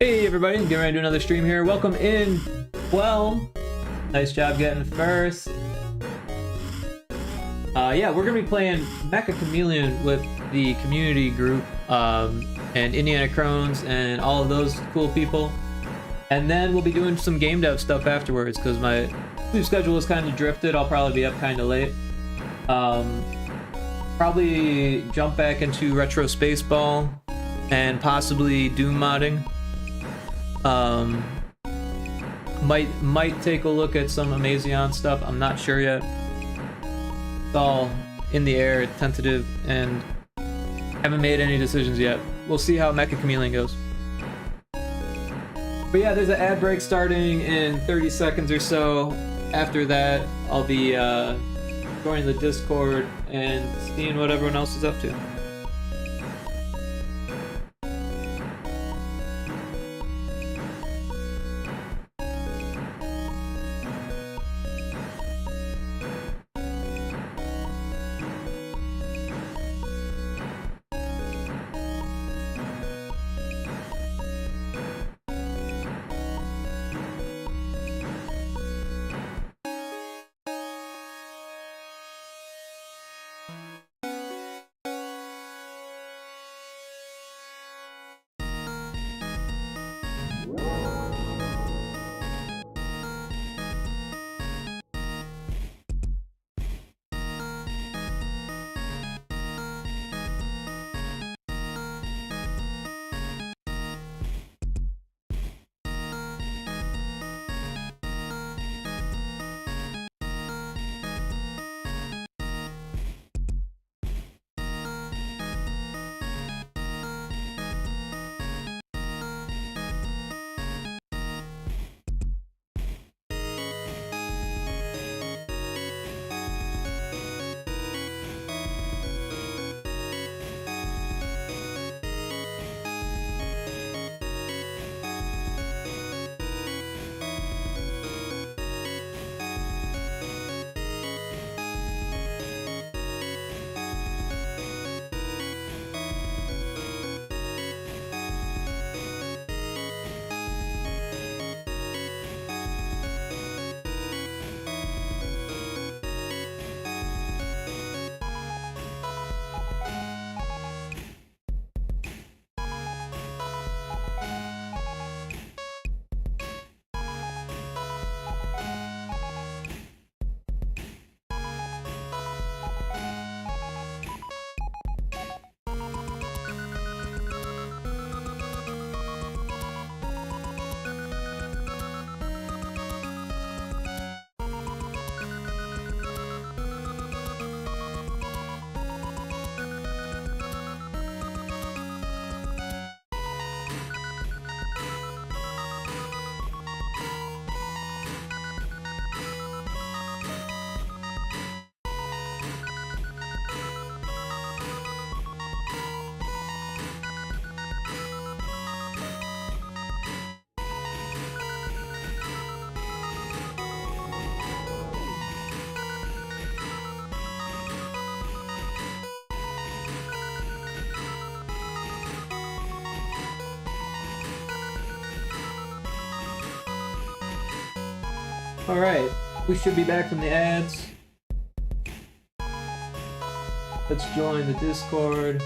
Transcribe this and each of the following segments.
Hey everybody, getting ready to do another stream here. Welcome in. Well, nice job getting first. Yeah, we're gonna be playing MECCHA Chameleon with the community group, and Indiana Crones and all of those cool people. And then we'll be doing some game dev stuff afterwards because my sleep schedule is kind of drifted. I'll probably be up kind of late. Probably jump back into Retro Spaceball and possibly Doom modding. Might take a look at some MECCHA stuff. I'm not sure yet. It's all in the air, tentative, and haven't made any decisions yet. We'll see how MECCHA Chameleon goes. But yeah, there's an ad break starting in 30 seconds or so. After that, I'll be joining the Discord and seeing what everyone else is up to. Alright, we should be back from the ads. Let's join the Discord.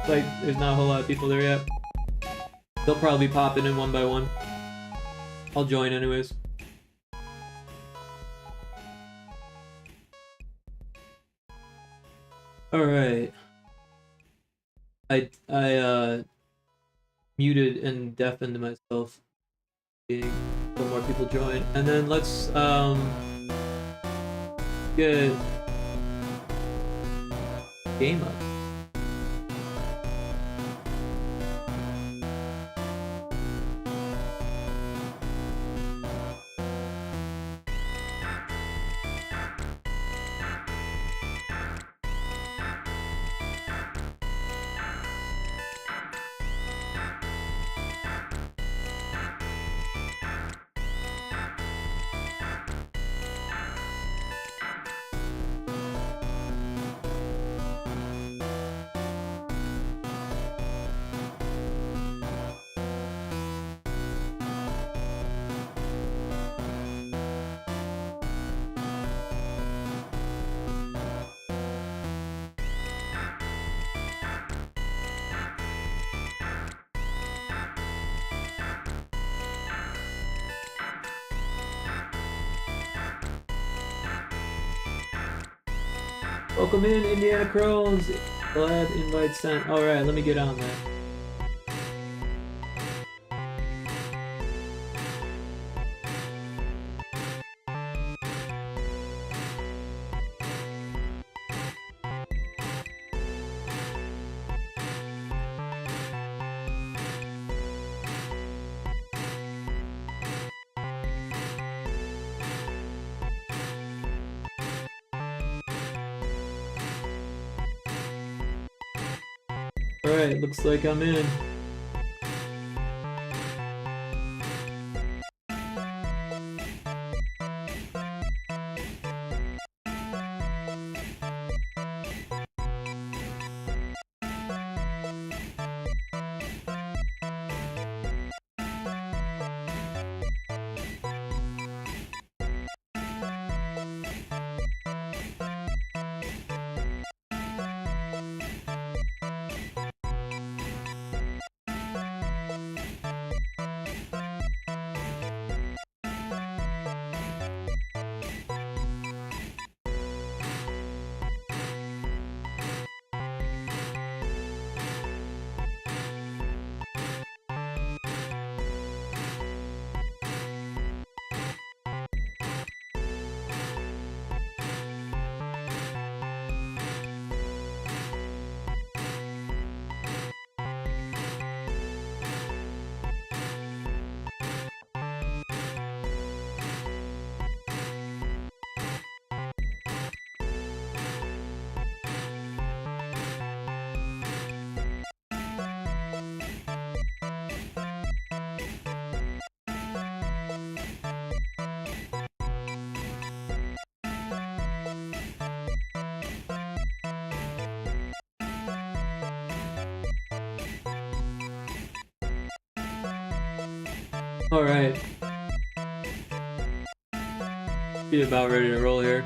Like, there's not a whole lot of people there yet. They'll probably be popping in one by one. I'll join anyways. Alright. I muted and deafened myself so more people join. And then let's get game up. Welcome in, Indiana Crows. Glad invite sent. Alright, let me get on that. Alright, looks like I'm in. Alright. Be about ready to roll here.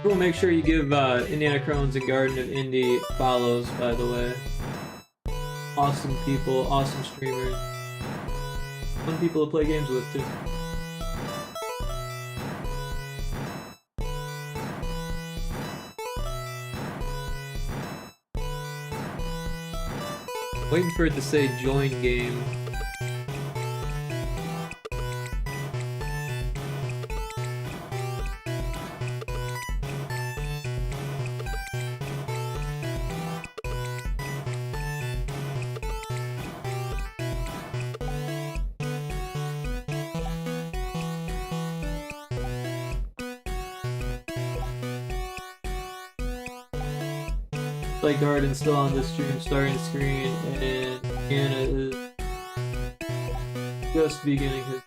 We'll make sure you give Indiana Crones and Garden of Indie follows, by the way. Awesome people, awesome streamers. Fun people to play games with, too. Waiting for it to say join game. Play Garden still on this stream, starting screen, and Anna is just beginning his.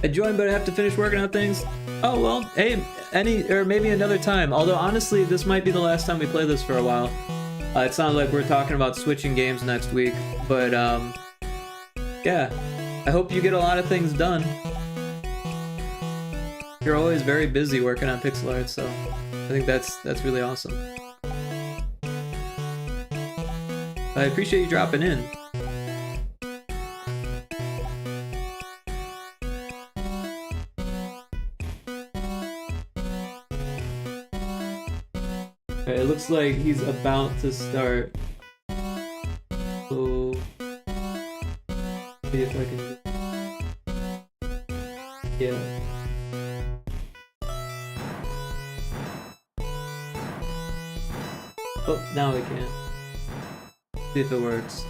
I joined, but I have to finish working out things. Oh well, hey, maybe another time. Although honestly, this might be the last time we play this for a while. It sounds like we're talking about switching games next week, but yeah. I hope you get a lot of things done. You're always very busy working on pixel art, so I think that's really awesome. I appreciate you dropping in. Okay, it looks like he's about to start. So, see if I can. Yeah. Oh, now we can. See if it works.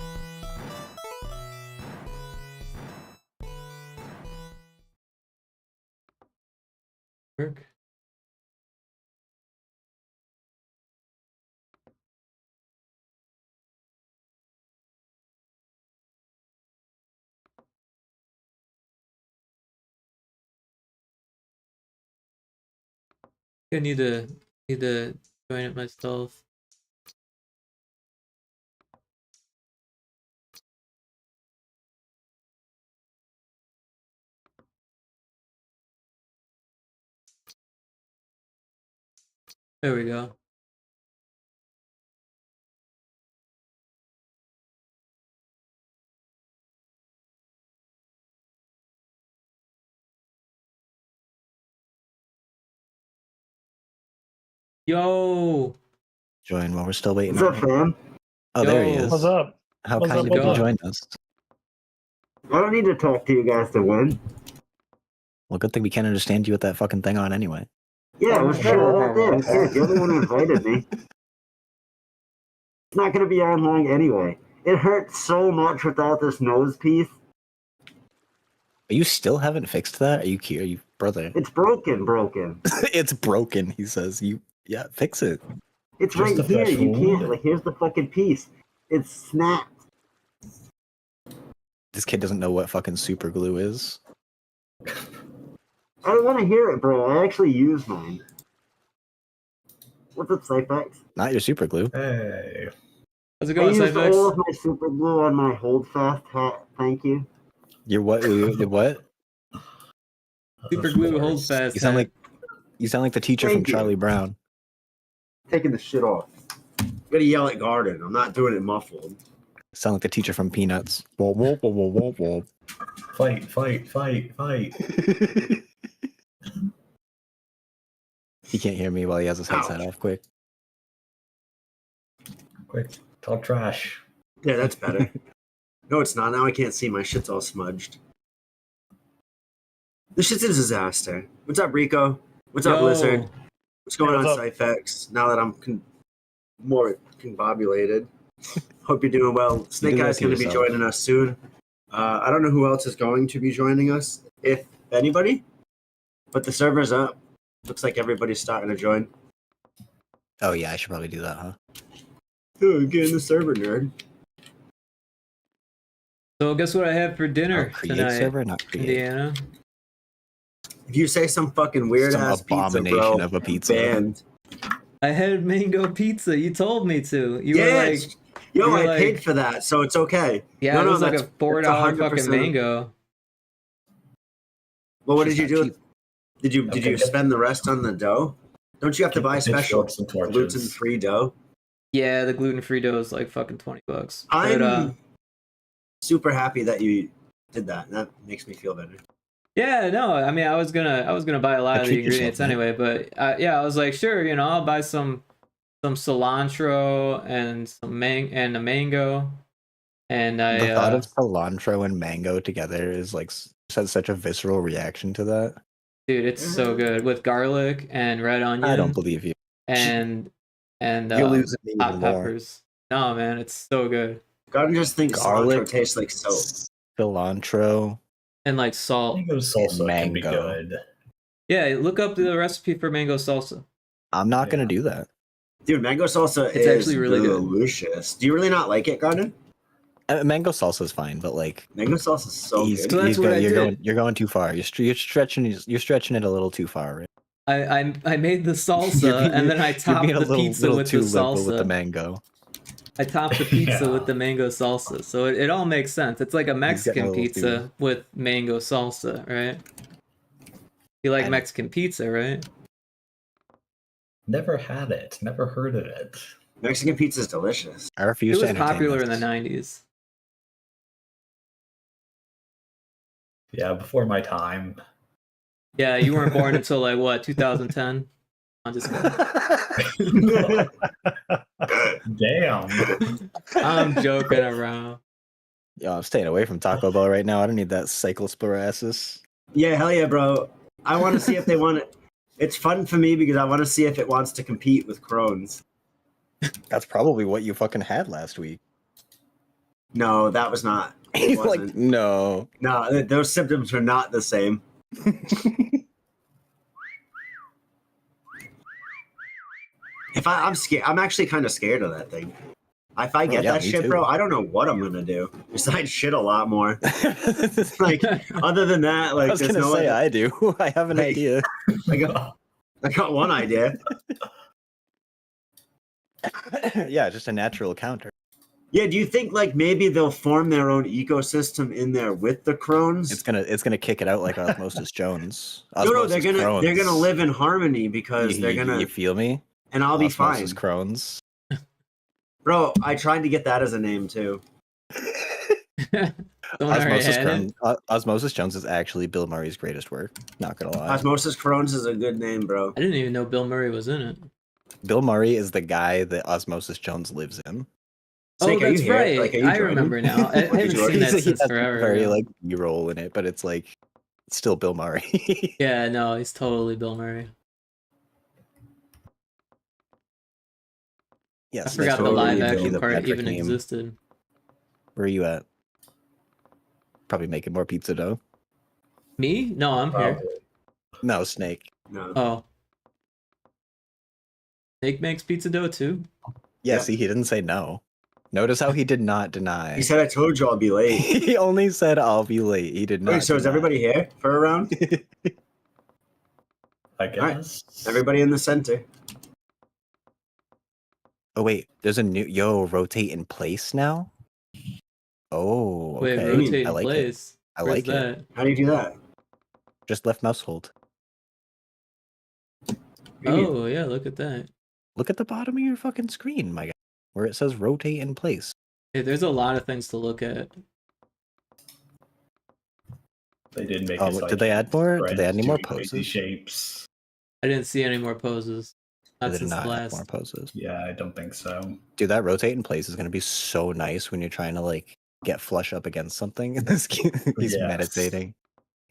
Work. I need to join it myself. There we go. Yo! Join while we're still waiting. What's up, fam? Oh, there he is. What's up? How What's kind up, of you what's up? joined us. I don't need to talk to you guys to win. Well, good thing we can't understand you with that fucking thing on anyway. Yeah, let's shut it up there. Who cares? You're the one who invited me. It's not going to be on long anyway. It hurts so much without this nose piece. You still haven't fixed that? Are you brother? It's broken. It's broken, he says. Yeah, fix it. It's Just right a here. fresh You wound. can't. Like, here's the fucking piece. It's snapped. This kid doesn't know what fucking super glue is. I don't want to hear it, bro. I actually use mine. What's up, Cyphex? Not your super glue. Hey. How's it I going, used all Cyphex? of my super glue on my hold fast hat. Thank you. Your what? Your what? Super glue hold fast. You sound like the teacher Thank from you. Charlie Brown. Taking the shit off. Gotta yell at Garden. I'm not doing it muffled. Sound like the teacher from Peanuts. Whoa, whoa, whoa, whoa, whoa, whoa. Fight. He can't hear me while he has his headset off. Quick. Quick, talk trash. Yeah, that's better. No, it's not. Now I can't see. My shit's all smudged. This shit's a disaster. What's up, Rico? What's up, Yo. Lizard? What's going Hey, on, what's Cyphex? Now that I'm more combobulated. Hope you're doing well. Snake do that Eye's to going to be yourself. joining us soon. I don't know who else is going to be joining us, if anybody. But the server's up. Looks like everybody's starting to join. Oh yeah, I should probably do that, huh? Oh, get in the server, nerd. So guess what I have for dinner Create tonight, server, not create. Indiana? If you say some fucking weird Some ass pizza, abomination bro, of a pizza. banned. I had mango pizza. You told me to. You Yeah, were like, it's- yo, you were I like- paid for that, so it's okay. yeah, it was like a that's $4 fucking 100%. mango. Well, what She's did you not do? cheap. Did you Okay, spend the rest on the dough? Don't you have to buy special Pitchforks and torches. gluten-free dough? Yeah, the gluten-free dough is like fucking $20. But, I'm super happy that you did that. That makes me feel better. yeah, no, I mean, I was gonna buy a lot of the Treat yourself, ingredients man. anyway, but yeah, I was like, sure, I'll buy some cilantro and and a mango, and The thought of cilantro and mango together is like has such a visceral reaction to that. dude, it's so good with garlic and red onion. I don't believe you. and You're losing me hot even more. peppers. No, man, it's so good. God just thinks Garlic. cilantro tastes like soap. Cilantro. And like I salt. think salsa can be Mango. good. Yeah, look up the recipe for mango salsa. I'm not gonna do that. Dude, mango salsa It's is actually really good. delicious. Do you really not like it, Garden? Mango salsa is fine, but like Mango salsa is so he's- good. So that's what I did. You're going too far. You're stretching it a little too far. Right? I made the salsa and then I You're topped being a the little, pizza little with the too liberal salsa. with the mango. I topped the pizza Yeah. with the mango salsa. So it all makes sense. It's like a Mexican little pizza too- with mango salsa, right? You like And- Mexican pizza, right? Never had it. Never heard of it. Mexican pizza is delicious. I It refuse to was entertain popular in the this. 90s. Yeah, before my time. Yeah, you weren't born until like what, 2010? I'm just kidding. Damn. I'm joking around. Yo, I'm staying away from Taco Bell right now. I don't need that cyclosporasis. Yeah, hell yeah, bro. I want to see if they want it. It's fun for me because I want to see if it wants to compete with Crohn's. That's probably what you fucking had last week. No, that was not. It He's wasn't. like, no. No, those symptoms are not the same. I'm scared. I'm actually kind of scared of that thing. If I get yeah, that me shit, too. bro, I don't know what I'm gonna do. Besides shit a lot more. Like, other than that, like, I was there's gonna no say other- I do. I have an Like- idea. I got one idea. Yeah, just a natural counter. Yeah, do you think like maybe they'll form their own ecosystem in there with the crones? It's gonna kick it out like Osmosis Jones. No, they're Osmosis gonna Crones. live in harmony because they're gonna, You feel me? and I'll be Osmosis fine, Crones. bro. I tried to get that as a name too. Someone already had it. Osmosis Jones is actually Bill Murray's greatest work. Not gonna lie. Osmosis Crones is a good name, bro. I didn't even know Bill Murray was in it. Bill Murray is the guy that Osmosis Jones lives in. Snake, Oh, are you that's here? right. Like, are you I joining? remember now. I haven't seen that He since has forever. a very yeah. like B-roll in it, but it's like it's still Bill Murray. Yeah, no, he's totally Bill Murray. Yes, I that's forgot the totally live Bill action the part Patrick even meme. existed. Where are you at? Probably making more pizza dough. Me? No, I'm here. Probably. No, Snake. No. Oh. Snake makes pizza dough too? Yeah, Yeah. see, he didn't say no. Notice how he did not deny. He said, "I told you I'll be late." He only said I'll be late. He did not. Wait, so is deny. everybody here for a round? I right. guess. Everybody in the center. Oh wait, there's a new rotate in place now. Oh, Wait, okay. rotate I in like it. place. I Where's like it. that? How do you do that? Just left mouse hold. Oh, yeah, look at that. Look at the bottom of your fucking screen, my guy, where it says rotate in place. Hey, there's a lot of things to look at. They did make. Oh, us, did they add more? Did they add any more doing crazy poses? shapes? I didn't see any more poses. They Not did since not the add last. more poses. Yeah, I don't think so. Dude, that rotate in place is gonna be so nice when you're trying to like get flush up against something. He's Yes. meditating.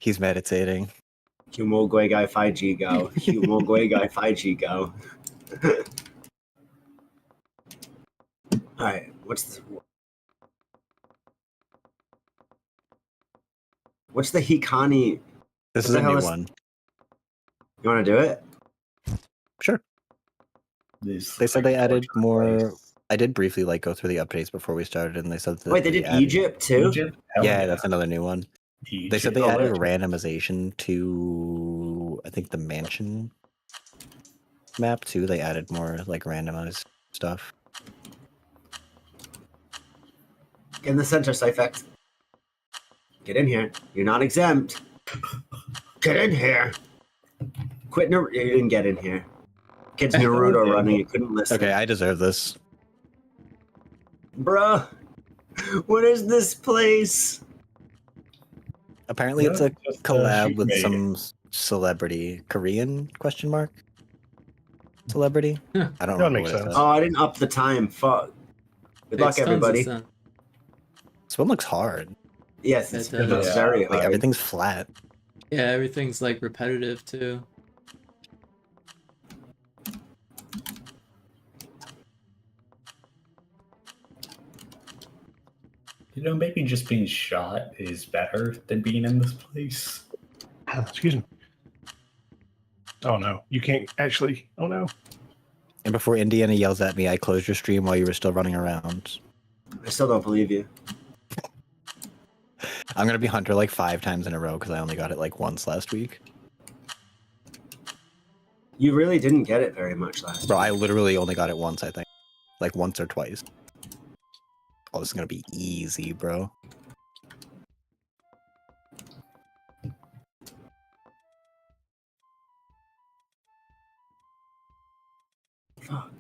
He's meditating. Humo Guai 5G go. Humo Guai 5G go. All right, what's the Hikani? This What is the a hell new is- one. You want to do it? Sure. These They said they added torture more. place. I did briefly like go through the updates before we started, and they said that Wait, they did added- Egypt too? Egypt? Hell Yeah, that's another new one. They said they Oh, added a right. randomization to I think the mansion map too. They added more like randomized stuff. In the center, Cyphex. Get in here. You're not exempt. Get in here. Quit. You didn't get in here. Kids Naruto running. You couldn't listen. Okay, I deserve this. Bruh. What is this place? Apparently, it's Yeah, a just, collab with shoot me. some celebrity, Korean question mark celebrity. Huh. I don't That remember makes what it sense. says. Oh, I didn't up the time. Fuck. Good luck, Makes tons of everybody. sense. This one looks hard. Yes, It it's does. very Like hard. everything's flat. Yeah, everything's like repetitive too. You know, maybe just being shot is better than being in this place. Excuse me. Oh no, you can't actually. Oh no. And before Indiana yells at me, I closed your stream while you were still running around. I still don't believe you. I'm gonna be Hunter like 5 times in a row because I only got it like once last week. You really didn't get it very much last Bro, time. I literally only got it once, I think. Like once or twice. Oh, this is gonna be easy, bro. Fuck.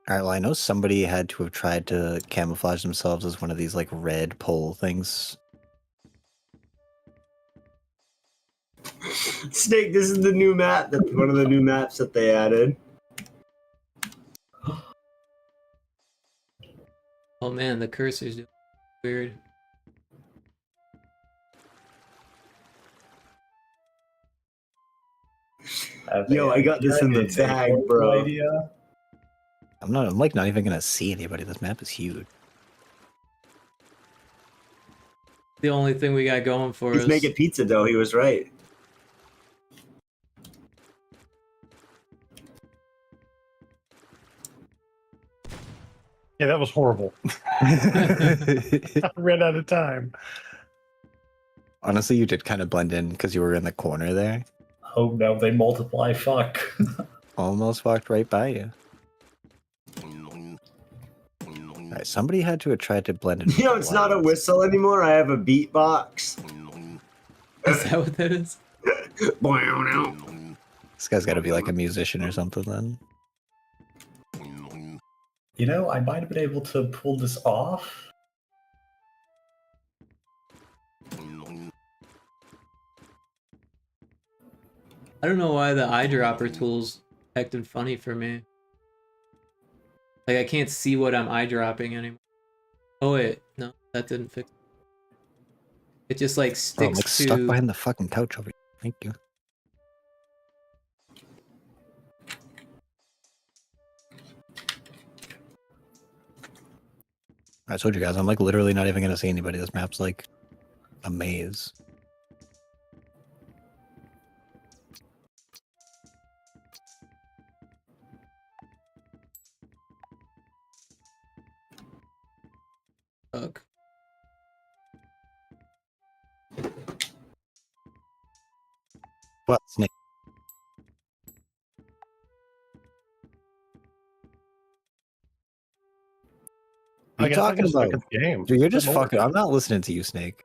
Alright, well, I know somebody had to have tried to camouflage themselves as one of these like red pole things. Snake, this is the new map. That one of the new maps that they added. Oh man, the cursor's doing weird. Yo, I got this in the bag, bro. Idea. I'm like not even gonna see anybody. This map is huge. The only thing we got going for He's us. making pizza dough. He was right. Yeah, that was horrible. I ran out of time. Honestly, you did kind of blend in because you were in the corner there. Oh no, they multiply. Fuck. Almost walked right by you. Alright, somebody had to have tried to blend in. You know, it's not a whistle anymore. I have a beatbox. Is that what that is? This guy's got to be like a musician or something then. You know, I might have been able to pull this off. I don't know why the eyedropper tool's acting funny for me. Like, I can't see what I'm eyedropping anymore. Oh wait, no, that didn't fix it. It just like Oh, I'm sticks like to... stuck behind the fucking couch over here. Thank you. I told you guys, I'm like literally not even gonna see anybody. This map's like a maze. Fuck. What? Snake. I What are you guess I talking just suck about? at the game. Dude, you're just Good fucking. lord. I'm not listening to you, Snake.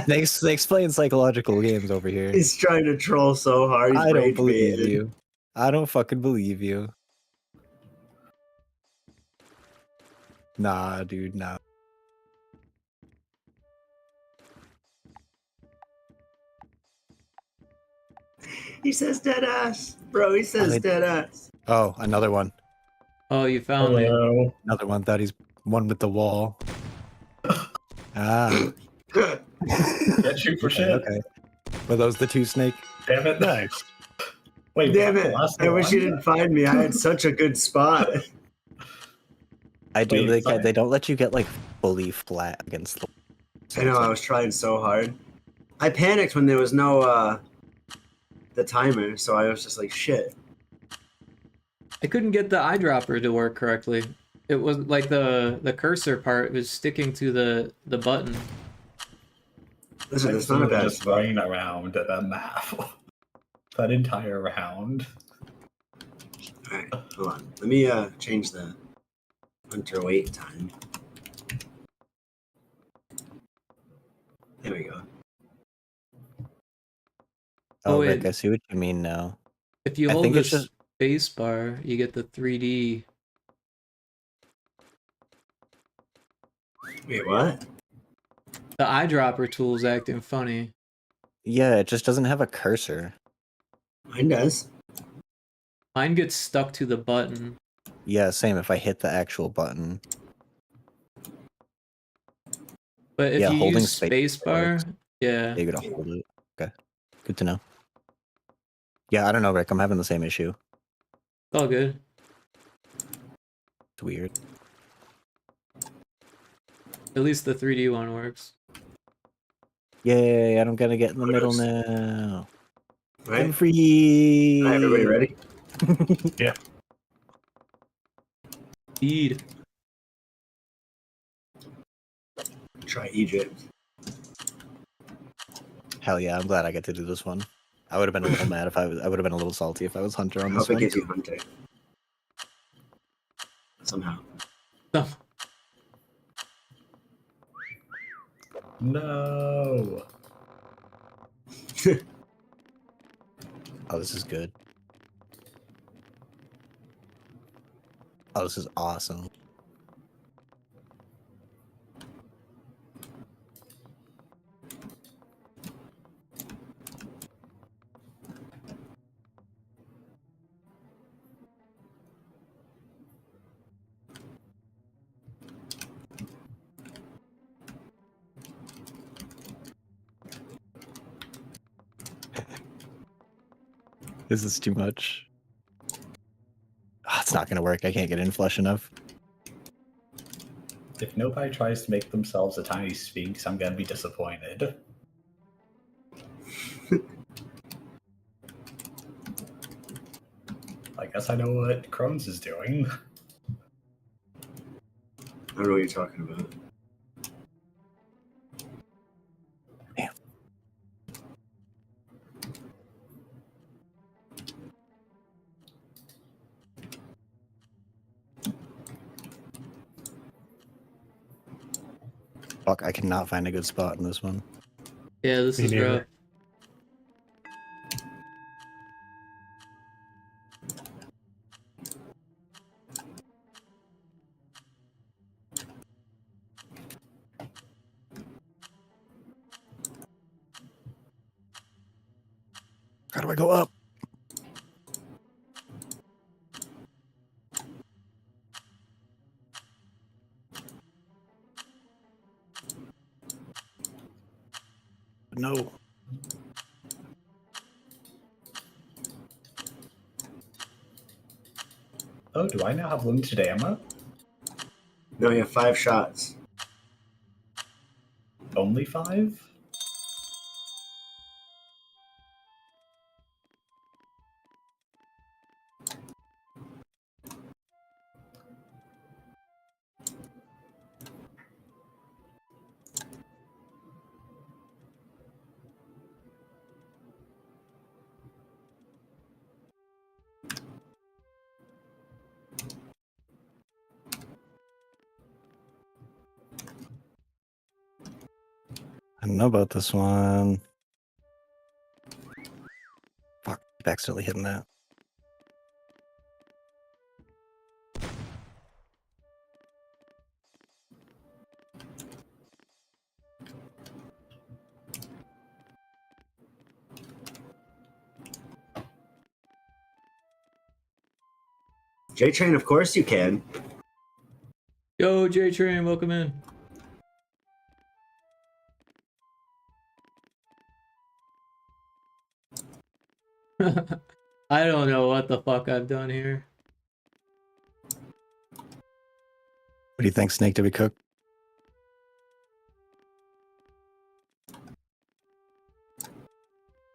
They explain psychological games over here. He's trying to troll so hard. He's I don't rage believe baited. you. I don't fucking believe you. Nah, dude, nah. He says dead ass. Bro, he says they- dead ass. Oh, another one. Oh, you found me. Hello. Another one. Thought he's one with the wall. Ah. Can't shoot for shit. Okay. Were those the two, Snake? Damn it. Nice. Wait, Damn was that it. the last I wish one? you didn't find me. I had such a good spot. I do. Wait, They don't let you get like fully flat against the. I know, I was trying so hard. I panicked when there was no, the timer, so I was just like, shit. I couldn't get the eyedropper to work correctly. It was like the cursor part was sticking to the button. Listen, it's not a bad just spot. running around at that map. That entire round. Alright, hold on. Let me, change the hunter wait time. There we go. Oh, Oh, Rick, wait. I see what you mean now. If you I hold think the it's just- space bar, you get the 3D. Wait, what? The eyedropper tool's acting funny. Yeah, it just doesn't have a cursor. Mine does. Mine gets stuck to the button. Yeah, same. If I hit the actual button. But if Yeah, you holding use space spacebar, works. yeah. You gotta hold it. Okay. Good to know. Yeah, I don't know, Rick. I'm having the same issue. It's all good. It's weird. At least the 3D one works. Yay, I'm gonna get in the middle Photos. now. I'm Right? free. Alright, everybody ready? Speed. Try Egypt. Hell yeah, I'm glad I get to do this one. I would have been a little mad if I would have been a little salty if I was Hunter I on hope this it one. gives you hunter. Somehow. Oh, No. Oh, this is good. Oh, this is awesome. This is too much. Oh, it's not gonna work. I can't get in flush enough. If nobody tries to make themselves a tiny sphinx, I'm gonna be disappointed. I guess I know what Crohn's is doing. I don't know what you're talking about. Damn. Fuck, I cannot find a good spot in this one. Yeah, this Me is neither. rough. How do I go up? No. Oh, do I now have limited ammo? No, you have 5 shots. Only 5? I don't know about this one. Fuck, keep accidentally hitting that. J-Train, of course you can. Yo, J Train, welcome in. I don't know what the fuck I've done here. What do you think, Snake? Did we cook?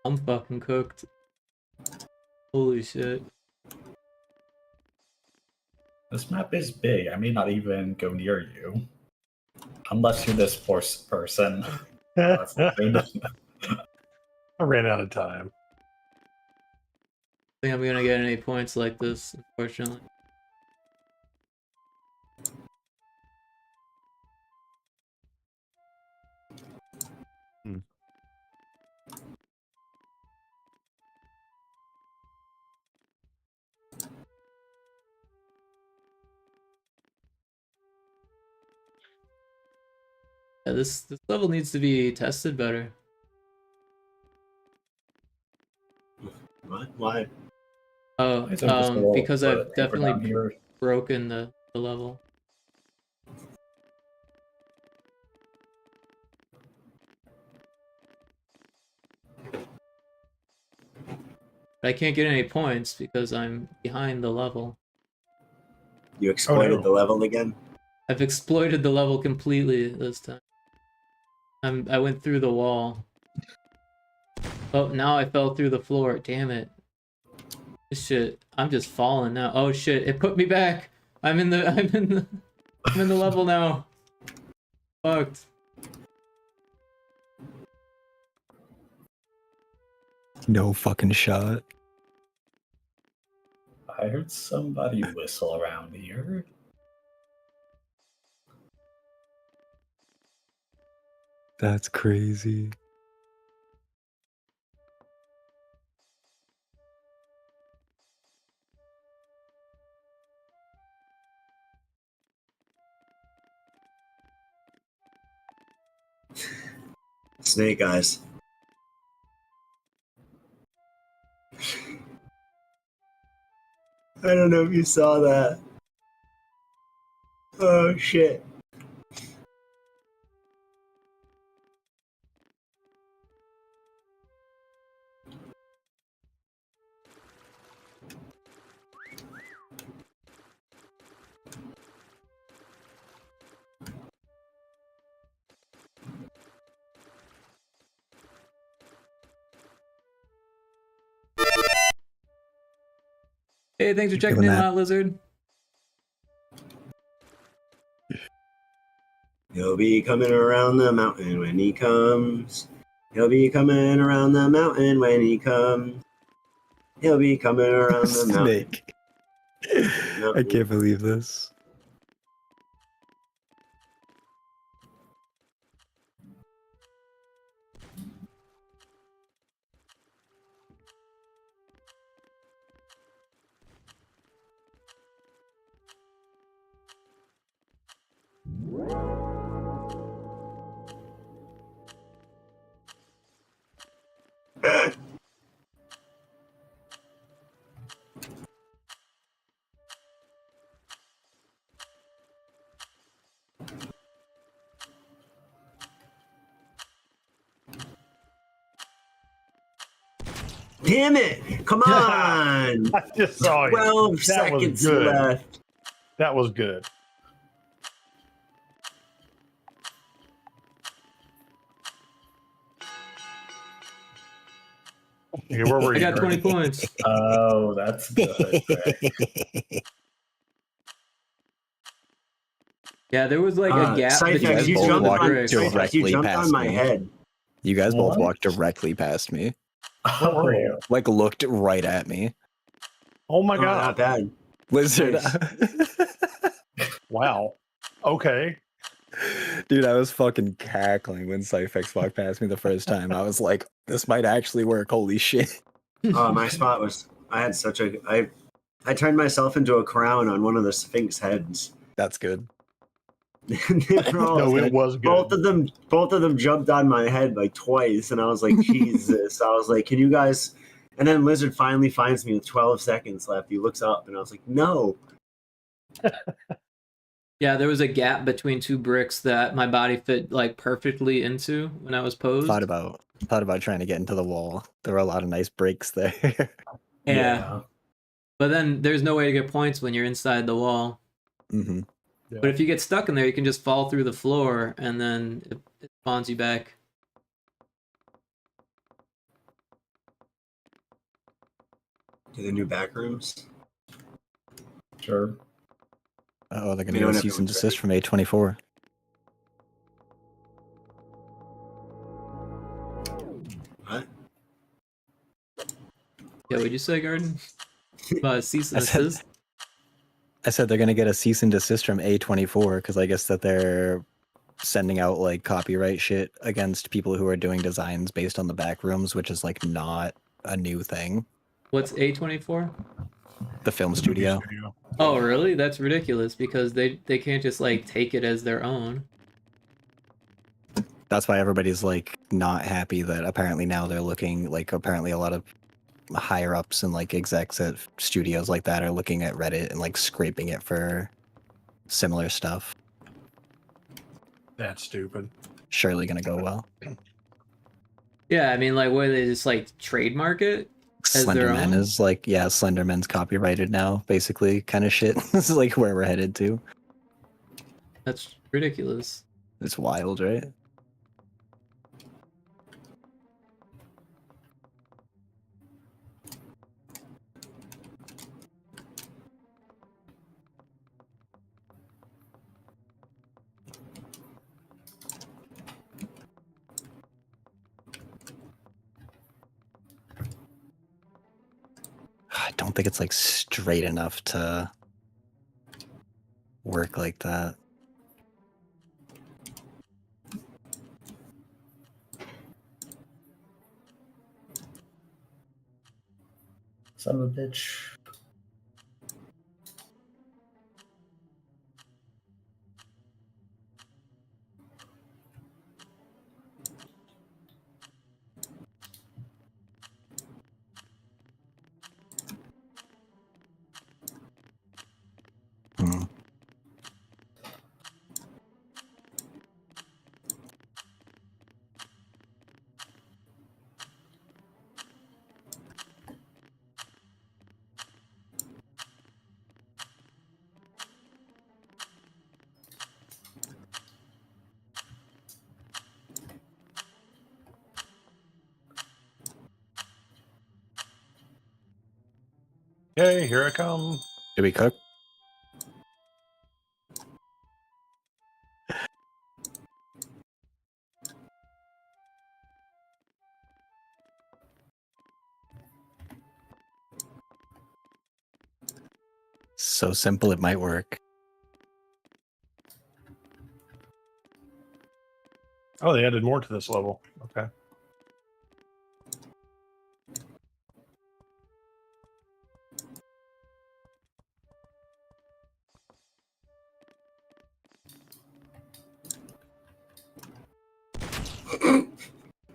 I'm fucking cooked. Holy shit. This map is big. I may not even go near you. Unless you're this person. That's not good. I ran out of time. I think I'm gonna get any points like this, unfortunately. Yeah, this level needs to be tested better. What? Why? Oh, Why is there just a wall because of I've paper down definitely here? broken the level. But I can't get any points because I'm behind the level. You exploited no. the level again? I've exploited the level completely this time. I went through the wall. Oh, now I fell through the floor. Damn it. This shit. I'm just falling now. Oh shit, it put me back. I'm in the level now. Fucked. No fucking shot. I heard somebody whistle around here. That's crazy. Snake eyes. I don't know if you saw that. Oh shit. Hey, thanks for checking Doing in, that. Hot Lizard. He'll be coming around the mountain when he comes. He'll be coming around the mountain when he comes. He'll be coming around the mountain. Snake. I can't believe this. Damn it! Come on! I just saw you. 12 That was seconds good. left. That was good. Okay, where were I you? got 20 Gordon? points. Oh, that's good. Yeah, there was like a gap Cyphex, between you both two jumped walked on bricks. Cyphex, directly you jumped past on my me. head. You guys both What? walked directly past me. How are you? Like looked right at me. Oh my Oh, not god. bad. Lizard. Nice. Wow. Okay. Dude, I was fucking cackling when Cyphex walked past me the first time. I was like, this might actually work. Holy shit. Oh, my spot was. I had such a. I turned myself into a crown on one of the Sphinx heads. That's good. They were all No, it dead. was good. Both of them jumped on my head like twice, and I was like, Jesus. I was like, can you guys? And then Lizard finally finds me with 12 seconds left. He looks up, and I was like, no. Yeah, there was a gap between two bricks that my body fit like perfectly into when I was posed. Thought about trying to get into the wall. There were a lot of nice breaks there. Yeah. But then there's no way to get points when you're inside the wall. hmm Yeah. But if you get stuck in there, you can just fall through the floor and then it spawns you back. To the new back rooms. Sure. Oh, they're We gonna don't get a have cease and to- desist from A24. What? Yeah, what'd you say, Garden? Cease and I said- desist? I said they're gonna get a cease and desist from A24 because I guess that they're sending out like copyright shit against people who are doing designs based on the back rooms, which is like not a new thing. What's A24? The film studio. Oh, really? That's ridiculous because they can't just like take it as their own. That's why everybody's like not happy that apparently now they're looking like apparently a lot of higher ups and like execs at studios like that are looking at Reddit and like scraping it for similar stuff. That's stupid. Surely gonna go well. Yeah, I mean, like, what, they just like trademark it? As their Slenderman own? is like, yeah, Slenderman's copyrighted now, basically, kind of shit. This is like where we're headed to. That's ridiculous. It's wild, right? I don't think it's like straight enough to work like that. Son of a bitch. Hmm. Okay, here I come. Did we cook? So simple it might work. Oh, they added more to this level. Okay.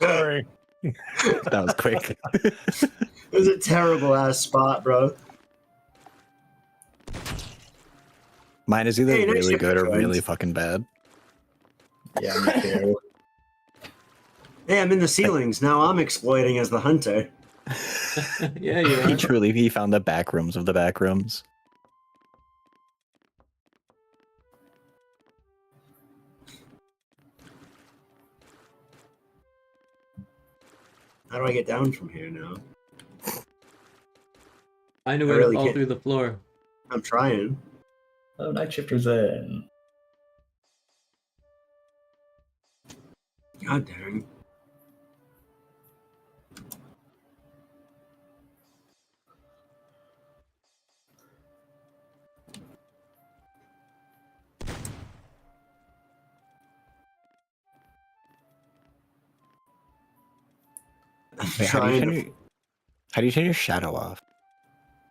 Sorry. That was quick. It was a terrible ass spot, bro. Mine is either Hey, nice really good or difference. really fucking bad. Yeah, me too. Hey, I'm in the ceilings. Now I'm exploiting as the hunter. Yeah, you He are. truly found the back rooms of the back rooms. How do I get down from here now? Find a I way to really fall can't- through the floor. I'm trying. Oh, night shifter's in. God dang. I'm Wait, how do you trying turn to. your, how do you turn your shadow off?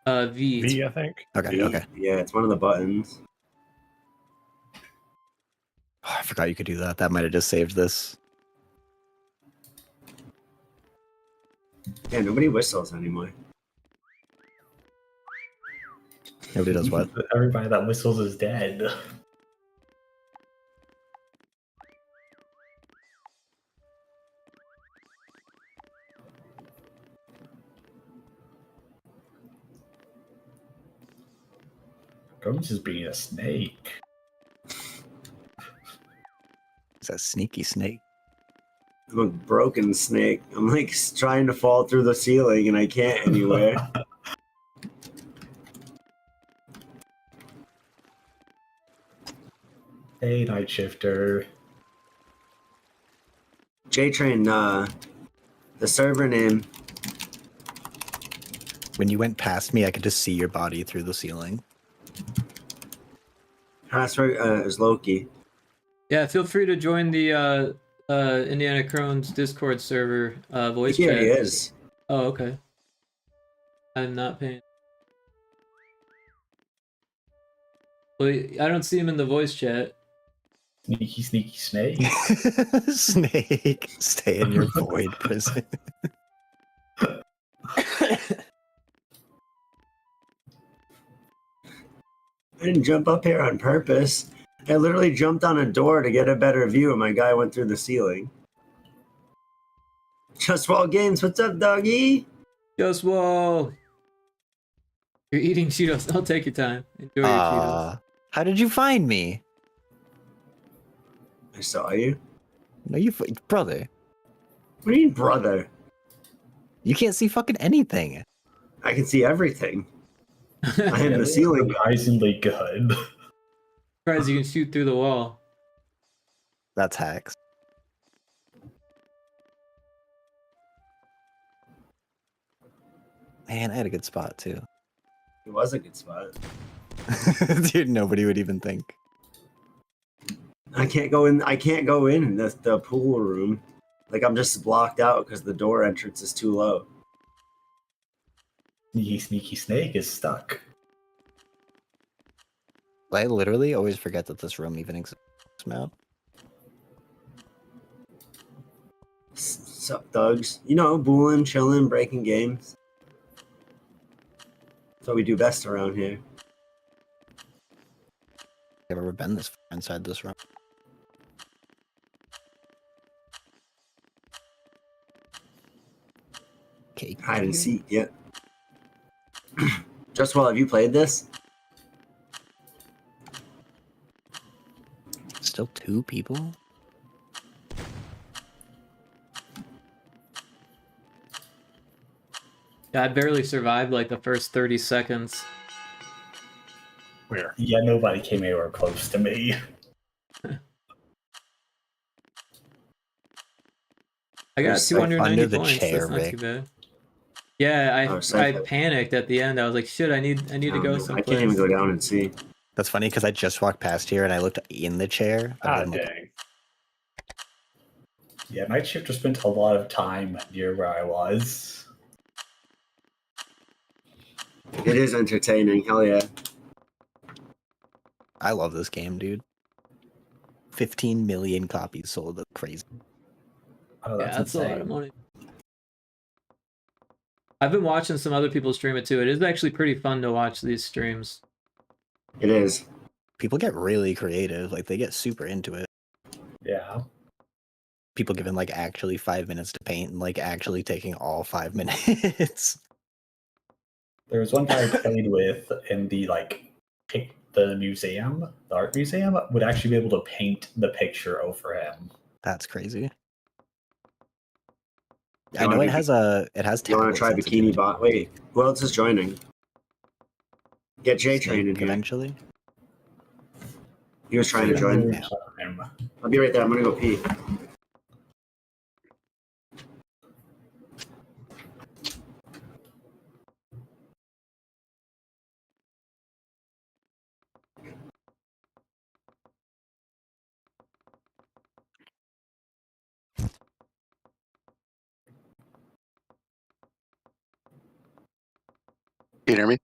V. V, I think. Okay, okay. Yeah, it's one of the buttons. Oh, I forgot you could do that. That might have just saved this. Yeah, nobody whistles anymore. Nobody does what? Everybody that whistles is dead. Gomes is being a snake. It's a sneaky snake. I'm a broken snake. I'm like trying to fall through the ceiling and I can't anywhere. Hey, night shifter. J-Train, the server name. When you went past me, I could just see your body through the ceiling. Password is Loki. Yeah, feel free to join the Indiana Crone's Discord server voice Here chat. he is. Oh, okay. I'm not paying. Well, I don't see him in the voice chat. Sneaky, sneaky snake. Snake, stay in your void prison. I didn't jump up here on purpose. I literally jumped on a door to get a better view and my guy went through the ceiling. Just Wall Games, what's up, doggy? Just whoa. You're eating Cheetos. I'll take your time. Enjoy your Cheetos. How did you find me? I saw you. No, brother. What do you mean, brother? You can't see fucking anything. I can see everything. I am Yeah, the this is ceiling guy. surprisingly good. Surprised you can shoot through the wall. That's hacks. Man, I had a good spot too. It was a good spot. Dude, nobody would even think. I can't go in. I can't go in the pool room. Like I'm just blocked out because the door entrance is too low. Sneaky, sneaky snake is stuck. I literally always forget that this room even exists, man. Sup, thugs? You know, booling, chilling, breaking games. That's what we do best around here. I've ever been this far inside this room. Okay. Hide and seek, yeah. Just well, have you played this? Still 2 people? I barely survived like the first 30 seconds. Where? Yeah, nobody came anywhere close to me. I got There's 290 under the points. chair, That's not Vic. too bad. Yeah, Oh, I Cypher. panicked at the end. I was like, shit, I need to go I someplace. can't even go down and see. That's funny because I just walked past here and I looked in the chair. But I Ah, didn't look- dang. Yeah, night shifter spent a lot of time near where I was. It is entertaining. Hell yeah. I love this game, dude. 15 million copies sold. That's crazy. Oh, Yeah, that's that's a lot of insane. money. I've been watching some other people stream it too. It is actually pretty fun to watch these streams. It is. People get really creative. Like they get super into it. Yeah. People given like actually 5 minutes to paint and like actually taking all 5 minutes. There was one guy I played with in the the museum, the art museum, would actually be able to paint the picture over him. That's crazy. You I know wanna it has You want tablet to try Bikini sensitivity. Bot? Wait, who else is joining? Get J-Train in Snake here. eventually. He was trying to join. Time. I'll be right there. I'm gonna go pee. Can you hear me?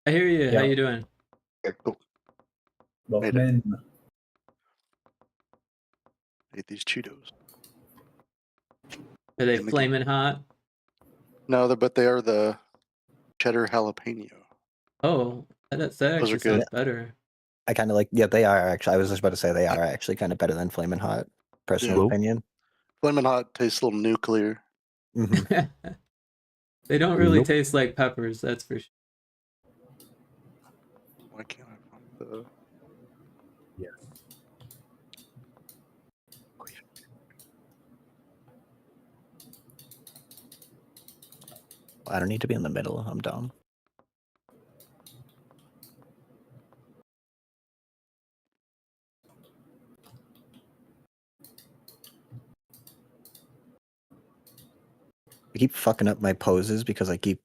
I hear you. How Yeah. you doing? Okay, cool. Welcome Made it. in. Ate these Cheetos. Are they In the flaming hot? No, but they are the cheddar jalapeno. Oh, that Those actually are good. sounds better. I kind of like. Yeah, they are actually. I was just about to say they are actually kind of better than Flamin' Hot. Personal Yeah. opinion. Lemon hot tastes a little nuclear. Mhm. They don't really Nope. taste like peppers, that's for sure. Why can't I find the? I don't need to be in the middle. I'm dumb. I keep fucking up my poses because I keep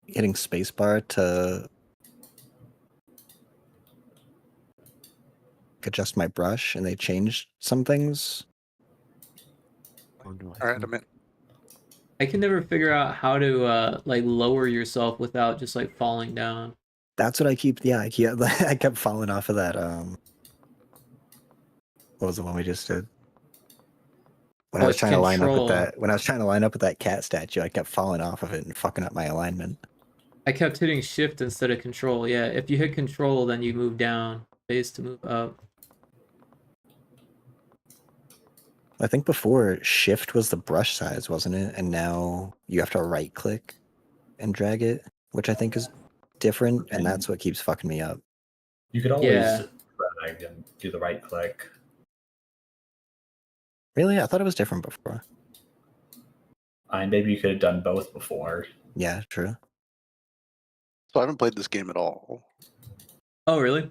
hitting spacebar to adjust my brush, and they changed some things. All right, I'm in. I can never figure out how to like lower yourself without just like falling down. That's what I keep. Yeah, I kept falling off of that. What was the one we just did? When I was Push trying to line up with control. that, when I was trying to line up with that cat statue, I kept falling off of it and fucking up my alignment. I kept hitting shift instead of control. Yeah, if you hit control, then you move down. Base to move up. I think before shift was the brush size, wasn't it? And now you have to right click and drag it, which I think is different, and that's what keeps fucking me up. You could always Yeah. drag and do the right click. Really? I thought it was different before. And maybe you could have done both before. Yeah, true. So I haven't played this game at all. Oh, really?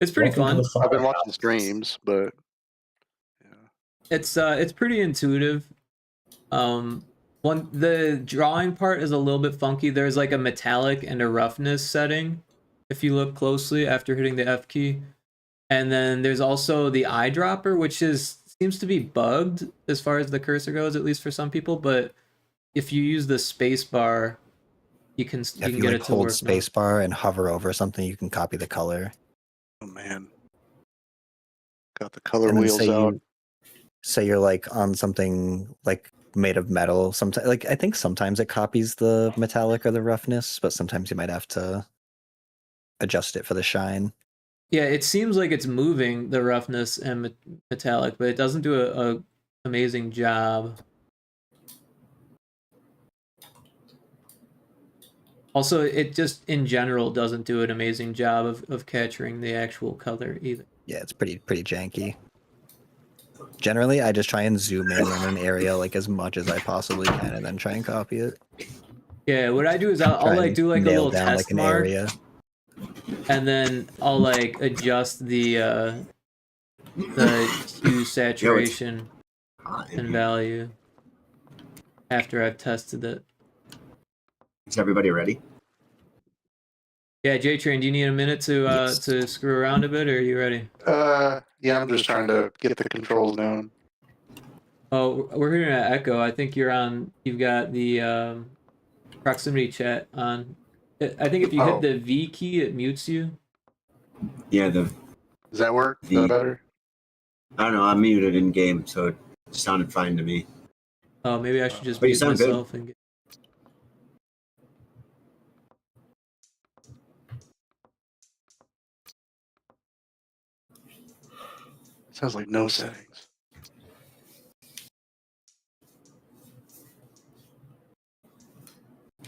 It's pretty Welcome to fun. the I've been Firehouse. watching streams, but yeah. It's pretty intuitive. The drawing part is a little bit funky. There's like a metallic and a roughness setting if you look closely after hitting the F key. And then there's also the eyedropper, which seems to be bugged as far as the cursor goes, at least for some people, but if you use the space bar, you can If get you like it to hold work. space bar and hover over something, you can copy the color. Oh man, got the color And then wheels out. say you're like on something like made of metal. Sometimes, like I think sometimes it copies the metallic or the roughness, but sometimes you might have to adjust it for the shine. Yeah, it seems like it's moving the roughness and metallic, but it doesn't do a amazing job. Also, it just in general doesn't do an amazing job of capturing the actual color either. Yeah, it's pretty janky. Generally, I just try and zoom in on an area like as much as I possibly can, and then try and copy it. Yeah, what I do is I'll Try like and do like a nail little down test like an mark, area. and then I'll like adjust the hue saturation Hot in and here. value after I've tested it. Is everybody ready? Yeah, J-Train, do you need a minute to Yes. to screw around a bit, or are you ready? Yeah, I'm just trying to get the controls down. Oh, we're hearing an echo. I think you've got the proximity chat on. I think if you hit Oh. the V key, it mutes you. Yeah, Does that work? Is The- that better? I don't know. I'm muted in game, so it sounded fine to me. Oh, maybe I should just But you mute sound good. myself and get. Sounds like no settings.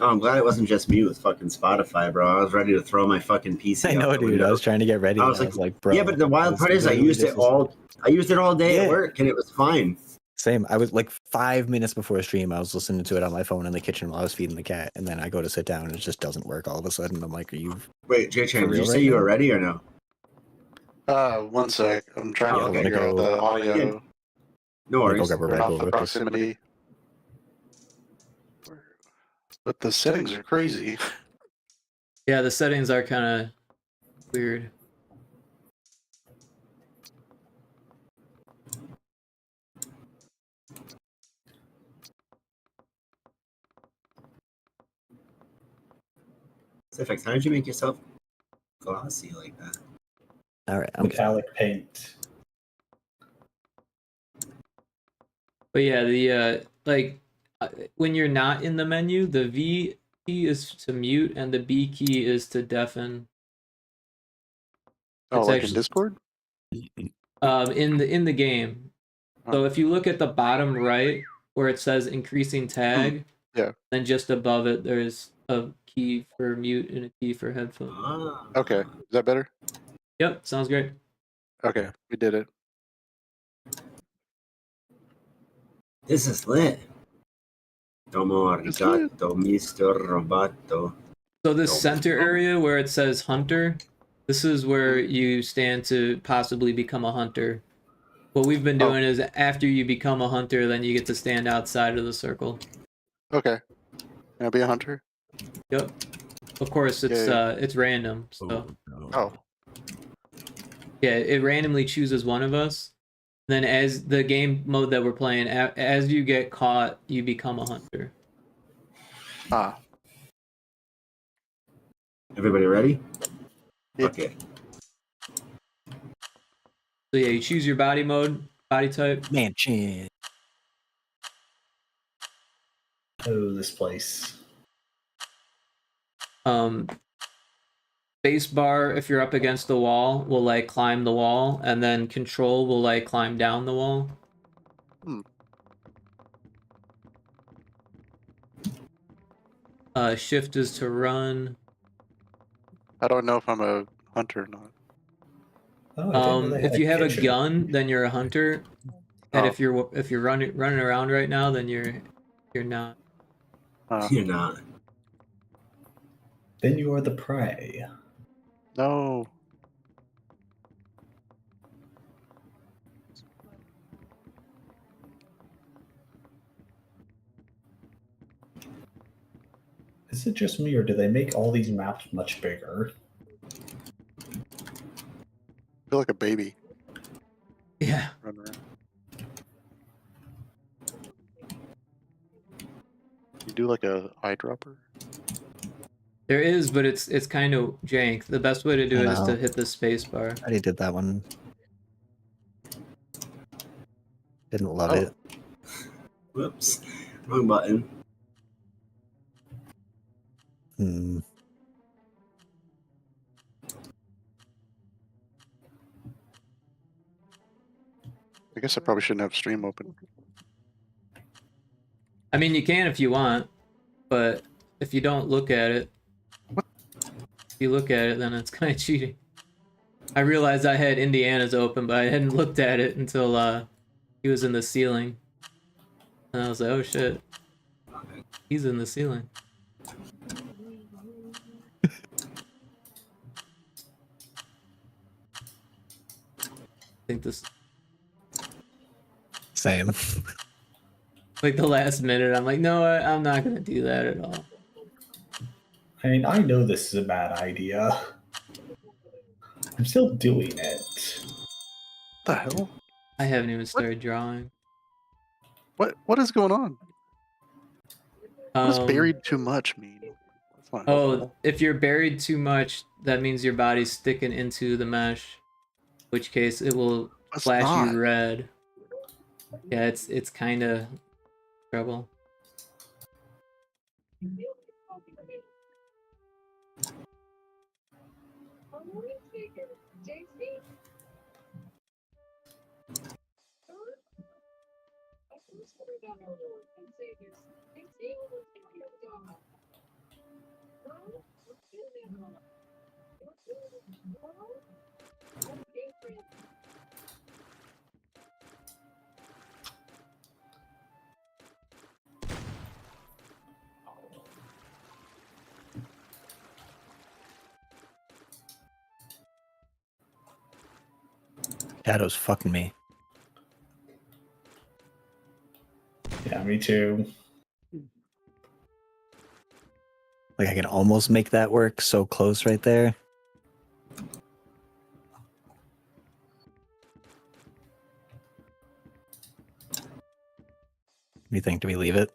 Oh, I'm glad it wasn't just me with fucking Spotify, bro. I was ready to throw my fucking PC. I out know, the dude. window. I was trying to get ready. I And was like, bro. yeah, but the wild was part is I literally used it just listening. I used it all day at Yeah. work, and it was fine. Same. I was like 5 minutes before stream. I was listening to it on my phone in the kitchen while I was feeding the cat, and then I go to sit down and it just doesn't work all of a sudden. I'm like, "Are you?" Wait, J-Train, For did you real say right you now? were ready or no? 1 sec. I'm trying Oh, to okay. figure out the audio. Yeah. No Like, worries. I'll grab a Turn Red off Bull the real quick. proximity. But the settings are crazy. Yeah, the settings are kind of weird. Sifex, how did you make yourself glossy like that? All right, I'm good. Metallic paint. But yeah, the like when you're not in the menu, the V key is to mute and the B key is to deafen. Oh, It's like actually- in Discord? In the game. So if you look at the bottom right where it says increasing tag, Yeah. then just above it there's a key for mute and a key for headphone. Ah. Okay. Is that better? Yep, sounds great. Okay, we did it. This is lit. Domo It's lit. arigato, Mr. Roboto. So this Oh. center area where it says hunter, this is where you stand to possibly become a hunter. What we've been Oh. doing is after you become a hunter, then you get to stand outside of the circle. Okay. Can I be a hunter? Yep. Of course, Yay. it's random. So Oh. yeah, it randomly chooses one of us. Then as the game mode that we're playing, as you get caught, you become a hunter. Ah. Everybody ready? Yeah. Okay. So yeah, you choose your body mode, body type. Mansion. Oh, this place. Space bar, if you're up against the wall, will like climb the wall, and then control will like climb down the wall. Shift is to run. I don't know if I'm a hunter or not. Oh, I didn't know they had If you have a kitchen. gun, then you're a hunter. And Oh. if you're running around right now, then you're not. You're not. Then you are the prey. No. Is it just me, or do they make all these maps much bigger? I feel like a baby Yeah. running around. You do like a eyedropper? There is, but it's kind of jank. The best way to do it is to No. hit the space bar. I already did that one. Didn't love Oh. it. Whoops. Wrong button. Hmm. I guess I probably shouldn't have stream open. I mean, you can if you want, but if you don't look at it, if you look at it, then it's kind of cheating. I realized I had Indiana's open, but I hadn't looked at it until he was in the ceiling. And I was like, oh shit. He's in the ceiling. I think this, Same. like the last minute, I'm like, no, I'm not gonna do that at all. I mean, I know this is a bad idea. I'm still doing it. The hell? I haven't even started drawing. What is going on? What does buried too much mean? That's not Oh, helpful. if you're buried too much, that means your body's sticking into the mesh. In which case, it will It's flash not. you red. Yeah, it's kind of trouble. Shadow's fucking me. Yeah, me too. Like I can almost make that work so close right there. What do you think? Do we leave it?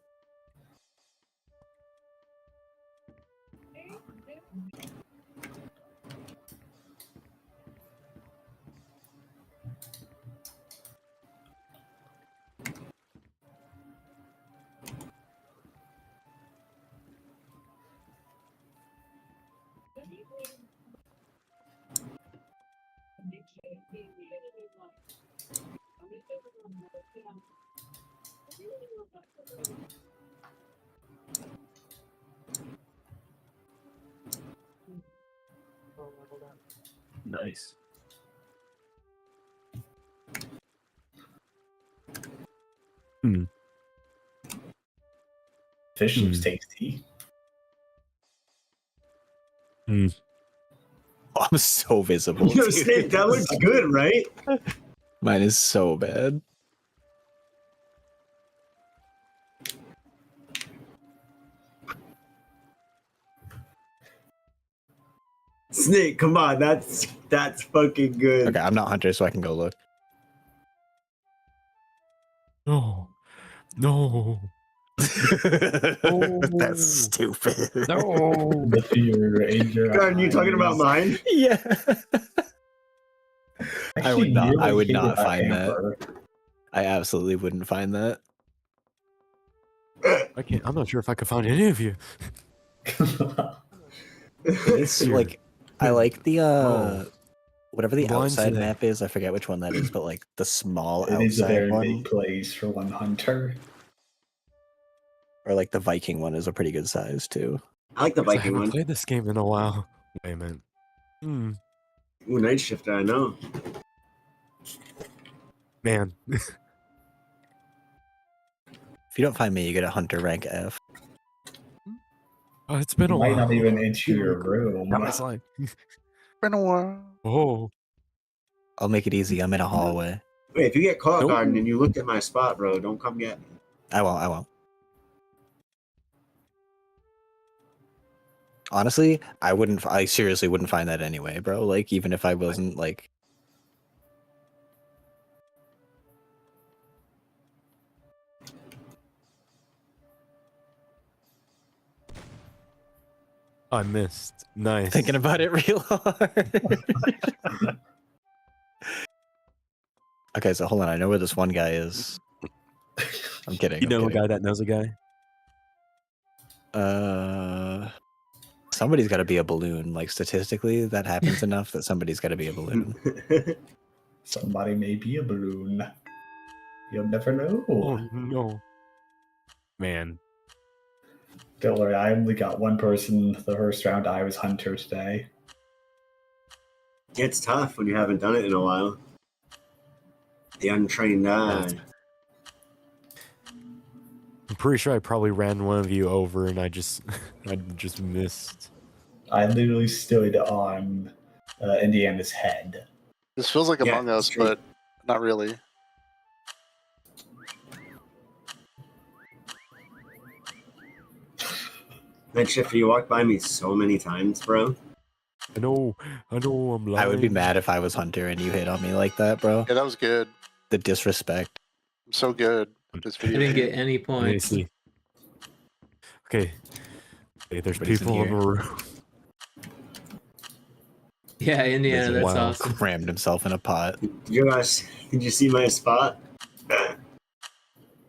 Nice. Fish looks tasty. Oh, I'm so visible. Yo, dude. Snake, that looks good, right? Mine is so bad. Snake, come on, that's fucking good. Okay, I'm not Hunter, so I can go look. No. No. That's stupid. No. The fear in your Garden, you talking about eyes. mine? Yeah. I would Actually, not. really I would hate not about find that. Amber. I absolutely wouldn't find that. I can't. I'm not sure if I could find any of you. It's like I like the Oh. whatever the Blind outside today. map is. I forget which one that is, but like the small It is a outside very one, big place for one hunter. or like the Viking one, is a pretty good size too. I like the 'Cause I Viking haven't one. played this game in a while. Wait a minute. Ooh, Night Shifter, I know. Man. If you don't find me, you get a Hunter rank F. Oh, it's been You a might while. not even enter your room. Now it's like, Been a while. oh. I'll make it easy. I'm in a hallway. Wait, if you get caught, Nope. Garden, and you looked at my spot, bro, don't come get me. I won't. I won't. Honestly, I wouldn't. I seriously wouldn't find that anyway, bro. Like even if I wasn't like. I missed. Nice. Thinking about it real hard. Okay, so hold on. I know where this one guy is. I'm kidding. You know I'm a kidding. guy that knows a guy? Somebody's got to be a balloon. Like statistically, that happens enough that somebody's got to be a balloon. Somebody may be a balloon. You'll never know. Oh, no. Man. Don't worry, I only got one person the first round. I was hunter today. It's tough when you haven't done it in a while. The untrained eye. pretty sure I probably ran one of you over, and I just missed. I literally stood on Indiana's head. This feels like Yeah, Among Us, straight. but not really. Night Shifter, you walked by me so many times, bro. I know, I'm lying. I would be mad if I was Hunter and you hit on me like that, bro. Yeah, that was good. The disrespect. I'm so good at this I video. didn't game. get any Let me points. see. Okay. Okay, there's Everybody's in people on the here. roof. Yeah, Indiana, that's Wow. awesome. Crammed himself in a pot. You guys, did you see my spot?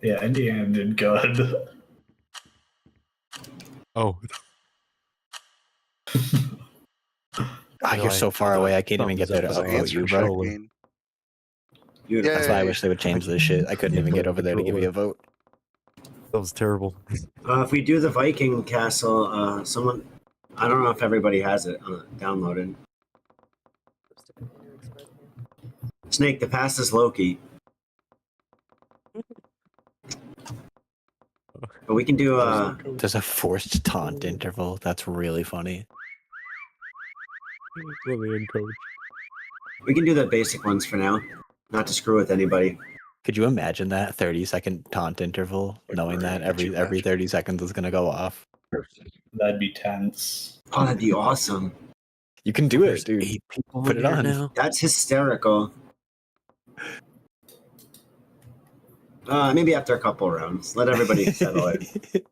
Yeah, Indiana did good. Oh, Ah, you're so far away, I can't even get there to Thumbs up. upvote you, bro. Tracking. Beautiful. That's why I Yay. wish they would change this shit. I couldn't even get over there to give you a vote. that was terrible. If we do the Viking castle, someone, I don't know if everybody has it downloaded. Snake, the past is Loki. But we can do There's a forced taunt interval. That's really funny. Let me in, coach. we can do the basic ones for now, not to screw with anybody. Could you imagine that 30-second taunt interval, knowing that every 30 seconds is gonna go off? That'd be tense. Oh, that'd be awesome. You can do it, There's dude. 8 people Put in it here on. now. That's hysterical. Maybe after a couple rounds, let everybody settle it.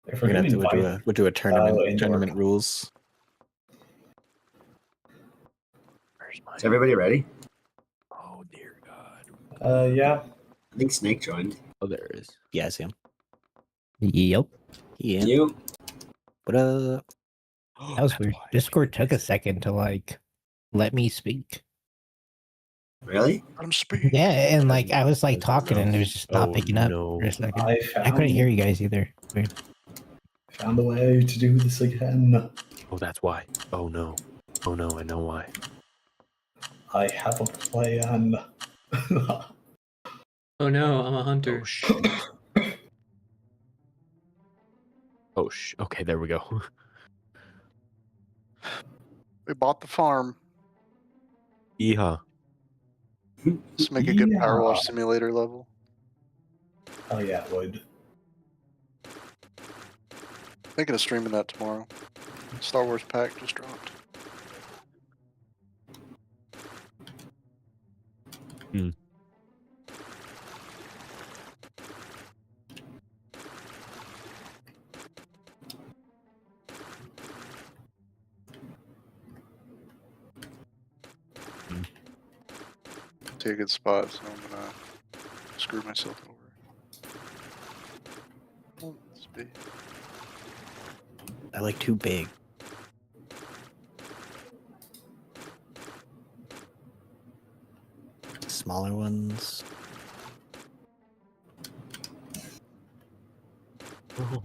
If We're we're gonna have doing to we'll do a tournament indoor. tournament rules. Is everybody ready? Oh dear God. Yeah. I think Snake joined. Oh, there it is. Yeah, I see him. Yep. Yeah. You? What up? That was weird. Discord took a second to like let me speak. Really? I'm speaking. Yeah, and like I was like talking and it was just not Oh, picking up no. for a second. I I couldn't hear found, you guys either. Weird. found a way to do this again. Oh, that's why. Oh no. Oh no, I know why. I have a plan. Oh no, I'm a hunter. Oh sh. Oh sh. Okay, there we go. We bought the farm. Yeehaw. Let's make a good Power Yeah. Wash Simulator level. Oh yeah, it would. Thinking of streaming that tomorrow. Star Wars pack just dropped. See a good spot, so I'm gonna screw myself over. Oh, let's be. I like too big. Smaller ones. Oh.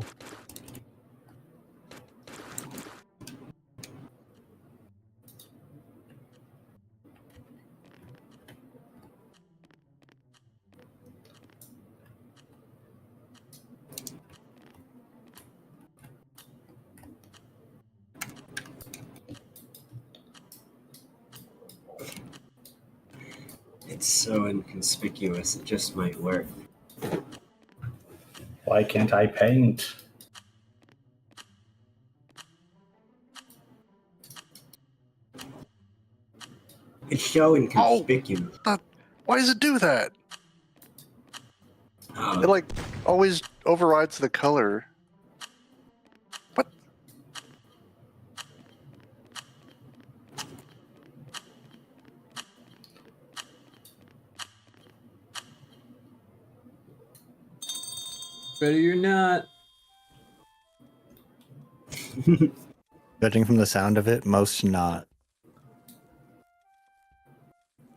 It's so inconspicuous, it just might work. Why can't I paint? It's so inconspicuous. Why does it do that? Oh, It like always overrides the color. What? Ready or not. Judging from the sound of it, most not.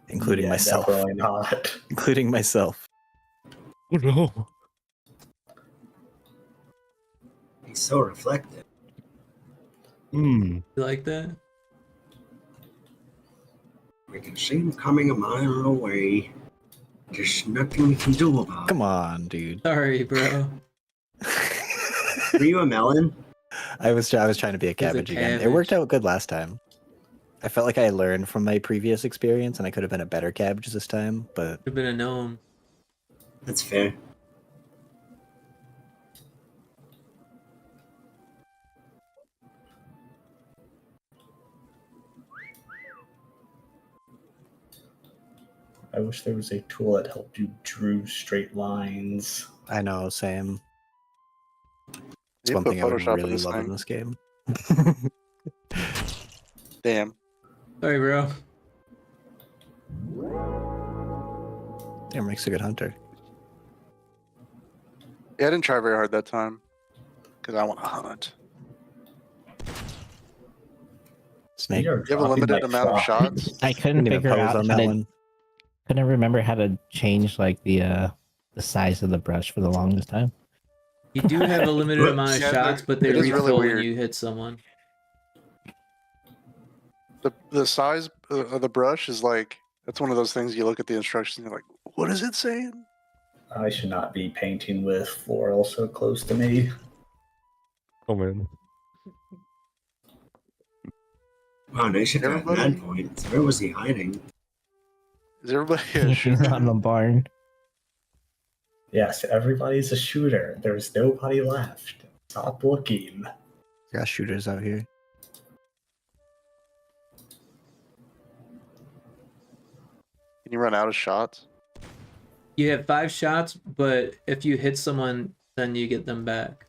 Including Yeah, myself. Definitely not. Including myself. Oh no. he's so reflective. Hmm. You like that? We can see him coming a mile away. There's nothing we can do about it. Come on, dude. Sorry, bro. Were you a melon? I was trying to be a cabbage again. It worked out good last time. I felt like I learned from my previous experience, and I could have been a better cabbage this time. But Could have been a gnome. That's fair. I wish there was a tool that helped you drew straight lines. I know, same. It's You one put thing I would Photoshop in really this love in thing. this game. Damn. Sorry, bro. Damn, Rick's a good hunter. Yeah, I didn't try very hard that time. Because I want to hunt. Snake. You're You have a dropping limited like amount of flies. shots? I couldn't Didn't even figure pose out on how that to, one. couldn't remember how to change like the size of the brush for the longest time. You do have a limited amount of Yeah, shots, but they it is really refill when weird. you hit someone. The size of the brush is like, that's one of those things you look at the instructions and you're like, what is it saying? I should not be painting with floral so close to me. Oh man. Wow, nice shot at Everybody- mad points. Where was he hiding? Is everybody a shooter? On the barn. Yes, everybody's a shooter. There's nobody left. Stop looking. Got shooters out here. Can you run out of shots? You have 5 shots, but if you hit someone, then you get them back.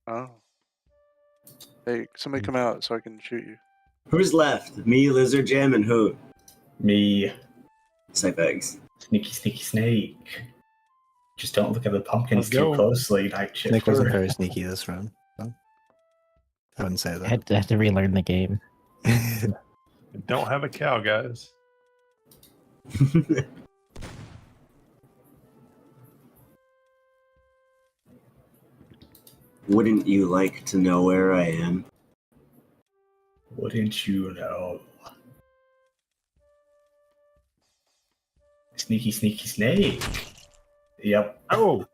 Oh. Hey, somebody come out so I can shoot you. Who's left? Me, Lizard Jam, and who? Me, Snipe eggs. sneaky, sneaky snake. Just don't look at the pumpkins Let's too go. closely, Night Snake wasn't Shifter. very sneaky this round. So I wouldn't say I that. had to relearn the game. Don't have a cow, guys. Wouldn't you like to know where I am? Wouldn't you know? Sneaky, sneaky snake. Yep. Oh,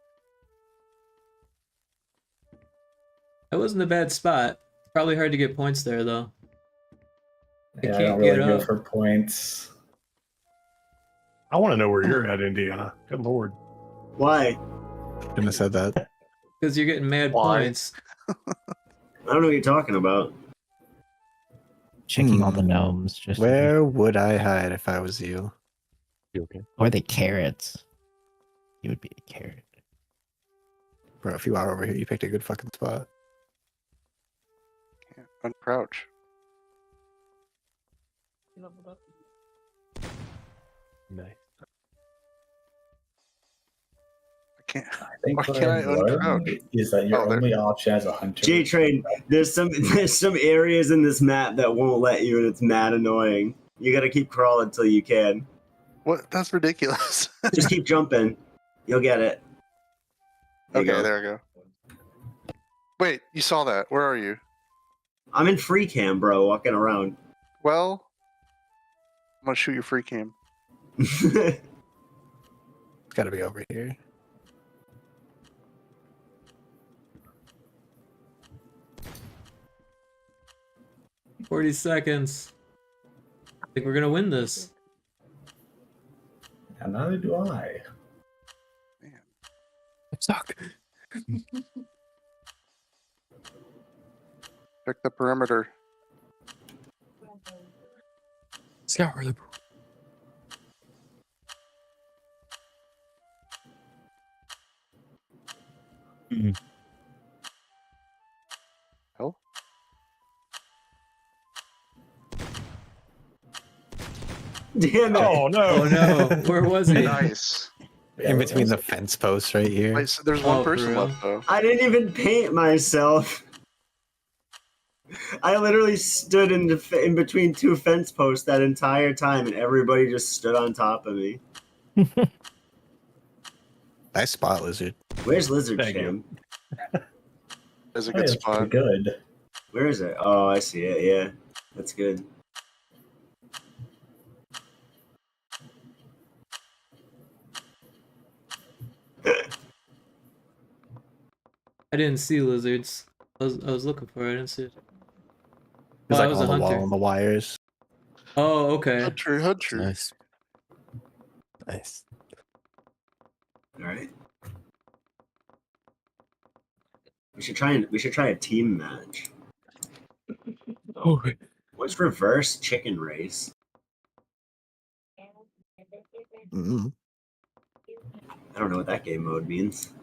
That wasn't a bad spot. Probably hard to get points there, though. Yeah, I can't don't really get go up. for points. I want to know where you're at, Indiana. Good lord. Why? Shouldn't have said that. Because you're getting mad Why? points. I don't know what you're talking about. Checking all the gnomes. Just Where would I hide if I was you? You okay? Or the carrots. You would be a carrot. Bro, if you are over here, you picked a good fucking spot. Can't uncrouch. Nice. I can't. I think Why what can't I've I learned uncrouch? is that your Oh, there. only option as a hunter. J Train, there's some areas in this map that won't let you, and it's mad annoying. You gotta keep crawling until you can. What? That's ridiculous. Just keep jumping. You'll get it. There you Okay, go. there we go. Wait, you saw that. Where are you? I'm in free cam, bro, walking around. Well, I'm gonna shoot your free cam. It's gotta be over here. – 40 seconds. I think we're gonna win this. And neither do I. Suck. Check the perimeter. Scour the. Hell? Damn it. Oh no! Oh no, where was he? Nice. In between the fence posts right here. Wait, so there's one Oh, for person real? left though. I didn't even paint myself. I literally stood in between 2 fence posts that entire time, and everybody just stood on top of me. Nice spot, Lizard. Where's Lizard Thank you. Jam? There's a Hey, good that's pretty spot. good. Where is it? Oh, I see it. Yeah, that's good. I didn't see lizards. I was looking for it. I didn't see it. It's Oh, I like was on a the wall hunter. on the wires. Oh, okay. Hunter, hunter. Nice. Nice. All right. We should try a team match. Oh, What's reverse chicken race? Mm. I don't know what that game mode means.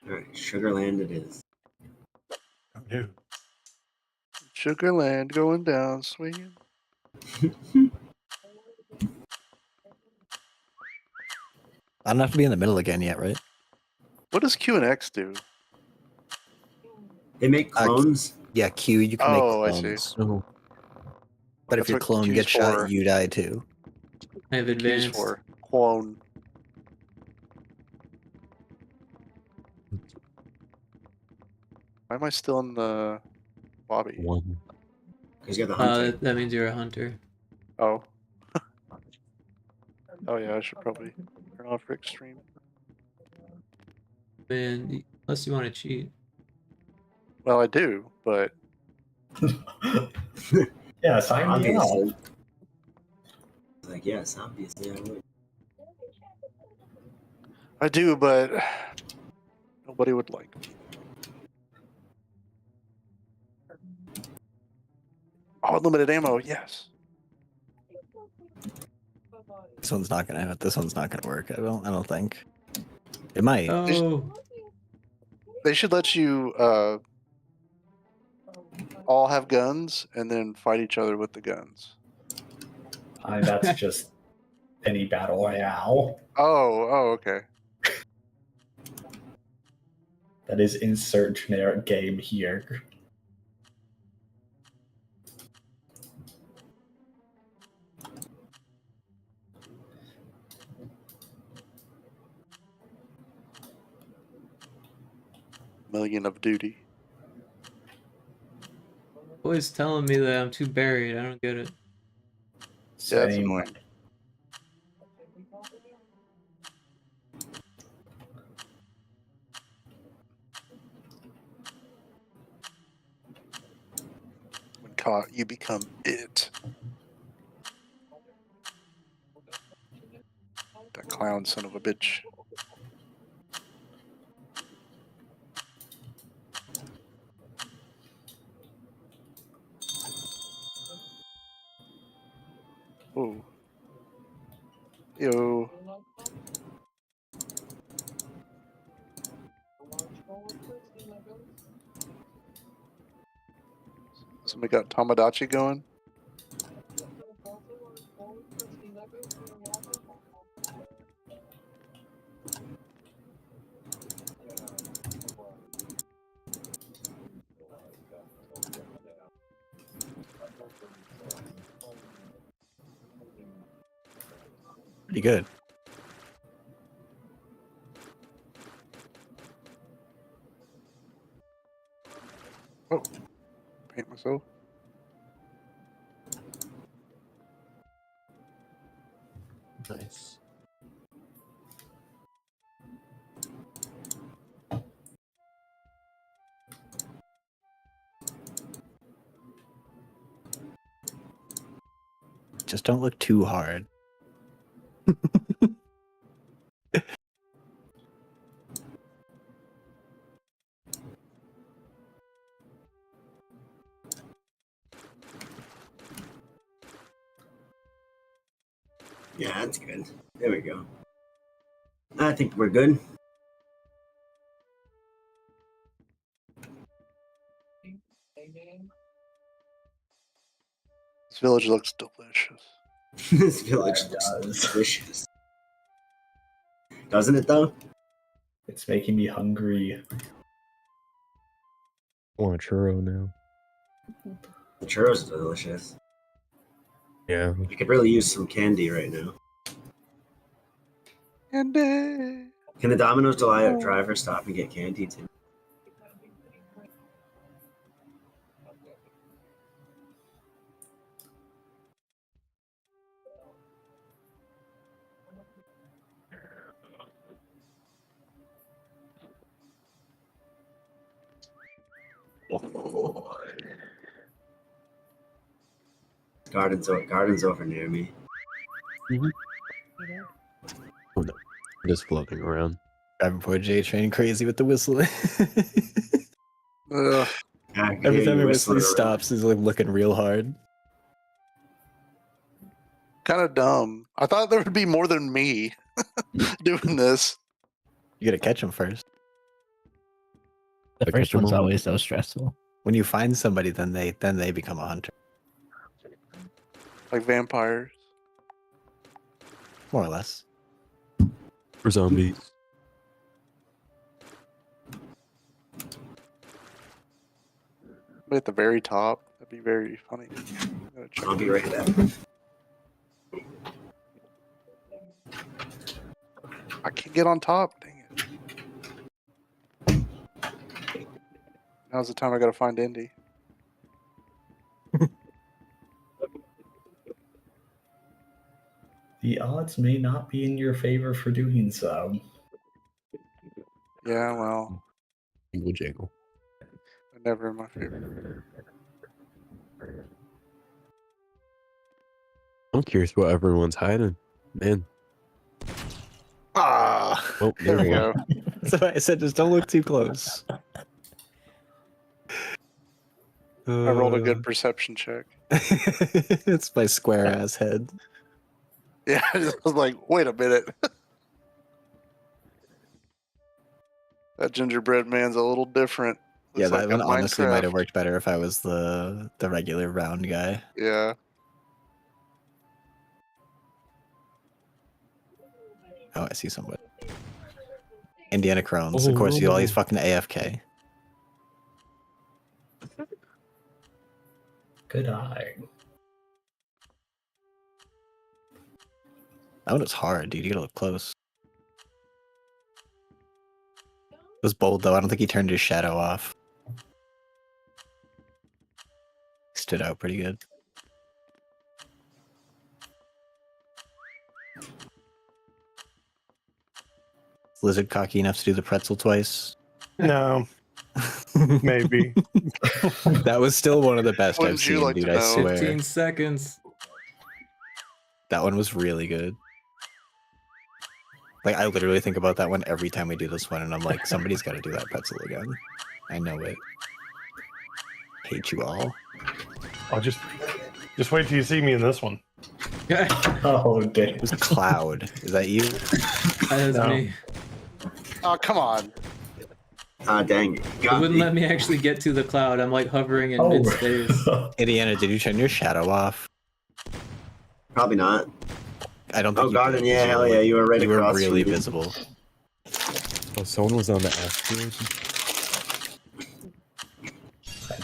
All right, Sugarland it is. No. Sugarland going down, swinging. I don't have to be in the middle again yet, right? What does Q and X do? They make clones. Yeah, Q, you can Oh, I make see. clones. no. But if That's your what clone Q's gets for. shot, you die too. I have Q's advanced. for clone. Why am I still in the lobby? One. Because you're the hunter. That means you're a hunter. Oh. Oh yeah, I should probably turn off Rick's stream. Man, unless you want to cheat. Well, I do, but Yeah, sign me up. Obviously. Like, yes, obviously I would. I do, but nobody would like me. Oh, unlimited ammo, yes. This one's not gonna work. I don't think. It might. Oh, They should let you all have guns and then fight each other with the guns. That's just any battle royale. Oh, okay. That is insert generic game here. Million of duty. always telling me that I'm too buried. I don't get it. Yeah, that's Same. annoying. When caught, you become it. That clown son of a bitch. Oh. Yo. Somebody got Tamagotchi going? Pretty good. Oh. Paint myself. Nice. Just don't look too hard. Yeah, that's good. There we go. I think we're good. This village looks delicious. This village looks delicious. Doesn't it though? It's making me hungry. I want a churro now. The churros are delicious. Yeah. You could really use some candy right now. And Can the Domino's driver stop and get candy too? Garden's over near me. Oh, no. Just floating around. Driving poor J train crazy with the whistling. Ugh. Yeah, I can Every hear time you he whistling whistles, around. stops. He's like looking real hard. Kind of dumb. I thought there would be more than me doing this. You gotta catch him first. The I first catch 'em one's all. always so stressful. When you find somebody, then they become a hunter, Like vampires. more or less. For zombies. But at the very top, that'd be very funny. Gotta check I'll be it. right back. I can't get on top. Dang it. Now's the time I gotta find Indy. The odds may not be in your favor for doing so. Yeah, well, Jingle jangle. never in my favor. I'm curious what everyone's hiding. Man. Ah, Oh, There we go. that's why I said just don't look too close. I rolled a good perception check. It's my square ass head. Yeah, I was like, wait a minute. That gingerbread man's a little different. Yeah, Looks that like one a honestly might have Minecraft. worked better if I was the regular round guy. Yeah. Oh, I see somebody. Indiana Crones. Of course, he's always fucking AFK. Good eye. That one is hard, dude. You gotta look close. It was bold, though. I don't think he turned his shadow off. Stood out pretty good. Lizard cocky enough to do the pretzel twice. No, maybe. That was still one of the best I've Wouldn't you seen, like dude. to I know? swear. 15 seconds. That one was really good. Like, I literally think about that one every time we do this one, and I'm like, somebody's got to do that pretzel again. I know it. Hate you all. I'll just wait till you see me in this one. Oh, damn. It was Cloud. Is that you? That is No. me. Oh, come on. Ah, dang it. It Got wouldn't me. let me actually get to the cloud. I'm like hovering in Oh. mid-space. Indiana, did you turn your shadow off? Probably not. I don't think Oh, you Garden, did, 'cause yeah, you hell were, yeah, like- you were right You were across really from me. visible. Oh, someone was on the asteroid.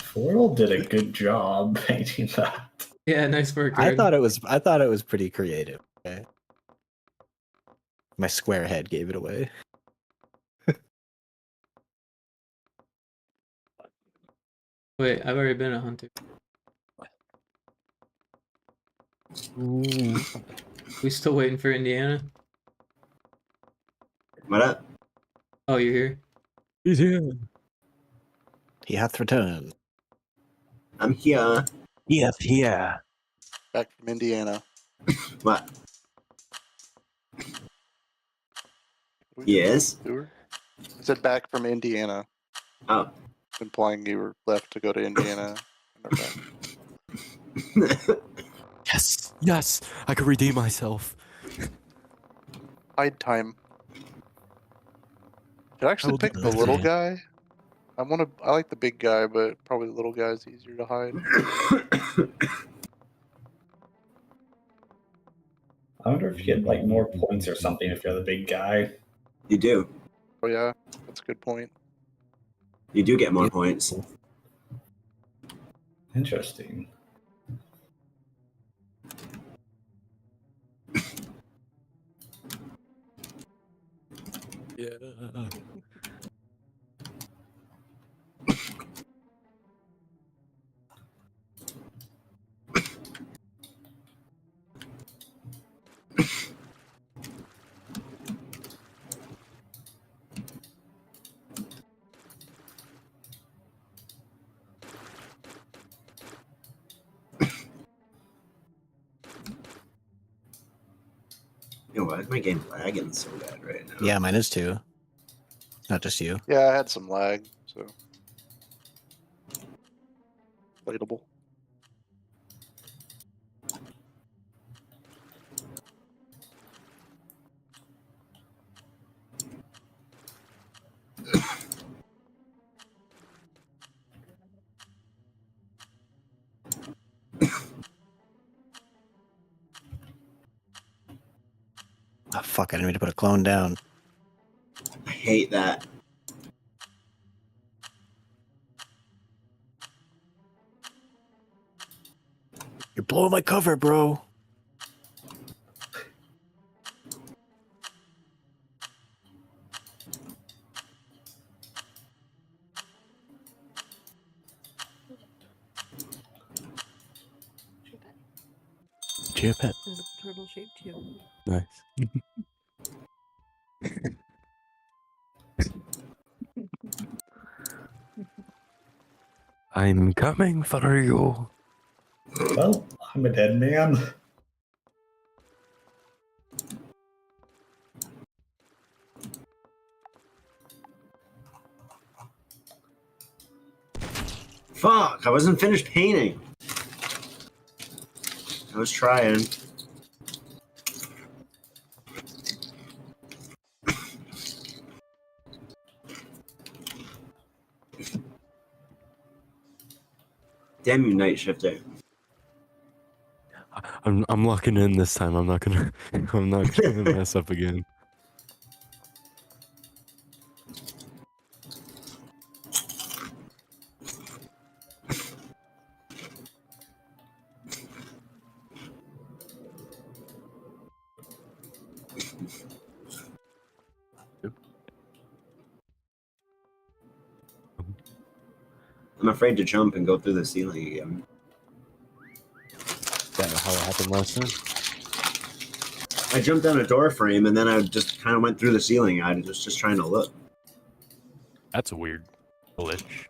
Floral did a good job painting that. Yeah, nice work. I Gordon. thought it was pretty creative. Okay? My square head gave it away. Wait, I've already been a hunter. Ooh. We still waiting for Indiana? What up? Oh, you're here? He's here. He hath returned. I'm here. Yes, yeah. Back from Indiana. What? We Yes? I said back from Indiana, Oh. implying you were left to go to Indiana. And are back. Yes, yes. I could redeem myself. Hide time. Should I actually will do pick the that. little guy? I like the big guy, but probably the little guy's easier to hide. I wonder if you get like more points or something if you're the big guy. You do. Oh yeah, that's a good point. You do get more points. Interesting. Yeah. You know, why is my game lagging so bad right now? Yeah, mine is too. Not just you. Yeah, I had some lag, so. Relatable. Oh, fuck, I didn't mean to put a clone down. I hate that. You're blowing my cover, bro. Chia pet. There's a turtle shaped too. Nice. I'm coming for you. Well, I'm a dead man. Fuck, I wasn't finished painting. I was trying. Damn you, night shifter. I'm locking in this time. I'm not gonna mess up again. I'm afraid to jump and go through the ceiling again. Is that how it happened last time? I jumped down a door frame and then I just kind of went through the ceiling. I was just trying to look. That's a weird glitch.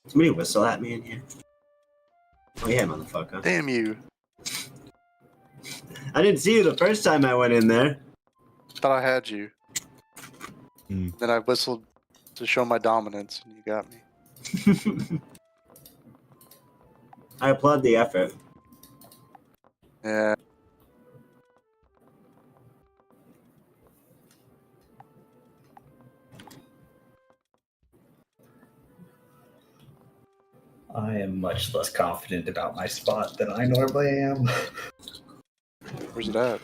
Somebody whistle at me in here. Oh yeah, motherfucker. Damn you. I didn't see you the first time I went in there. Thought I had you. Hmm. Then I whistled to show my dominance, and you got me. I applaud the effort. Yeah. I am much less confident about my spot than I normally am. Where's it at?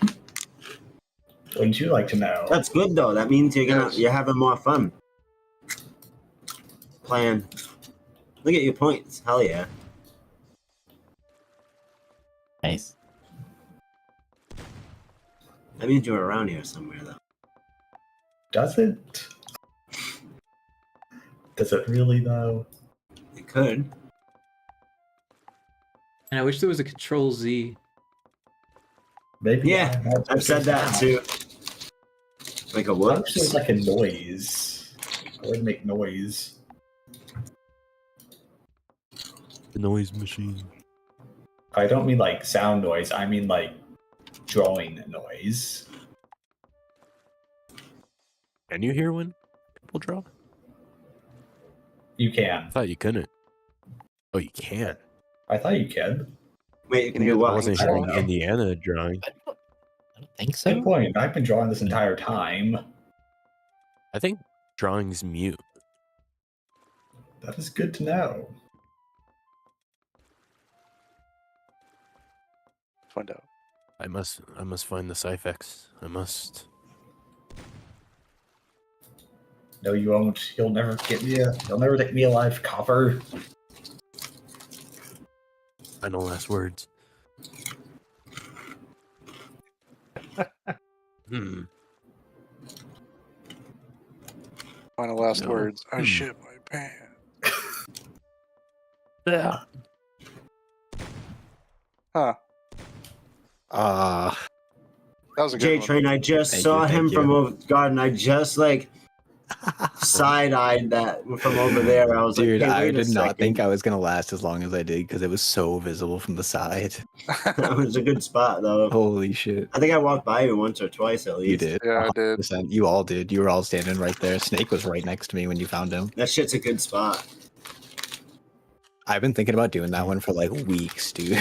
Wouldn't you like to know? That's good though. That means you're having more fun. Playing. Look at your points. Hell yeah. Nice. That means you're around here somewhere though. Does it? Does it really though? It could. And I wish there was a Control Z. Maybe. Yeah, I've said that too. Like a I what? wish there was like a noise. I would make noise. The noise machine. I don't mean like sound noise. I mean like drawing noise. Can you hear when people draw? You can. I thought you couldn't. Oh, you can. I thought you could. Wait, you can I do I what? wasn't I don't hearing know. Indiana drawing. I don't think Good so. point. I've been drawing this entire time. I think drawing's mute. That is good to know. Find out. I must find the Cyphex. I must. No, you won't. You'll never get me. You'll never take me alive, copper. Final last words. Hmm. Final last No. words. I Hmm. shit my pants. Yeah. Huh. Ah, That was a J good one. Train, I just Thank saw you, him thank from you. over the garden. I just like side-eyed that from over there. I was Dude, like, hey, I wait a did not think second. I was gonna last as long as I did because it was so visible from the side. That was a good spot, though. Holy shit. I think I walked by you once or twice at least. You did. Yeah, I did. 100%. You all did. You were all standing right there. Snake was right next to me when you found him. That shit's a good spot. I've been thinking about doing that one for like weeks, dude.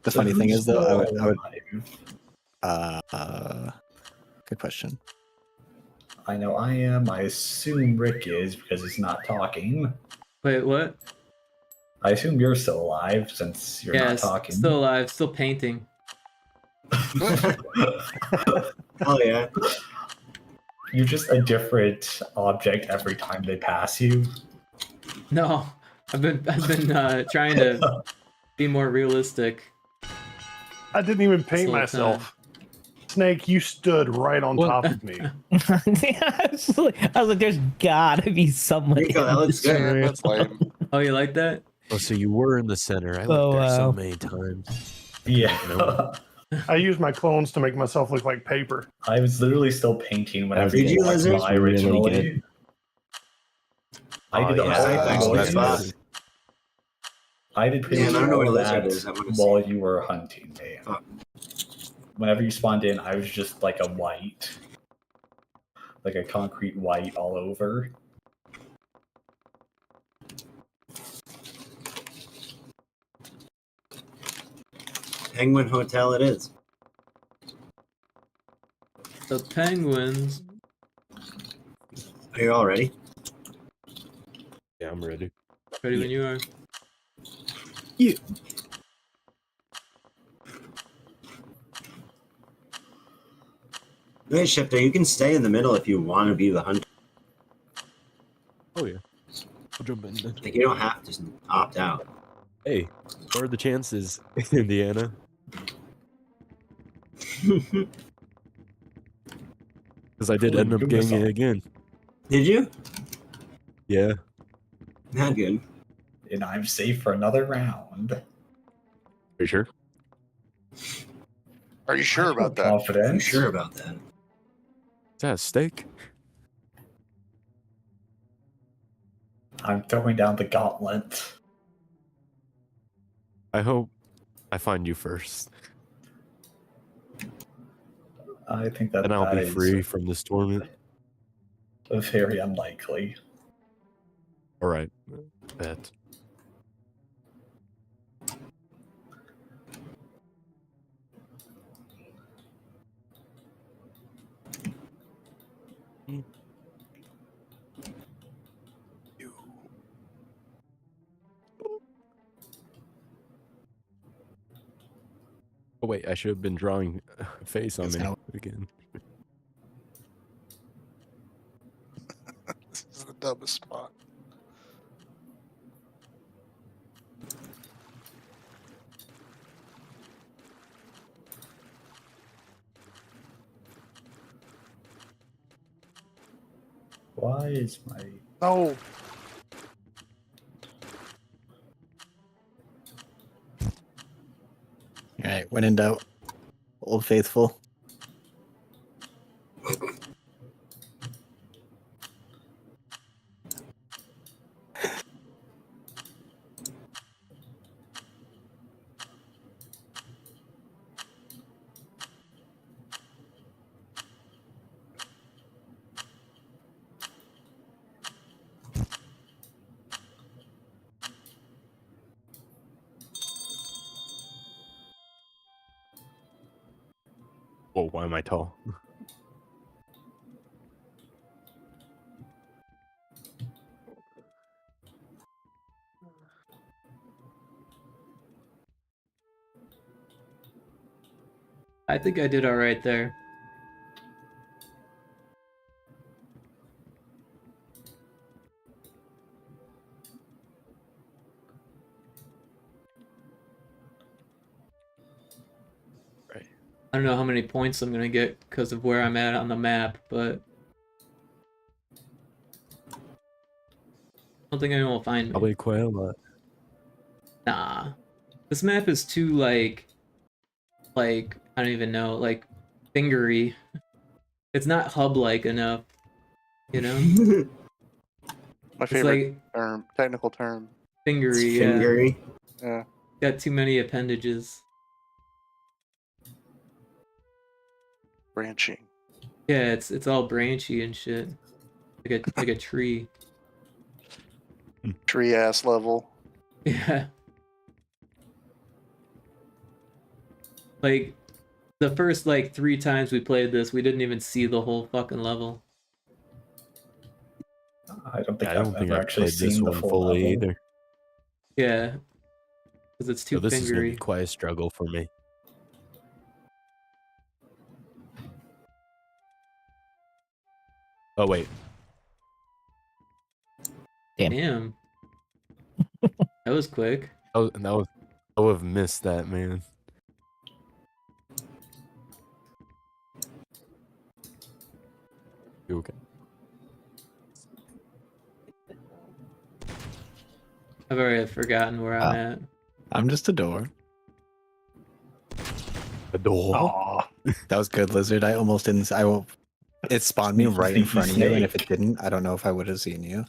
The funny thing is, though, I would. Good question. I know I am. I assume Rick is because he's not talking. Wait, what? I assume you're still alive since you're not talking. Still alive, still painting. Oh yeah. You're just a different object every time they pass you. No, I've been trying to be more realistic. I didn't even paint This whole myself. Snake, you stood right on top of me. I was like, there's gotta be someone. Rico, that looks good. Yeah, that's lame. Oh, you like that? Oh, so you were in the center. I Oh, looked there so wow. many times. Yeah. I used my clones to make myself look like paper. I was literally still painting whenever Did you, walked Lizard? by Really originally. good. I did Oh, yeah, all that's of a good that. spot. I did pretty Damn, I much don't know all where of Lizard that is. I wanna see. while you were hunting me. Fuck. Whenever you spawned in, I was just like a white. Like a concrete white all over. Penguin Hotel it is. The penguins. Are you all ready? Yeah, I'm ready. Ready when you are. Hey, Shifter, you can stay in the middle if you want to be the hunter. Oh yeah. I'll jump in then. Like, you don't have to opt out. Hey, what are the chances, Indiana? Because I did Holy end up goodness, getting it again. Did you? Yeah. Not good. And I'm safe for another round. Are you sure? Are you sure about that? Confident. I'm sure about that. Is that a steak? I'm throwing down the gauntlet. I hope I find you first. I think that And I'll that be is free from this torment. very unlikely. Alright. Bet. Oh wait, I should have been drawing a face on That's me how- again. This is the dumbest spot. Why is my No. All right, when in doubt, Old Faithful. Whoa, why am I tall? I think I did all right there. Right. I don't know how many points I'm gonna get because of where I'm at on the map, but I don't think anyone will find me. Probably quite a lot. Nah. This map is too like I don't even know, like fingery. It's not hub-like enough, you know? My It's favorite like term, technical term. fingery, It's yeah. fingery. Yeah. Got too many appendages. Branching. Yeah, it's all branchy and shit. Like a tree. Tree ass level. Yeah. Like the first like 3 times we played this, we didn't even see the whole fucking level. I don't think I don't I've think ever I've actually played this seen the one full fully level. either. Yeah. Because it's too So this is gonna be fingery. quite a struggle for me. Oh wait, Damn. That was quick. I would have missed that, man. You okay? I've already forgotten where I'm at. I'm just a door. A door. Aw. That was good, Lizard. I almost didn't. It spawned me right in front of you, and if it didn't, I don't know if I would have seen you.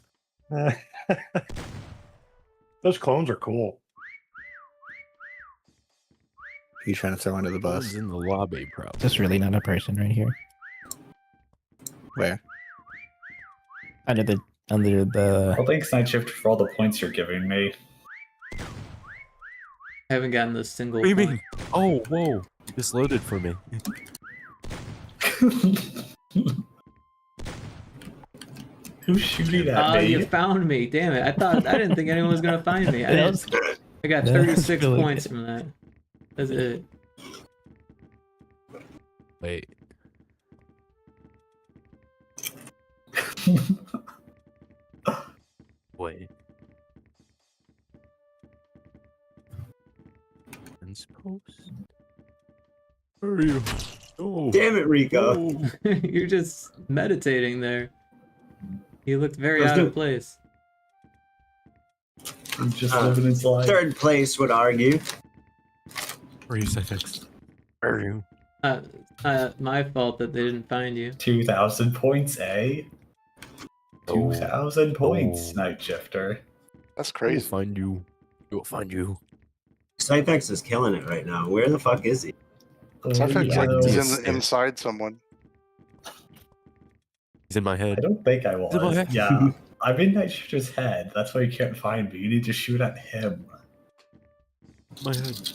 Those clones are cool. Who you trying to throw under the Someone's bus? in the lobby, probably. That's really not a person right here. Where? Under the Well, thanks, Night Shift, for all the points you're giving me. I haven't gotten a single What do you point. mean? Oh, whoa! This loaded for me. Who's shooting at Oh, me? you found me. Damn it. I didn't think anyone was gonna find me. I That was- got that was 36 really points good. from that. That's it. Wait. Wait. Fence post? Where are you? Oh. Damn it, Rico. Oh. You're just meditating there. You looked very Let's out do- of place. I'm just living his life. Third place would argue. Where are you, Cyfix? Where are you? My fault that they didn't find you. 2,000 points, eh? 2,000 points, Oh. Night Shifter. That's I will crazy. find you. I will find you. Cyphex is killing it right now. Where the fuck is he? So I feel yeah, like no. he's Yes. inside someone. He's in my I head. don't think I in my was. head. Yeah, I'm in Night Shifter's head. That's why you can't find me. You need to shoot at him. My head.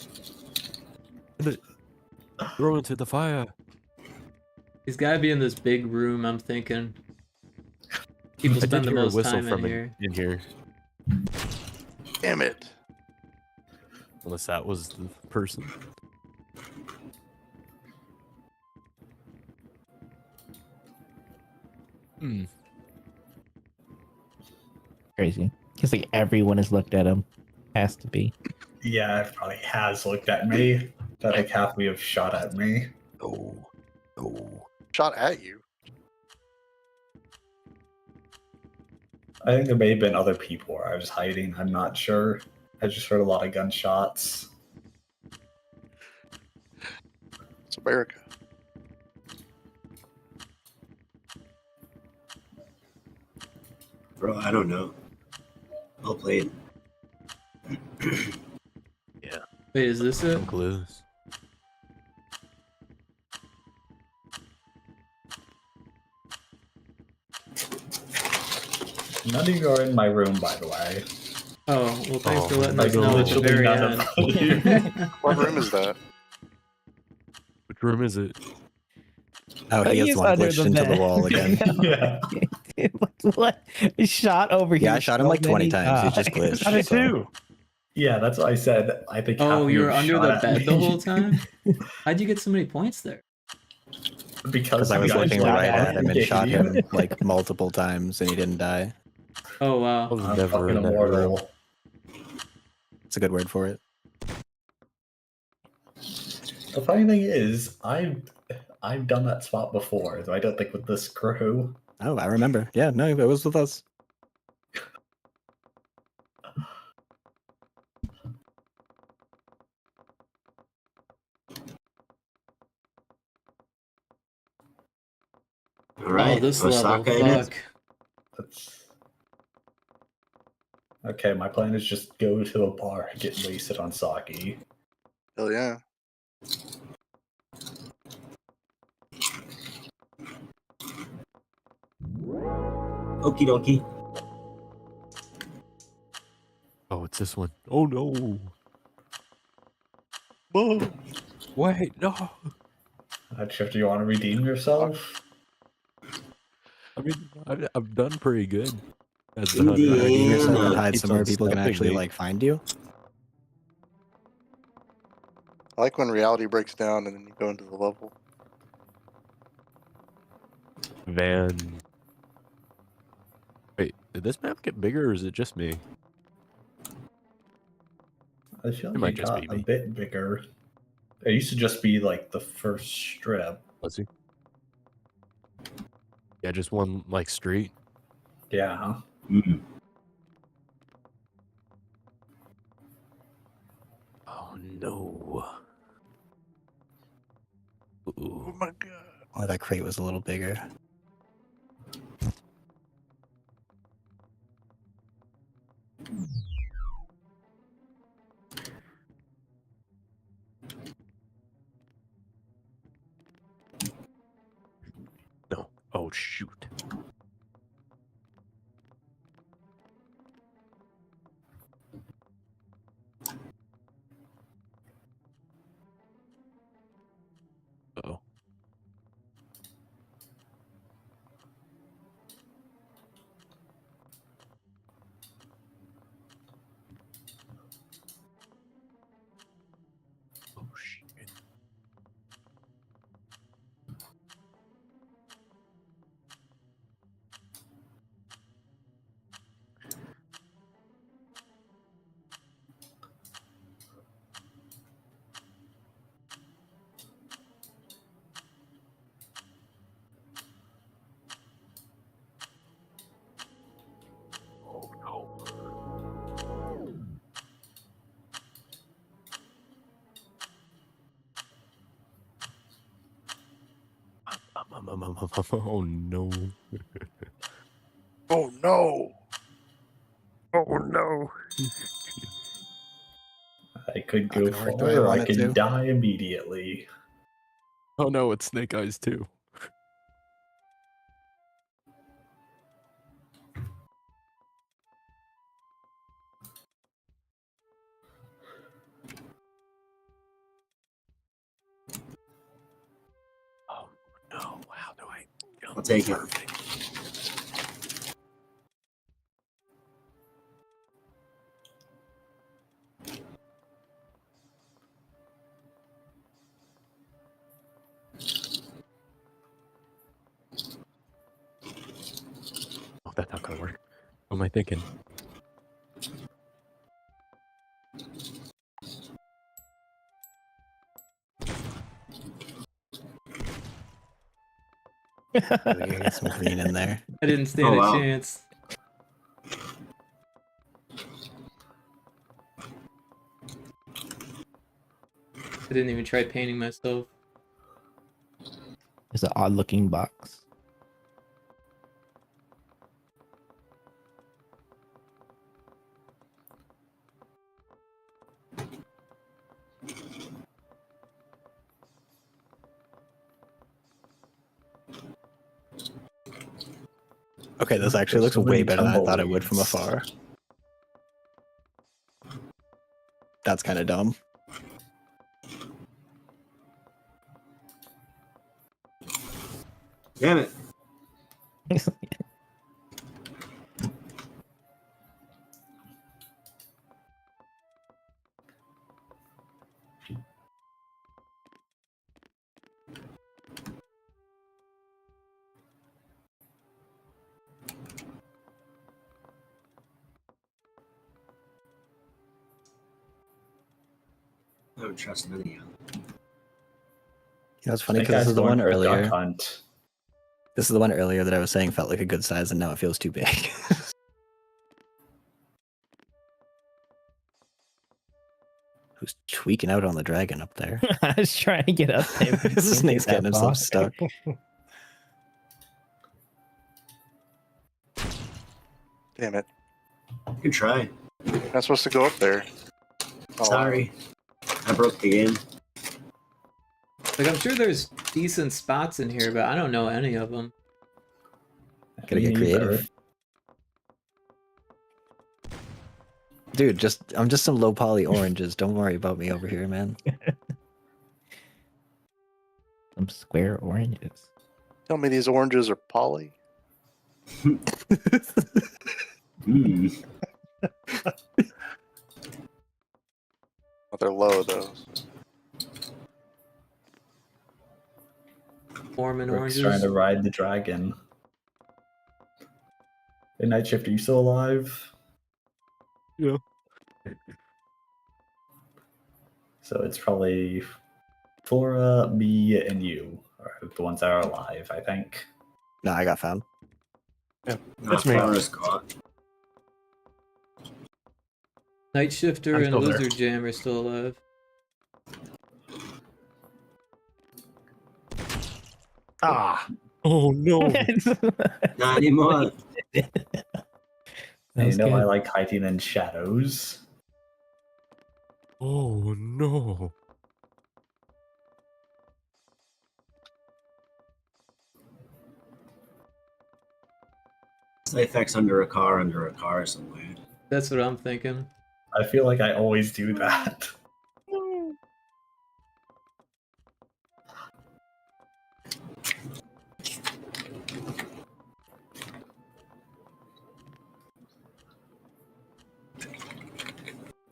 And it- Throw into the fire. He's gotta be in this big room, I'm thinking. People I did spend the hear a most whistle time in from here. in here. Damn it. Unless that was the person. Hmm. crazy. It's like everyone has looked at him. Has to be. Yeah, it probably has looked at me. I think half of you have shot at me. Oh. Oh. Shot at you. I think there may have been other people where I was hiding. I'm not sure. I just heard a lot of gunshots. It's America. Bro, I don't know. Well played. Wait, is this it? Some clues. None of you are in my room, by the way. Oh, well, thanks for Oh, letting I us know at the know. very None end. of you. What room is that? Which room is it? Oh, he has He's one under glitched the into the bed. wall again. Yeah. What? Shot over here. Yeah, I shot him like so 20 many times. He just times. glitched. I did so- too. Yeah, that's what I said. I think half Oh, of you you were have under shot the at bed me. the whole time? How'd you get so many points there? Because I you was guys looking shot right at him and me. shot him like multiple times, and he didn't die. Oh, I wow. was I'm never fucking in that room. immortal. It's a good word for it. The funny thing is, I've done that spot before, though I don't think with this crew. Oh, I remember. Yeah, no, it was with us. All right. Oh, this level. Osaka it is. Fuck. That's... Okay, my plan is just go to a bar and get wasted on sake. Hell yeah. Okie dokie. Oh, it's this one. Oh no. Whoa. Wait, no. Chip, do you want to redeem yourself? I mean, I've done pretty good. As the Indeed. hunter. Redeem yourself and Yeah. hide Keeps somewhere on people can stepping actually me. like find you. I like when reality breaks down and then you go into the level. Van. Wait, did this map get bigger or is it just me? I feel It like might it just got be a me. bit bigger. It used to just be like the first strip. Let's see. Yeah, just one like street. Yeah. Mm. Oh no. Ooh. Oh my god. Oh, that crate was a little bigger. No. Oh shoot. Uh-oh. Oh shit. Oh no. Oh no. Oh no. Oh no. I could Not go gonna work the far way I or want I it could to. die immediately. Oh no, it's Snake Eyes too. Oh no, how do I jump? I'll take it. Perfect. Oh, that's not gonna work. What am I thinking? We gotta get some green in there. I didn't stand Oh, a wow. chance. I didn't even try painting myself. It's an odd looking box. Okay, this actually There's looks so way many better than I thought it would from tumbleweeds. afar. That's kind of dumb. Damn it. I don't trust none of you. You know, it's funny Snake because this Eyes is the going one for a duck earlier. hunt. This is the one earlier that I was saying felt like a good size, and now it feels too big. Who's tweaking out on the dragon up there? I was trying to get up there. but This can't snake's get that getting himself far. stuck. Damn it. You can try. You're not supposed to go up there. Oh, Sorry. I broke the game. Like, I'm sure there's decent spots in here, but I don't know any of them. Gotta get creative. Dude, I'm just some low poly oranges. Don't worry about me over here, man. Some square oranges. Tell me these oranges are poly. Mm. But they're low, though. Mormon Rick's oranges. trying to ride the dragon. Hey, Night Shift, are you still alive? Yeah. So it's probably Flora, me, and you are the ones that are alive, I think. No, I got found. That's me. Flowers caught. Night Shifter I'm and still there. Lizard Jam are still alive. Ah, Oh no! Not anymore. And you know good. I like hiding in shadows. Oh no! Safex under a car somewhere. That's what I'm thinking. I feel like I always do that.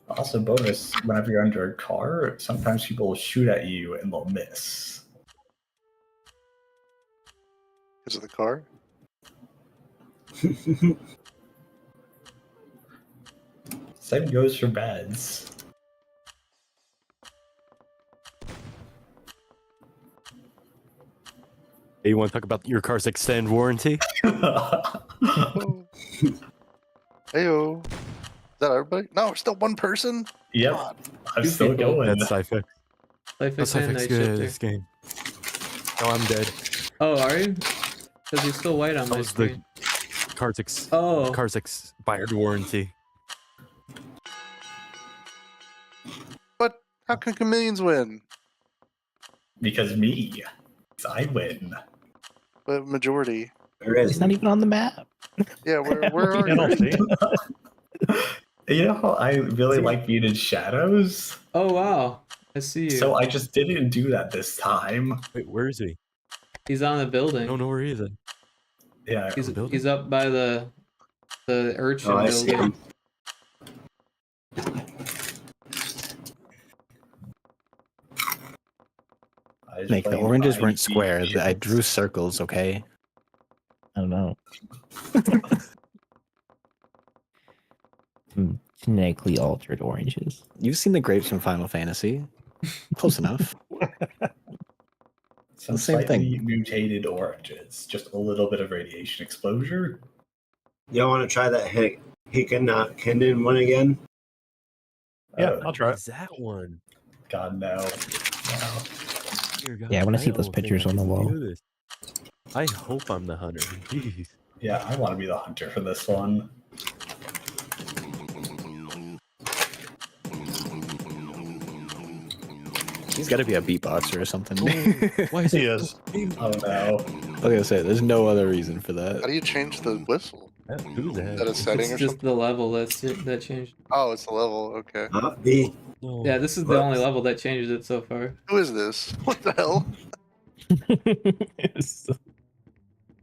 Also, bonus, whenever you're under a car, sometimes people will shoot at you and they'll miss. Is it the car? Same goes for beds. Hey, you want to talk about your car's extended warranty? Heyo. Is that everybody? No, it's still one person? Yep, God. I'm Two still people. going. That's Cyphex. Life That's and Cyphex Night good at Shifter. this game. Oh, I'm dead. Oh, are you? Because you're still white on That my was screen. the car's Oh, car's expired warranty. But how can chameleons win? Because me. I win. But majority. There It's is. not even on the map. Yeah, where are I don't you? see. You know how I really like being in shadows? oh wow. I see you. So I just didn't do that this time. Wait, where is he? He's on the I building. don't know where he is. Yeah. He's up by the urchin Oh, I see building. him. I was Like, the playing oranges my weren't square. I shit. drew circles, okay? I don't know. Genetically altered oranges. You've seen the grapes from Final Fantasy. Close enough. Some the same slightly thing. mutated oranges. Just a little bit of radiation exposure. You want to try that Hicken one again? Yeah, I'll try What it. is that one? God, no. No. Dear God, Yeah, I wanna see those don't think pictures I on the can wall. do this. I hope I'm the hunter. Jeez. Yeah, I want to be the hunter for this one. He's got to be a beatboxer or something. Why is He it? is. Oh no. I was gonna say, there's no other reason for How that. do you change the whistle? Who's Is that that? a setting It's or just something? the level that changed. Oh, it's the level. Okay. B. No. Yeah, this is the only level that changes it so far. Who is this? What the hell?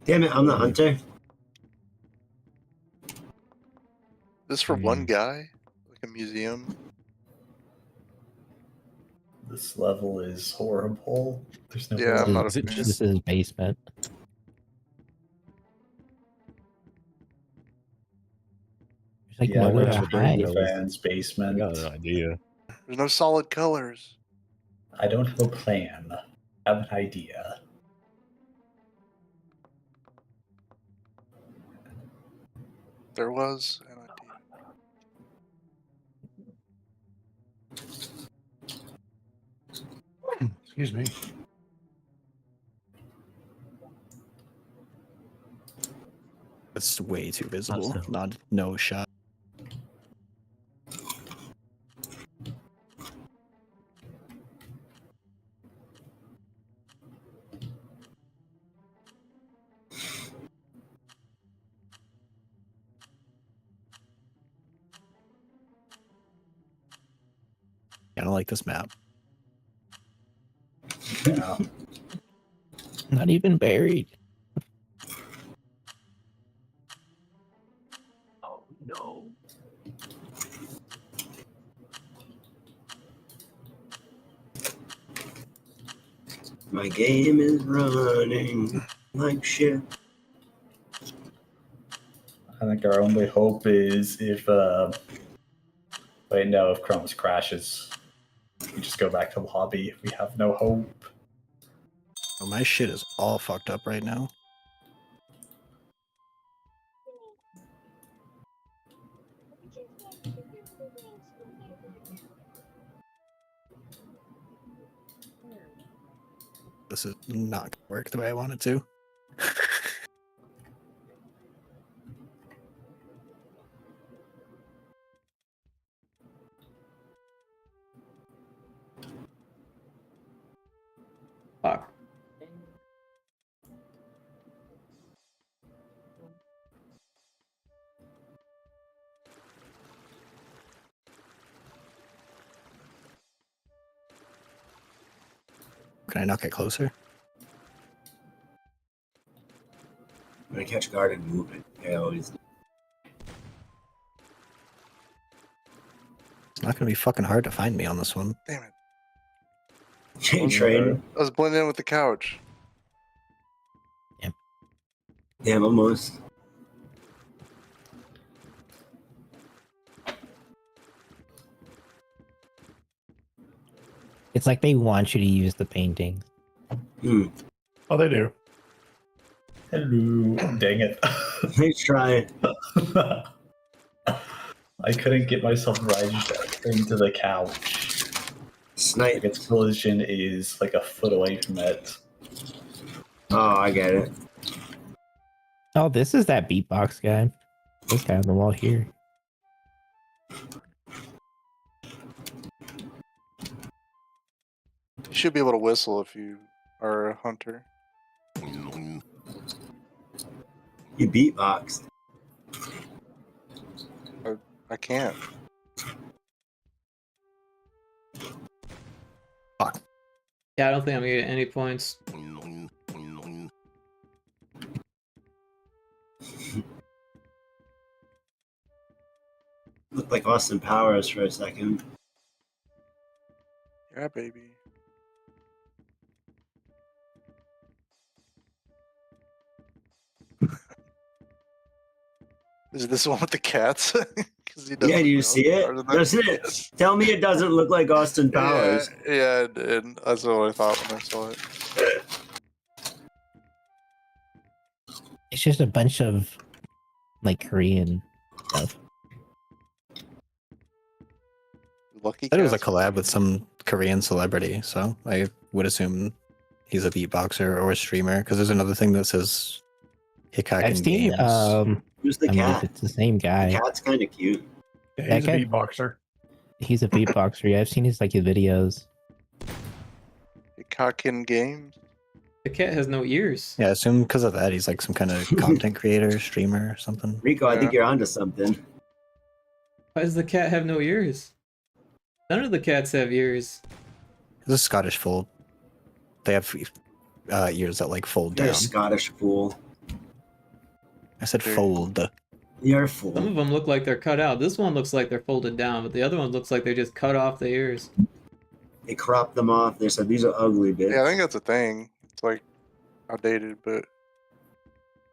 Damn it, I'm the hunter. This for one Hmm. guy? Like a museum? This level is horrible. There's no Yeah, I'm not a Is it fan. just- This is his basement. There's like Yeah, nowhere that's to what hide. the fans' I basement. got an idea. There's no solid colors. I don't have a plan. I have an idea. There was an idea. Excuse me. It's way too visible. Also- No shot. I don't like this map. Yeah. Not even buried. Oh no. My game is running like shit. I think our only hope is if if Chronos crashes, we just go back to lobby. We have no hope. Oh, my shit is all fucked up right now. This is not gonna work the way I want it to. Fuck. Can I not get closer? I'm gonna catch guard and movement. I always. It's not gonna be fucking hard to find me on this one. Damn it. Chain train. I was blending in with the couch. Damn, almost. It's like they want you to use the painting. Oh, they do. Hello. Dang it. Let's try. I couldn't get myself right into the couch. Snipe. Like its collision is like a foot away from it. Oh, I get it. Oh, this is that beatbox guy. This guy on the wall here. You should be able to whistle if you are a hunter. You beatboxed. I can't. Yeah, I don't think I'm gonna get any points. Looked like Austin Powers for a second. Yeah, baby. Is this the one with the cats? 'Cause he doesn't Yeah, do you know see it? part of that. Doesn't it? Tell me it doesn't look like Austin Powers. Yeah, it did. That's what I thought when I saw it. It's just a bunch of like Korean stuff. Lucky I thought it was a cats. collab with some Korean celebrity, so I would assume he's a beatboxer or a streamer. Because there's another thing that says Hickok I've in seen games. Who's the I mean, if cat? it's the same The guy. cat's kind of cute. Yeah, That he's a guy- beatboxer. He's a beatboxer. Yeah, I've seen his videos. Cockin games. The cat has no ears. Yeah, I assume because of that he's like some kind of content creator, streamer, or something. Rico, I think Yeah. you're onto something. Why does the cat have no ears? None of the cats have ears. It's a Scottish fold. They have ears that like fold You're down. a Scottish fool. I said Dude. fold. You're a Some fool. of them look like they're cut out. This one looks like they're folded down, but the other one looks like they just cut off the ears. They cropped them off. They said these are ugly, bitch. Yeah, I think that's a thing. It's like outdated, but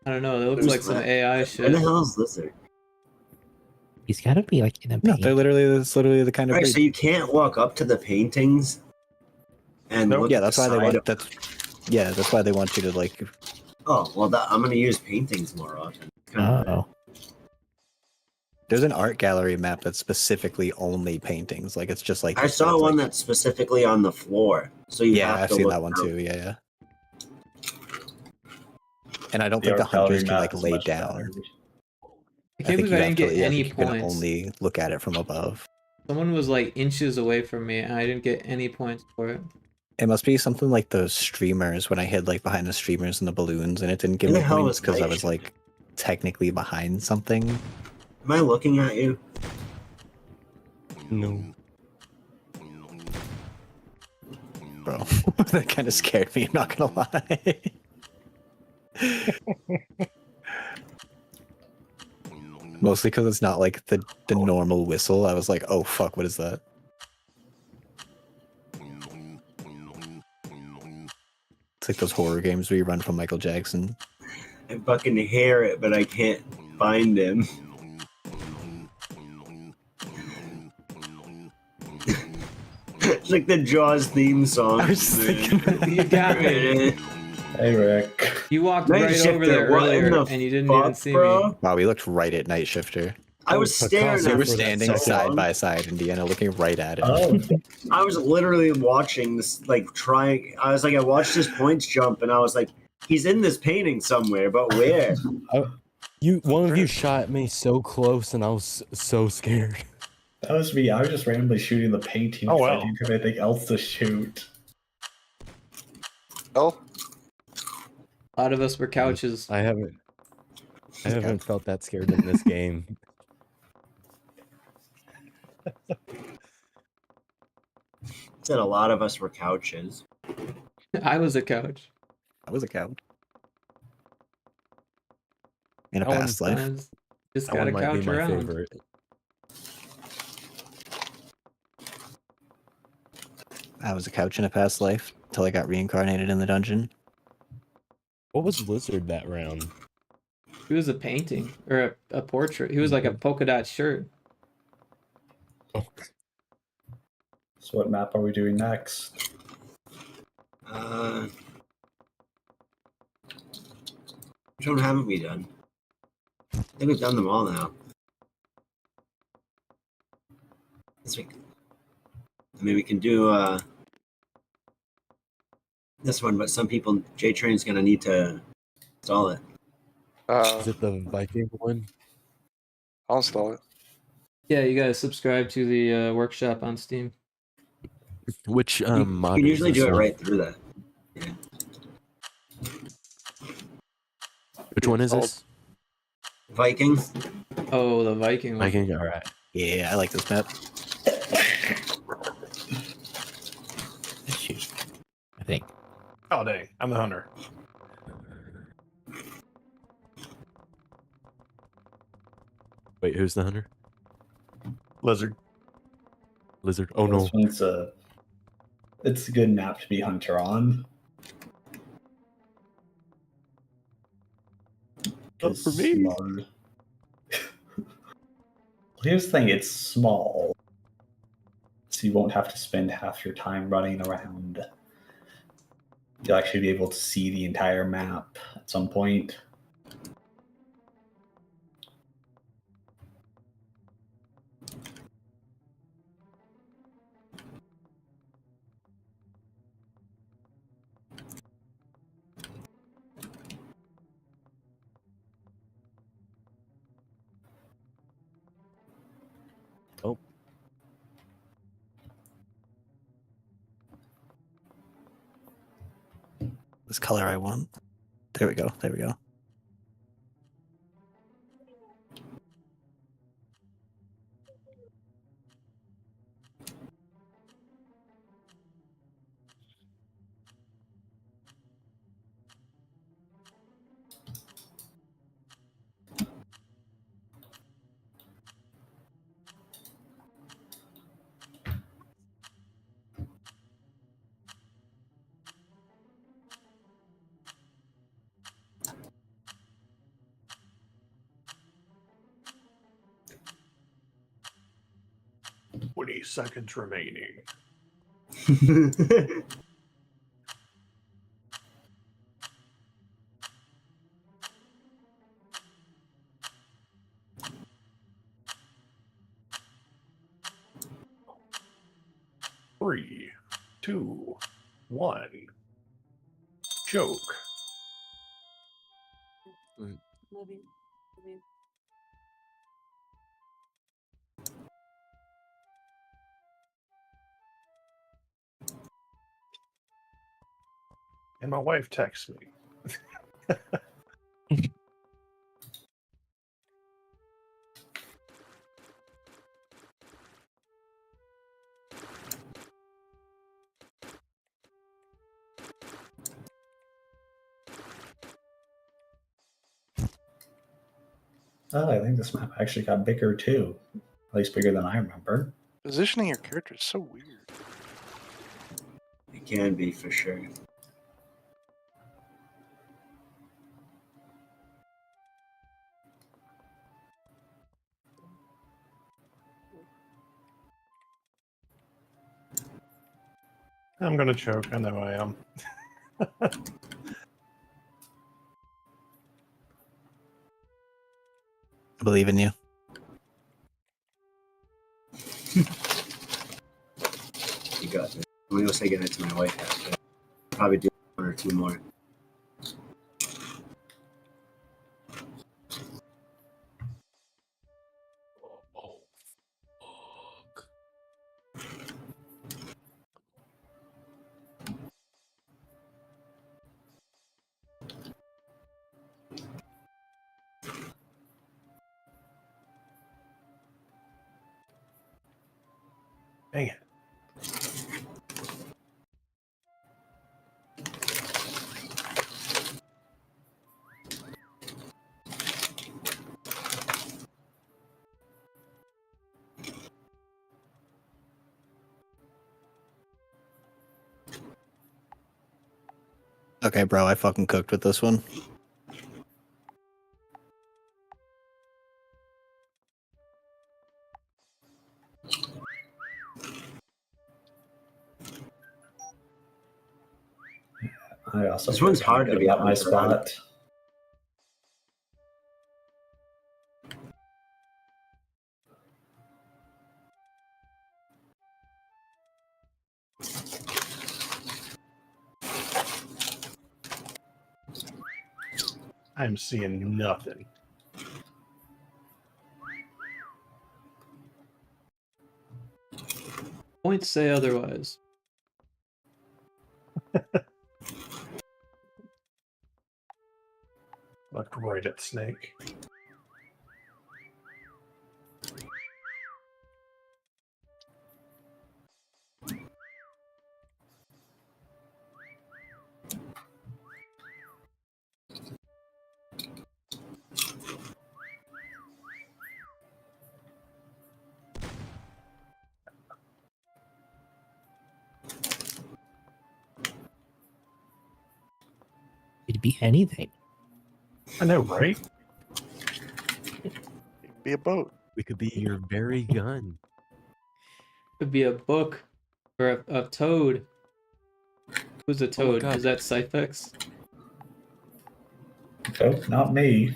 I don't know. It looks Who's like some that? AI Where shit. the hell is Lizard? He's got to be like in a No, paint. they're literally it's literally the kind of Right, breed. so you can't walk up to the paintings and Nope. look Yeah, at that's the why they side want of- that's why they want you to like Oh, well, I'm going to use paintings more often. Kinda bad. Oh, there's an art gallery map that's specifically only paintings. Like it's just like I saw it's one like- that's specifically on the floor. So you Yeah, have I've to seen look that one down. too. Yeah. And I don't The think the art gallery hunters can map like is lay much down. better. I I can't think believe you I have didn't to. get Yeah, I any think you can points. only look at it from above. Someone was like inches away from me, and I didn't get any points for it. It must be something like those streamers when I hid like behind the streamers and the balloons, and it didn't give Where me the hell points was because I Night was Shift? like technically behind something. Am I looking at you? No. Bro, that kind of scared me. I'm not gonna lie. Mostly because it's not like the normal whistle. I was like, oh fuck, what is that? It's like those horror games where you run from Michael Jackson. I fucking hear it, but I can't find him. It's like the Jaws theme song. I was thinking You got me. Hey, Rick. You walked Night right over Shifter, there what in earlier, the and you didn't fuck, even see bro? me. Wow, we looked right at Night Shifter. I was staring Picasso We at were for that standing second. side by side, Indiana, looking right at him. Oh, I was literally watching this, like trying. I was like, I watched his points jump, and I was like, he's in this painting somewhere, but where? One of you shot me so close, and I was so scared. that was me. I was just randomly shooting the painting Oh, because wow. I didn't have anything else to shoot. Oh, A lot of us were couches. I haven't felt that scared in this game. Said a lot of us were couches. I was a couch. I was a couch. In a That one past life. Sometimes just That got one a might be couch my around. favorite. I was a couch in a past life until I got reincarnated in the dungeon. What was Lizard that round? He was a painting or a portrait. He was like a polka dot shirt. Oh, So what map are we doing next? Which one haven't we done? I think we've done them all now. This week. I mean, we can do this one, but some people, J-Train's gonna need to install it. is it the Viking one? I'll install it. Yeah, you gotta subscribe to the workshop on Steam. Which You mod can is usually this do it one? right through that. Yeah. Which one is this? Vikings. Oh, the Viking one. Viking. All right. Yeah, I like this map. Shoot. I think. Oh, dang. I'm the hunter. Wait, who's the hunter? Lizard. Lizard. Oh no. This one's it's a good map to be hunter on. Not for It's me. small. Here's the thing, it's small. So you won't have to spend half your time running around. You'll actually be able to see the entire map at some point. Oh. This color I want. There we go. There we go. Twenty seconds remaining. Three, two, one. Joke. And my wife texts me. Oh, I think this map actually got bigger too. At least bigger than I remember. Positioning your character is so weird. It can be for sure. I'm gonna choke. I know I am. I believe in you. You got this. I'm gonna go say goodnight to my wife after. Probably do one or two more. Dang it. Okay, bro, I fucking cooked with this one. I also This one's hard to be at my up around. spot. I'm seeing nothing. Points say otherwise. Look right at Snake. It'd be anything. I know, right? It could be a boat. We could be your very gun. Could be a book or a toad. Who's a toad? God. Is that Cyphex? Oh, not me.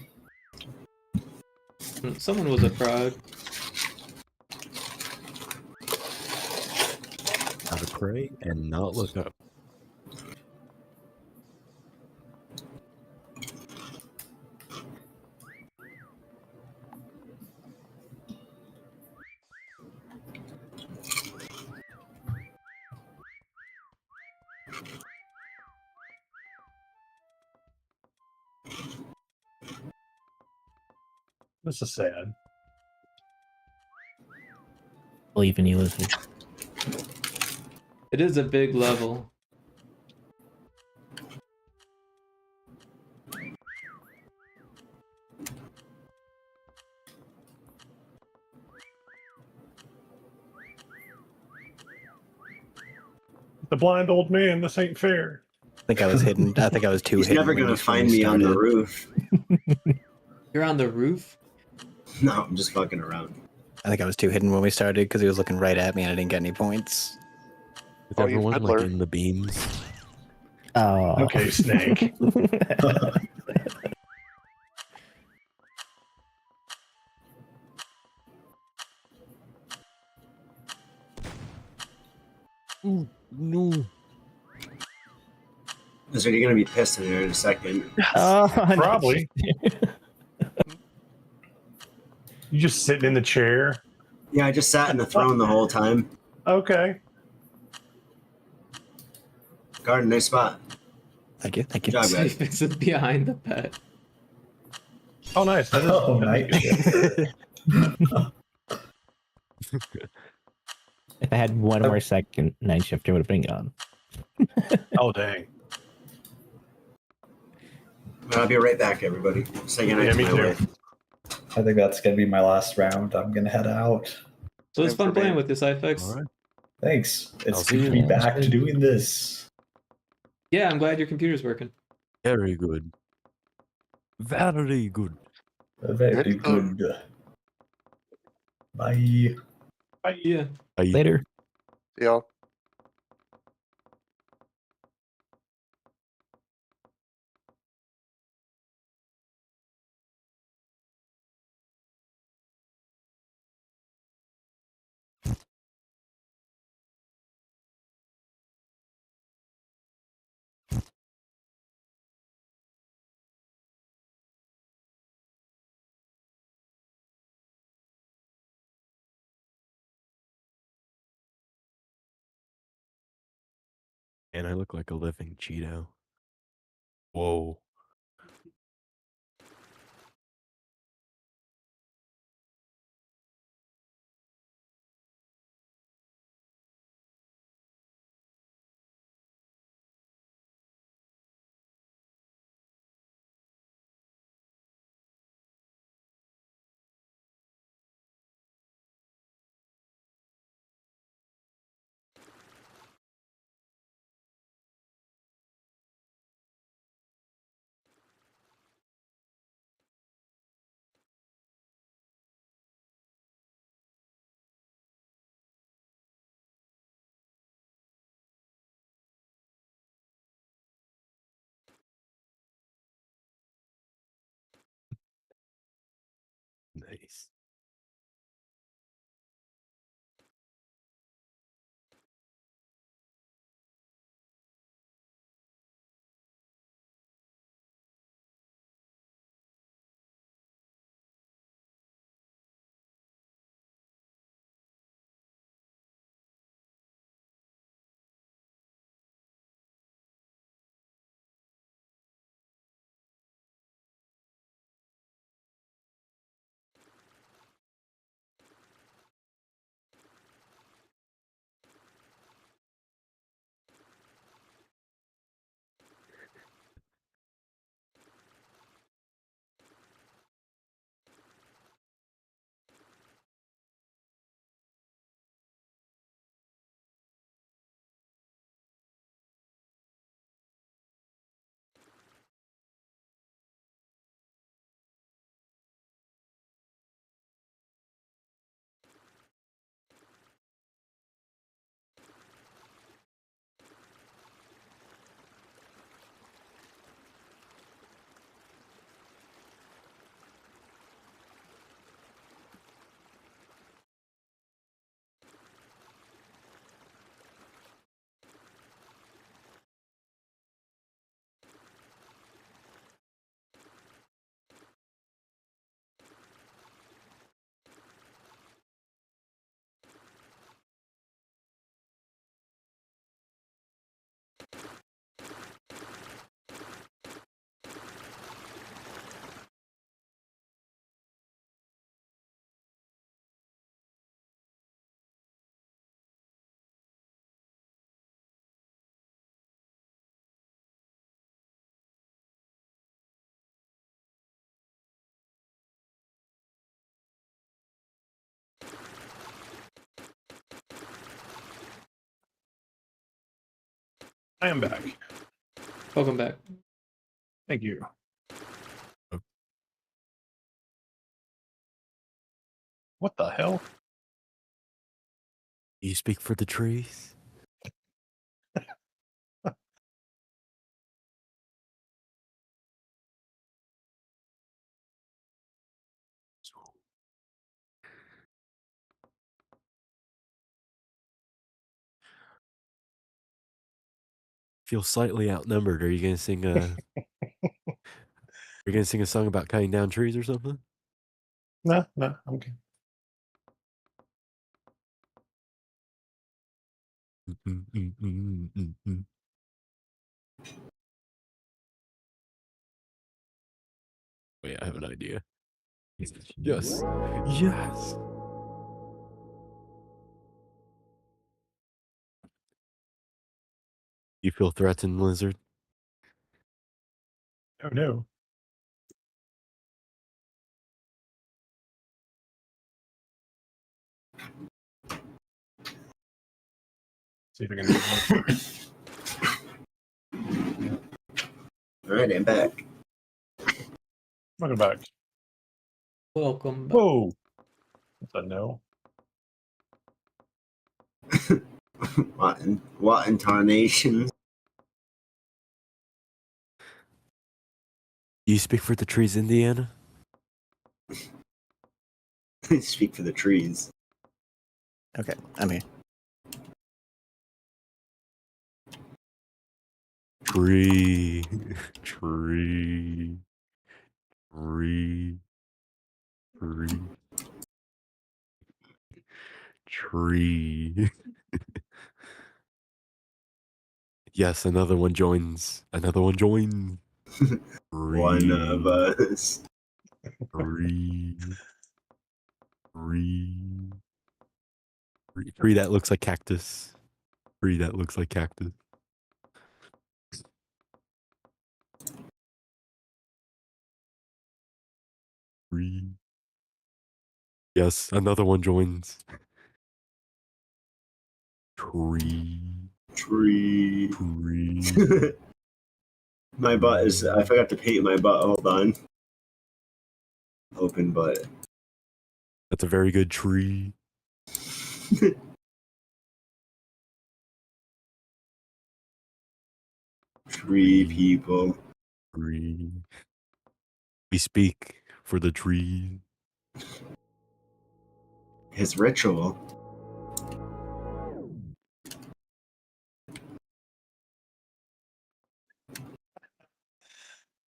Someone was a frog. How to pray and not look up. This is sad. Believe in you, Lizard. It is a big level. The blind old man, this ain't fair. I think I was hidden. I think I was too He's hidden. never when gonna we find me on the started. roof. You're on the roof? No, I'm just fucking around. I think I was too hidden when we started because he was looking right at me and I didn't get any points. With Oh, you everyone like fiddler. in the beams. Oh. Okay, Snake. Ooh, no. So you're gonna be pissed in here in a second. Oh, Probably. You just sitting in the chair. Yeah, I just sat in the throne the whole time. Okay. Garden, nice spot. Thank you. Thank Good you. job, guys. Fix it behind the pet. Oh, nice. That is, Oh, that is nice. good. If I had one more second, night shifter would have been gone. Oh, dang. I'll be right back, everybody. Say goodnight Yeah, to me my too. wife. I think that's gonna be my last round. I'm gonna head out. So it's Same fun for me. playing with this iFix. All right. Thanks. I'll It's see good to you. be back to doing this. Yeah, I'm glad your computer's working. Very good. Very good. Very good. Bye. Yeah. Bye. Later. Y'all. And I look like a living Cheeto. Whoa. Nice. I am back. Welcome back. Thank you. What the hell? You speak for the trees? Feel slightly outnumbered. Are you gonna sing a? You're gonna sing a song about cutting down trees or something? No, I'm okay. Mm, mm, mm, mm, mm, mm. Wait, I have an idea. Yes. Yes. You feel threatened, Lizard? Oh no. See if I can. All right, I'm back. Welcome back. Welcome back. Whoa. That's a no. What intonations? You speak for the trees, Indiana? Speak for the trees. Okay, I'm here. Tree. Tree. Tree. Tree. Tree. Yes, another one joins. Another one joins. One of us. Tree. Tree. Tree that looks like cactus. Tree that looks like cactus. Tree. Yes, another one joins. Tree. Tree. Tree. My butt is. I forgot to paint my butt. Hold on. Open butt. That's a very good tree. Tree people. Tree. We speak for the tree. His ritual.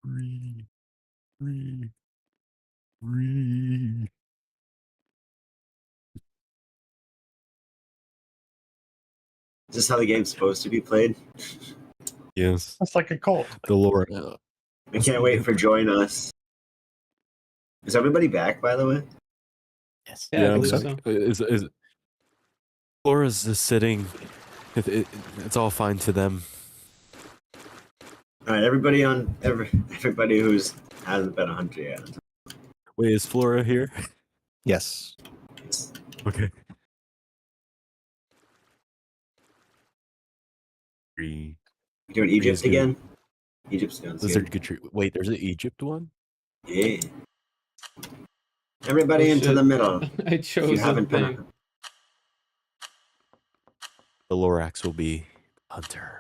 Tree. Tree. Tree. Is this how the game's supposed to be played? Yes. That's like a cult. The lore. I can't wait for join us. Is everybody back, by the way? Yes. Yeah, I believe so. so. Is Laura's just sitting. It's all fine to them. All right, everybody who's hasn't been a hunter yet. Wait, is Flora here? Yes. Okay. Tree. You doing Tree is Egypt good. again? Egypt's going Lizard good. good tree. Wait, there's an Egypt one? Yeah. Everybody Oh, into shit. the middle. I If you chose a haven't thing. been. The Lorax will be hunter.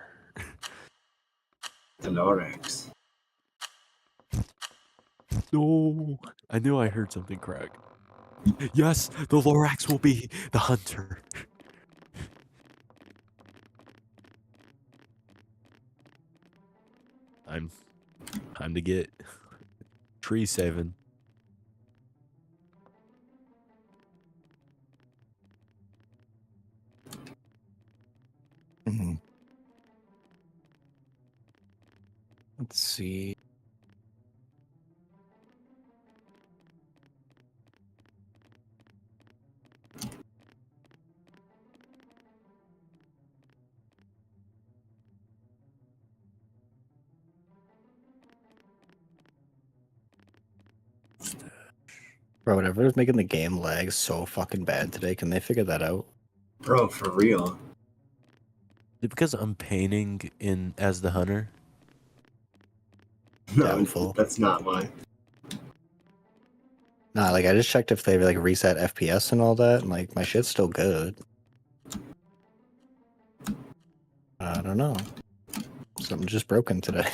The Lorax. No, I knew I heard something crack. Yes, the Lorax will be the hunter. Time to get tree saving. Mhm. Let's see. Bro, whatever is making the game lag so fucking bad today, can they figure that out? Bro, for real. Is it because I'm painting in as the hunter? No, Doubtful. that's not why. Nah, like I just checked if they like reset FPS and all that, and like my shit's still good. I don't know. Something's just broken today.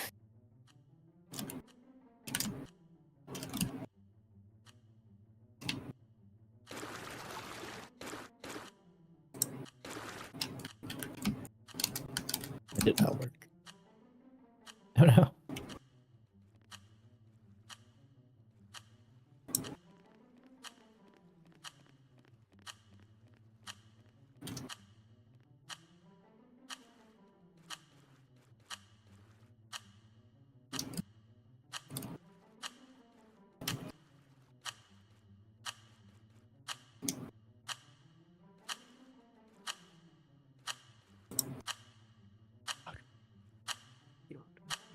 It did not work. Oh no.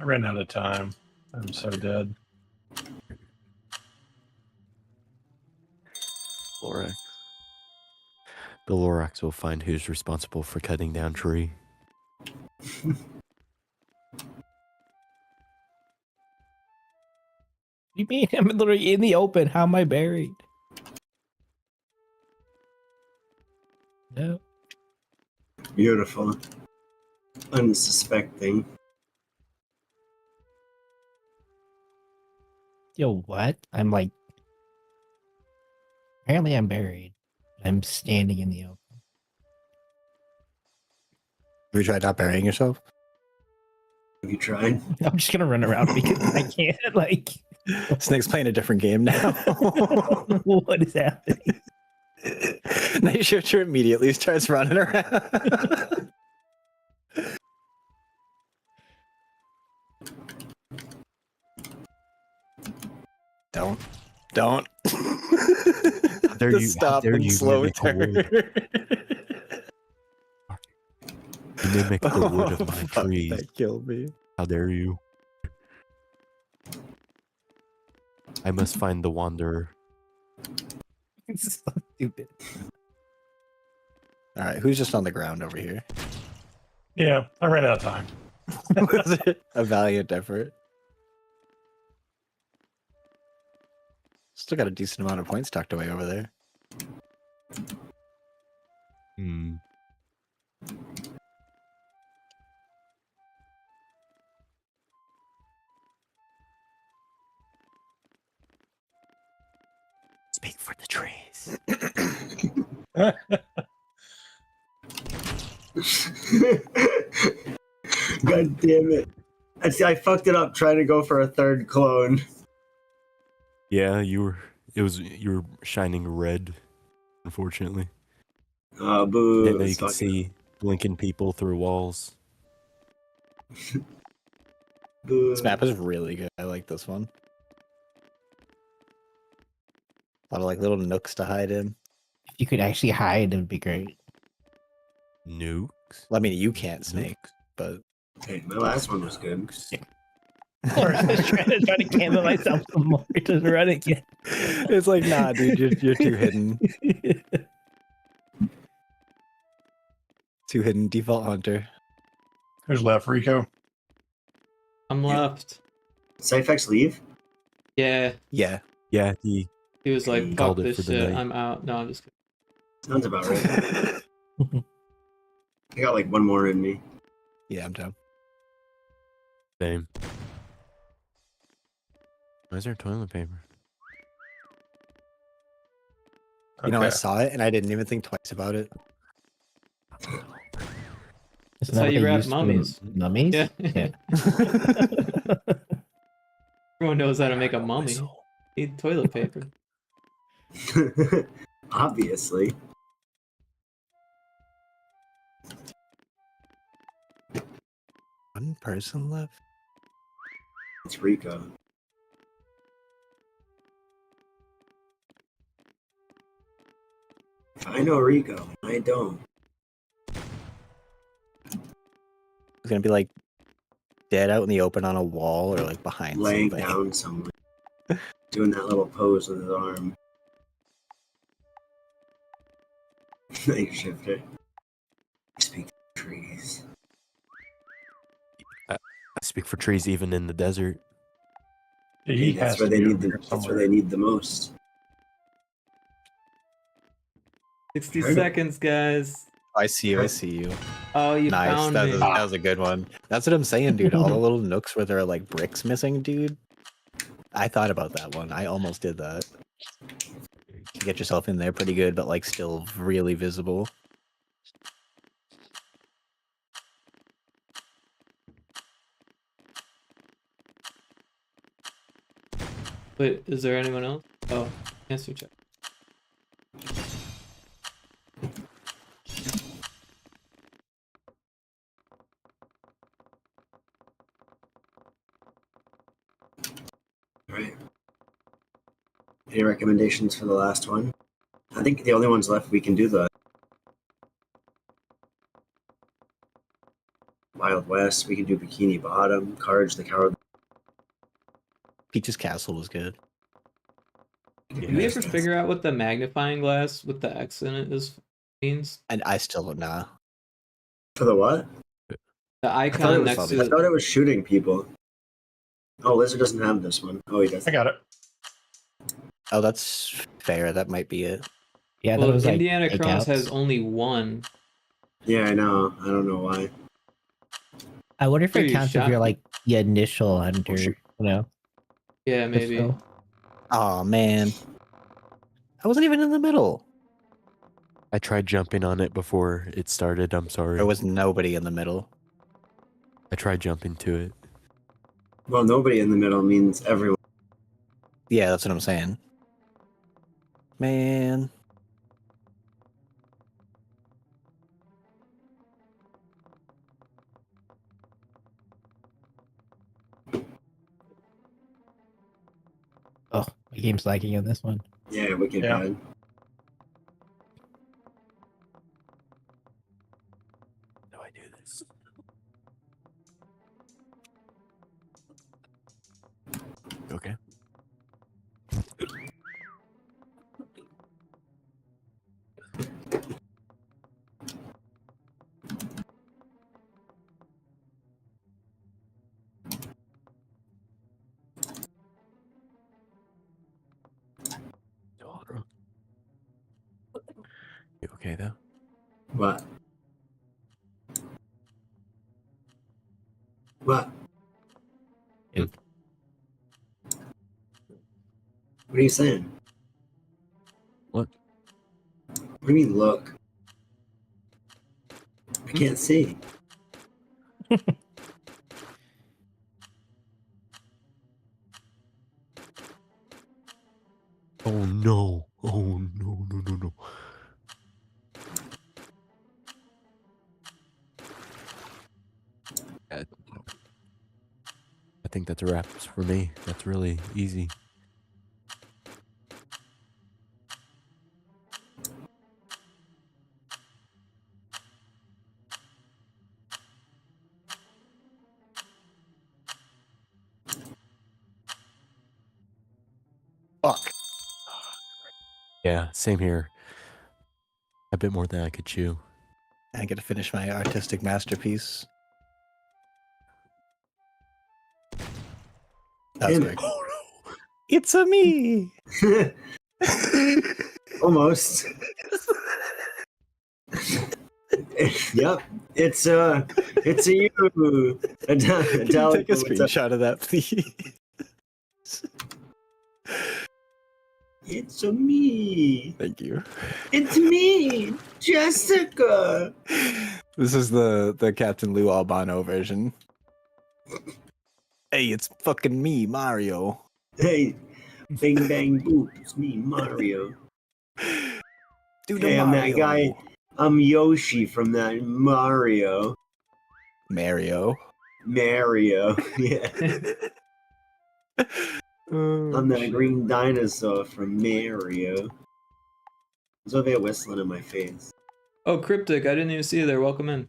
I ran out of time. I'm so dead. Lorax. The Lorax will find who's responsible for cutting down tree. You mean I'm literally in the open? How am I buried? No. Beautiful. Unsuspecting. Yo, what? I'm like. Apparently, I'm buried. I'm standing in the open. Have you tried not burying yourself? Have you tried? I'm just gonna run around because I can't. Like, Snake's playing a different game now. what is happening? Night Shifter immediately starts running around. Don't. dare The you- how stop dare and you slow mimic a turn. wood? You mimic the wood of my Fuck, trees. that killed me. How dare you? I must find the wanderer. It's so stupid. All right, who's just on the ground over here? Yeah, I ran out of time. Was it a valiant effort? Still got a decent amount of points tucked away over there. Hmm. Speak for the trees. God damn it. I fucked it up trying to go for a third clone. Yeah, you were shining red, unfortunately. Oh, boo. Didn't know you It's could fucking- see blinking people through walls. Boo. This map is really good. I like this one. A lot of like little nooks to hide in. If you could actually hide, it would be great. Nukes. Well, I mean, you can't Snake, but Hey, my last one was good. Or I was trying to camo myself some more to run again. it's like, nah, dude, you're too hidden. Too hidden. Default hunter. Who's left? Rico? I'm Yeah. left. Cyphex leave? Yeah, Yeah. Yeah, he he was like, He "Fuck called it this for the shit, night. I'm out." No, I'm just kidding. Sounds about right. I got like one more in me. Yeah, I'm down. same. Why is there toilet paper? You know, I Okay. saw it and I didn't even think twice about it. Isn't That's how what you they wrap use for mummies. Mummies? Yeah. Yeah. Everyone knows how to make a mummy. Need toilet paper. Obviously. One person left. It's Rico. I know Rico. I don't. It's gonna be like dead out in the open on a wall or like behind Laying something. down somewhere. Doing that little pose with his arm. Night Shifter. Speak to trees. I speak for trees even in the desert. He That's has where to they be need over the. here That's where somewhere. they need the most. 60 Sure. seconds, guys. I see you. I see you. Oh, you Nice. found That me. was a good one. That's what I'm saying, dude. All the little nooks where there are like bricks missing, dude. I thought about that one. I almost did that. You get yourself in there pretty good, but like still really visible. Wait, is there anyone else? Oh, answer check. All right. Any recommendations for the last one? I think the only ones left we can do the wild Southwest. We can do Bikini Bottom, Courage the Coward. Peach's Castle was good. Did we ever figure out what the magnifying glass with the X in it means? And I still don't know. For the what? The I icon next thought to it was shooting people. Oh, Lizard doesn't have this one. Oh, he does. I got it. Oh, that's fair. That might be it. Yeah, well, that was like Indiana Crones takeouts. has only one. Yeah, I know. I don't know why. I wonder if Sure, it you counts if shot you're me. like the initial hunter, shit. you know? Yeah, maybe. So, Oh man, I wasn't even in the middle. I tried jumping on it before it started. I'm sorry. There was nobody in the middle. I tried jumping to it. Well, nobody in the middle means everyone. Yeah, that's what I'm saying. Man, oh, my game's lagging on this one. Yeah, wicked Yeah. bad. How do I do this? Okay. You okay though? What? What? Dude. What are you saying? What? What do you mean, look? I can't see. Oh no! Oh no! No! No! No! I think that's a wrap for me. That's really easy. fuck. Yeah, same here. A bit more than I could chew. I get to finish my artistic masterpiece. That's Damn right. it. It's a me. Almost. Yep. It's a you. Can you take a what's up? screenshot of that, please? It's a me. Thank you. It's me, Jessica. This is the Captain Lou Albano version. Hey, it's fucking me, Mario. Hey, bang bang boop. It's me, Mario. Dude, Hey, I'm that Mario. guy. I'm Yoshi from that Mario. Mario. Mario. Yeah. Oh, I'm that shit. green dinosaur from Mario. There's over there whistling in my face. Oh, Cryptic, I didn't even see you there. Welcome in. I'm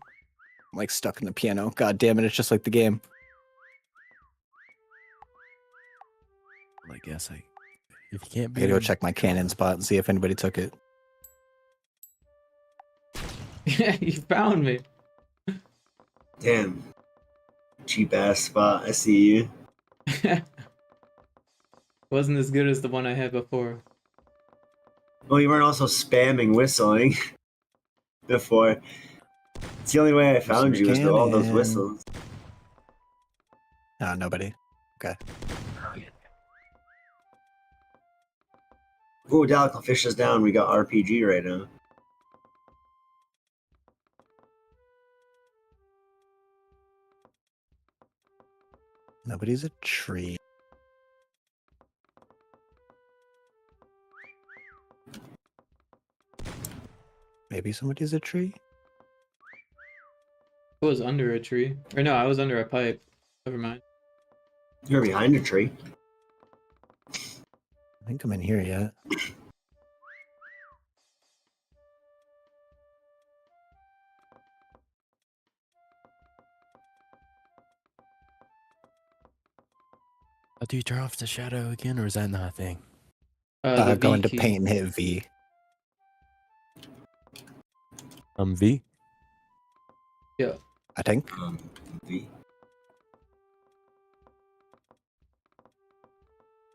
like stuck in the piano. God damn it, it's just like the game. I guess if you can't I be gotta go check my cannon spot and see if anybody took it. Yeah, you found me. Damn. Cheap ass spot. I see you. Wasn't as good as the one I had before. Oh, you weren't also spamming whistling before. It's the only way I found you was through all those cannon. whistles. Ah, nobody. Okay. Ooh, Dalical Fish is down. We got RPG right now. Nobody's a tree. Maybe somebody's a tree? I was under a tree. Or no, I was under a pipe. Never mind. You're behind a tree. I think I'm in here yet. How do you turn off the shadow again, or is that not a thing? The Go V into key. paint and hit V. V? Yeah. I think. V.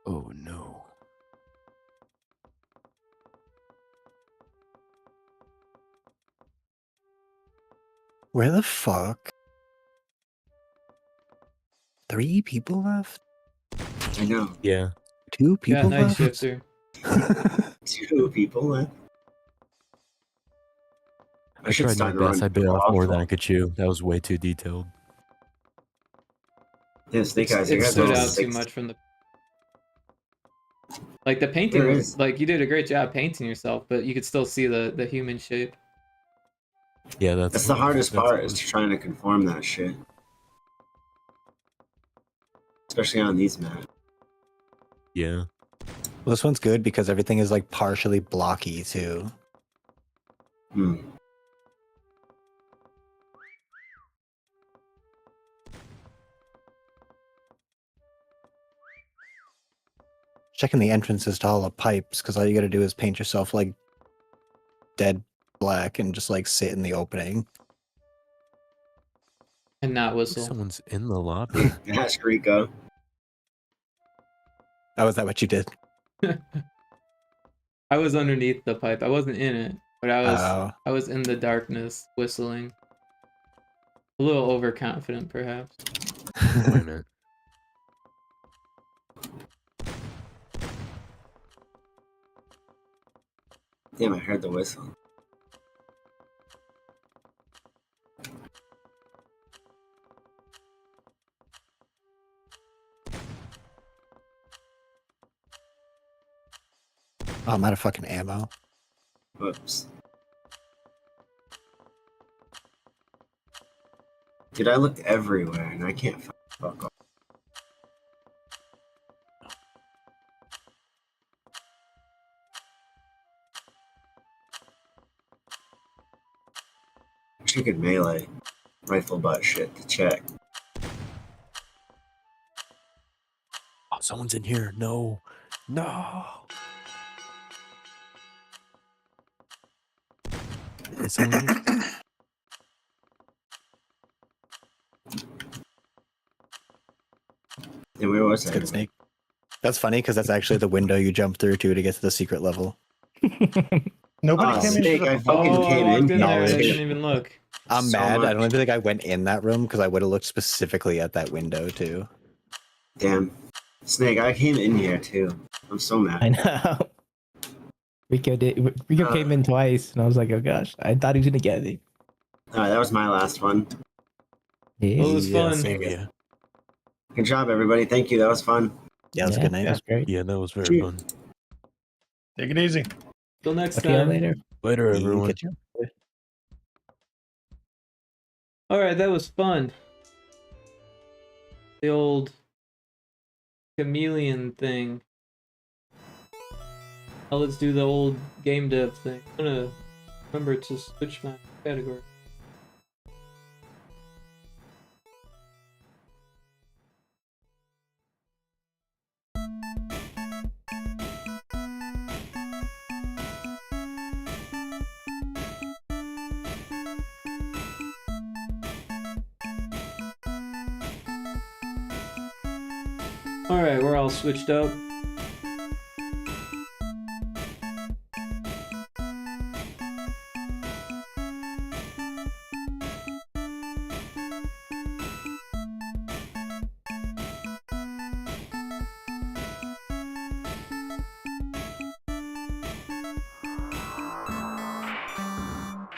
Oh no. Where the fuck? 3 people left? I know. Yeah. 2 Yeah, people night left? shifter. 2 people left. I tried my best. I bit off more than I could chew. That was way too detailed. Yeah, Snake Eyes, you It guys stood are out all too much from the. Like the painting There was is. like you did a great job painting yourself, but you could still see the human shape. Yeah, That's the hardest that's part, what is was- trying to conform that shit. Especially on these maps. Yeah. Well, this one's good because everything is like partially blocky too. Hmm. Checking the entrances to all the pipes because all you got to do is paint yourself like dead black and just like sit in the opening. And not whistle. Someone's in the lobby. Ask Rico. Oh, is that what you did? I was underneath the pipe. I wasn't in it, but Oh. I was in the darkness whistling. A little overconfident, perhaps. Wait a minute. Damn, I heard the whistle. Oh, I'm out of fucking ammo. Whoops. Dude, I looked everywhere and I can't find fuck off. Wish you could melee rifle butt shit to check. Oh, someone's in here. No. No. Is someone here? Yeah, where was That's I? good, Snake. That's funny because that's actually the window you jump through to get to the secret level. Nobody Oh, came into Snake, the I fucking Oh, I came walked in in there and I knowledge. didn't even look. I'm So mad. I much. don't even think I went in that room because I would have looked specifically at that window too. Damn. Snake, I came in here too. I'm so mad. I know. Rico came in twice, and I was like, "Oh gosh, I thought he was gonna get it." Alright, that was my last one. Yeah, Well, it was fun. Same here. Good job, everybody. Thank you. That was fun. Yeah, that's a good night. That's great. Yeah, that was very Cheers. fun. Take it easy. Till next Talk to you time. later. Later, You everyone. get you. All right, that was fun. The old chameleon thing. Now let's do the old game dev thing. I'm gonna remember to switch my category. Alright, we're all switched up.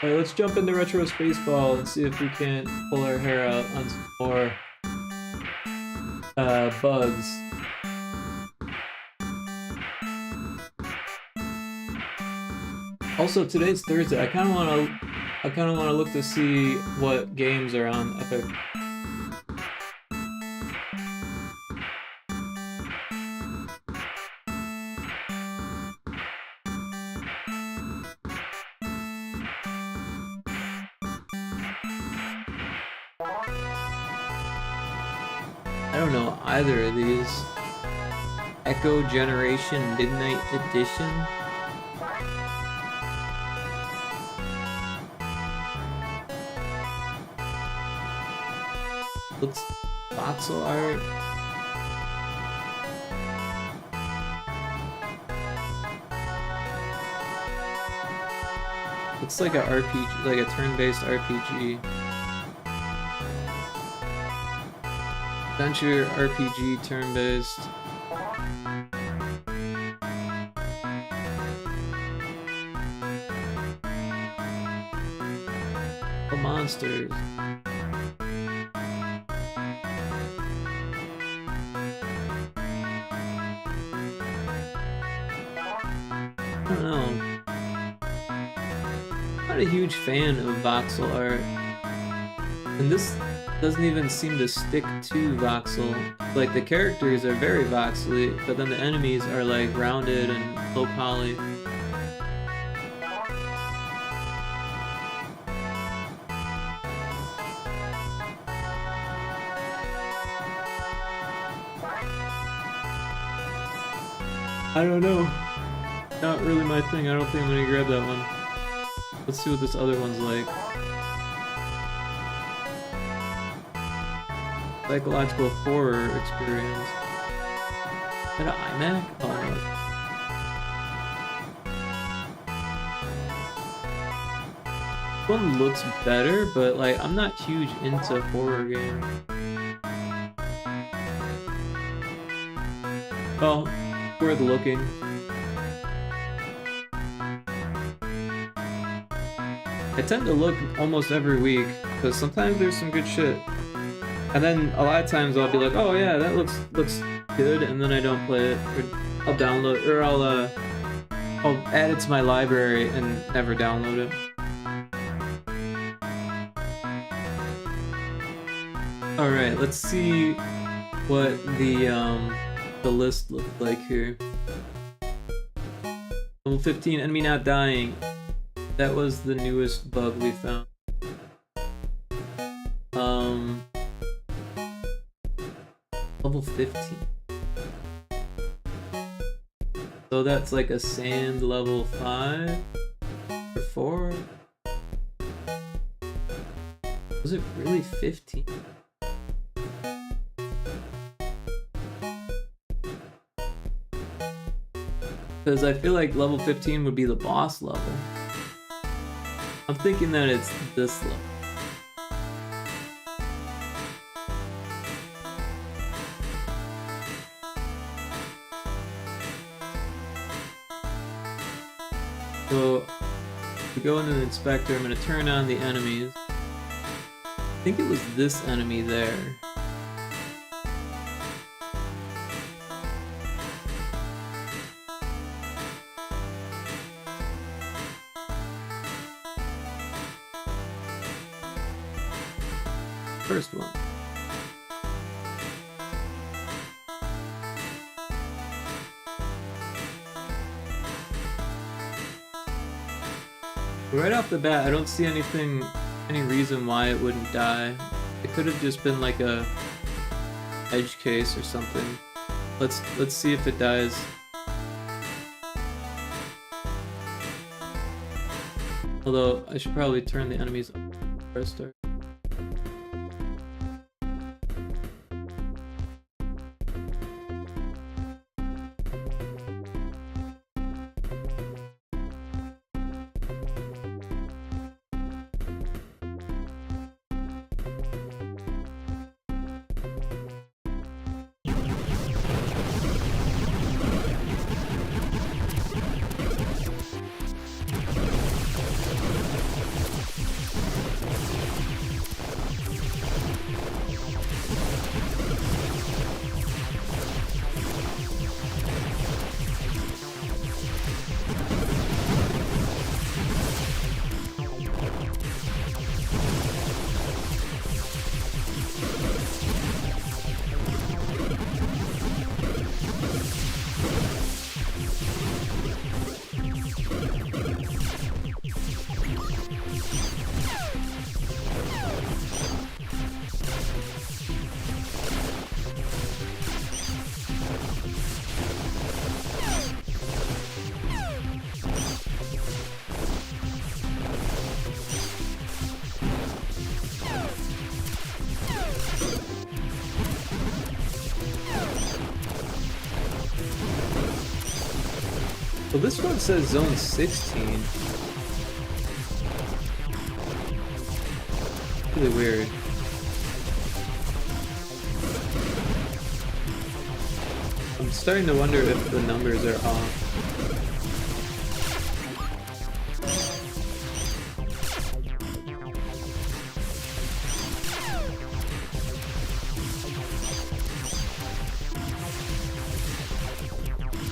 Alright, let's jump into Retro Spaceball and see if we can't pull our hair out on some more bugs. Also, today's Thursday. I kind of want to look to see what games are on Epic. I don't know either of these. Echo Generation Midnight Edition. Looks voxel art. Looks like a RPG, like a turn-based RPG. Adventure RPG turn-based. The monsters. I don't know. Not a huge fan of voxel art. And this doesn't even seem to stick to voxel. Like, the characters are very voxely, but then the enemies are like rounded and low poly. I don't know. Not really my thing. I don't think I'm gonna grab that one. Let's see what this other one's like. Psychological horror experience. Is that an iMac? Oh no. One looks better, but like I'm not huge into horror games. Well, worth looking. I tend to look almost every week because sometimes there's some good shit, and then a lot of times I'll be like, oh yeah, that looks good, and then I don't play it, or I'll download, or I'll add it to my library and never download it. All right, let's see what the list looked like here. Level 15, enemy not dying. That was the newest bug we found. Level 15. So that's like a sand level 5 or 4. Was it really 15? Because I feel like level 15 would be the boss level. I'm thinking that it's this level. So, to go into the inspector, I'm going to turn on the enemies. I think it was this enemy there. First one. Right off the bat, I don't see any reason why it wouldn't die. It could have just been like a edge case or something. Let's see if it dies. Although I should probably turn the enemies up before I start. Well, this one says zone 16. Really weird. I'm starting to wonder if the numbers are off.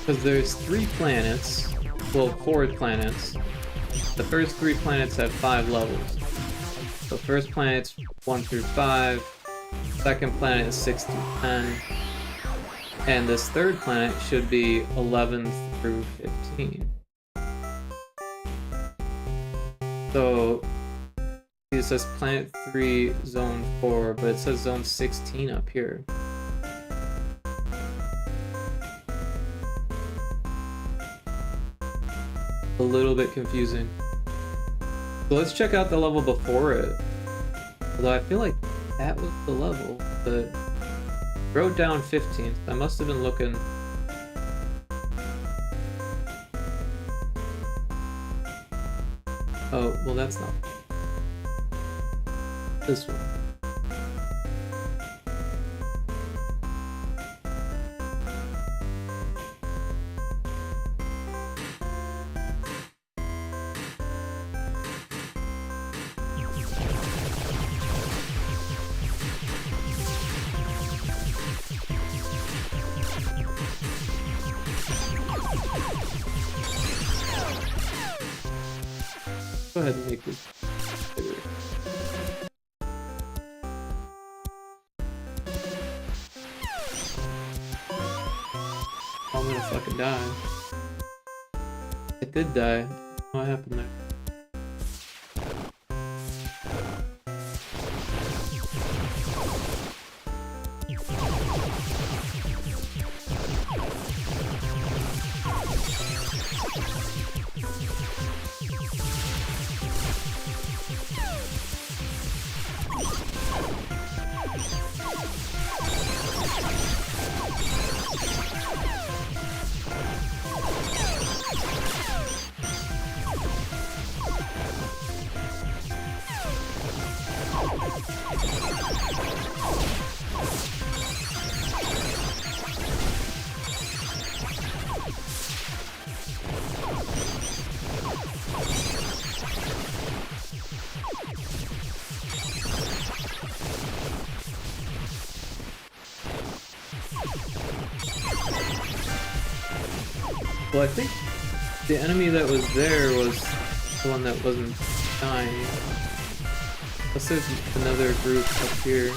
Because there's 3 planets, well, 4 planets. The first 3 planets have 5 levels. So first planet's 1 through 5, second planet is 6 through 10, and this third planet should be 11 through 15. So it says planet 3, zone 4, but it says zone 16 up here. A little bit confusing. So let's check out the level before it. Although I feel like that was the level, but wrote down 15th. I must have been looking. Oh, well that's not this one. Go ahead and make this bigger. I'm gonna fucking die. I did die. What happened there? Well, I think the enemy that was there was the one that wasn't dying. Unless there's another group up here.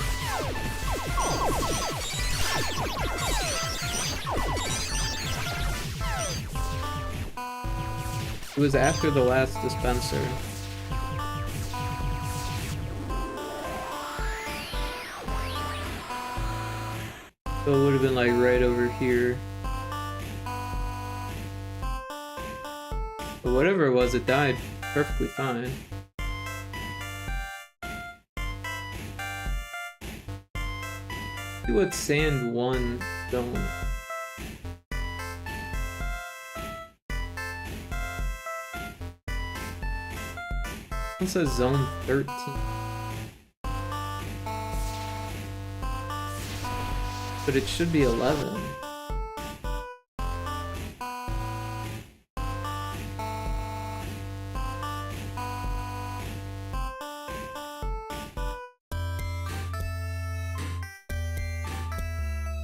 It was after the last dispenser. So it would have been like right over here. But whatever it was, it died perfectly fine. See what sand 1 zone. It says zone 13. But it should be 11.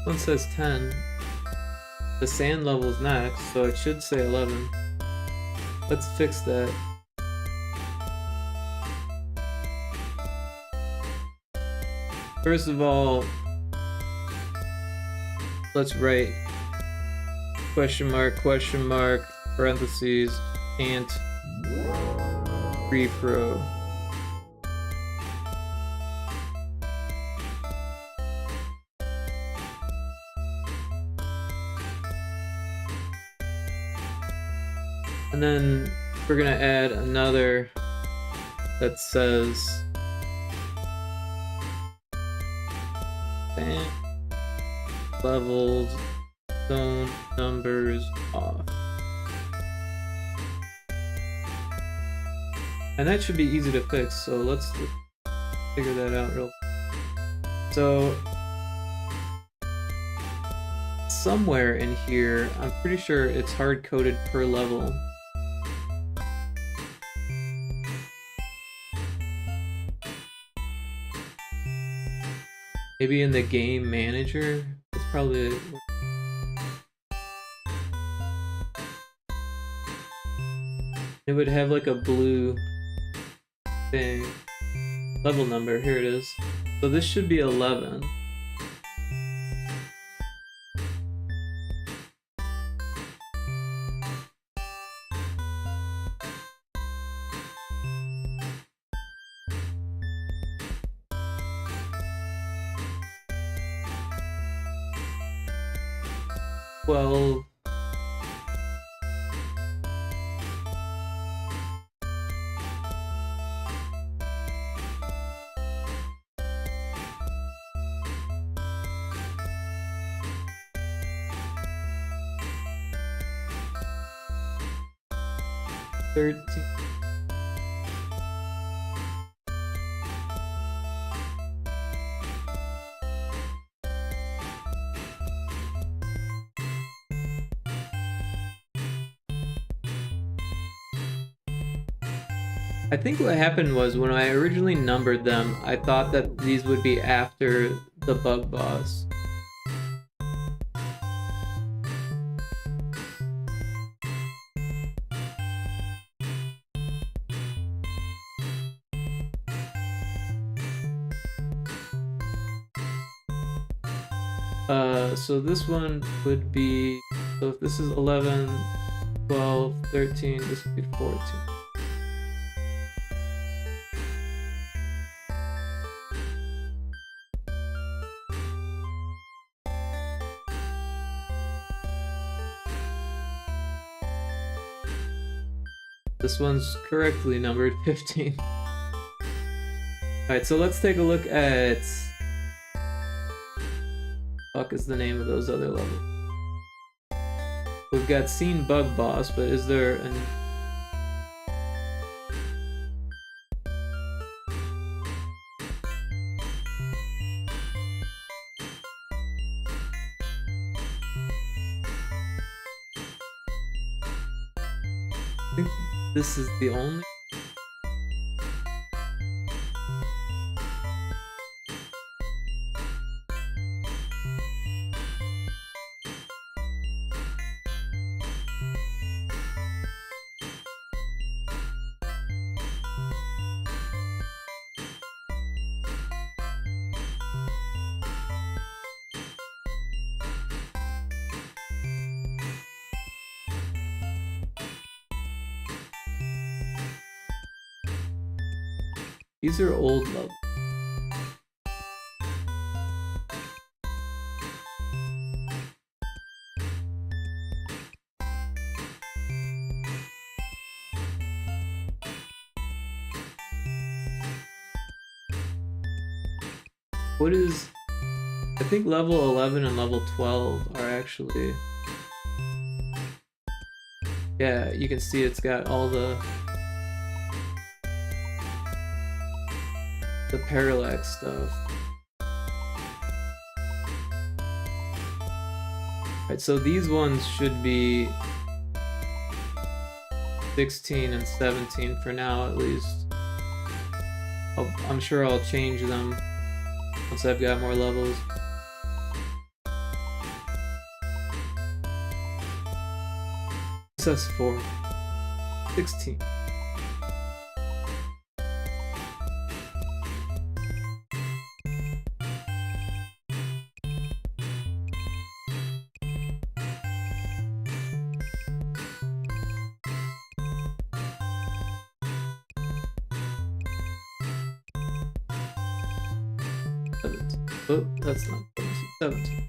One says 10. The sand level's next, so it should say 11. Let's fix that. First of all, let's write question mark, parentheses, can't repro. And then we're gonna add another that says sand levels, zone numbers off. And that should be easy to fix, so let's figure that out real quick. So somewhere in here, I'm pretty sure it's hard-coded per level. Maybe in the game manager? It's probably... It would have like a blue thing. Level number, here it is. So this should be 11. Well, I think what happened was when I originally numbered them, I thought that these would be after the bug boss. So this one would be, so if this is 11, 12, 13, this would be 14. This one's correctly numbered 15. Alright, so let's take a look at... Fuck is the name of those other levels? We've got Scene Bug Boss, but is there an... I think this is the only... These are old levels. What is... I think level 11 and level 12 are actually... Yeah, you can see it's got all the parallax stuff. Alright, so these ones should be 16 and 17 for now at least. I'm sure I'll change them once I've got more levels. That's 4. 16. Oh, that's not 17.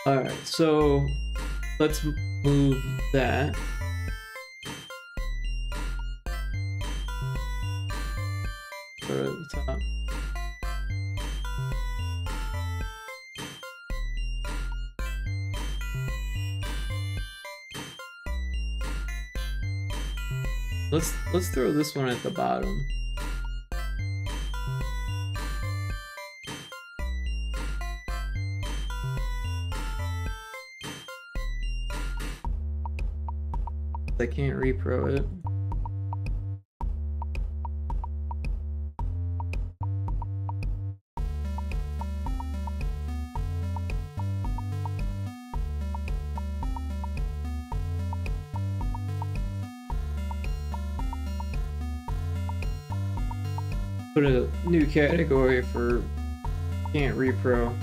Alright, so let's move that. Or at the top. Let's throw this one at the bottom. I can't repro it. Put a new category for can't repro.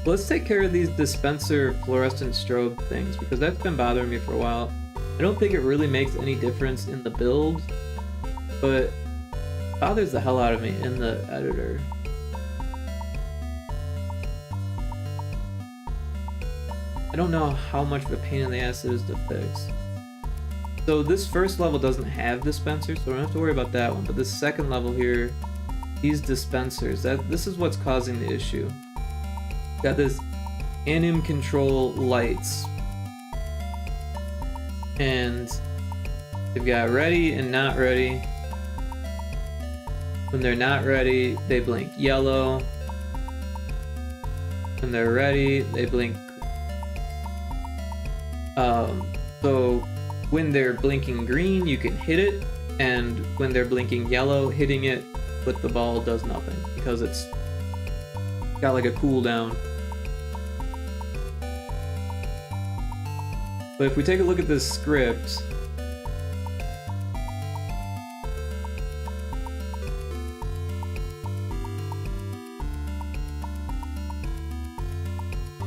Let's take care of these dispenser fluorescent strobe things because that's been bothering me for a while. I don't think it really makes any difference in the build, but it bothers the hell out of me in the editor. I don't know how much of a pain in the ass it is to fix. So this first level doesn't have dispensers, so I don't have to worry about that one, but this second level here, these dispensers, this is what's causing the issue. Got this anim control lights, and they've got ready and not ready. When they're not ready, they blink yellow. When they're ready, they blink. So when they're blinking green, you can hit it, and when they're blinking yellow, hitting it with the ball does nothing because it's got like a cooldown. But if we take a look at this script,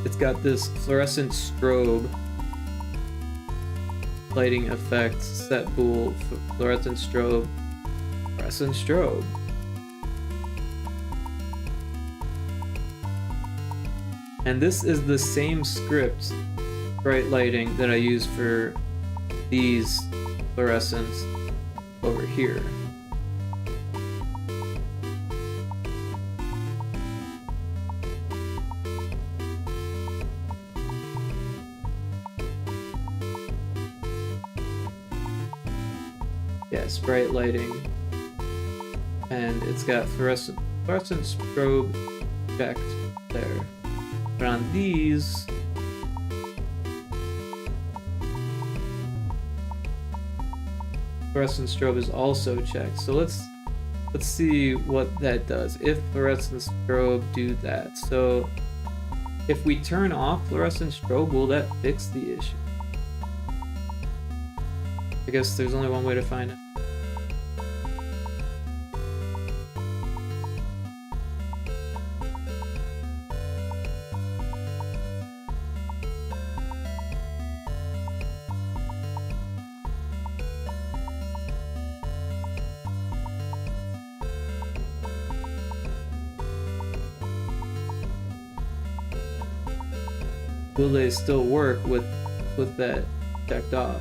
it's got this fluorescent strobe lighting effect, set bool, fluorescent strobe, fluorescent strobe. And this is the same script, bright lighting, that I use for these fluorescents over here. Yes, bright lighting. And it's got fluorescent strobe effect there. But on these, fluorescent strobe is also checked. So let's see what that does. If fluorescent strobe do that. So if we turn off fluorescent strobe, will that fix the issue? I guess there's only one way to find it. Will they still work with that checked off?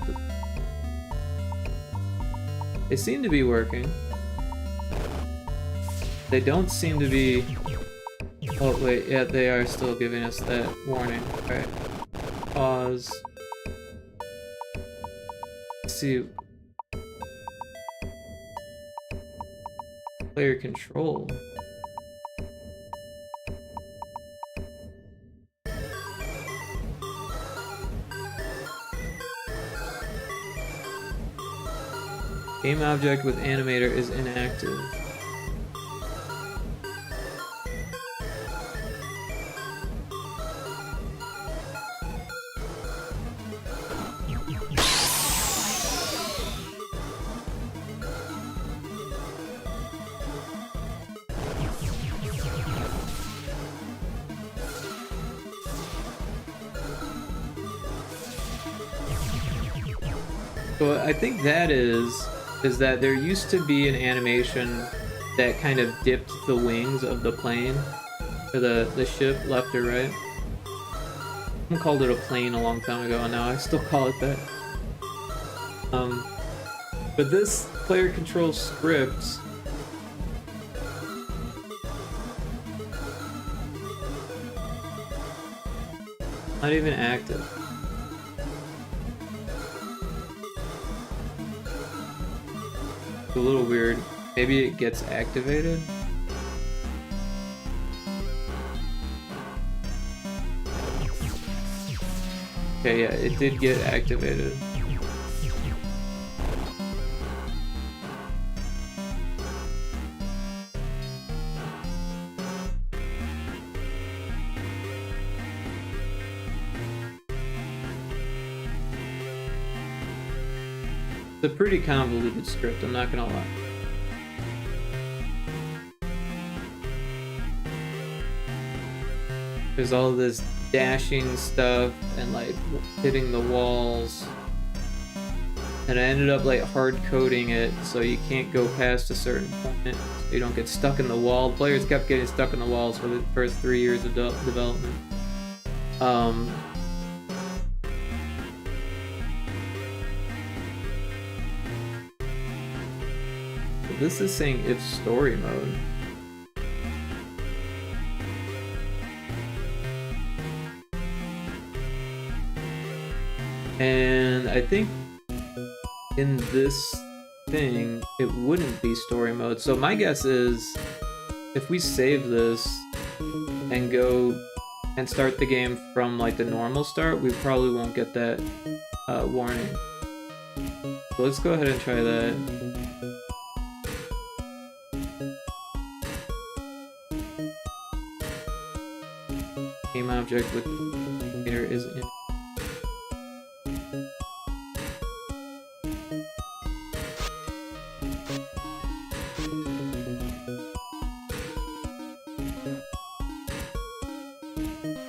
They seem to be working. They don't seem to be... Oh wait, yeah, they are still giving us that warning. Alright. Pause. Let's see. Player control. Game object with animator is inactive. So I think that is that there used to be an animation that kind of dipped the wings of the plane, or the ship, left or right. Someone called it a plane a long time ago, and now I still call it that. But this player control script not even active. It's a little weird. Maybe it gets activated. Okay, yeah, it did get activated. It's a pretty convoluted script, I'm not gonna lie. There's all this dashing stuff and like hitting the walls. And I ended up like hard coding it so you can't go past a certain point, so you don't get stuck in the wall. Players kept getting stuck in the walls for the first 3 years of development. This is saying if story mode. And I think in this thing, it wouldn't be story mode. So my guess is if we save this and go and start the game from like the normal start, we probably won't get that warning. So let's go ahead and try that. Game object with meter is in.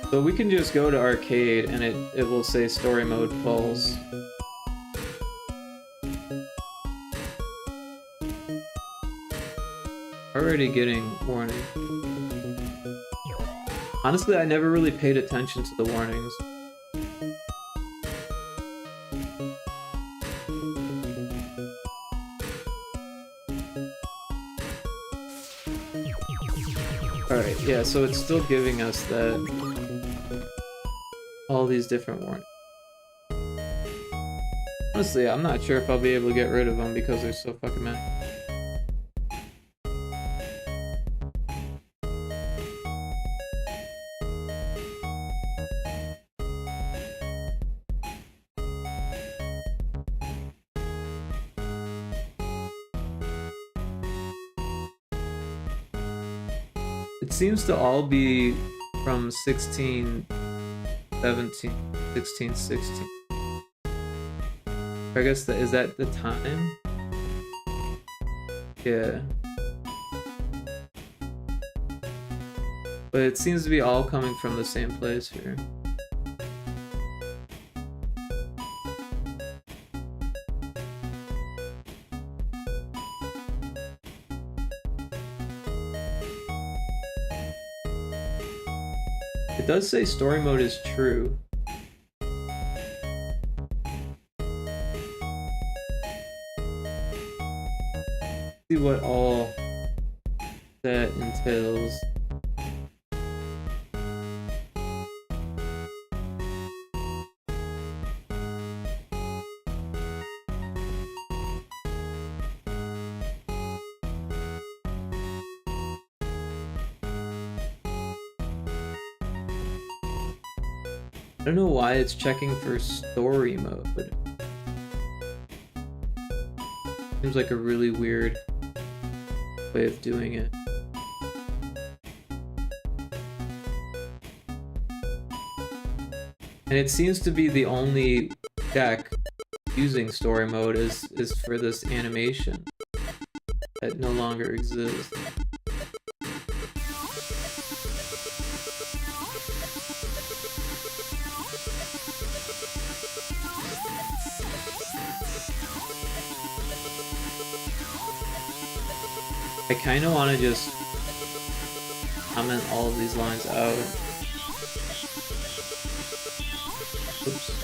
So we can just go to arcade and it will say story mode false. Already getting warning. Honestly, I never really paid attention to the warnings. Alright, yeah, so it's still giving us that. All these different warnings. Honestly, I'm not sure if I'll be able to get rid of them because there's so fucking many. It seems to all be from 16, 17, 16, 16. I guess that is that the time? Yeah. But it seems to be all coming from the same place here. It does say story mode is true. See what all that entails. I don't know why it's checking for story mode. Seems like a really weird way of doing it. And it seems to be the only check using story mode is for this animation that no longer exists. I kind of want to just comment all of these lines out. Oops.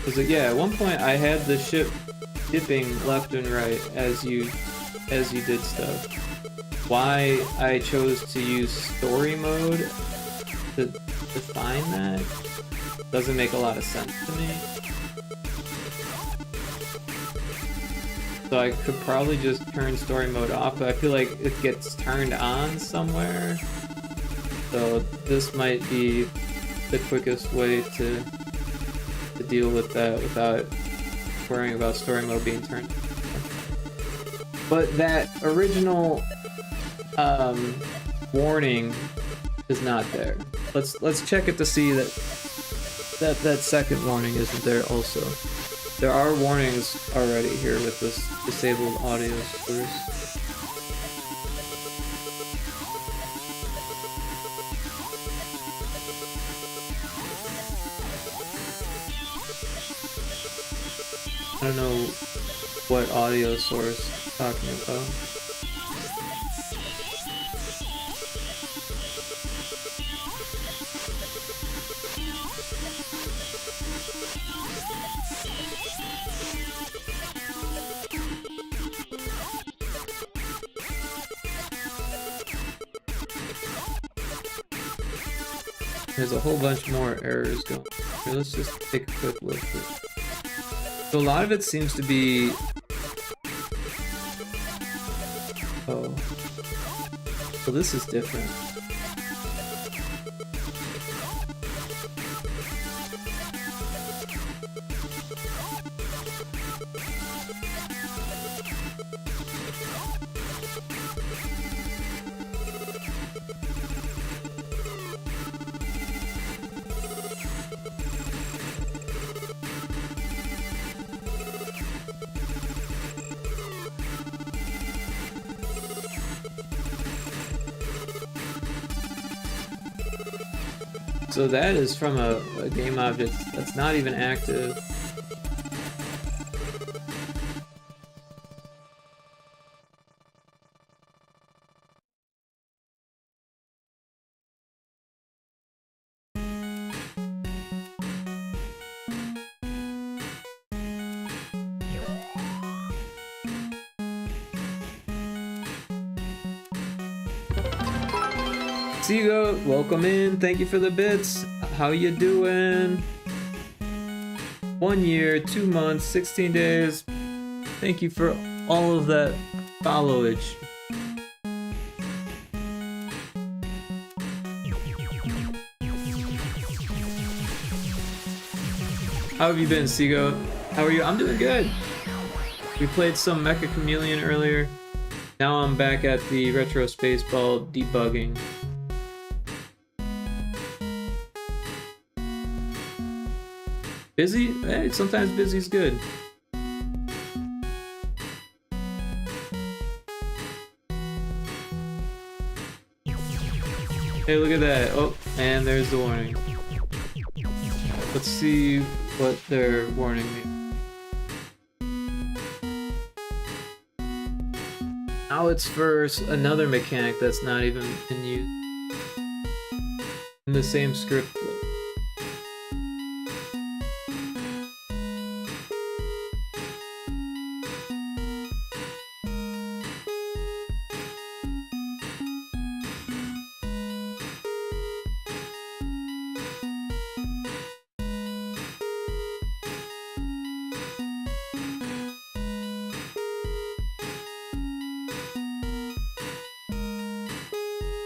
Because yeah, at one point I had the ship dipping left and right as you did stuff. Why I chose to use story mode to define that doesn't make a lot of sense to me. So I could probably just turn story mode off, but I feel like it gets turned on somewhere. So this might be the quickest way to deal with that without worrying about story mode being turned. But that original warning is not there. Let's check it to see that second warning isn't there also. There are warnings already here with this disabled audio source. I don't know what audio source I'm talking about. There's a whole bunch more errors going. Here, let's just take a quick look. So a lot of it seems to be... Oh. So this is different. So that is from a game object that's not even active. Seagoat, welcome in. Thank you for the bits. How you doing? 1 year, 2 months, 16 days. Thank you for all of that followage. How have you been, Seagoat? How are you? I'm doing good. We played some Mecha Chameleon earlier. Now I'm back at the Retro Spaceball debugging. Busy? Hey, sometimes busy's good. Hey, look at that. Oh, and there's the warning. Let's see what they're warning me. Now it's for another mechanic that's not even in use. In the same script.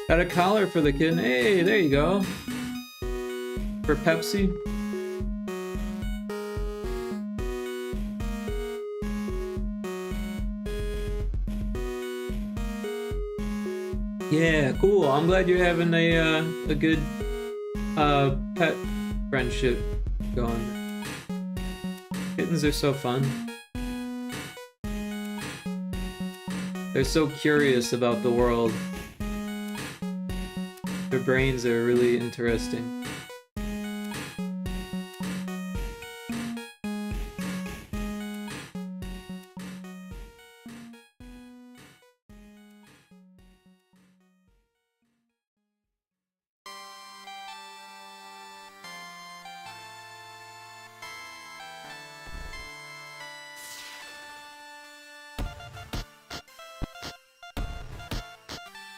Got a collar for the kid. Hey, there you go. For Pepsi. Yeah, cool. I'm glad you're having a good pet friendship going. Kittens are so fun. They're so curious about the world. Their brains are really interesting.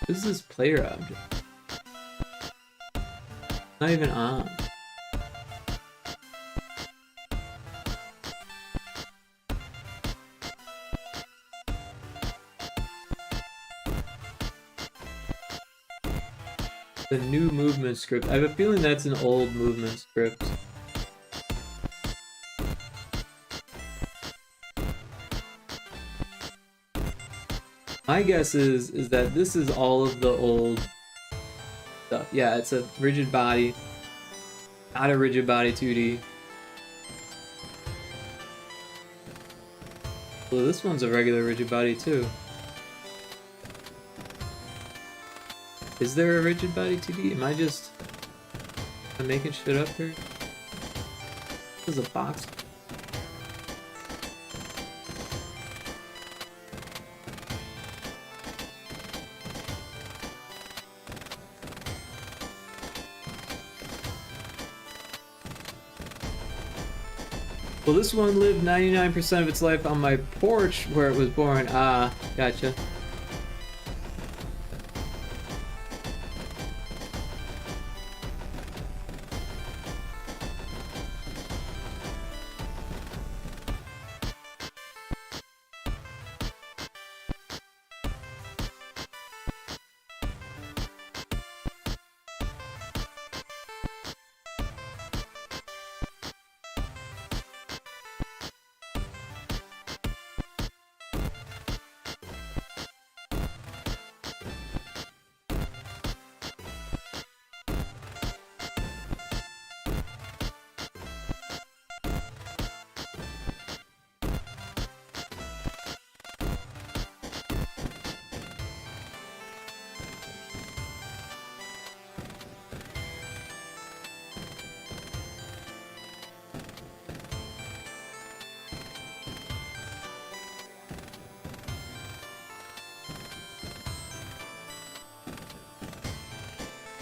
What is this player object? Not even on. The new movement script. I have a feeling that's an old movement script. My guess is that this is all of the old stuff. Yeah, it's a rigid body, not a rigid body 2D. Well, this one's a regular rigid body too. Is there a rigid body 2D? Am I just making shit up here? This is a box. Well, this one lived 99% of its life on my porch where it was born. Ah, gotcha.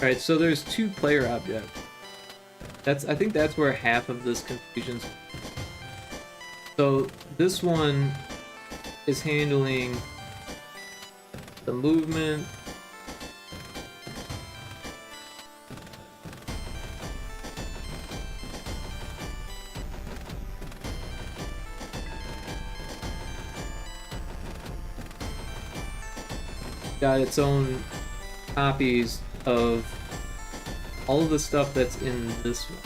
Alright, so there's two player objects. I think that's where half of this confusion's. So this one is handling the movement. Got its own copies of all of the stuff that's in this one.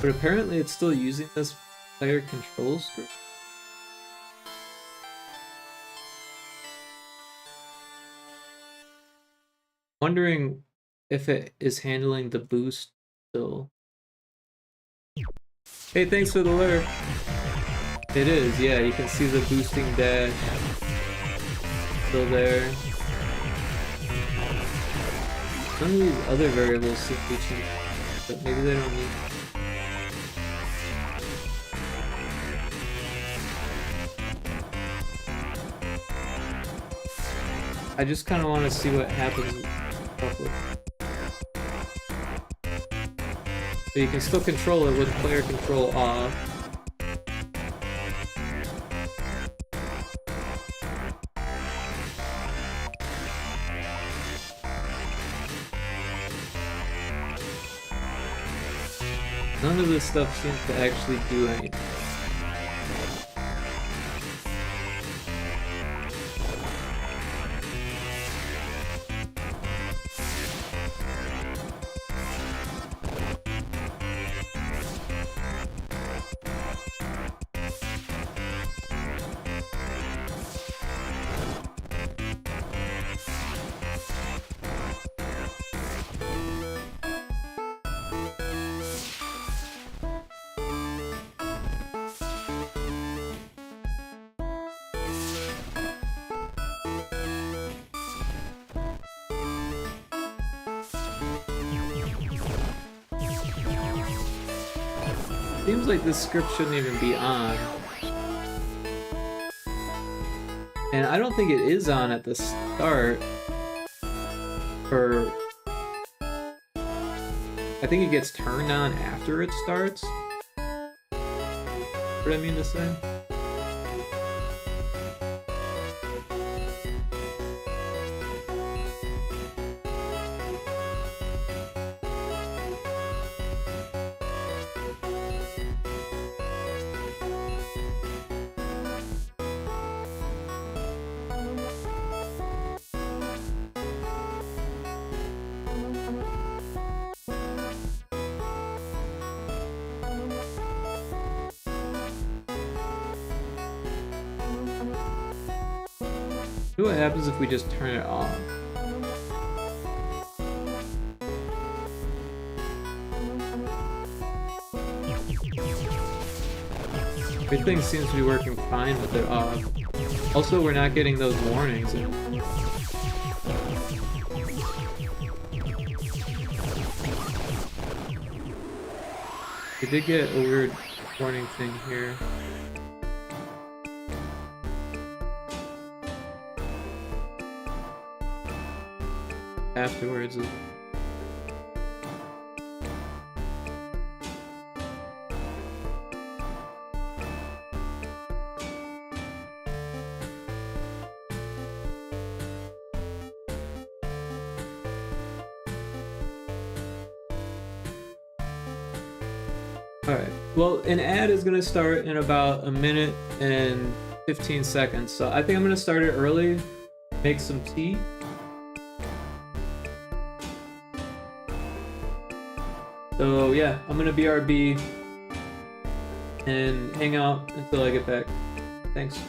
But apparently it's still using this player control script. Wondering if it is handling the boost still. Hey, thanks for the alert. It is, yeah, you can see the boosting dash still there. Some of these other variables seem to be changed, but maybe they don't need. I just kind of want to see what happens. So you can still control it with player control off. None of this stuff seems to actually do anything. seems like this script shouldn't even be on. And I don't think it is on at the start. Or I think it gets turned on after it starts. What I mean to say? What happens if we just turn it off? Everything seems to be working fine with it off. Also, we're not getting those warnings. We did get a weird warning thing here. Afterwards. Alright, well, an ad is going to start in about a minute and 15 seconds, so I think I'm going to start it early, make some tea. So yeah, I'm gonna BRB and hang out until I get back. Thanks.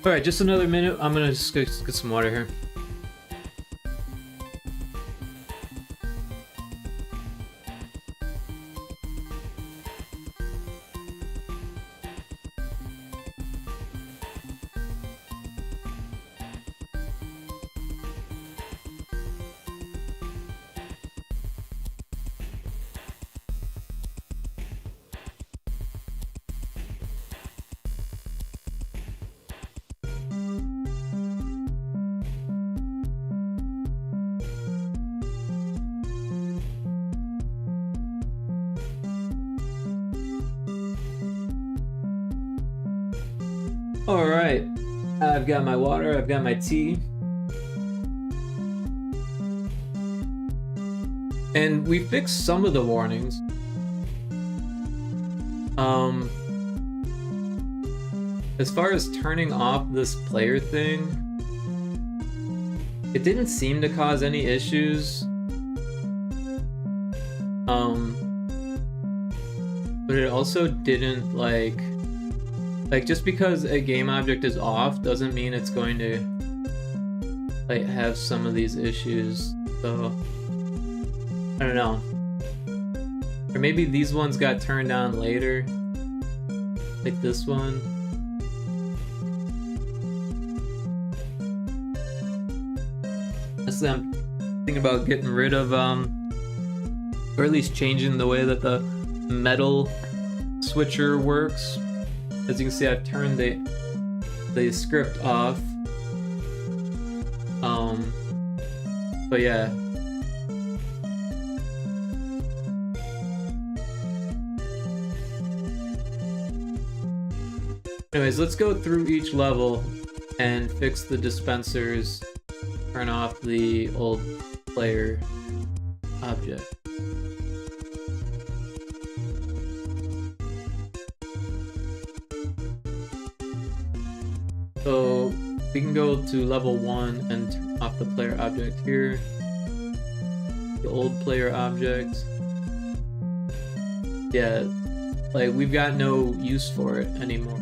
All right, just another minute. I'm gonna just get some water here. All right, I've got my water, I've got my tea. And we fixed some of the warnings. As far as turning off this player thing, it didn't seem to cause any issues. But it also didn't like just because a game object is off doesn't mean it's going to like have some of these issues. So I don't know. Or maybe these ones got turned on later. Like this one. Honestly, I'm thinking about getting rid of or at least changing the way that the metal switcher works. As you can see, I've turned the script off. But yeah. Anyways, let's go through each level and fix the dispensers. Turn off the old player object. So we can go to level 1 and turn off the player object here. The old player object. Yeah, like we've got no use for it anymore.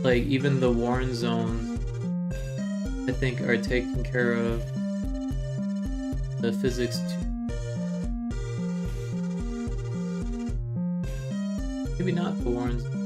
Like even the warn zones, I think, are taken care of. The physics 2. Maybe not the warn zone.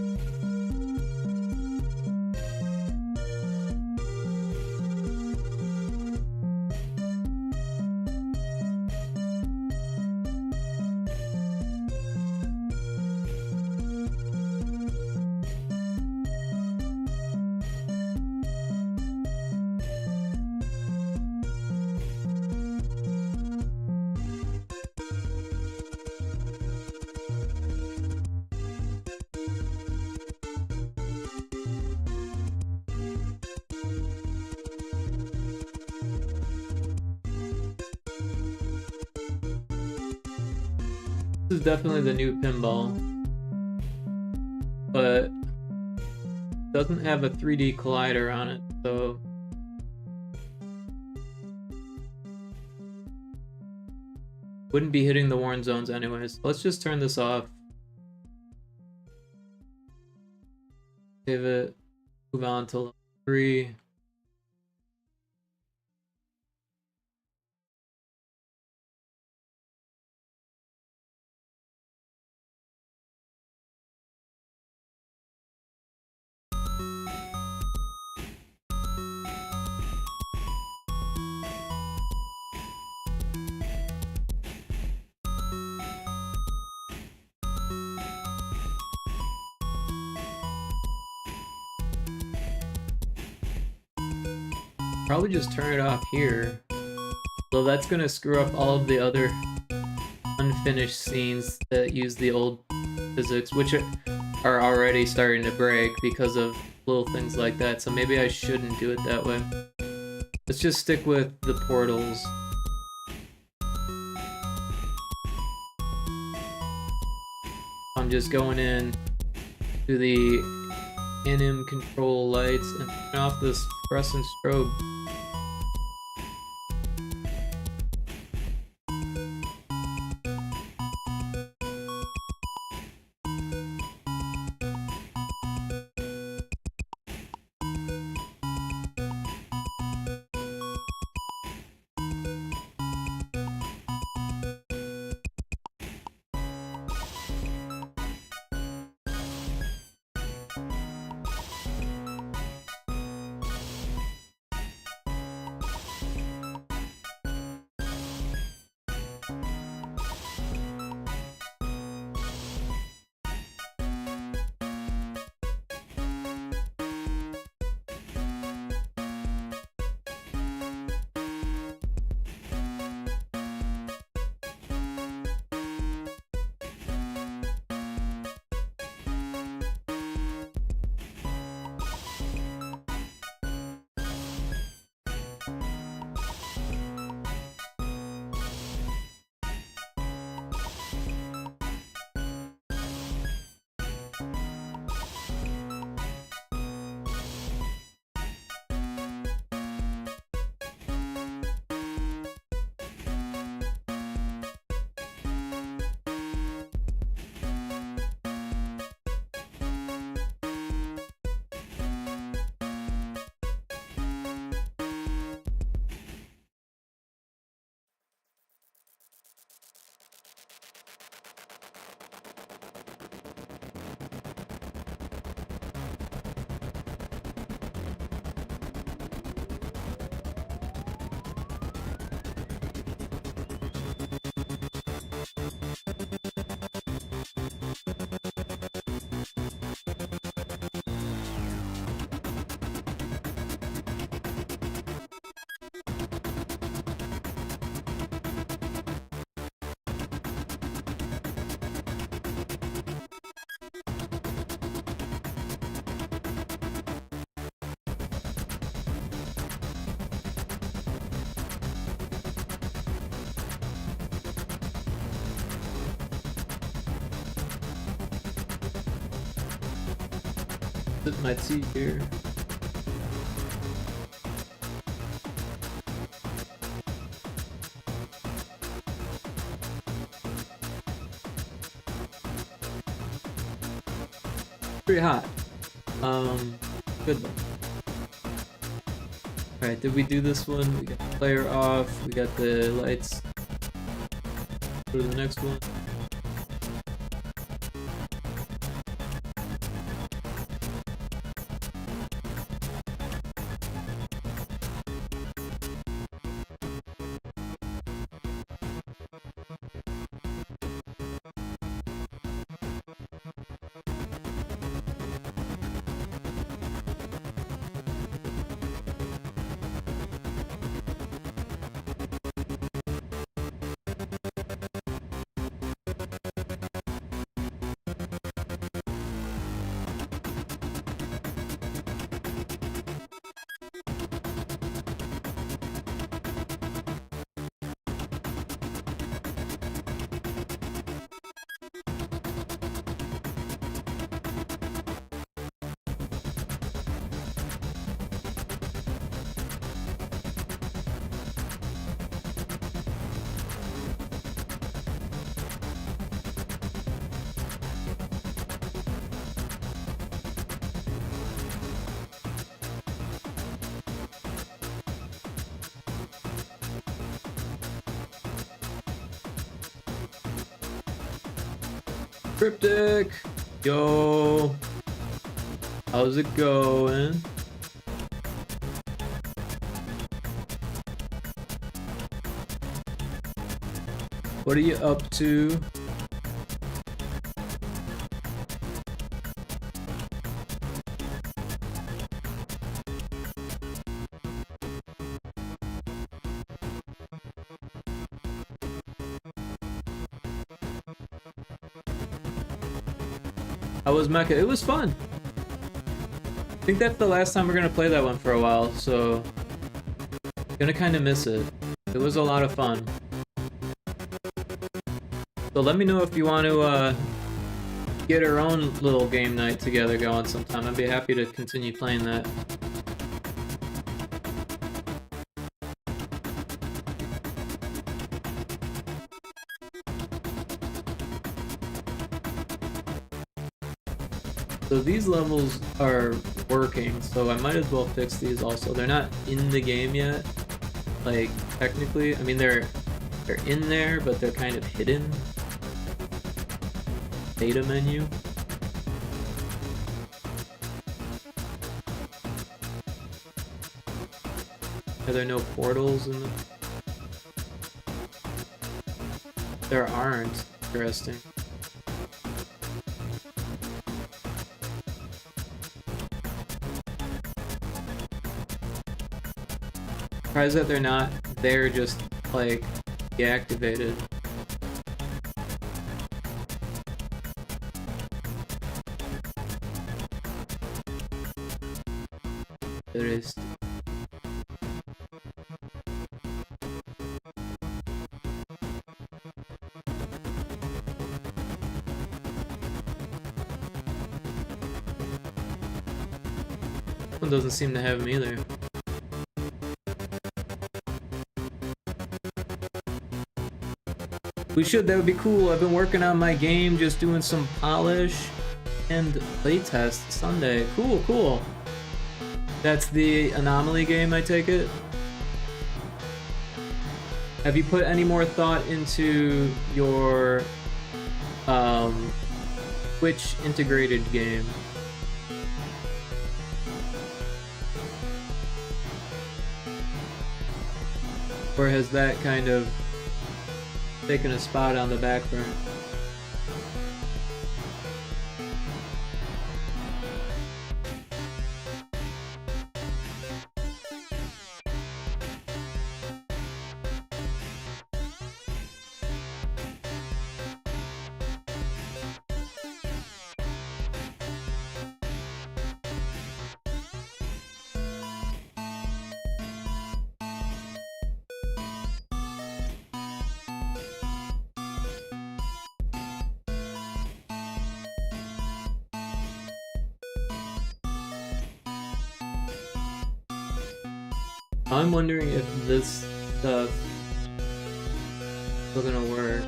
This is definitely the new pinball, but doesn't have a 3D collider on it, so wouldn't be hitting the warn zones anyways. Let's just turn this off. Save it, move on to level 3. Probably just turn it off here. So that's gonna screw up all of the other unfinished scenes that use the old physics, which are already starting to break because of little things like that. So maybe I shouldn't do it that way. Let's just stick with the portals. I'm just going in to the anim control lights and turn off this fluorescent strobe. Sip my tea here. Pretty hot. Good though. Alright, did we do this one? We got the player off, we got the lights. Go to the next one. Cryptic! Yo! How's it going? What are you up to? How was MECCHA? It was fun. I think that's the last time we're gonna play that one for a while, so gonna kind of miss it. It was a lot of fun. So let me know if you want to get our own little game night together going sometime. I'd be happy to continue playing that. So these levels are working, so I might as well fix these also. They're not in the game yet, like, technically. I mean, they're in there, but they're kind of hidden. Data menu. Are there no portals in the... There aren't. Interesting. Surprised that they're not there, just like deactivated. Interesting. One doesn't seem to have them either. We should, that would be cool. I've been working on my game, just doing some polish and playtest Sunday. Cool, cool. That's the Anomaly game, I take it? Have you put any more thought into your Twitch integrated game? Or has that kind of taken a spot on the back burner? I'm wondering if this stuff is still gonna work.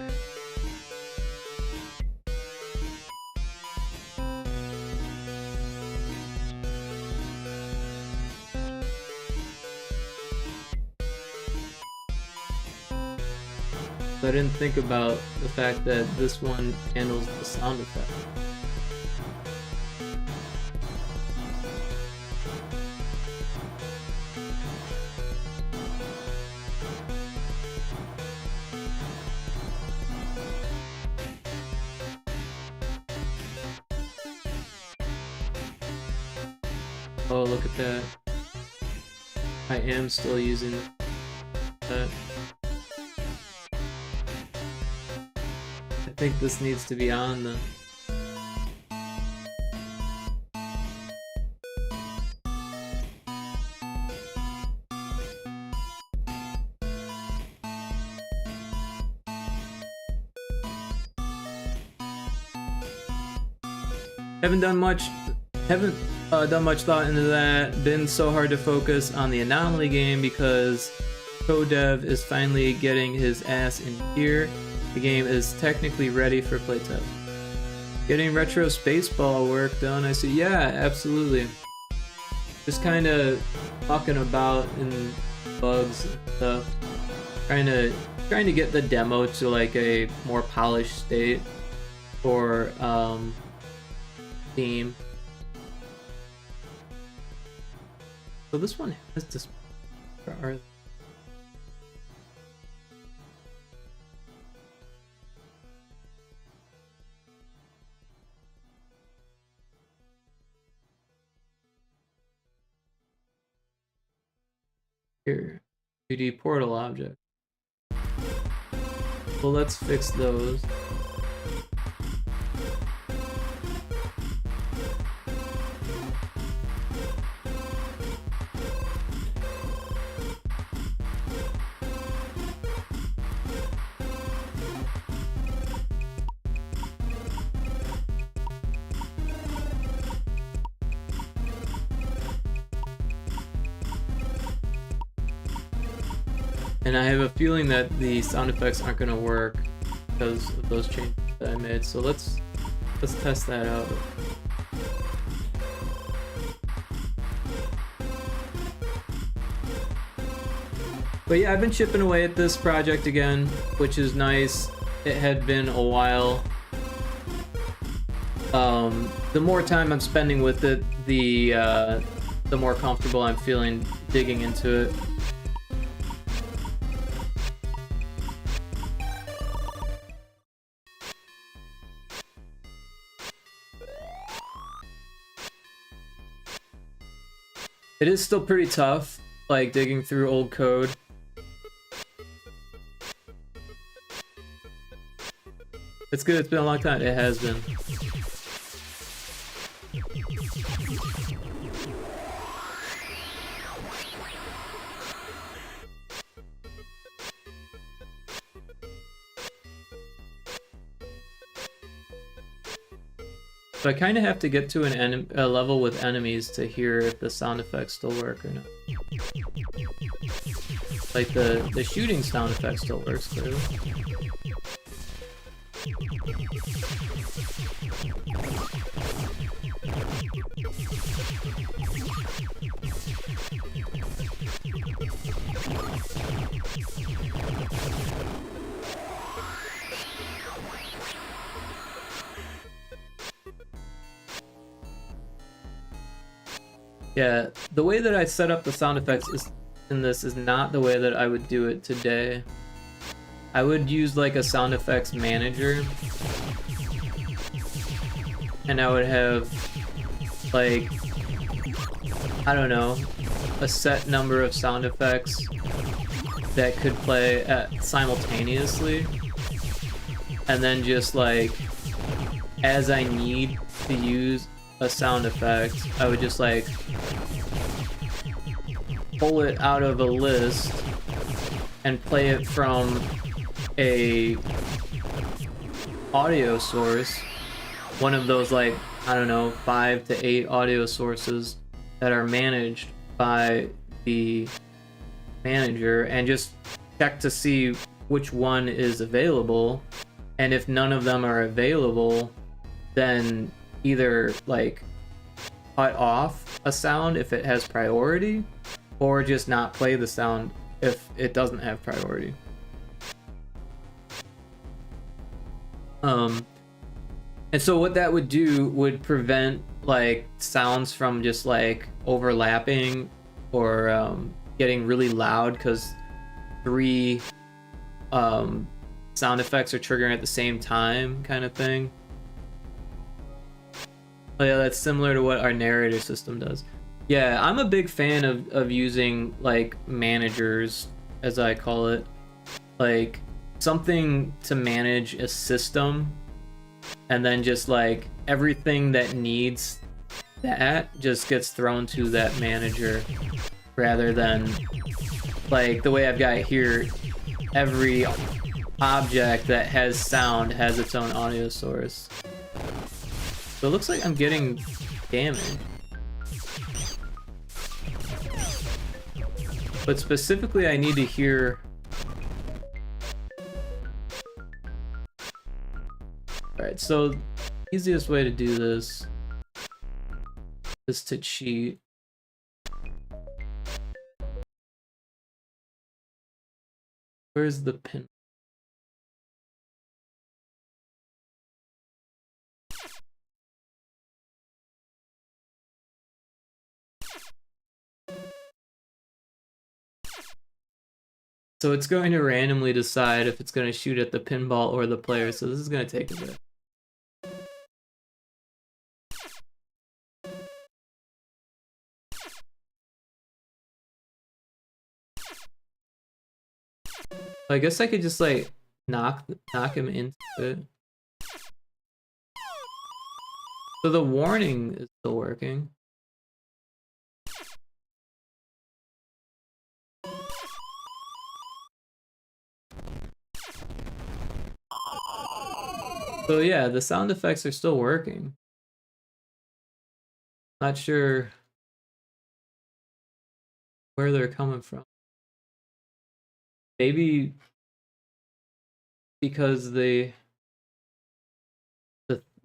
I didn't think about the fact that this one handles the sound effect. Oh, look at that. I am still using that. I think this needs to be on the... Haven't done much thought into that. Been so hard to focus on the Anomaly game because Gamedev is finally getting his ass in gear. The game is technically ready for playtest. Getting retro Spaceball work done. I see. Yeah, absolutely. Just kind of fucking about in bugs and stuff. Trying to get the demo to like a more polished state for Steam. So this one has this. Here, 2D portal object. Well, let's fix those. And I have a feeling that the sound effects aren't going to work because of those changes that I made. So let's test that out. But yeah, I've been chipping away at this project again, which is nice. It had been a while. The more time I'm spending with it, the more comfortable I'm feeling digging into it. It is still pretty tough, like digging through old code. It's good, it's been a long time. It has been. So I kind of have to get to a level with enemies to hear if the sound effects still work or not. Like the shooting sound effect still works clearly. Yeah, the way that I set up the sound effects in this is not the way that I would do it today. I would use like a sound effects manager, and I would have like, I don't know, a set number of sound effects that could play simultaneously, and then just like, as I need to use a sound effect, I would just like pull it out of a list and play it from a audio source, one of those like, I don't know, 5 to 8 audio sources that are managed by the manager and just check to see which one is available. And if none of them are available, then either like cut off a sound if it has priority, or just not play the sound if it doesn't have priority. And so what that would do would prevent like sounds from just like overlapping or getting really loud because 3 sound effects are triggering at the same time, kind of thing. Oh yeah, that's similar to what our narrator system does. Yeah, I'm a big fan of using like managers, as I call it, like something to manage a system, and then just like everything that needs that just gets thrown to that manager, rather than like the way I've got it here, every object that has sound has its own audio source. So it looks like I'm getting damage. But specifically I need to hear... Alright, so the easiest way to do this is to cheat. Where's the pin? So it's going to randomly decide if it's going to shoot at the pinball or the player, so this is going to take a bit. I guess I could just like knock him into it. So the warning is still working. So yeah, the sound effects are still working. Not sure where they're coming from. Maybe because this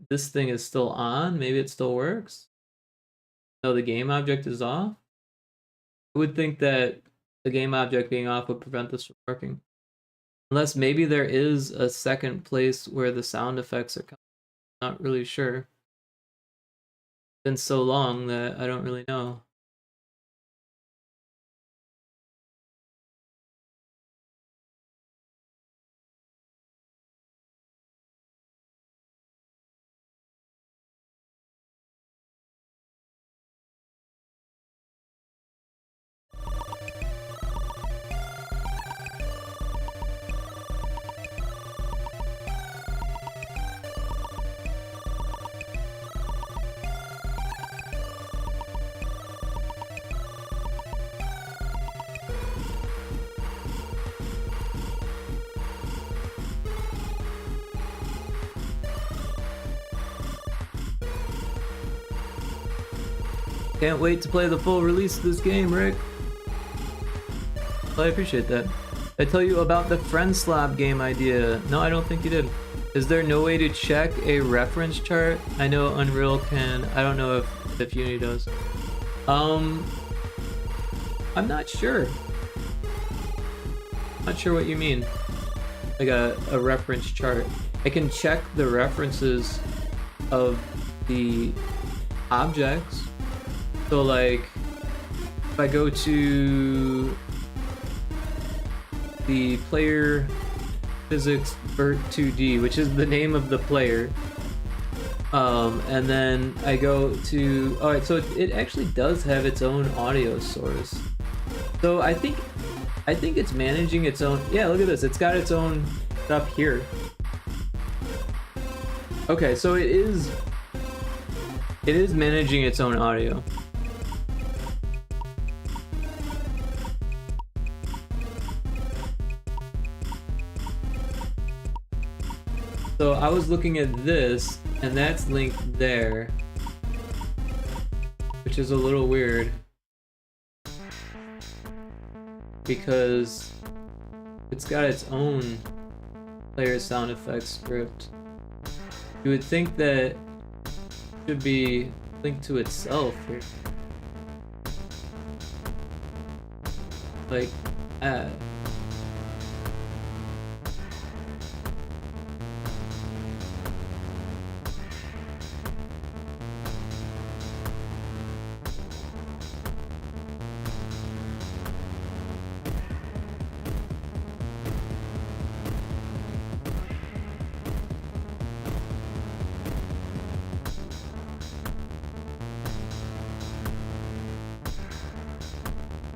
thing is still on, maybe it still works. No, the game object is off. I would think that the game object being off would prevent this from working. Unless maybe there is a second place where the sound effects are coming. Not really sure. It's been so long that I don't really know. Can't wait to play the full release of this game, Rick. Well, I appreciate that. I tell you about the Friend Slab game idea. No, I don't think you did. Is there no way to check a reference chart? I know Unreal can. I don't know if Unity does. I'm not sure. Not sure what you mean. Like a reference chart. I can check the references of the objects. So like, if I go to the player physics Vert 2D, which is the name of the player, and then I go to, all right, so it actually does have its own audio source. So I think it's managing its own. Yeah, look at this. It's got its own stuff here. Okay, so it is managing its own audio. So I was looking at this, and that's linked there, which is a little weird. because it's got its own player sound effects script. You would think that it should be linked to itself here. Like,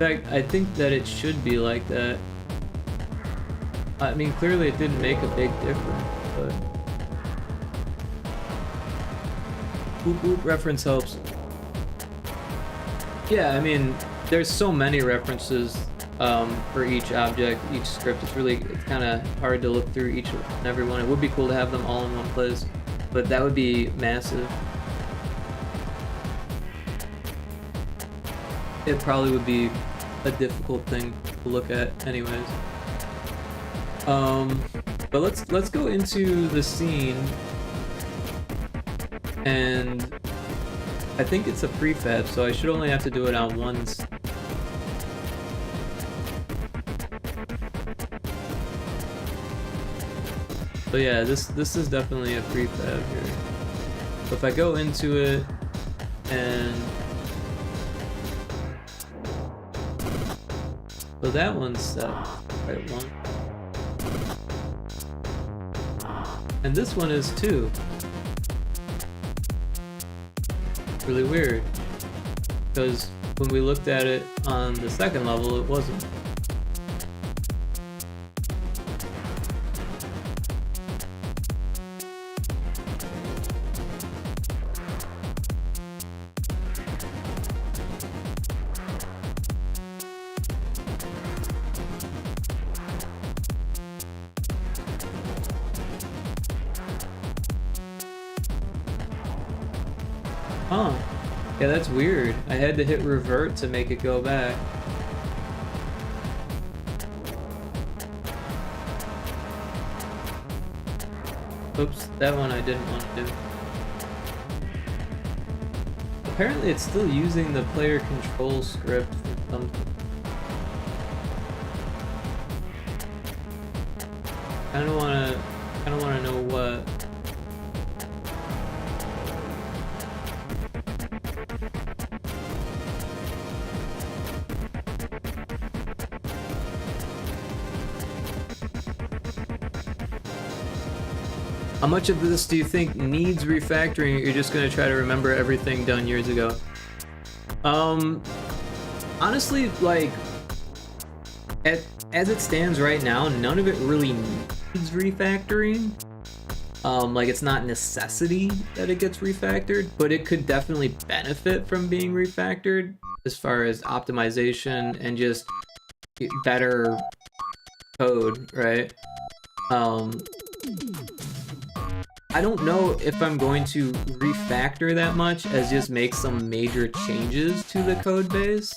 in fact, I think that it should be like that. I mean, clearly it didn't make a big difference, but... Boop boop reference helps. Yeah, I mean, there's so many references for each object, each script. It's kind of hard to look through each and every one. It would be cool to have them all in one place, but that would be massive. It probably would be a difficult thing to look at anyways. But let's go into the scene, and I think it's a prefab, so I should only have to do it on one. So yeah, this is definitely a prefab here. So if I go into it and so that one's set, right one. And this one is too. Really weird. Because when we looked at it on the second level, it wasn't. Huh. Yeah, that's weird. I had to hit revert to make it go back. Oops, that one I didn't want to do. Apparently it's still using the player control script for something. I don't wanna know what. How much of this do you think needs refactoring, or you're just gonna try to remember everything done years ago? Honestly, like, as it stands right now, none of it really needs refactoring. Like, it's not necessity that it gets refactored, but it could definitely benefit from being refactored as far as optimization and just better code, right? I don't know if I'm going to refactor that much as just make some major changes to the code base.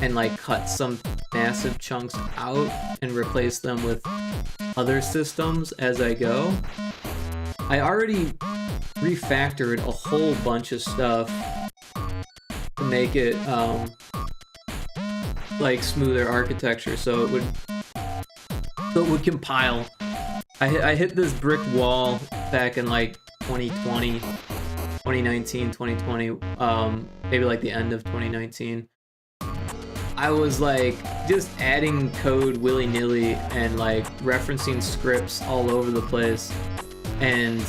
And like cut some massive chunks out and replace them with other systems as I go. I already refactored a whole bunch of stuff to make it like smoother architecture, so it would compile. I hit this brick wall back in like 2020, 2019, 2020, maybe like the end of 2019. I was like just adding code willy-nilly and like referencing scripts all over the place, and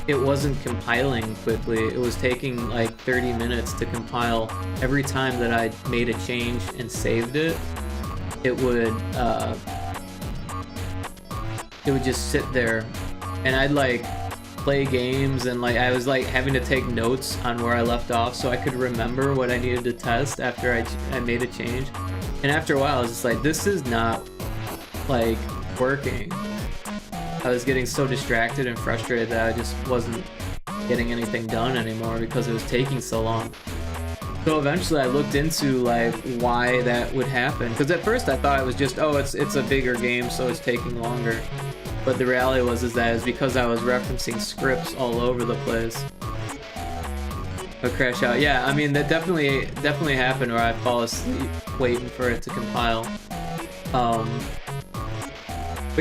it wasn't compiling quickly. It was taking like 30 minutes to compile. Every time that I made a change and saved it, it would just sit there, and I'd like play games, and like I was like having to take notes on where I left off so I could remember what I needed to test after I made a change. And after a while I was just like, this is not like working. I was getting so distracted and frustrated that I just wasn't getting anything done anymore because it was taking so long. So eventually I looked into like why that would happen, because at first I thought it was just, oh, it's a bigger game, so it's taking longer. But the reality was that it's because I was referencing scripts all over the place. But crash out, yeah. I mean, that definitely happened where I'd fall asleep waiting for it to compile. But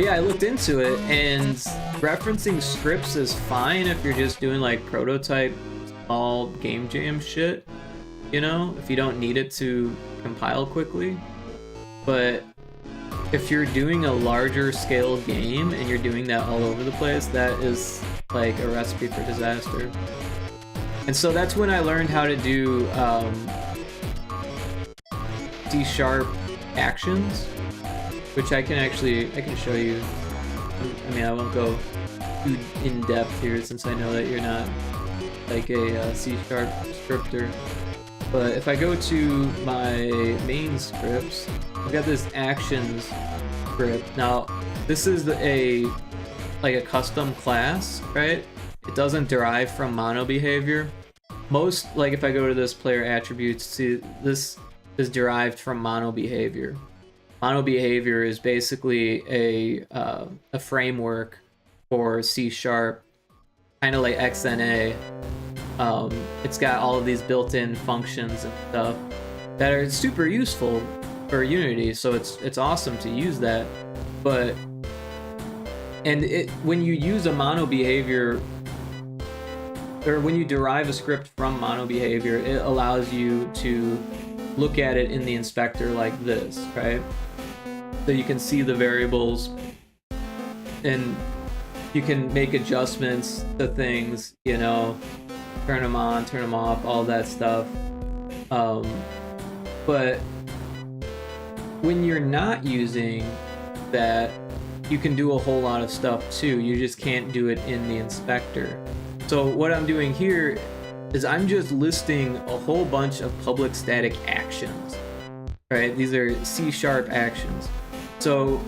yeah, I looked into it, and referencing scripts is fine if you're just doing like prototype small game jam shit, you know, if you don't need it to compile quickly. But if you're doing a larger scale game and you're doing that all over the place, that is like a recipe for disaster. And so that's when I learned how to do C# actions, which I can show you. I mean, I won't go too in depth here since I know that you're not like a C# scripter. But if I go to my main scripts, I've got this actions script. Now, this is a custom class, right? It doesn't derive from mono behavior. Most, like if I go to this player attributes, see, this is derived from mono behavior. Mono behavior is basically a framework for C#, kind of like XNA. It's got all of these built-in functions and stuff that are super useful for Unity, so it's awesome to use that. But when you use a mono behavior, or when you derive a script from mono behavior, it allows you to look at it in the inspector like this, right? So you can see the variables, and you can make adjustments to things, you know, turn them on, turn them off, all that stuff. But when you're not using that, you can do a whole lot of stuff too. You just can't do it in the inspector. So what I'm doing here is I'm just listing a whole bunch of public static actions, right? These are C# actions. So,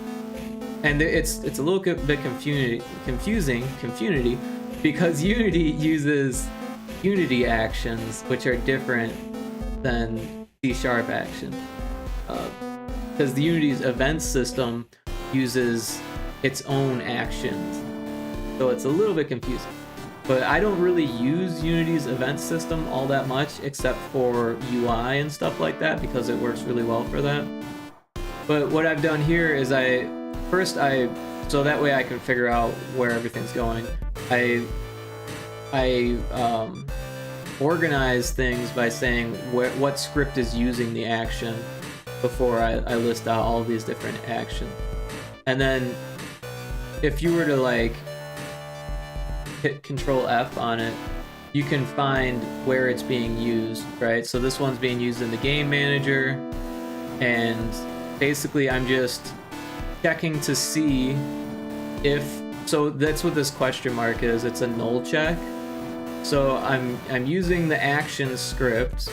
and it's a little bit confusing, because Unity uses Unity actions, which are different than C# actions. Because the Unity's event system uses its own actions. So it's a little bit confusing. But I don't really use Unity's event system all that much, except for UI and stuff like that, because it works really well for that. But what I've done here is so that way I can figure out where everything's going. I organize things by saying what script is using the action before I list out all these different actions. And then if you were to like hit Control F on it, you can find where it's being used, right? So this one's being used in the game manager, and basically I'm just checking to see if, so that's what this question mark is. It's a null check. So I'm using the actions script,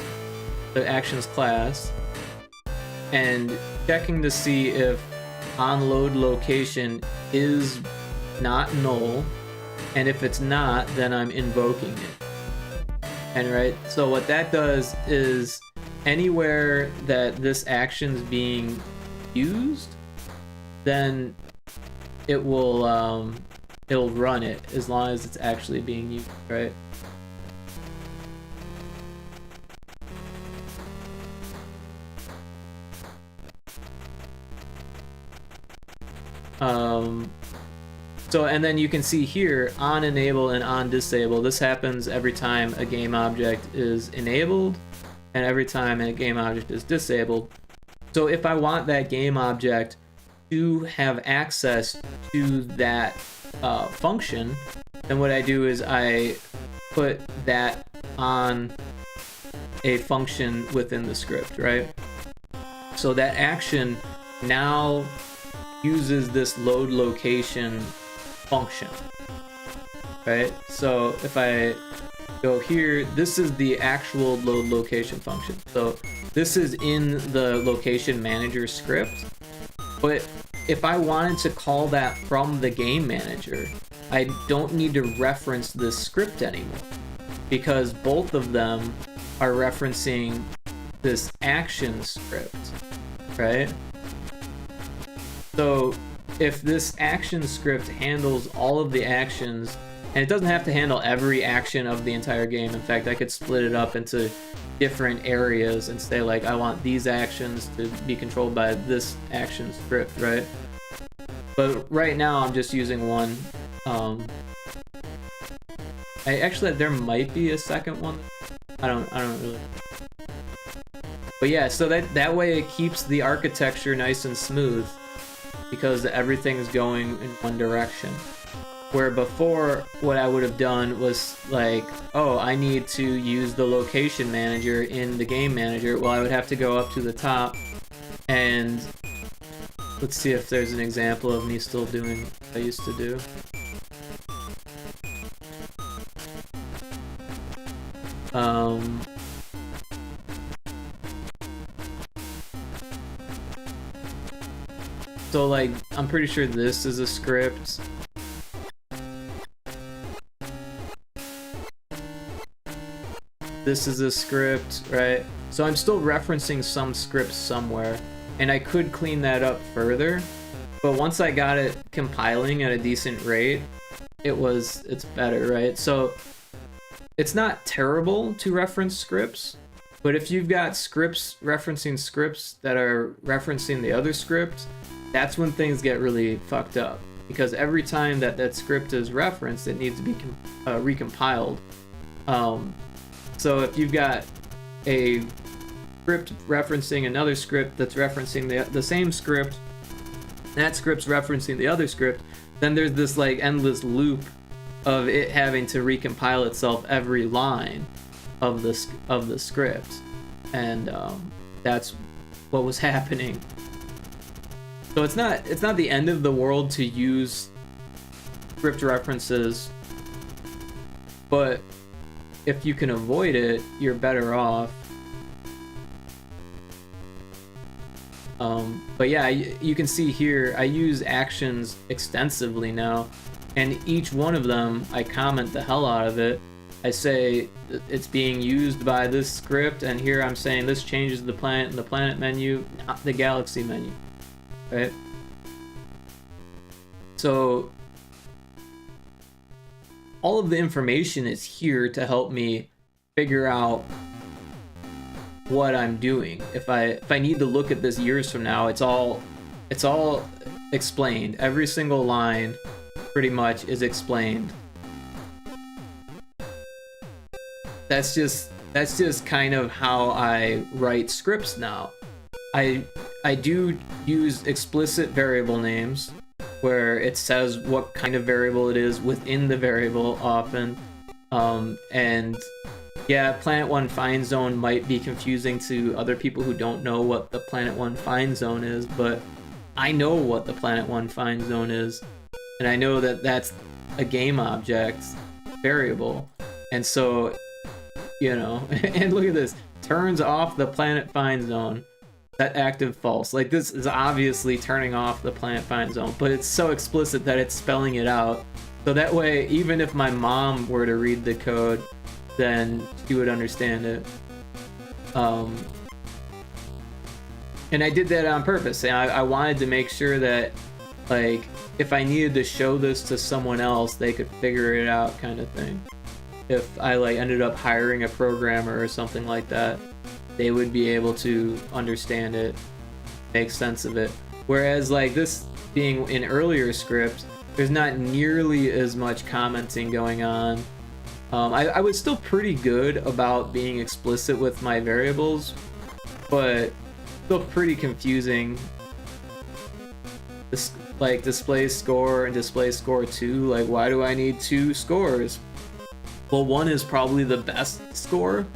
the actions class, and checking to see if onload location is not null, and if it's not, then I'm invoking it. And right, so what that does is anywhere that this action's being used, then it will it'll run it as long as it's actually being used, right? So, and then you can see here, on enable and on disable. This happens every time a game object is enabled and every time a game object is disabled. So if I want that game object to have access to that function, then what I do is I put that on a function within the script, right? So that action now uses this load location function, right? So if I go here, this is the actual load location function. So this is in the location manager script, but if I wanted to call that from the game manager, I don't need to reference this script anymore, because both of them are referencing this action script, right? So if this action script handles all of the actions, and it doesn't have to handle every action of the entire game. In fact, I could split it up into different areas and say, like, I want these actions to be controlled by this action script, right? But right now I'm just using one. There might be a second one. I don't really. But yeah, so that way it keeps the architecture nice and smooth because everything's going in one direction. Where before, what I would have done was like, oh, I need to use the location manager in the game manager. Well, I would have to go up to the top and let's see if there's an example of me still doing what I used to do. So like, I'm pretty sure this is a script. This is a script, right? So I'm still referencing some scripts somewhere, and I could clean that up further, but once I got it compiling at a decent rate, it's better, right? So it's not terrible to reference scripts, but if you've got scripts referencing scripts that are referencing the other script, that's when things get really fucked up, because every time that script is referenced, it needs to be recompiled. So if you've got a script referencing another script that's referencing the same script, that script's referencing the other script, then there's this like endless loop of it having to recompile itself every line of the script, and that's what was happening. So it's not the end of the world to use script references, but if you can avoid it, you're better off. But yeah, you can see here, I use actions extensively now, and each one of them, I comment the hell out of it. I say it's being used by this script, and here I'm saying this changes the planet in the planet menu, not the galaxy menu, right? So all of the information is here to help me figure out what I'm doing. If I need to look at this years from now, it's all explained. Every single line pretty much is explained. That's just kind of how I write scripts now. I do use explicit variable names where it says what kind of variable it is within the variable often. And yeah, Planet 1 Find Zone might be confusing to other people who don't know what the Planet 1 Find Zone is, but I know what the Planet 1 Find Zone is, and I know that that's a game object variable. And so, you know, and look at this, turns off the Planet Find Zone. That active false. Like, this is obviously turning off the Planet Find Zone, but it's so explicit that it's spelling it out. So that way, even if my mom were to read the code, then she would understand it. And I did that on purpose. And I wanted to make sure that, like, if I needed to show this to someone else, they could figure it out, kind of thing. If I like ended up hiring a programmer or something like that, they would be able to understand it, make sense of it. Whereas like this being an earlier script, there's not nearly as much commenting going on. I was still pretty good about being explicit with my variables, but still pretty confusing. This, like, display score and display score 2, like, why do I need 2 scores? Well, 1 is probably the best score,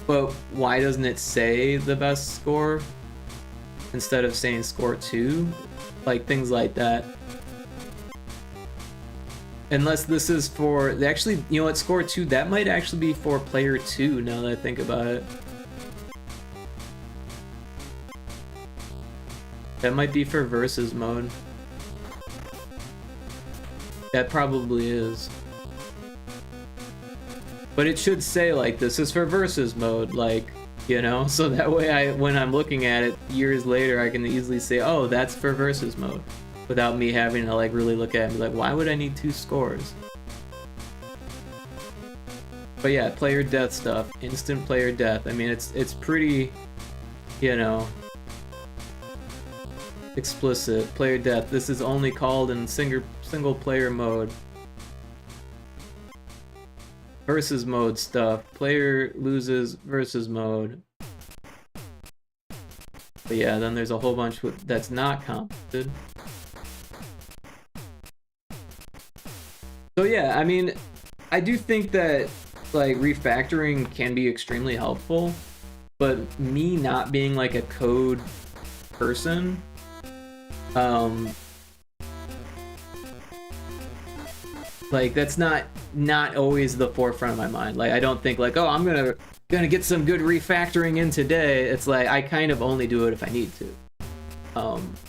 but why doesn't it say the best score instead of saying score 2? Like, things like that. Unless this is for, actually, you know what, score 2, that might actually be for player 2 now that I think about it. That might be for versus mode. That probably is. But it should say like, this is for versus mode, like, you know, so that way when I'm looking at it years later, I can easily say, oh, that's for versus mode, without me having to like really look at it and be like, why would I need 2 scores? But yeah, player death stuff, instant player death. I mean, it's pretty, you know, explicit. Player death. This is only called in single player mode. Versus mode stuff. Player loses versus mode. But yeah, then there's a whole bunch that's not commented. So yeah, I mean, I do think that like refactoring can be extremely helpful, but me not being like a code person, like that's not always the forefront of my mind. Like I don't think like, oh, I'm gonna get some good refactoring in today. It's like I kind of only do it if I need to.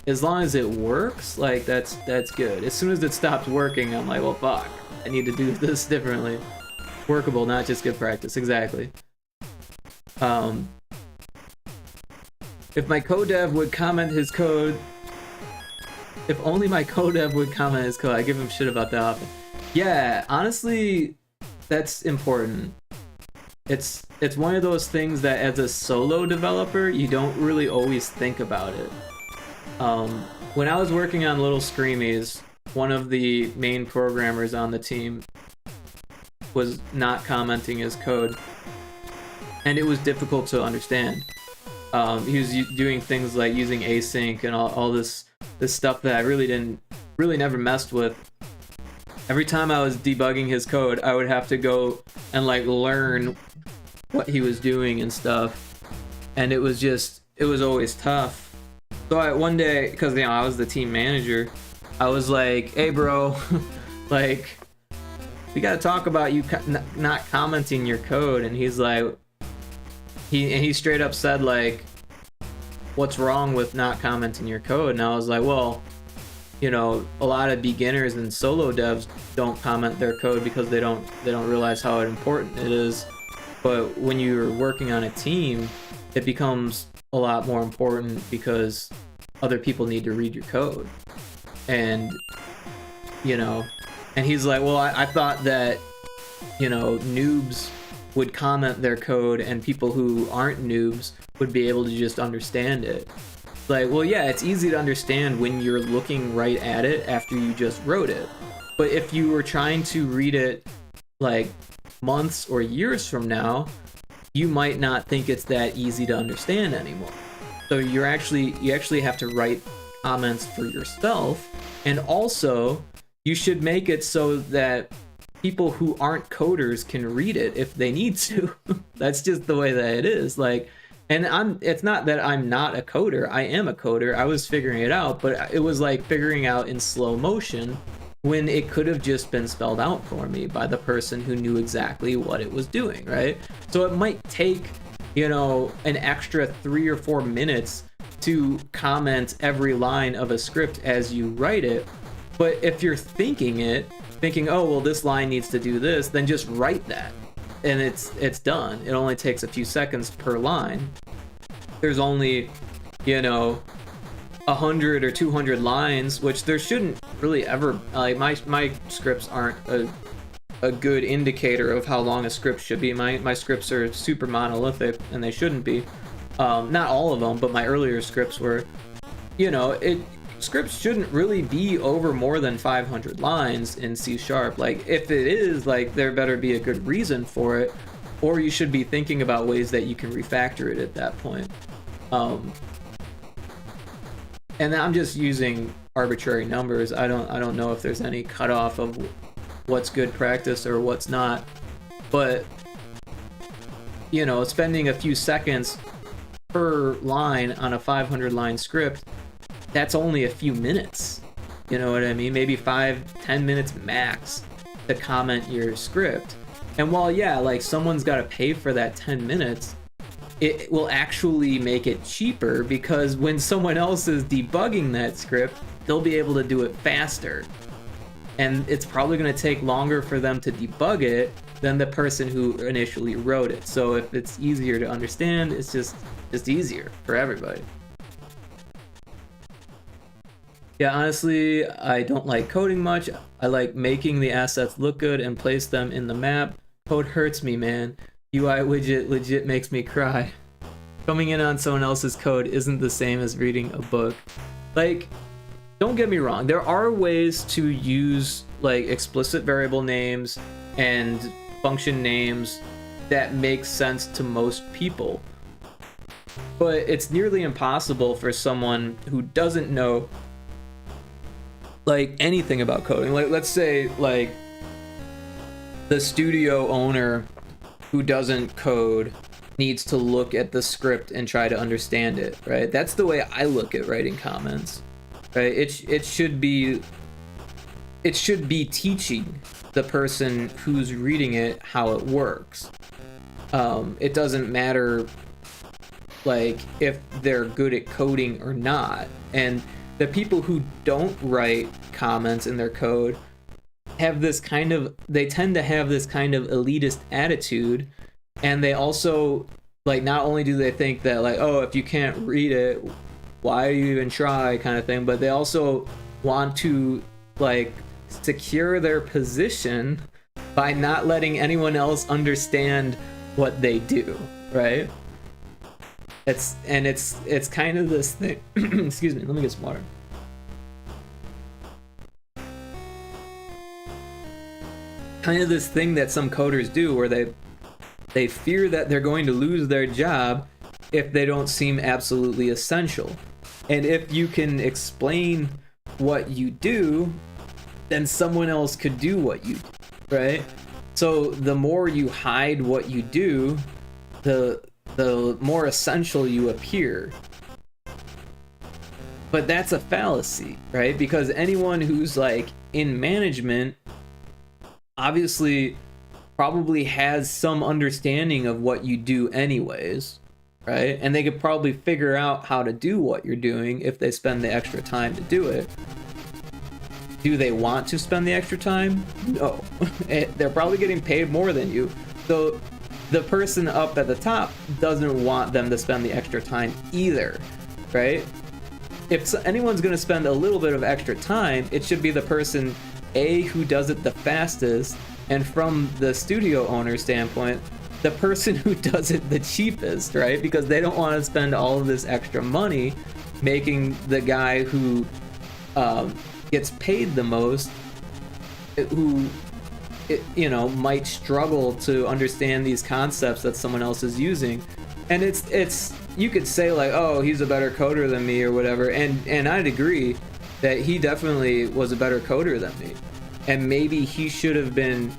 As long as it works, like that's good. As soon as it stops working, I'm like, well, fuck, I need to do this differently. Workable, not just good practice. Exactly. If my codev would comment his code, if only my codev would comment his code, I give him shit about that often. Yeah, honestly, that's important. It's one of those things that as a solo developer, you don't really always think about it. When I was working on Little Screamies, one of the main programmers on the team was not commenting his code, and it was difficult to understand. He was doing things like using async and all this stuff that I really never messed with. Every time I was debugging his code, I would have to go and like learn what he was doing and stuff, and it was always tough. So one day, because you know I was the team manager, I was like, hey bro, like, we gotta talk about you not commenting your code. And he's like, he straight up said like, what's wrong with not commenting your code? And I was like, well, you know, a lot of beginners and solo devs don't comment their code because they don't realize how important it is. But when you're working on a team, it becomes a lot more important because other people need to read your code. And you know, and he's like, well, I thought that, you know, noobs would comment their code and people who aren't noobs would be able to just understand it. Like, well, yeah, it's easy to understand when you're looking right at it after you just wrote it. But if you were trying to read it like months or years from now, you might not think it's that easy to understand anymore. So you actually have to write comments for yourself, and also you should make it so that people who aren't coders can read it if they need to. That's just the way that it is. Like, and it's not that I'm not a coder. I am a coder. I was figuring it out, but it was like figuring out in slow motion when it could have just been spelled out for me by the person who knew exactly what it was doing, right? So it might take, you know, an extra 3 or 4 minutes to comment every line of a script as you write it. But if you're thinking, oh, well, this line needs to do this, then just write that. And it's done. It only takes a few seconds per line. There's only, you know, 100 or 200 lines, which there shouldn't really ever, like, my scripts aren't a good indicator of how long a script should be. My scripts are super monolithic, and they shouldn't be. Not all of them, but my earlier scripts were, you know, scripts shouldn't really be over more than 500 lines in C#. Like, if it is, like, there better be a good reason for it, or you should be thinking about ways that you can refactor it at that point. And I'm just using arbitrary numbers. I don't know if there's any cutoff of what's good practice or what's not, but, you know, spending a few seconds per line on a 500 line script, that's only a few minutes. You know what I mean? Maybe 5-10 minutes max to comment your script. And while, yeah, like, someone's got to pay for that 10 minutes, it will actually make it cheaper, because when someone else is debugging that script, they'll be able to do it faster. And it's probably going to take longer for them to debug it, than the person who initially wrote it. So if it's easier to understand, it's just easier for everybody. Yeah, honestly, I don't like coding much. I like making the assets look good and place them in the map. Code hurts me, man. UI widget legit makes me cry. Coming in on someone else's code isn't the same as reading a book. Like, don't get me wrong, there are ways to use like explicit variable names and function names that make sense to most people. But it's nearly impossible for someone who doesn't know like anything about coding. Like, let's say like the studio owner who doesn't code needs to look at the script and try to understand it, right? That's the way I look at writing comments, right? It should be teaching the person who's reading it how it works. It doesn't matter like if they're good at coding or not. And the people who don't write comments in their code have this kind of, they tend to have this kind of elitist attitude, and they also like, not only do they think that like, oh, if you can't read it, why do you even try, kind of thing, but they also want to like secure their position by not letting anyone else understand what they do, right? It's kind of this thing. Excuse me, let me get some water. Kind of this thing that some coders do where they fear that they're going to lose their job if they don't seem absolutely essential. And if you can explain what you do, then someone else could do what you do, right? So the more you hide what you do, the more essential you appear. But that's a fallacy, right? Because anyone who's like in management obviously probably has some understanding of what you do anyways, right? And they could probably figure out how to do what you're doing if they spend the extra time to do it. Do they want to spend the extra time? No. They're probably getting paid more than you. So the person up at the top doesn't want them to spend the extra time either, right? If anyone's going to spend a little bit of extra time, it should be the person A, who does it the fastest, and from the studio owner standpoint, the person who does it the cheapest, right? Because they don't want to spend all of this extra money making the guy who gets paid the most, who might struggle to understand these concepts that someone else is using. And it's you could say like, oh, he's a better coder than me or whatever, and I'd agree that he definitely was a better coder than me, and maybe he should have been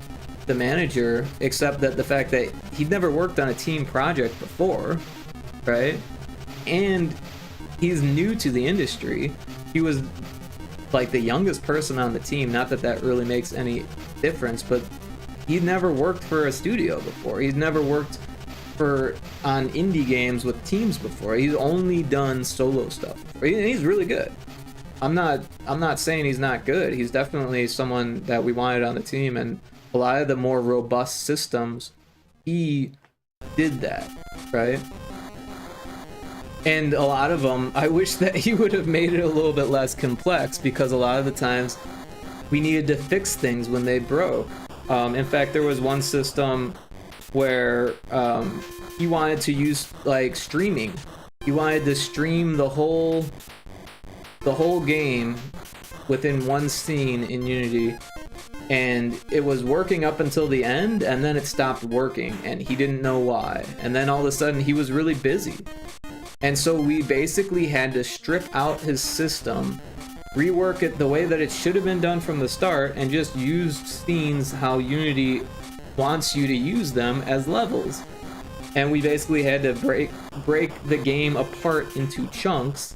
the manager, except that the fact that he'd never worked on a team project before, right? And he's new to the industry. He was like the youngest person on the team, not that that really makes any difference, but he'd never worked for a studio before. He's never worked on indie games with teams before. He's only done solo stuff before. He's really good. I'm not saying he's not good. He's definitely someone that we wanted on the team, and a lot of the more robust systems, he did that, right? And a lot of them, I wish that he would have made it a little bit less complex, because a lot of the times we needed to fix things when they broke. In fact, there was one system where he wanted to use like streaming. He wanted to stream the whole game within one scene in Unity, and it was working up until the end, and then it stopped working, and he didn't know why. And then all of a sudden he was really busy, and so we basically had to strip out his system, rework it the way that it should have been done from the start, and just use scenes how Unity wants you to use them as levels. And we basically had to break the game apart into chunks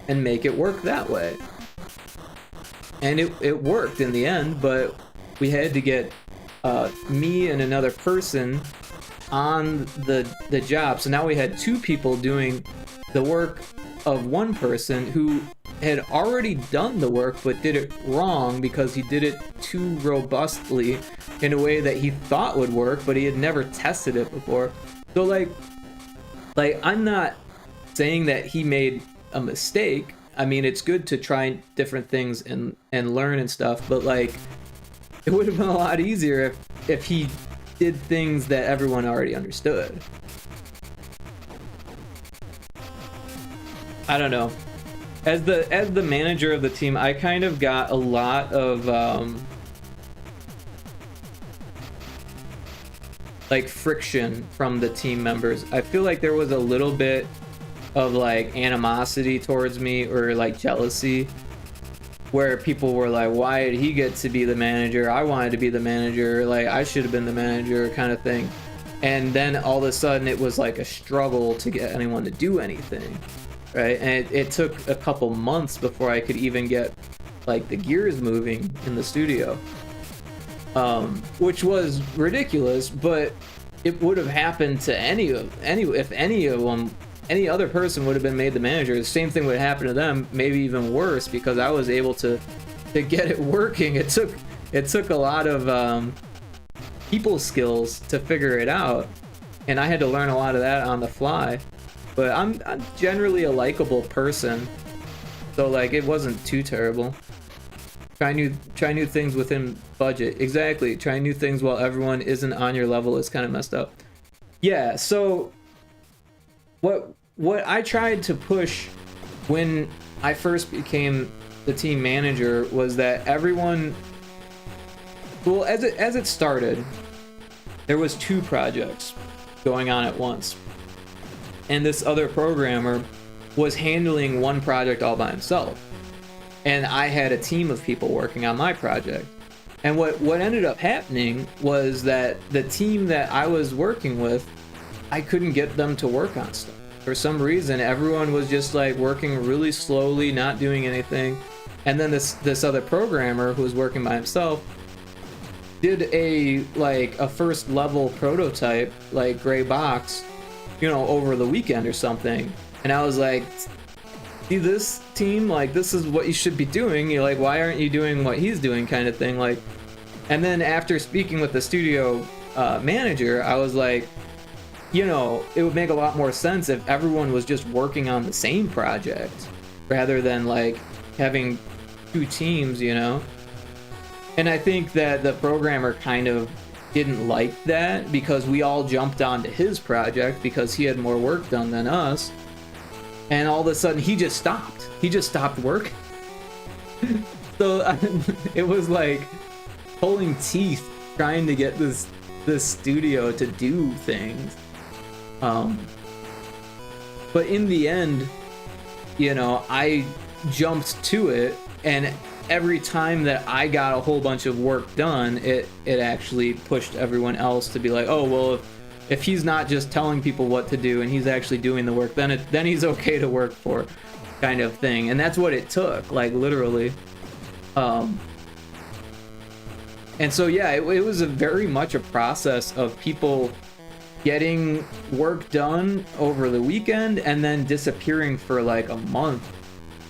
and make it work that way. And it worked in the end, but we had to get me and another person on the job. So now we had two people doing the work of one person who had already done the work but did it wrong because he did it too robustly in a way that he thought would work, but he had never tested it before. So like I'm not saying that he made a mistake. I mean, it's good to try different things and learn and stuff, but like it would have been a lot easier if he did things that everyone already understood. I don't know. As the manager of the team, I kind of got a lot of like friction from the team members. I feel like there was a little bit of like animosity towards me, or like jealousy, where people were like, why did he get to be the manager? I wanted to be the manager, like I should have been the manager, kind of thing. And then all of a sudden it was like a struggle to get anyone to do anything, right? And it took a couple months before I could even get like the gears moving in the studio, which was ridiculous, but it would have happened to if any other person would have been made the manager. The same thing would happen to them, maybe even worse, because I was able to get it working. It took a lot of people skills to figure it out, and I had to learn a lot of that on the fly. But I'm generally a likable person, so like it wasn't too terrible. Try new things within budget. Exactly. Try new things while everyone isn't on your level is kind of messed up. Yeah, so what I tried to push when I first became the team manager was that everyone, well, as it started, there was 2 projects going on at once, and this other programmer was handling one project all by himself, and I had a team of people working on my project. And what ended up happening was that the team that I was working with, I couldn't get them to work on stuff. For some reason, everyone was just like working really slowly, not doing anything. And then this other programmer who was working by himself did a first level prototype, like gray box, over the weekend or something. And I was like, see this team, like this is what you should be doing. You're like, why aren't you doing what he's doing, kind of thing. Like, and then after speaking with the studio manager, I was like, it would make a lot more sense if everyone was just working on the same project rather than like having 2 teams, And I think that the programmer kind of didn't like that, because we all jumped onto his project because he had more work done than us. And all of a sudden he just stopped working. So it was like pulling teeth trying to get this studio to do things. But in the end, I jumped to it, and every time that I got a whole bunch of work done, it actually pushed everyone else to be like, oh, well, if he's not just telling people what to do and he's actually doing the work, then he's okay to work for, kind of thing. And that's what it took, like literally. And so yeah, it was very much a process of people getting work done over the weekend and then disappearing for like a month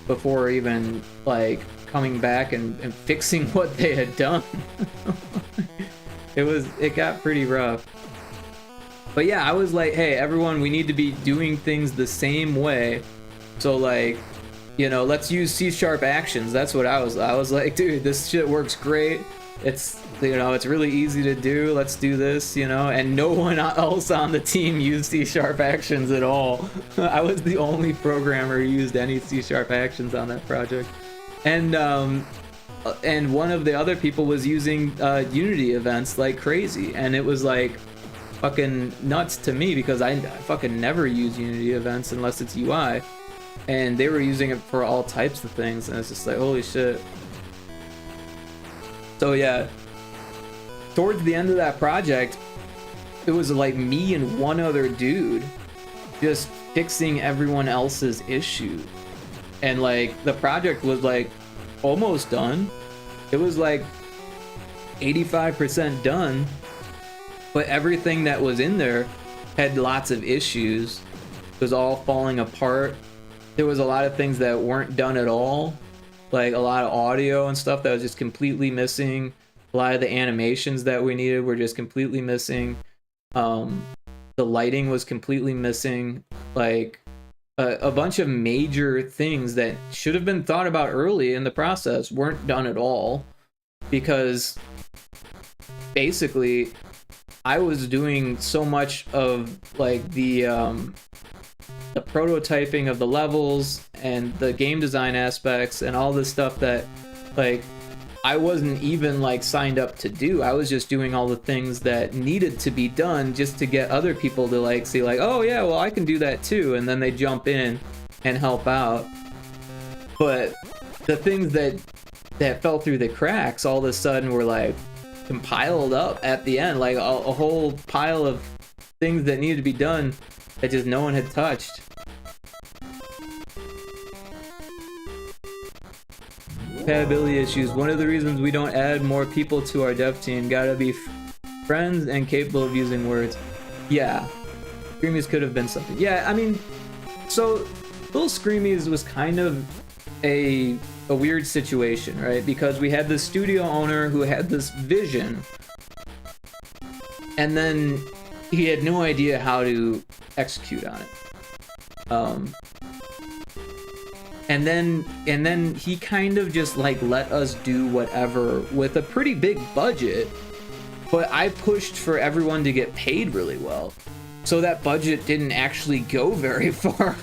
before even like coming back and fixing what they had done. It got pretty rough. But yeah, I was like, hey, everyone, we need to be doing things the same way. So like, let's use C# actions. That's what I was like, dude, this shit works great. It's really easy to do. Let's do this, and no one else on the team used C# actions at all. I was the only programmer who used any C# actions on that project. And one of the other people was using Unity events like crazy, and it was like fucking nuts to me because I fucking never use Unity events unless it's UI, and they were using it for all types of things, and it's just like, holy shit. So yeah, towards the end of that project, it was like me and one other dude just fixing everyone else's issue, and like the project was like almost done. It was like 85% done, but everything that was in there had lots of issues. It was all falling apart, there was a lot of things that weren't done at all, like a lot of audio and stuff that was just completely missing. A lot of the animations that we needed were just completely missing. The lighting was completely missing. Like a bunch of major things that should have been thought about early in the process weren't done at all, because basically I was doing so much of like the prototyping of the levels and the game design aspects and all this stuff that like I wasn't even like signed up to do. I was just doing all the things that needed to be done just to get other people to like see like, oh yeah, well I can do that too, and then they jump in and help out. But the things that fell through the cracks all of a sudden were like compiled up at the end, like a whole pile of things that needed to be done that just no one had touched. Compatibility issues. One of the reasons we don't add more people to our dev team, gotta be friends and capable of using words. Yeah, Screamies could have been something. Yeah, I mean, so Little Screamies was kind of a weird situation, right? Because we had this studio owner who had this vision, and then he had no idea how to execute on it. And then he kind of just like let us do whatever with a pretty big budget, but I pushed for everyone to get paid really well, so that budget didn't actually go very far.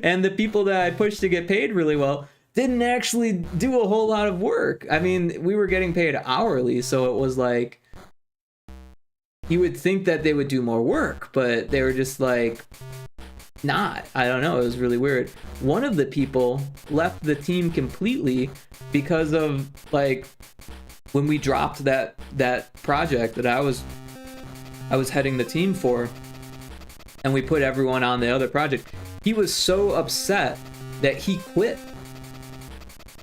And the people that I pushed to get paid really well didn't actually do a whole lot of work. I mean, we were getting paid hourly, so it was like you would think that they would do more work, but they were just like not. I don't know, it was really weird. One of the people left the team completely because of like when we dropped that project that I was heading the team for, and we put everyone on the other project. He was so upset that he quit.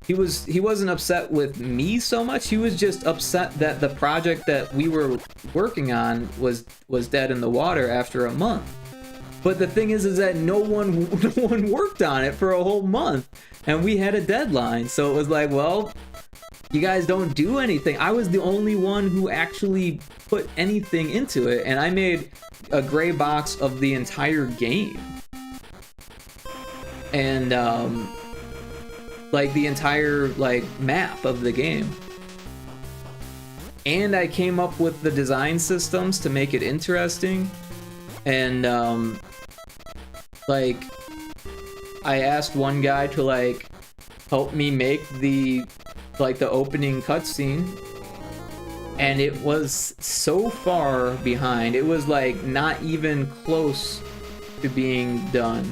He wasn't upset with me so much. He was just upset that the project that we were working on was dead in the water after a month. But the thing is that no one worked on it for a whole month, and we had a deadline. So it was like, well, you guys don't do anything. I was the only one who actually put anything into it, and I made a gray box of the entire game. And like the entire like map of the game. And I came up with the design systems to make it interesting. And like I asked one guy to like help me make the opening cutscene, and it was so far behind. It was like not even close to being done.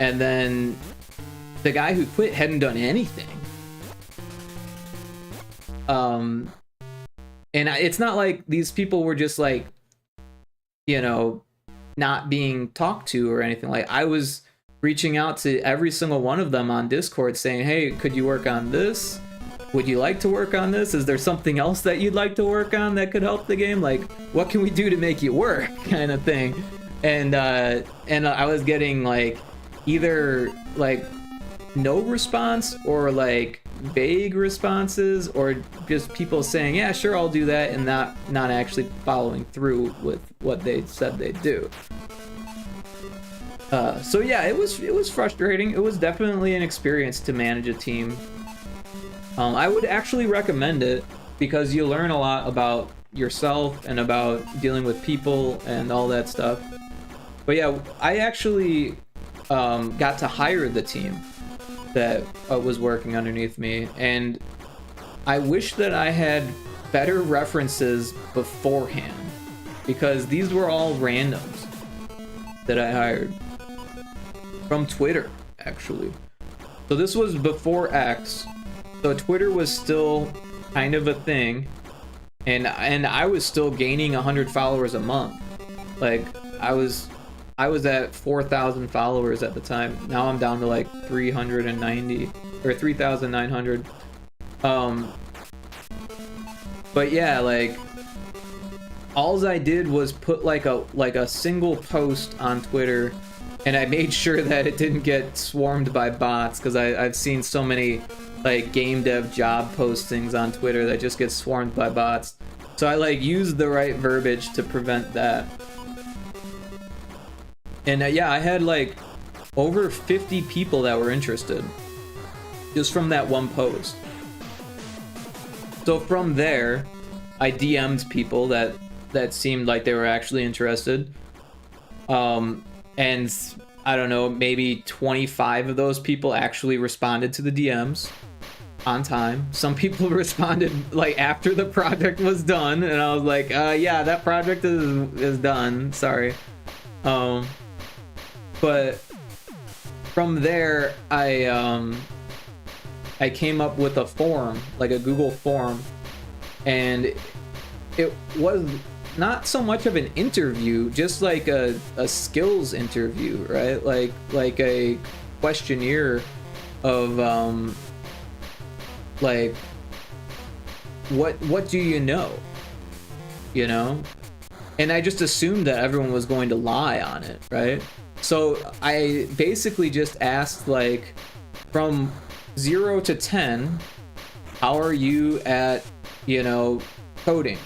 And then the guy who quit hadn't done anything. And it's not like these people were just like, you know, not being talked to or anything. Like I was reaching out to every single one of them on Discord saying, hey, could you work on this? Would you like to work on this? Is there something else that you'd like to work on that could help the game? Like, what can we do to make it work? Kind of thing. And I was getting like either like no response or like vague responses, or just people saying, yeah, sure, I'll do that, and not actually following through with what they said they'd do. So yeah, it was frustrating. It was definitely an experience to manage a team. I would actually recommend it because you learn a lot about yourself and about dealing with people and all that stuff. But yeah, I actually got to hire the team that was working underneath me, and I wish that I had better references beforehand, because these were all randoms that I hired from Twitter, actually. So this was before X, so Twitter was still kind of a thing, and I was still gaining 100 followers a month. Like I was at 4,000 followers at the time. Now I'm down to like 390 or 3,900. But yeah, like alls I did was put like a single post on Twitter and I made sure that it didn't get swarmed by bots, because I've seen so many like game dev job postings on Twitter that just get swarmed by bots. So I like used the right verbiage to prevent that. And yeah, I had like over 50 people that were interested just from that one post. So from there, I DM'd people that seemed like they were actually interested. And I don't know, maybe 25 of those people actually responded to the DMs on time. Some people responded like after the project was done, and I was like, yeah, that project is done, sorry. But from there, I came up with a form, like a Google form, and it was not so much of an interview, just like a skills interview, right? Like a questionnaire of like what do you know? You know? And I just assumed that everyone was going to lie on it, right? So I basically just asked, like, from 0 to 10, how are you at, you know, coding?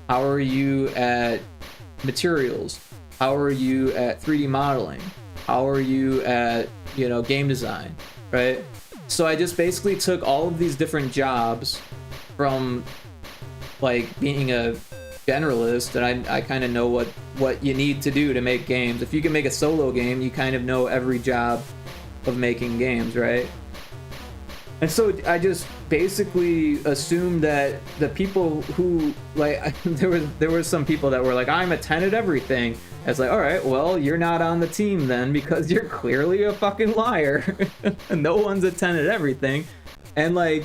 How are you at materials? How are you at 3D modeling? How are you at, you know, game design, right? So I just basically took all of these different jobs from, like, being a generalist, and I kind of know what you need to do to make games. If you can make a solo game, you kind of know every job of making games, right? And so I just basically assumed that the people who, like, there were some people that were like, I'm a 10 at everything. I was like, all right, well, you're not on the team then, because you're clearly a fucking liar. No one's a 10 at everything. And like,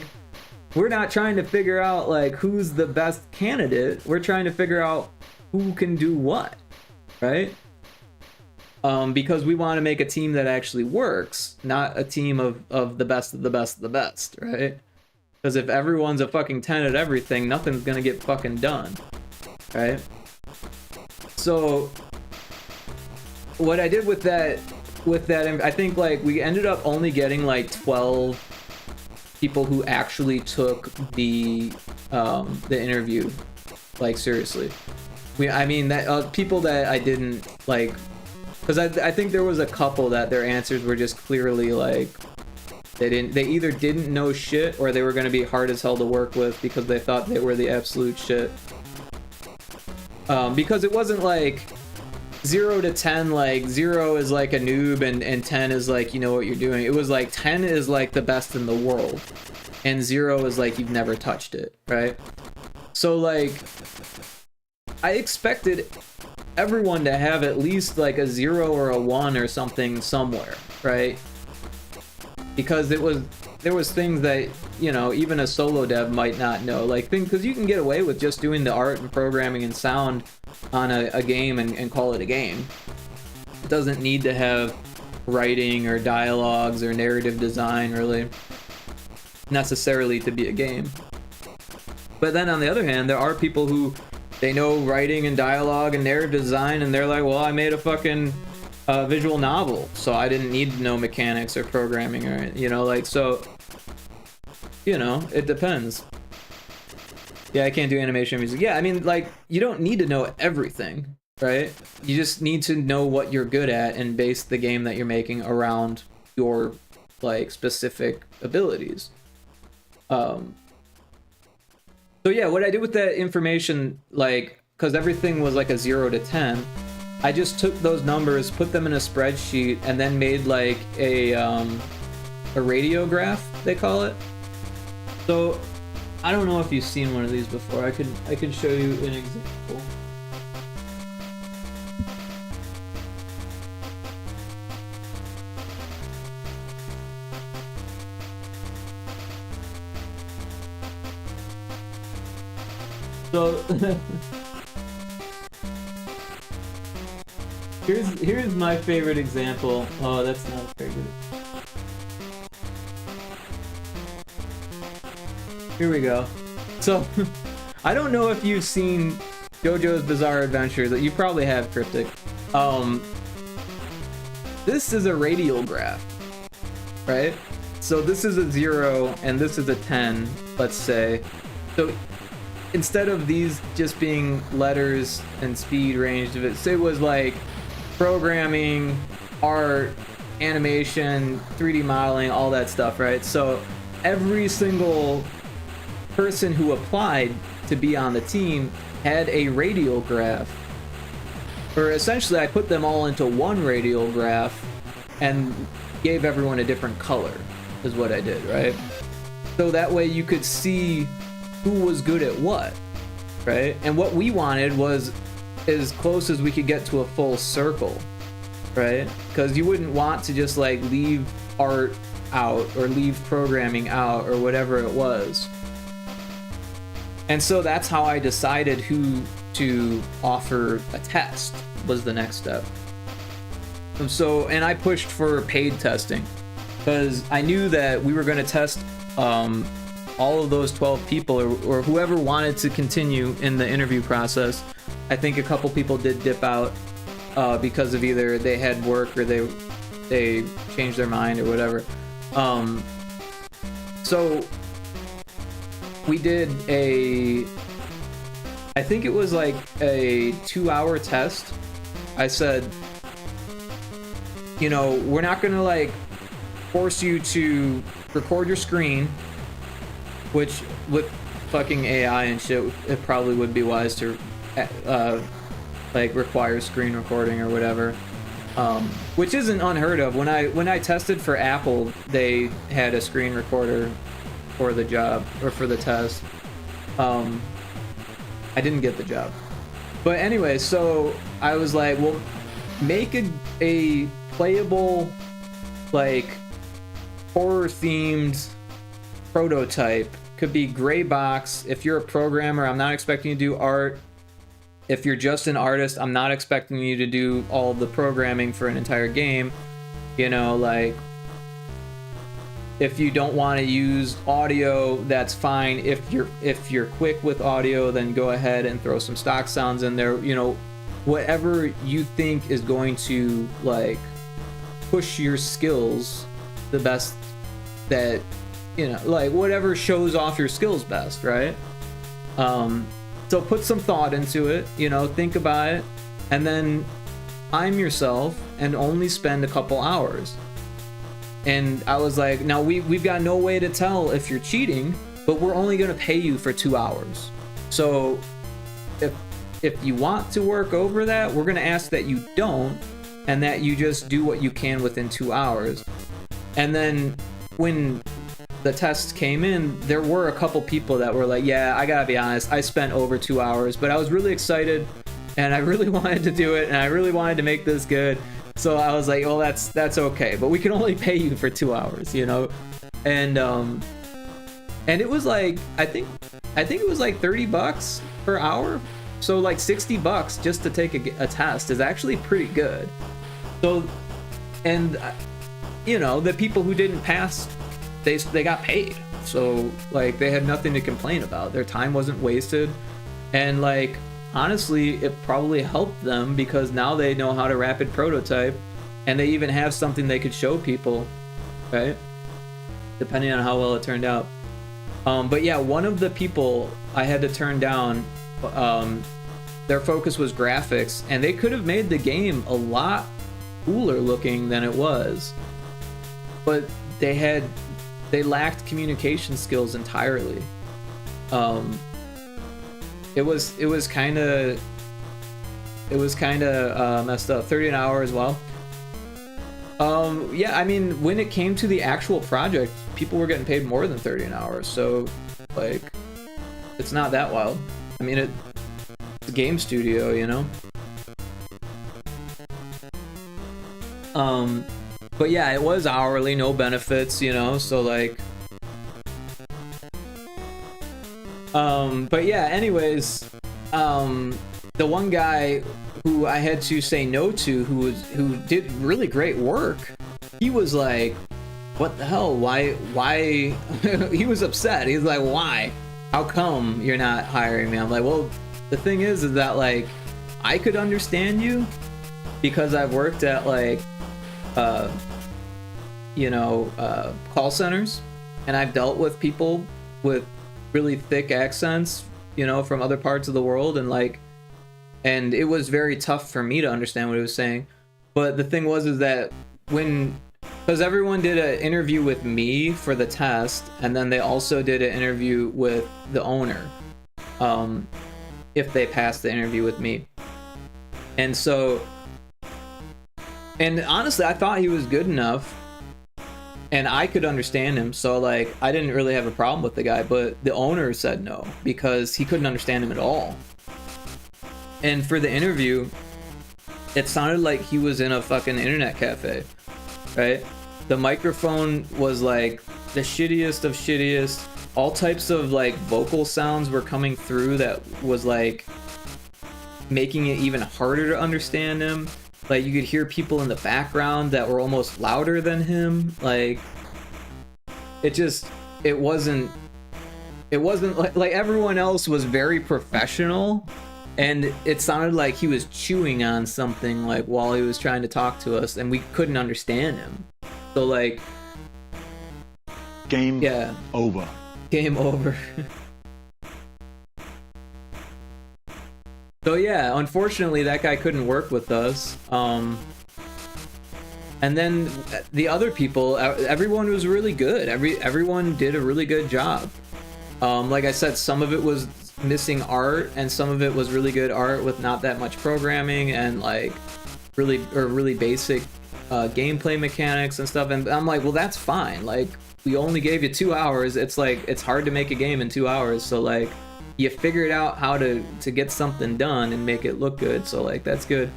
we're not trying to figure out like who's the best candidate. We're trying to figure out who can do what, right? Because we want to make a team that actually works, not a team of the best of the best of the best, right? Because if everyone's a fucking 10 at everything, nothing's gonna get fucking done, right? So what I did with that, I think like we ended up only getting like 12 people who actually took the interview, like, seriously. I mean that people that I didn't like, because I think there was a couple that their answers were just clearly like they either didn't know shit, or they were going to be hard as hell to work with because they thought they were the absolute shit. Because it wasn't like 0 to 10, like 0 is like a noob and 10 is like, you know what you're doing. It was like 10 is like the best in the world, and 0 is like you've never touched it, right? So like I expected everyone to have at least like a 0 or a 1 or something somewhere, right? Because there was things that, you know, even a solo dev might not know, like things, because you can get away with just doing the art and programming and sound on a game and call it a game. It doesn't need to have writing or dialogues or narrative design really necessarily to be a game. But then on the other hand, there are people who they know writing and dialogue and narrative design, and they're like, well, I made a fucking visual novel, so I didn't need to know mechanics or programming, or, you know, like, so, you know, it depends. Yeah, I can't do animation or music. Yeah, I mean, like, you don't need to know everything, right? You just need to know what you're good at and base the game that you're making around your, like, specific abilities. So yeah, what I did with that information, like, because everything was like a 0 to 10, I just took those numbers, put them in a spreadsheet, and then made like a radiograph, they call it. So I don't know if you've seen one of these before. I can show you an example. So here's my favorite example. Oh, that's not very good. Here we go. So I don't know if you've seen JoJo's Bizarre Adventures. You probably have, Cryptic. this is a radial graph, right? So this is a 0 and this is a 10, let's say. So instead of these just being letters and speed range of it, say it was like programming, art, animation, 3D modeling, all that stuff, right? So every single person who applied to be on the team had a radial graph. Or essentially I put them all into one radial graph and gave everyone a different color is what I did, right? So that way you could see who was good at what, right? And what we wanted was as close as we could get to a full circle, right? Because you wouldn't want to just like leave art out or leave programming out or whatever it was. And so that's how I decided who to offer a test was the next step. And I pushed for paid testing because I knew that we were going to test all of those 12 people or whoever wanted to continue in the interview process. I think a couple people did dip out because of either they had work or they changed their mind or whatever. So we did I think it was like a 2-hour test. I said, you know, we're not gonna like force you to record your screen, which with fucking AI and shit, it probably would be wise to like require screen recording or whatever, which isn't unheard of. When I tested for Apple, they had a screen recorder for the job or for the test. I didn't get the job, but anyway, so I was like, well, make a playable like horror themed prototype. Could be gray box. If you're a programmer, I'm not expecting you to do art. If you're just an artist, I'm not expecting you to do all the programming for an entire game. You know, like if you don't want to use audio, that's fine. If you're quick with audio, then go ahead and throw some stock sounds in there. You know, whatever you think is going to like push your skills the best, that, you know, like whatever shows off your skills best, right? So put some thought into it, you know, think about it, and then time yourself and only spend a couple hours. And I was like, now we've got no way to tell if you're cheating, but we're only going to pay you for 2 hours. So if you want to work over that, we're going to ask that you don't, and that you just do what you can within 2 hours. And then when the tests came in, there were a couple people that were like, yeah, I gotta be honest, I spent over 2 hours, but I was really excited and I really wanted to do it and I really wanted to make this good. So I was like, well, that's okay, but we can only pay you for 2 hours, you know? And it was like, I think it was like $30 per hour. So like $60 just to take a test is actually pretty good. So, and you know, the people who didn't pass, they got paid. So like they had nothing to complain about. Their time wasn't wasted. And like, honestly, it probably helped them because now they know how to rapid prototype and they even have something they could show people, right? Depending on how well it turned out. But yeah, one of the people I had to turn down, their focus was graphics, and they could have made the game a lot cooler looking than it was. But they lacked communication skills entirely. It was kind of messed up. 30 an hour as well. Yeah, I mean, when it came to the actual project, people were getting paid more than 30 an hour. So, like, it's not that wild. I mean, it's a game studio, you know. But yeah, it was hourly, no benefits, you know. So like, but yeah, anyways, the one guy who I had to say no to, who did really great work, he was like, what the hell, why he was upset. He's like, why, how come you're not hiring me? I'm like, well, the thing is that like I could understand you because I've worked at like call centers, and I've dealt with people with really thick accents, from other parts of the world, and it was very tough for me to understand what he was saying. But the thing was is that because everyone did an interview with me for the test, and then they also did an interview with the owner, if they passed the interview with me. And honestly, I thought he was good enough, and I could understand him, so I didn't really have a problem with the guy. But the owner said no, because he couldn't understand him at all. And for the interview, it sounded like he was in a fucking internet cafe, right? The microphone was the shittiest of shittiest. All types of vocal sounds were coming through that was making it even harder to understand him. You could hear people in the background that were almost louder than him. It wasn't like everyone else was very professional, and it sounded like he was chewing on something while he was trying to talk to us, and we couldn't understand him. So game over. Game over. So yeah, unfortunately that guy couldn't work with us. And then the other people, everyone was really good. Everyone did a really good job. Like I said, some of it was missing art, and some of it was really good art with not that much programming and really basic gameplay mechanics and stuff. And I'm like, well, that's fine. We only gave you 2 hours. It's hard to make a game in 2 hours. So you figured out how to get something done and make it look good. So that's good.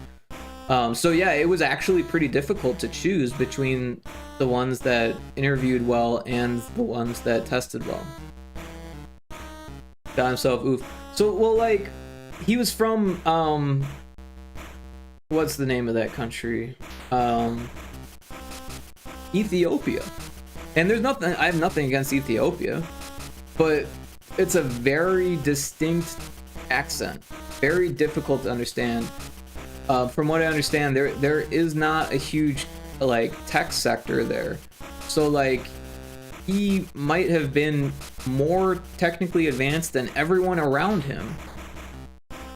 So yeah, it was actually pretty difficult to choose between the ones that interviewed well and the ones that tested well. Got himself oof. So well, he was from what's the name of that country? Ethiopia. And I have nothing against Ethiopia, but it's a very distinct accent, very difficult to understand. From what I understand, there is not a huge tech sector there, so he might have been more technically advanced than everyone around him,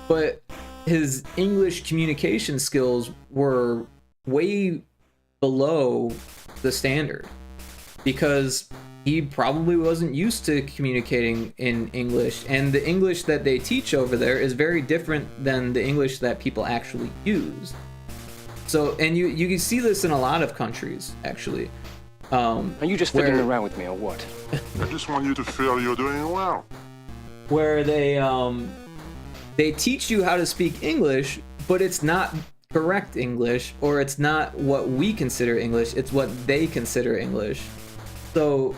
but his English communication skills were way below the standard, because he probably wasn't used to communicating in English, and the English that they teach over there is very different than the English that people actually use. So, and you can see this in a lot of countries, actually. Are you just fiddling around with me or what? I just want you to feel you're doing well. Where they teach you how to speak English, but it's not correct English, or it's not what we consider English, it's what they consider English. So,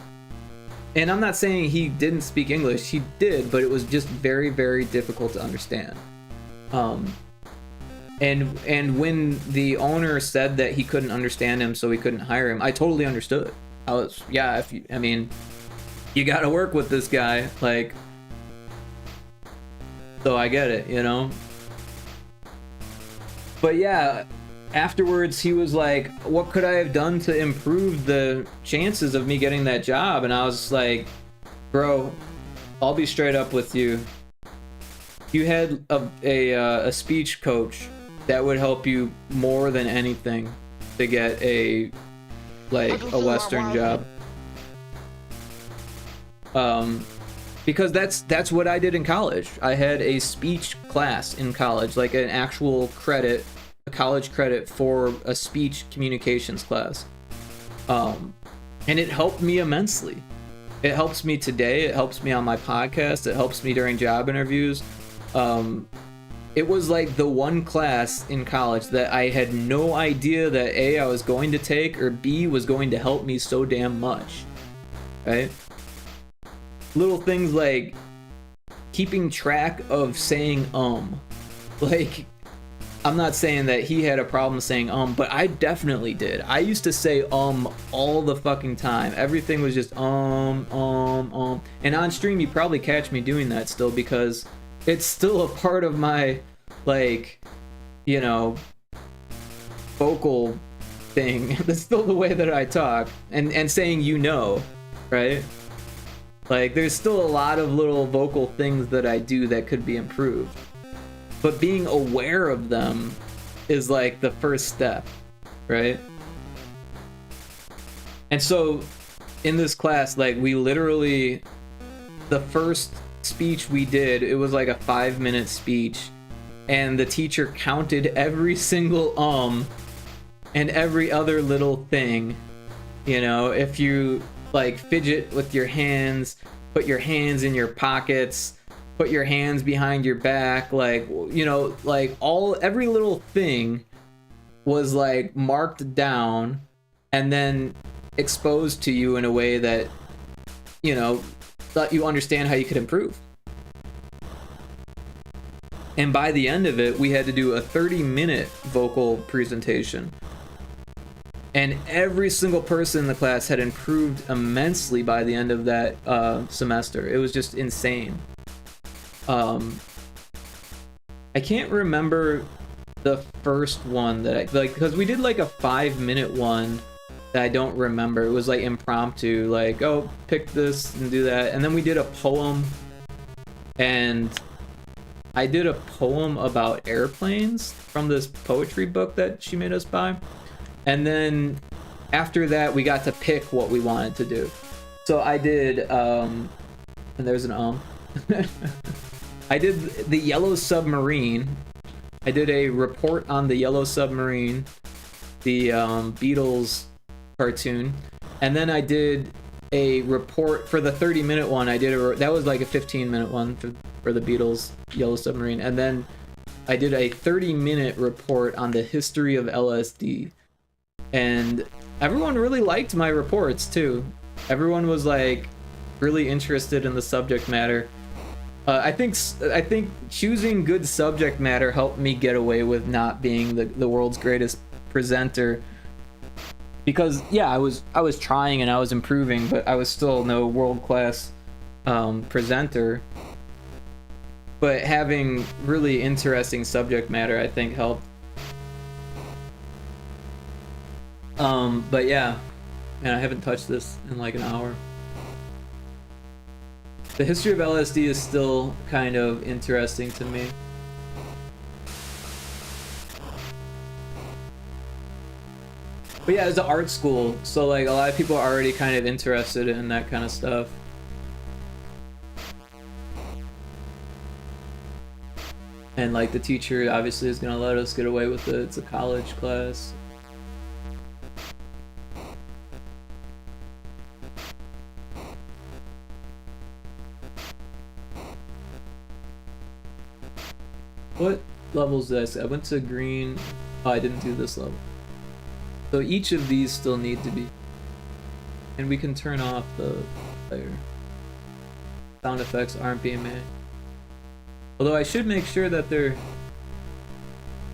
and I'm not saying he didn't speak English, he did, but it was just very, very difficult to understand. And when the owner said that he couldn't understand him, so he couldn't hire him, I totally understood. I was, yeah, you gotta work with this guy, so I get it, But yeah, afterwards he was like, what could I have done to improve the chances of me getting that job? And I was like, bro, I'll be straight up with you. You had a speech coach that would help you more than anything to get a Western job. Because that's what I did in college. I had a speech class in college, an actual credit, a college credit for a speech communications class. And it helped me immensely. It helps me today. It helps me on my podcast. It helps me during job interviews. It was the one class in college that I had no idea that A, I was going to take, or B, was going to help me so damn much. Right? Little things like keeping track of saying I'm not saying that he had a problem saying but I definitely did. I used to say all the fucking time. Everything was just and on stream you probably catch me doing that still, because it's still a part of my vocal thing. That's still the way that I talk, and saying right? Like, there's still a lot of little vocal things that I do that could be improved. But being aware of them is like the first step, right? And so in this class, like, we literally, the first speech we did, it was like a 5-minute speech, and the teacher counted every single and every other little thing. You know, if you like fidget with your hands, put your hands in your pockets, put your hands behind your back, like, you know, like every little thing was like marked down and then exposed to you in a way that, you know, let you understand how you could improve. And by the end of it, we had to do a 30-minute vocal presentation. And every single person in the class had improved immensely by the end of that semester. It was just insane. I can't remember the first one that I like, because we did like a 5-minute one that I don't remember. It was like impromptu, like, oh, pick this and do that. And then we did a poem, and I did a poem about airplanes from this poetry book that she made us buy. And then after that, we got to pick what we wanted to do. So I did, and there's an I did the Yellow Submarine. I did a report on the Yellow Submarine, the Beatles cartoon. And then I did a report for the 30-minute one. I did that was like a 15-minute one for the Beatles Yellow Submarine. And then I did a 30-minute report on the history of LSD. And everyone really liked my reports too. Everyone was like really interested in the subject matter. I think choosing good subject matter helped me get away with not being the world's greatest presenter. Because yeah, I was trying and I was improving, but I was still no world-class presenter. But having really interesting subject matter, I think, helped. But yeah, man, I haven't touched this in like an hour. The history of LSD is still kind of interesting to me. But yeah, it's an art school, so like a lot of people are already kind of interested in that kind of stuff. And like the teacher obviously is gonna let us get away with it. It's a college class. What levels did I say? I went to green. Oh, I didn't do this level. So each of these still need to be. And we can turn off the player. Sound effects aren't being made. Although I should make sure that they're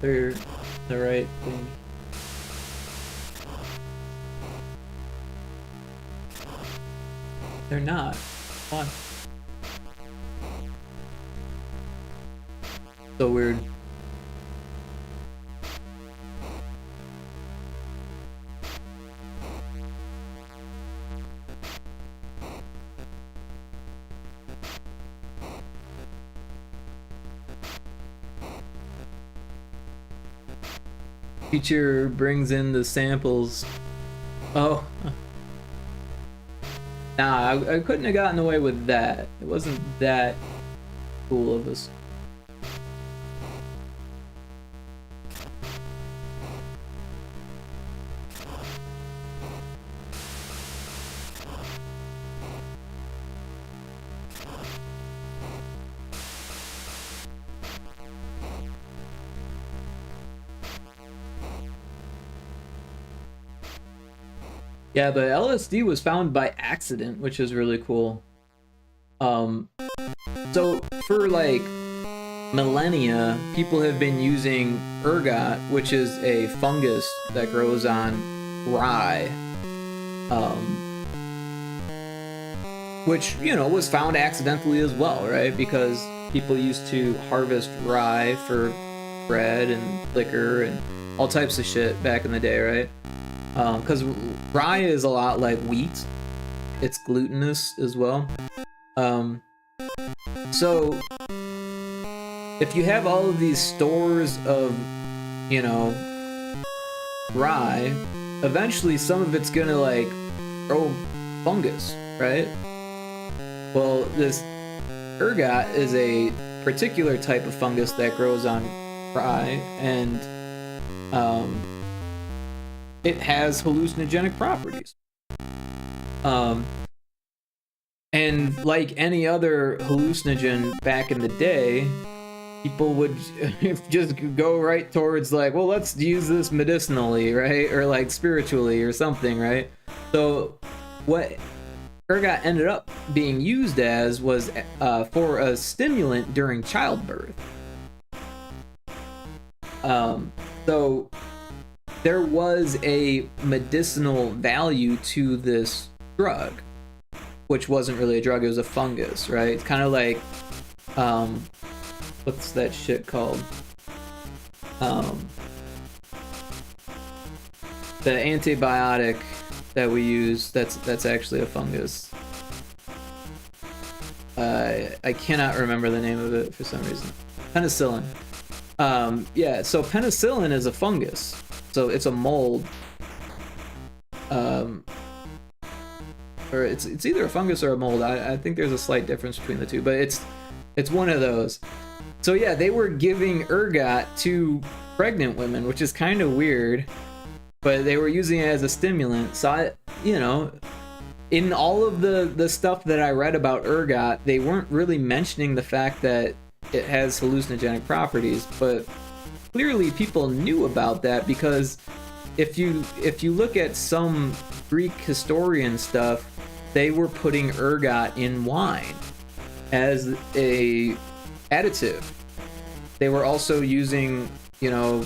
the right thing. They're not. Why? So weird. Teacher brings in the samples. Oh. Nah, I couldn't have gotten away with that. It wasn't that cool of us. Yeah, but LSD was found by accident, which is really cool. So for like millennia, people have been using ergot, which is a fungus that grows on rye, which, you know, was found accidentally as well, right? Because people used to harvest rye for bread and liquor and all types of shit back in the day, right? because rye is a lot like wheat. It's glutinous as well. So if you have all of these stores of, you know, rye, eventually some of it's gonna like grow fungus, right? Well, this ergot is a particular type of fungus that grows on rye, and it has hallucinogenic properties. And like any other hallucinogen back in the day, people would just go right towards like, well, let's use this medicinally, right? Or like spiritually or something, right? So what ergot ended up being used as was for a stimulant during childbirth. So there was a medicinal value to this drug, which wasn't really a drug, it was a fungus, right? It's kind of like, what's that shit called? The antibiotic that we use, that's actually a fungus. I cannot remember the name of it for some reason. Penicillin. Yeah, so penicillin is a fungus. So it's a mold. Or it's either a fungus or a mold. I think there's a slight difference between the two, but it's one of those. So yeah, they were giving ergot to pregnant women, which is kind of weird, but they were using it as a stimulant. So you know, in all of the stuff that I read about ergot, they weren't really mentioning the fact that it has hallucinogenic properties, but clearly people knew about that, because if you look at some Greek historian stuff, they were putting ergot in wine as a additive. They were also using, you know,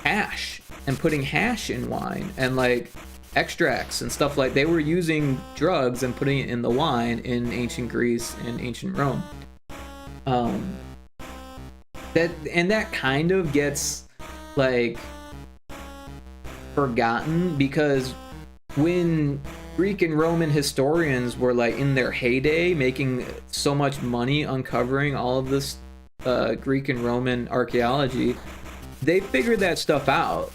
hash and putting hash in wine and like extracts and stuff. Like they were using drugs and putting it in the wine in ancient Greece and ancient Rome. That kind of gets like forgotten, because when Greek and Roman historians were like in their heyday, making so much money uncovering all of this Greek and Roman archaeology, they figured that stuff out,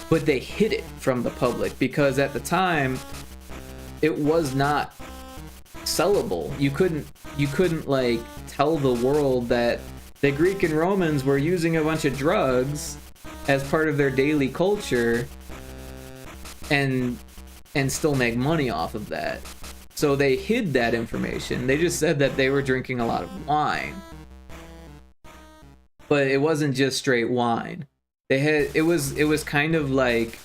but they hid it from the public because at the time it was not sellable. You couldn't like tell the world that the Greek and Romans were using a bunch of drugs as part of their daily culture and still make money off of that. So they hid that information. They just said that they were drinking a lot of wine. But it wasn't just straight wine. It was kind of like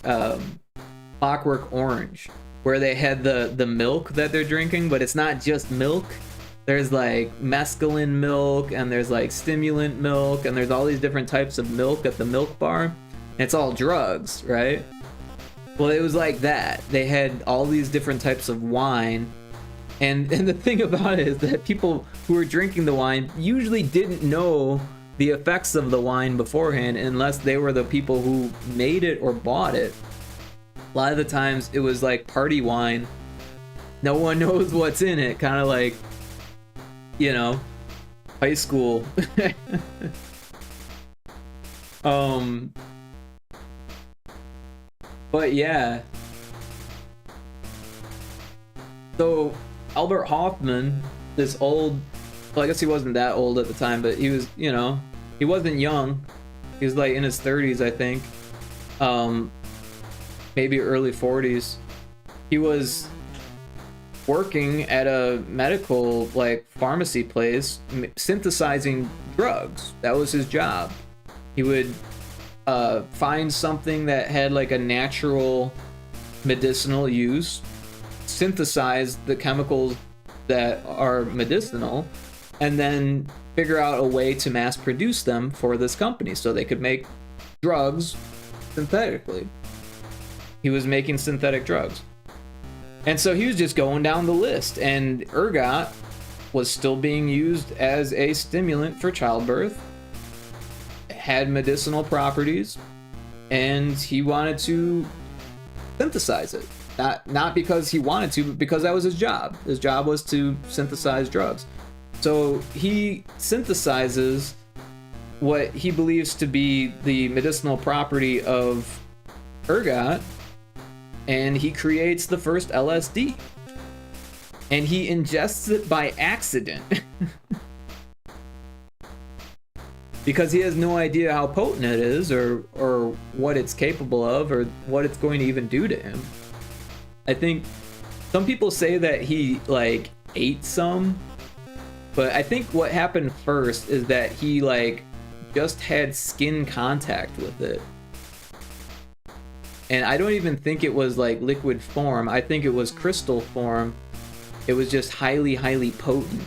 Clockwork Orange, where they had the milk that they're drinking, but it's not just milk. There's like mescaline milk, and there's like stimulant milk, and there's all these different types of milk at the milk bar. And it's all drugs, right? Well, it was like that. They had all these different types of wine, and the thing about it is that people who were drinking the wine usually didn't know the effects of the wine beforehand, unless they were the people who made it or bought it. A lot of the times it was like party wine. No one knows what's in it, kind of like, you know, high school. But yeah. So Albert Hoffman, this old, well, I guess he wasn't that old at the time, but he was, you know, he wasn't young. He was like in his 30s, I think. Maybe early 40s. He was working at a medical like pharmacy place synthesizing drugs. That was his job. He would find something that had like a natural medicinal use, synthesize the chemicals that are medicinal, and then figure out a way to mass produce them for this company so they could make drugs synthetically. He was making synthetic drugs. And so he was just going down the list, and ergot was still being used as a stimulant for childbirth, had medicinal properties, and he wanted to synthesize it. Not because he wanted to, but because that was his job. His job was to synthesize drugs. So he synthesizes what he believes to be the medicinal property of ergot, and he creates the first LSD. And he ingests it by accident. Because he has no idea how potent it is, or what it's capable of, or what it's going to even do to him. I think some people say that he like ate some, but I think what happened first is that he like just had skin contact with it. And I don't even think it was like liquid form. I think it was crystal form. It was just highly, highly potent.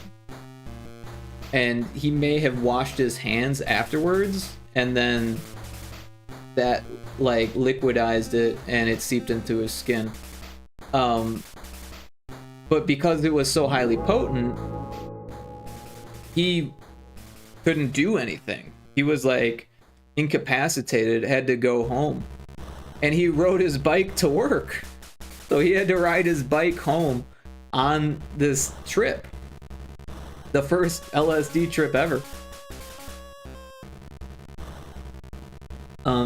And he may have washed his hands afterwards, and then that like liquidized it and it seeped into his skin. But because it was so highly potent, he couldn't do anything. He was like incapacitated, had to go home. And he rode his bike to work. So he had to ride his bike home on this trip. The first LSD trip ever.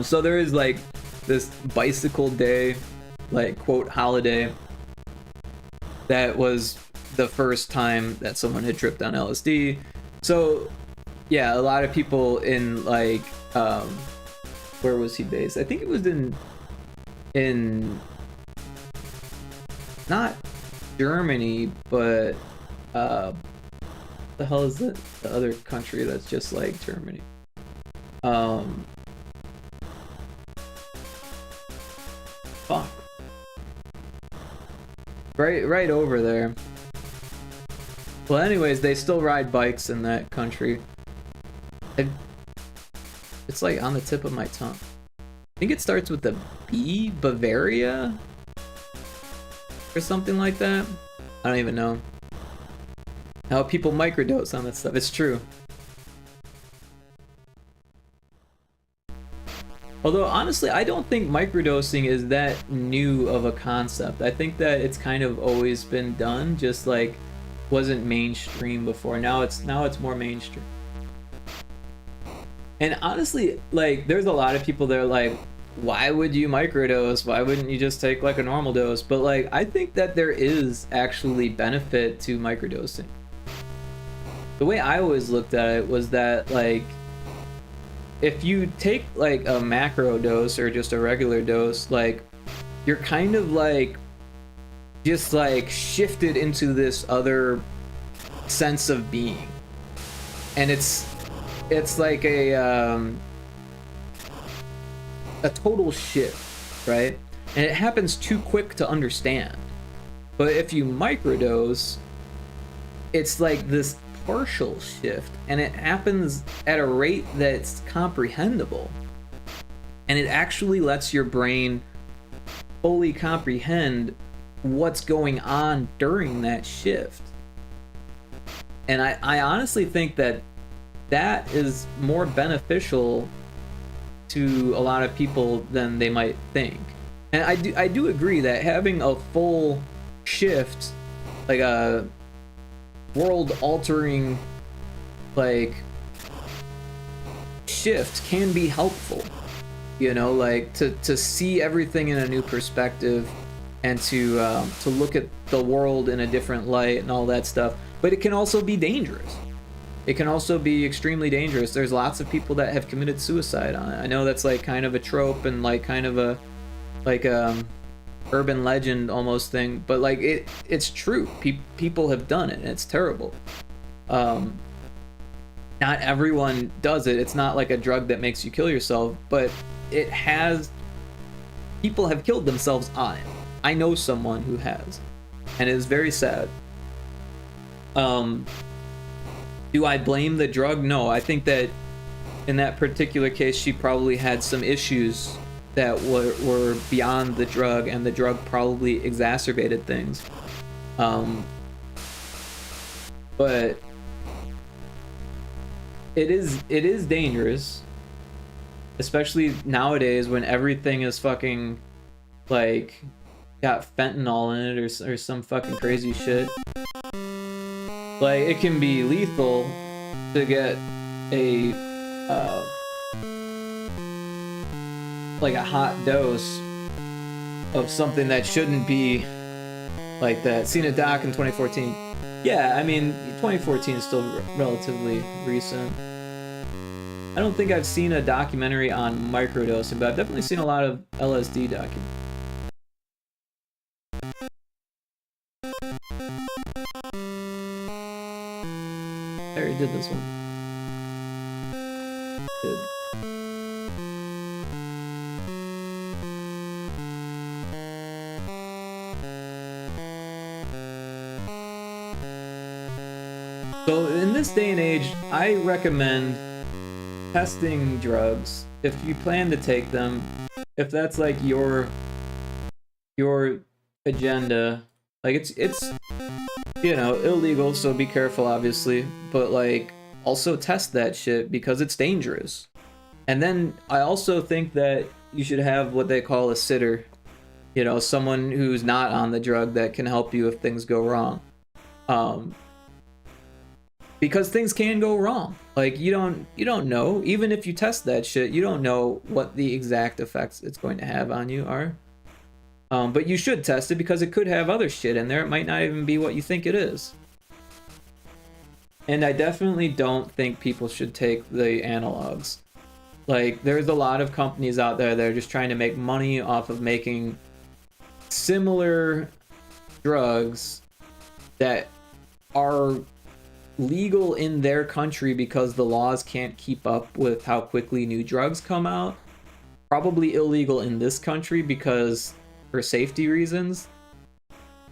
So there is like this bicycle day, like quote holiday, that was the first time that someone had tripped on LSD. So yeah, a lot of people in like where was he based? I think it was in not Germany, but the hell is it? The other country that's just like Germany. Fuck. Right over there. Well, anyways, they still ride bikes in that country. It's like on the tip of my tongue. I think it starts with the B, Bavaria? Or something like that. I don't even know. How people microdose on that stuff. It's true. Although, honestly, I don't think microdosing is that new of a concept. I think that it's kind of always been done, just like wasn't mainstream before. Now it's more mainstream. And honestly, like, there's a lot of people that are like, why would you microdose? Why wouldn't you just take like a normal dose? But like, I think that there is actually benefit to microdosing. The way I always looked at it was that like, if you take like a macro dose or just a regular dose, like you're kind of like just like shifted into this other sense of being. And it's like a total shift, right? And it happens too quick to understand. But if you microdose, it's like this partial shift, and it happens at a rate that's comprehensible, and it actually lets your brain fully comprehend what's going on during that shift. And I honestly think that is more beneficial to a lot of people than they might think. And I do agree that having a full shift, like a world-altering like shift, can be helpful, you know, like to see everything in a new perspective, and to look at the world in a different light and all that stuff. But it can also be dangerous. It can also be extremely dangerous. There's lots of people that have committed suicide on it. I know that's like kind of a trope and like kind of a like urban legend almost thing, but like it's true. People have done it, and it's terrible. Not everyone does it. It's not like a drug that makes you kill yourself, but people have killed themselves on it. I know someone who has, and it is very sad. Do I blame the drug? No, I think that in that particular case, she probably had some issues that were beyond the drug, and the drug probably exacerbated things. But it is dangerous. especially nowadays when everything is fucking like got fentanyl in it or some fucking crazy shit. Like, it can be lethal to get a like a hot dose of something that shouldn't be like that. Seen a doc in 2014. Yeah, I mean, 2014 is still relatively recent. I don't think I've seen a documentary on microdosing, but I've definitely seen a lot of LSD documentaries. I already did this one. Did. So in this day and age, I recommend testing drugs if you plan to take them. If that's like your agenda, like it's you know, illegal, so be careful obviously, but like also test that shit because it's dangerous. And then I also think that you should have what they call a sitter, you know, someone who's not on the drug that can help you if things go wrong. Because things can go wrong. Like, you don't know, even if you test that shit, you don't know what the exact effects it's going to have on you are. But you should test it because it could have other shit in there. It might not even be what you think it is. And I definitely don't think people should take the analogs. Like, there's a lot of companies out there that are just trying to make money off of making similar drugs that are legal in their country because the laws can't keep up with how quickly new drugs come out. Probably illegal in this country because for safety reasons.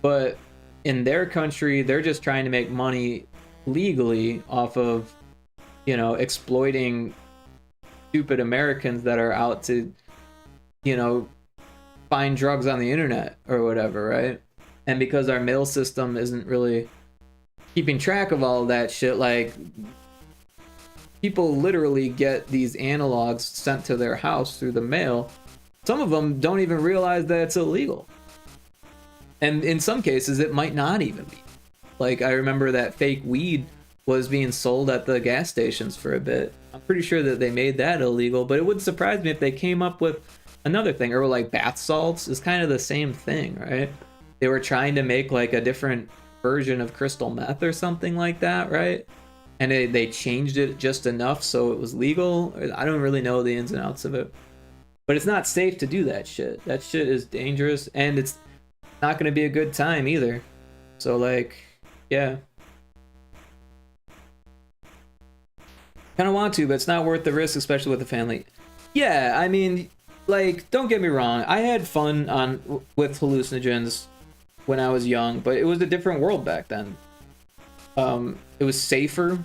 But in their country, they're just trying to make money legally off of, you know, exploiting stupid Americans that are out to, you know, find drugs on the internet or whatever, right? And because our mail system isn't really keeping track of all of that shit, like, people literally get these analogs sent to their house through the mail. Some of them don't even realize that it's illegal. And in some cases, it might not even be. Like, I remember that fake weed was being sold at the gas stations for a bit. I'm pretty sure that they made that illegal, but it wouldn't surprise me if they came up with another thing. Or like bath salts is kind of the same thing, right? They were trying to make like a different version of crystal meth or something like that, right? And they changed it just enough so it was legal. I don't really know the ins and outs of it, but it's not safe to do that shit. That shit is dangerous, and it's not going to be a good time either. So like, yeah, kind of want to, but it's not worth the risk, especially with the family. Yeah, I mean, like, don't get me wrong, I had fun with hallucinogens when I was young, but it was a different world back then. It was safer.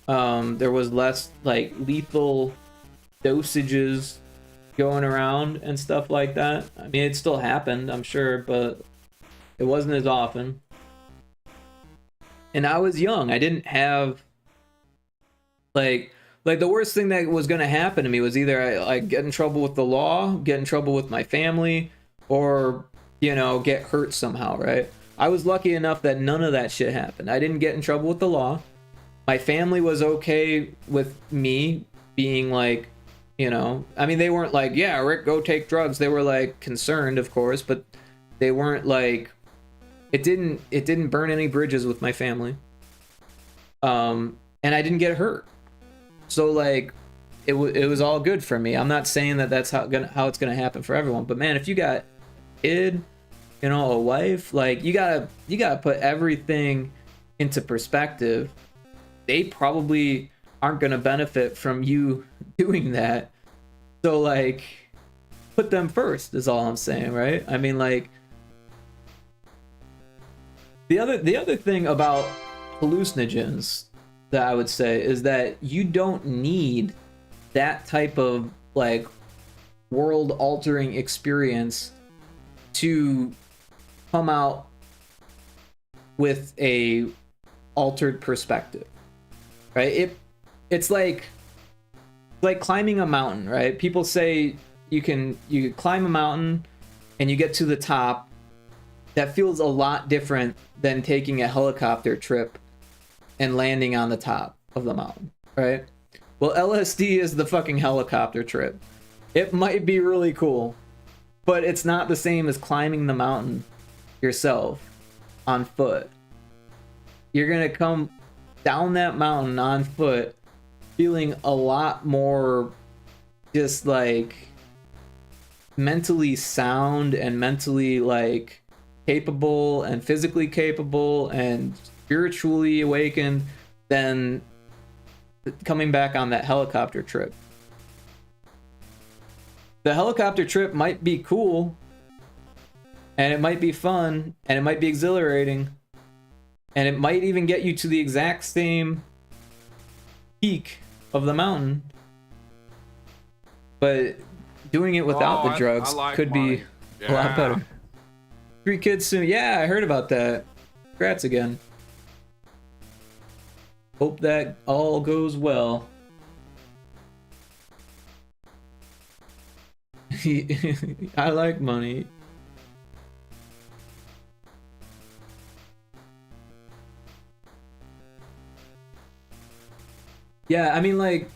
There was less like lethal dosages going around and stuff like that. I mean, it still happened, I'm sure, but it wasn't as often. And I was young. I didn't have like the worst thing that was going to happen to me was either I get in trouble with the law, get in trouble with my family, or, you know, get hurt somehow, right? I was lucky enough that none of that shit happened. I didn't get in trouble with the law. My family was okay with me being like, you know, I mean, they weren't like, yeah, Rick, go take drugs. They were like concerned, of course, but they weren't like, it didn't burn any bridges with my family. And I didn't get hurt. So like, it was all good for me. I'm not saying that that's how it's gonna happen for everyone, but man, if you got a kid, you know, a wife, like, you gotta put everything into perspective. They probably aren't gonna benefit from you doing that. So like, put them first is all I'm saying, right? I mean, like, the other thing about hallucinogens that I would say is that you don't need that type of like world altering experience to come out with a altered perspective, right? It's like like climbing a mountain, right? People say you climb a mountain and you get to the top. That feels a lot different than taking a helicopter trip and landing on the top of the mountain, right? Well, LSD is the fucking helicopter trip. It might be really cool, but it's not the same as climbing the mountain yourself on foot. You're gonna come down that mountain on foot feeling a lot more just like mentally sound and mentally like capable and physically capable and spiritually awakened than coming back on that helicopter trip. The helicopter trip might be cool and it might be fun and it might be exhilarating and it might even get you to the exact same peak of the mountain, but doing it without the drugs could be a lot better. 3 kids soon. Yeah, I heard about that. Congrats again. Hope that all goes well. I like money. Yeah, I mean, like,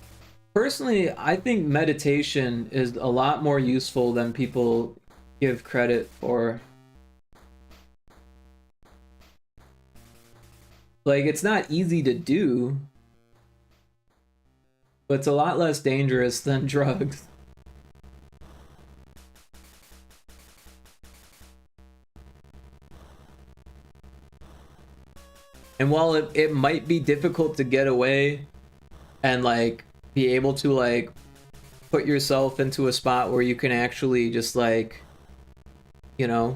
personally, I think meditation is a lot more useful than people give credit for. Like, it's not easy to do, but it's a lot less dangerous than drugs. And while it might be difficult to get away and like be able to like put yourself into a spot where you can actually just like, you know,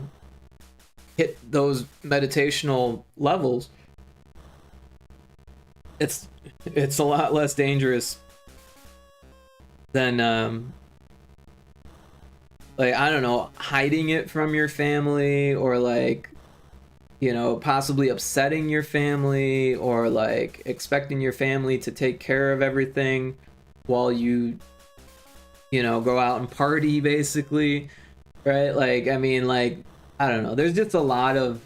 hit those meditational levels, it's a lot less dangerous than like, I don't know, hiding it from your family, or like, you know, possibly upsetting your family, or like expecting your family to take care of everything while you know, go out and party, basically, right? Like, I mean, like, I don't know, there's just a lot of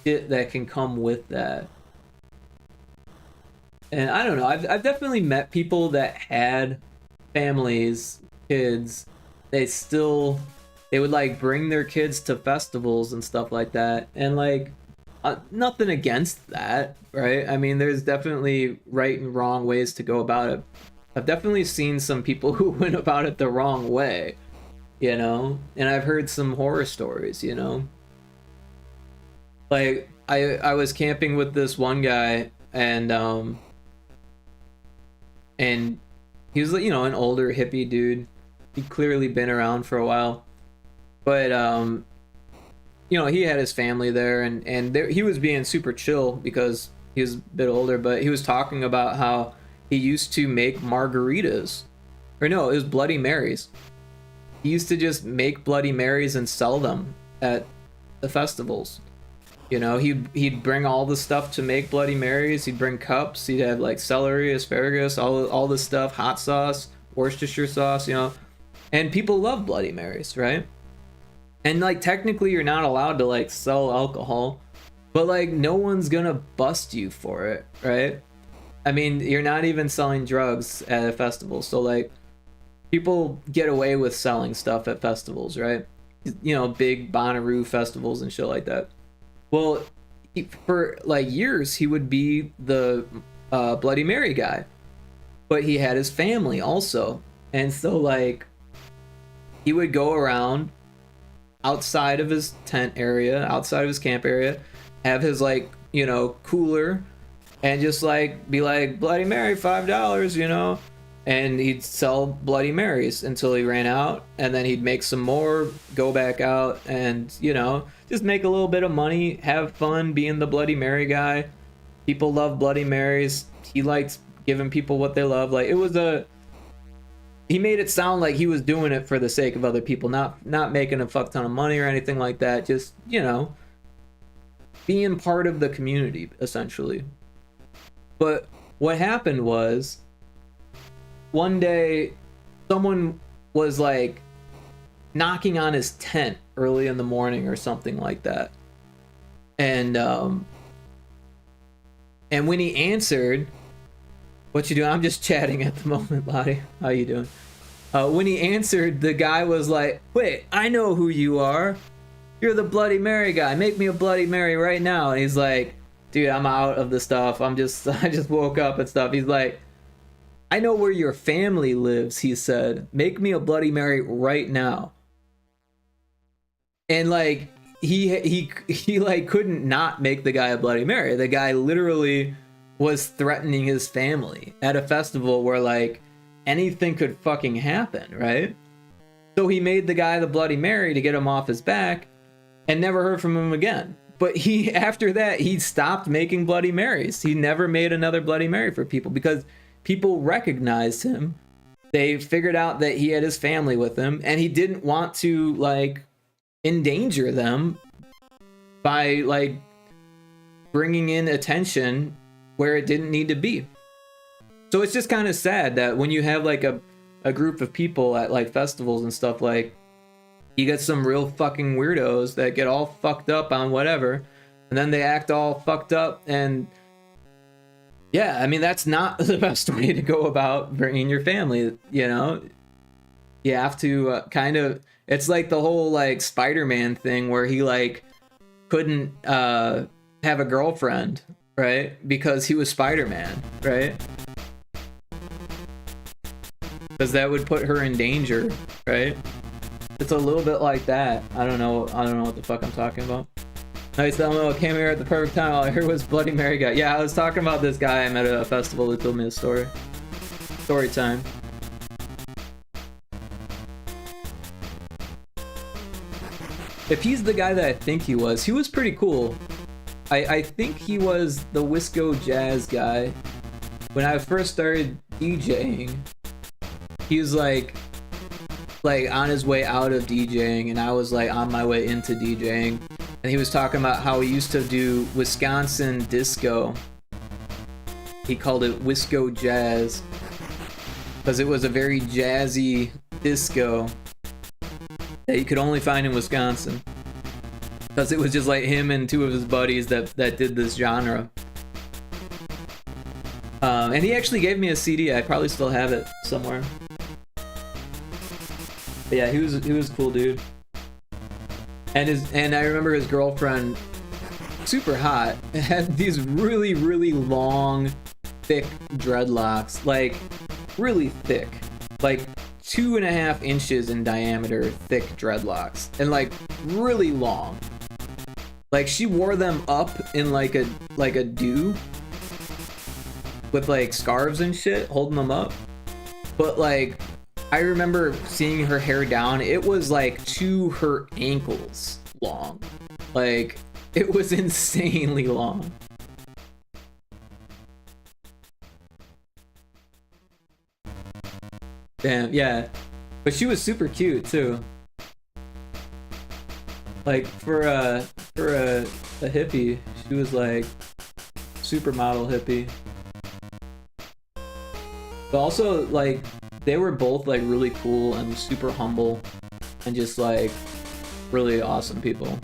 shit that can come with that. And I don't know, I've definitely met people that had families, kids, they would like bring their kids to festivals and stuff like that, and like nothing against that, right? I mean, there's definitely right and wrong ways to go about it. I've definitely seen some people who went about it the wrong way, you know, and I've heard some horror stories, you know. Like I was camping with this one guy, and he was, you know, an older hippie dude. He'd clearly been around for a while, but you know, he had his family there, and he was being super chill because he was a bit older, but he was talking about how he used to make margaritas, or no, it was Bloody Marys. He used to just make Bloody Marys and sell them at the festivals. You know, he'd bring all the stuff to make Bloody Marys. He'd bring cups. He'd have like celery, asparagus, all the stuff, hot sauce, Worcestershire sauce, you know. And people love Bloody Marys, right? And like technically you're not allowed to like sell alcohol, but like no one's gonna bust you for it, right? I mean, you're not even selling drugs at a festival, so like people get away with selling stuff at festivals, right? You know, big Bonnaroo festivals and shit like that. Well, for like years he would be the Bloody Mary guy, but he had his family also, and so like he would go around outside of his tent area, outside of his camp area, have his like, you know, cooler, and just like be like, Bloody Mary, $5, you know, and he'd sell Bloody Marys until he ran out, and then he'd make some more, go back out, and, you know, just make a little bit of money, have fun being the Bloody Mary guy. People love Bloody Marys. He likes giving people what they love. Like, it was he made it sound like he was doing it for the sake of other people, not making a fuck ton of money or anything like that. Just, you know, being part of the community, essentially. But what happened was, one day someone was like knocking on his tent early in the morning or something like that. And when he answered, what you doing? I'm just chatting at the moment, Lottie. How you doing? When he answered, the guy was like, wait, I know who you are. You're the Bloody Mary guy. Make me a Bloody Mary right now. And he's like, dude, I'm out of the stuff. I just woke up and stuff. He's like, I know where your family lives, he said. Make me a Bloody Mary right now. And like, he like couldn't not make the guy a Bloody Mary. The guy literally was threatening his family at a festival where like anything could fucking happen, right? So he made the guy the Bloody Mary to get him off his back and never heard from him again. But after that, he stopped making Bloody Marys. He never made another Bloody Mary for people because people recognized him. They figured out that he had his family with him and he didn't want to like endanger them by like bringing in attention where it didn't need to be. So it's just kind of sad that when you have like a group of people at like festivals and stuff, like you get some real fucking weirdos that get all fucked up on whatever and then they act all fucked up. And yeah, I mean, that's not the best way to go about bringing your family, you know? You have to kind of, it's like the whole like Spider-Man thing where he like couldn't have a girlfriend, right? Because he was Spider-Man, right? Because that would put her in danger, right? It's a little bit like that. I don't know what the fuck I'm talking about. Nice Elmo came here at the perfect time. All I heard was Bloody Mary guy. Yeah, I was talking about this guy I met at a festival who told me a story. Story time. If he's the guy that I think he was pretty cool. I think he was the Wisco Jazz guy. When I first started DJing, he was like on his way out of DJing, and I was like on my way into DJing. And he was talking about how he used to do Wisconsin disco. He called it Wisco Jazz because it was a very jazzy disco that you could only find in Wisconsin. Because it was just like him and two of his buddies that did this genre. And he actually gave me a CD. I probably still have it somewhere. But yeah, he was a cool dude. And I remember his girlfriend, super hot, had these really, really long, thick dreadlocks, like really thick, like 2.5 inches in diameter, thick dreadlocks, and like really long. Like she wore them up in like a do, with like scarves and shit, holding them up. But like, I remember seeing her hair down. It was like to her ankles long. Like, it was insanely long. Damn, yeah. But she was super cute too. Like for a hippie, she was like supermodel hippie. But also like they were both like really cool and super humble and just like really awesome people.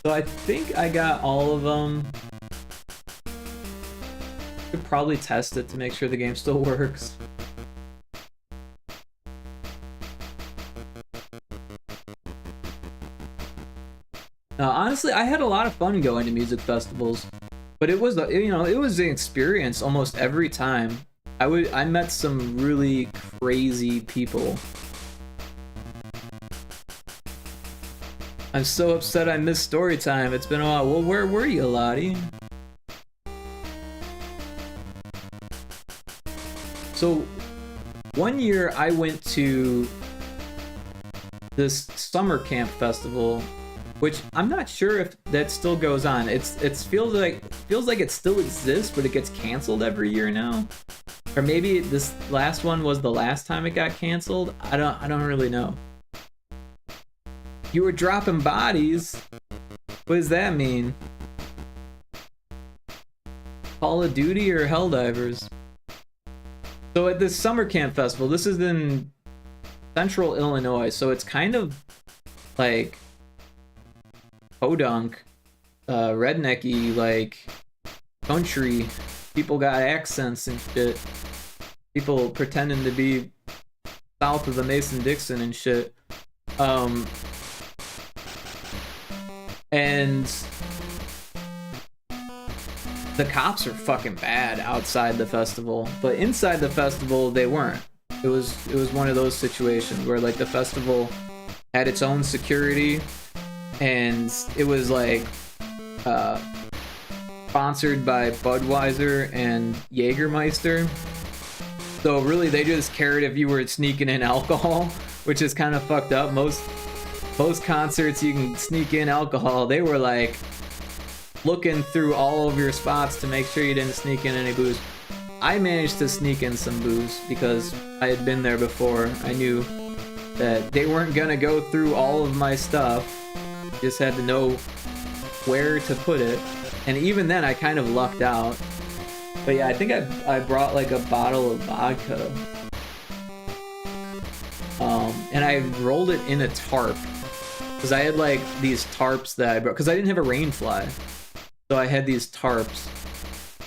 So I think I got all of them. Could probably test it to make sure the game still works. Honestly, I had a lot of fun going to music festivals, but it was, you know, it was an experience almost every time. I met some really crazy people. I'm so upset I missed story time. It's been a while. Well, where were you, Lottie? So, one year I went to this summer camp festival, which I'm not sure if that still goes on. It feels like it still exists, but it gets canceled every year now. Or maybe this last one was the last time it got canceled. I don't really know. You were dropping bodies? What does that mean? Call of Duty or Helldivers? So at this summer camp festival, this is in central Illinois, so it's kind of like podunk, rednecky, like country. People got accents and shit. People pretending to be south of the Mason-Dixon and shit. And the cops are fucking bad outside the festival, but inside the festival they weren't. It was one of those situations where like the festival had its own security, and it was like sponsored by Budweiser and Jägermeister. So really they just cared if you were sneaking in alcohol, which is kind of fucked up. Most concerts you can sneak in alcohol. They were like looking through all of your spots to make sure you didn't sneak in any booze. I managed to sneak in some booze because I had been there before. I knew that they weren't gonna go through all of my stuff. Just had to know where to put it. And even then I kind of lucked out. But yeah, I think I brought like a bottle of vodka. And I rolled it in a tarp. Because I had like these tarps that I brought, because I didn't have a rain fly. So I had these tarps.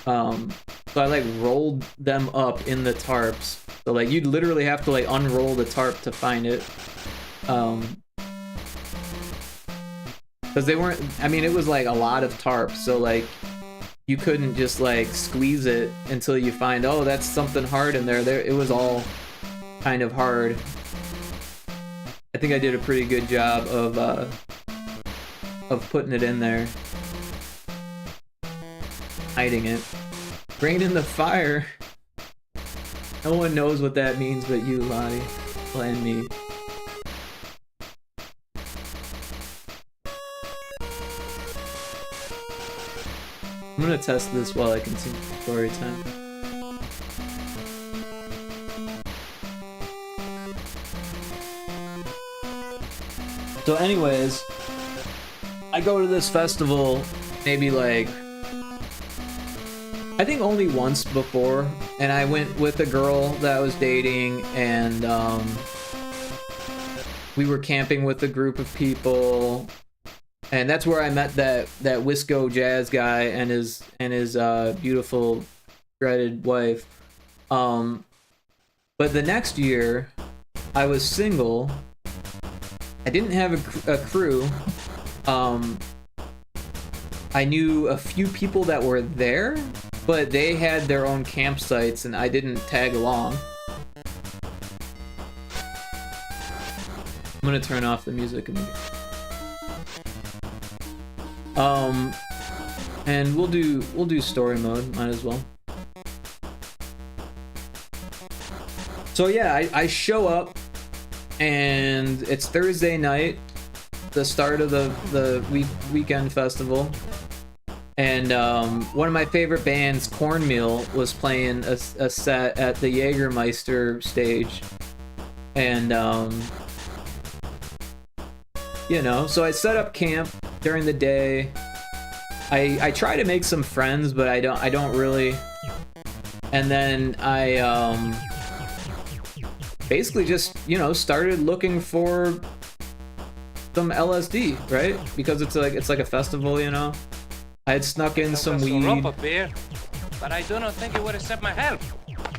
So I like rolled them up in the tarps. So like you'd literally have to like unroll the tarp to find it. Because they weren't, I mean, it was like a lot of tarps. So like you couldn't just like squeeze it until you find, oh, that's something hard in there. It was all kind of hard. I think I did a pretty good job of putting it in there. Hiding it. Rain in the fire. No one knows what that means but you, Lottie. And me. I'm gonna test this while I continue story time. So anyways, I go to this festival maybe like, I think only once before, and I went with a girl that I was dating, and we were camping with a group of people, and that's where I met that Wisco jazz guy and his beautiful dreaded wife. But the next year, I was single. I didn't have a crew. I knew a few people that were there, but they had their own campsites and I didn't tag along. I'm gonna turn off the music and we'll do story mode, might as well. So yeah, I show up and it's Thursday night, the start of the weekend festival. And one of my favorite bands, Cornmeal, was playing a set at the Jägermeister stage. And you know, so I set up camp during the day. I try to make some friends, but I don't really. And then I basically just, you know, started looking for some LSD, right? Because it's like a festival, you know. I had snuck in some weed. But I do not think you would accept my help,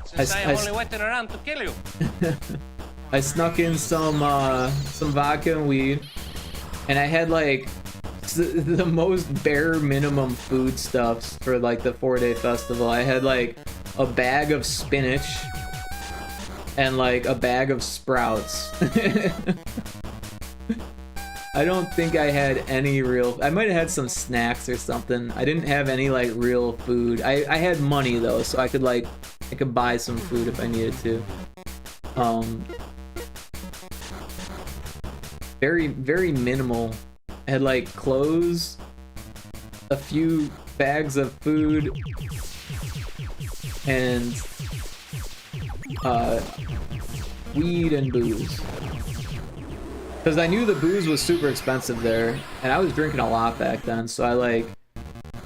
since I am only waiting around to kill you. I snuck in some vodka and weed, and I had like the most bare minimum foodstuffs for like the 4-day festival. I had like a bag of spinach and like a bag of sprouts. I don't think I had any real. I might have had some snacks or something. I didn't have any like real food. I had money though, so I could buy some food if I needed to. Very, very minimal. I had like clothes, a few bags of food, and weed and booze. Because I knew the booze was super expensive there, and I was drinking a lot back then, so I like,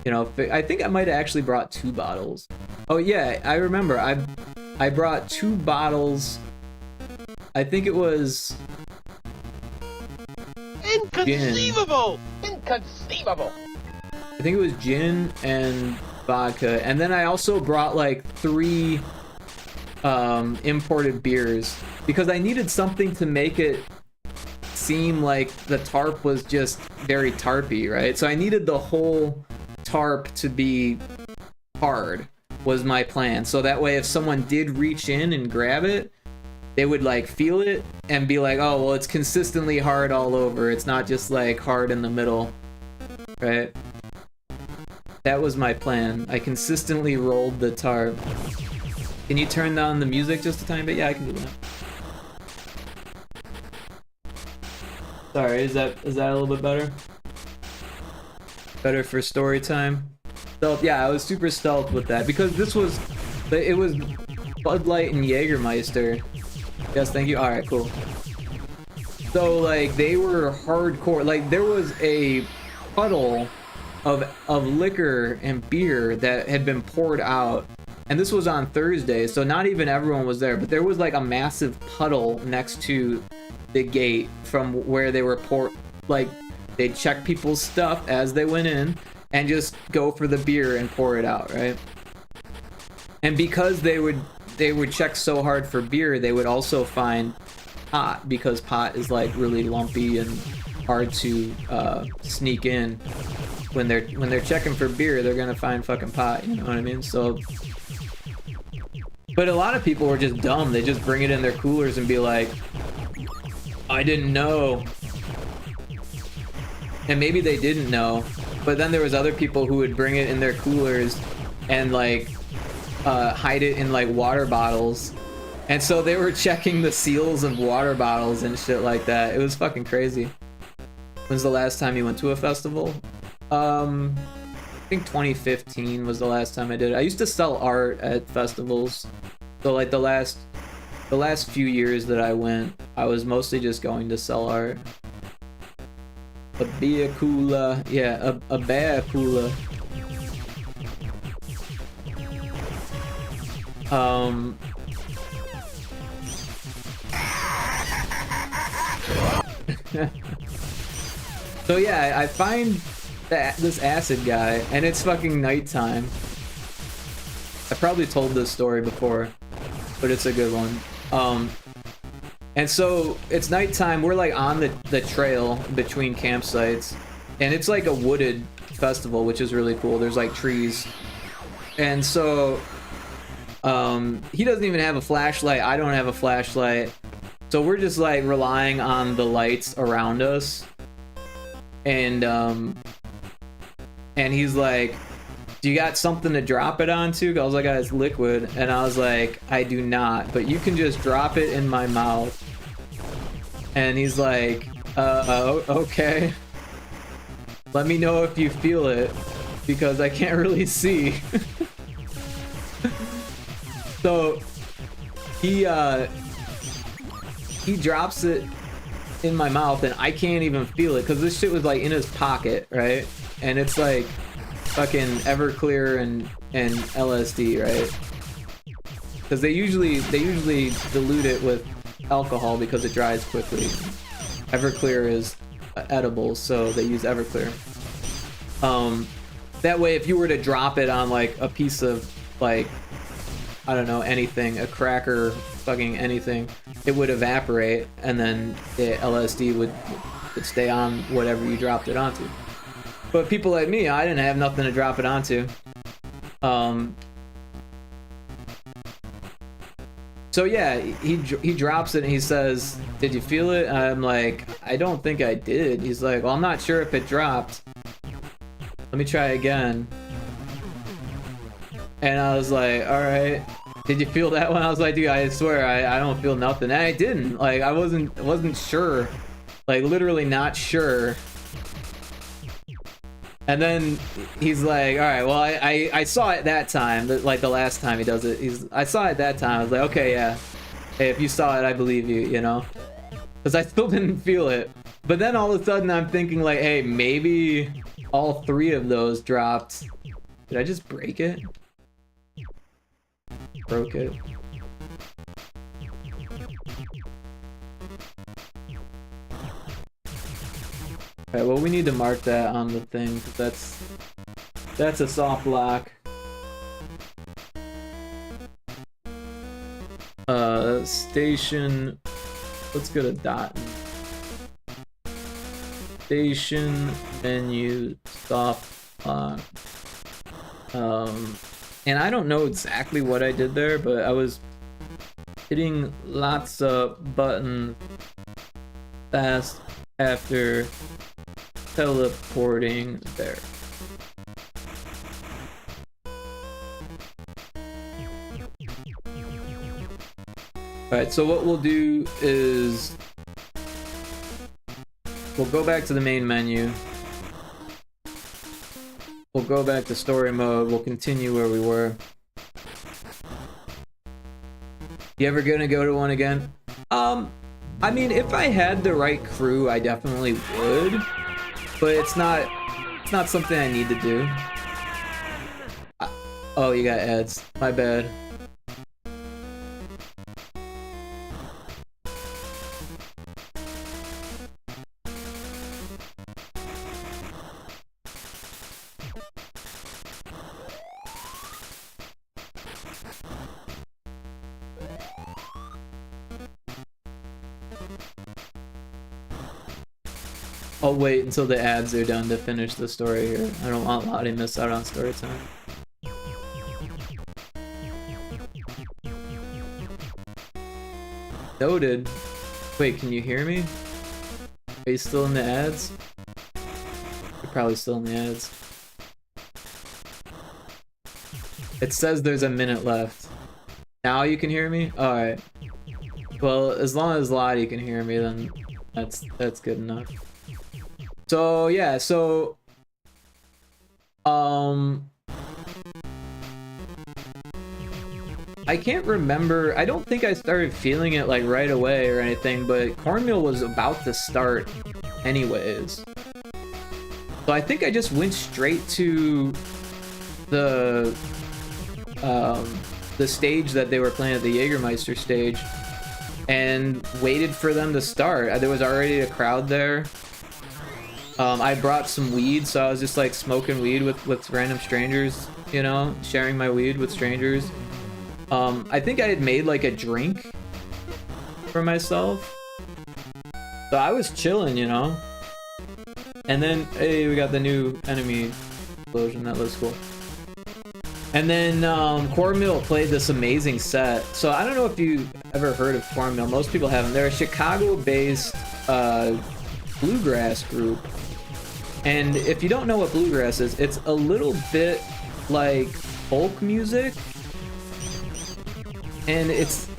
you know, I think I might have actually brought 2 bottles. Oh yeah, I remember, I brought 2 bottles, I think it was... Inconceivable! Inconceivable! I think it was gin and vodka, and then I also brought like 3 imported beers, because I needed something to make it seem like the tarp was just very tarpy, right? So I needed the whole tarp to be hard, was my plan. So that way if someone did reach in and grab it, they would like feel it and be like, oh, well, it's consistently hard all over. It's not just like hard in the middle, right? That was my plan. I consistently rolled the tarp. Can you turn down the music just a tiny bit? Yeah, I can do that. Sorry, is that a little bit better? Better for story time? So yeah, I was super stealth with that because it was Bud Light and Jägermeister. Yes, thank you. All right, cool. So like they were hardcore. Like there was a puddle of liquor and beer that had been poured out, and this was on Thursday, so not even everyone was there, but there was like a massive puddle next to the gate from where they were like they'd check people's stuff as they went in and just go for the beer and pour it out, right? And because they would check so hard for beer, they would also find pot, because pot is like really lumpy and hard to sneak in. When they're checking for beer, they're gonna find fucking pot, you know what I mean? So, but a lot of people were just dumb. They just bring it in their coolers and be like, I didn't know. And maybe they didn't know, but then there was other people who would bring it in their coolers and like hide it in like water bottles, and so they were checking the seals of water bottles and shit like that. It was fucking crazy. When's the last time you went to a festival? I think 2015 was the last time I did it. I used to sell art at festivals, so like the last few years that I went, I was mostly just going to sell art. A beer cooler, yeah, a bear cooler. So yeah, I find this acid guy, and it's fucking nighttime. I probably told this story before, but it's a good one. And so it's nighttime, we're like on the trail between campsites, and it's like a wooded festival, which is really cool. There's like trees. And so he doesn't even have a flashlight, I don't have a flashlight, so we're just like relying on the lights around us. And he's like, do you got something to drop it onto? I was like, it's liquid. And I was like, I do not, but you can just drop it in my mouth. And he's like, okay. Let me know if you feel it, because I can't really see. So he drops it in my mouth, and I can't even feel it because this shit was like in his pocket, right? And it's like fucking Everclear and LSD, right? Because they usually dilute it with alcohol because it dries quickly. Everclear is edible, so they use Everclear. That way, if you were to drop it on like a piece of like, I don't know, anything, a cracker, fucking anything, it would evaporate, and then the LSD would stay on whatever you dropped it onto. But people like me, I didn't have nothing to drop it onto. So yeah, he drops it and he says, did you feel it? I'm like, I don't think I did. He's like, well, I'm not sure if it dropped. Let me try again. And I was like, all right. Did you feel that one? I was like, dude, I swear I don't feel nothing. And I didn't. Like, I wasn't sure. Like, literally not sure. And then he's like, all right, well, I saw it that time, like the last time he does it. I saw it that time. I was like, okay, yeah. Hey, if you saw it, I believe you, you know? because I still didn't feel it. But then all of a sudden I'm thinking like, hey, maybe all 3 of those dropped. Did I just break it? Broke it. Alright, well, we need to mark that on the thing, 'cause that's a soft lock. Station, let's go to dot. Station, menu, soft lock. And I don't know exactly what I did there, but I was hitting lots of buttons fast after teleporting there. Alright, so what we'll do is we'll go back to the main menu. We'll go back to story mode. We'll continue where we were. You ever gonna go to one again? I mean, if I had the right crew, I definitely would. But it's not something I need to do. Oh, you got ads. My bad. I'll wait until the ads are done to finish the story here. I don't want Lottie to miss out on story time. Noted. Wait, can you hear me? Are you still in the ads? You're probably still in the ads. It says there's a minute left. Now you can hear me? Alright. Well, as long as Lottie can hear me, then that's good enough. So yeah, so I can't remember. I don't think I started feeling it like right away or anything, but Cornmeal was about to start anyways. So I think I just went straight to the stage that they were playing at the Jägermeister stage and waited for them to start. There was already a crowd there. I brought some weed, so I was just like smoking weed with random strangers, you know, sharing my weed with strangers. I think I had made like a drink for myself. So I was chilling, you know. And then, hey, we got the new enemy explosion. That looks cool. And then Cornmeal played this amazing set. So I don't know if you ever heard of Cornmeal. Most people haven't. They're a Chicago-based bluegrass group. And if you don't know what bluegrass is, it's a little bit like folk music. And it's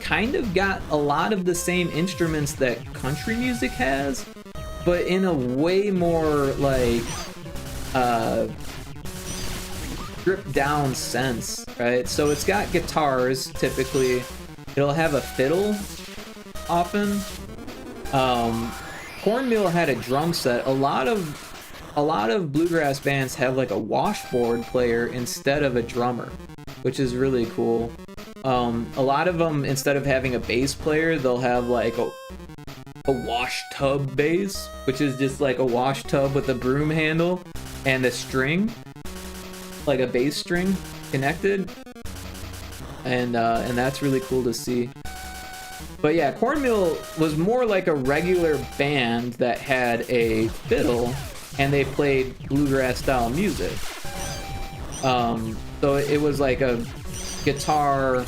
kind of got a lot of the same instruments that country music has, but in a way more like stripped down sense, right? So it's got guitars typically. It'll have a fiddle often. Cornmeal had a drum set. A lot of bluegrass bands have like a washboard player instead of a drummer, which is really cool. A lot of them, instead of having a bass player, they'll have like a wash tub bass, which is just like a wash tub with a broom handle and a string, like a bass string connected, and that's really cool to see. But yeah, Cornmeal was more like a regular band that had a fiddle and they played bluegrass style music. So it was like a guitar,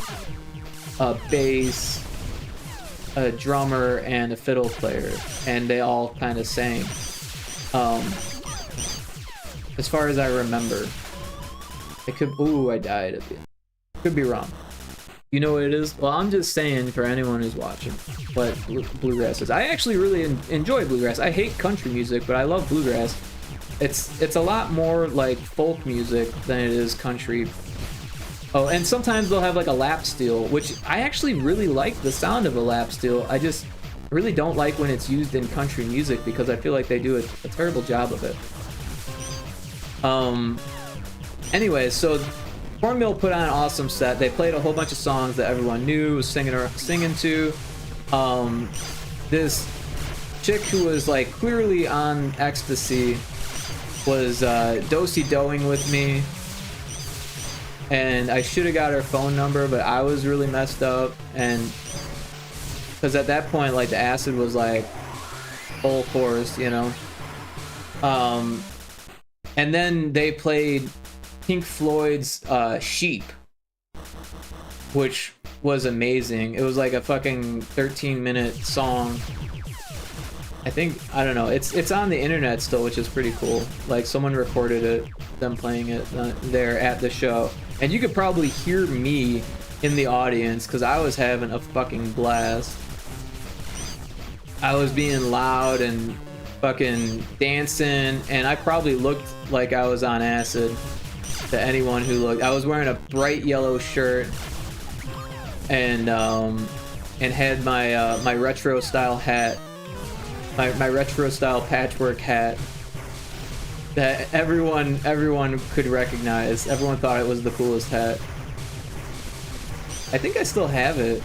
a bass, a drummer, and a fiddle player, and they all kind of sang. As far as I remember. It could, ooh, I died at the end. Could be wrong. You know what it is? Well, I'm just saying for anyone who's watching what bluegrass is. I actually really enjoy bluegrass. I hate country music, but I love bluegrass. It's a lot more like folk music than it is country. Oh, and sometimes they'll have like a lap steel, which I actually really like the sound of a lap steel. really don't like when it's used in country music because I feel like they do a terrible job of it. Anyway, so Cornmeal put on an awesome set. They played a whole bunch of songs that everyone knew, was singing to. This chick who was like clearly on ecstasy was do-si-doing with me, and I should have got her phone number, but I was really messed up, and because at that point like the acid was like full force, you know. And then they played Pink Floyd's Sheep, which was amazing. It was like a fucking 13-minute song. I think, I don't know, it's on the internet still, which is pretty cool. Like someone recorded it, them playing it there at the show, and you could probably hear me in the audience because I was having a fucking blast. I was being loud and fucking dancing, and I probably looked like I was on acid to anyone who looked. I was wearing a bright yellow shirt and had my retro style hat, my retro style patchwork hat that everyone could recognize. Everyone thought it was the coolest hat. I think I still have it.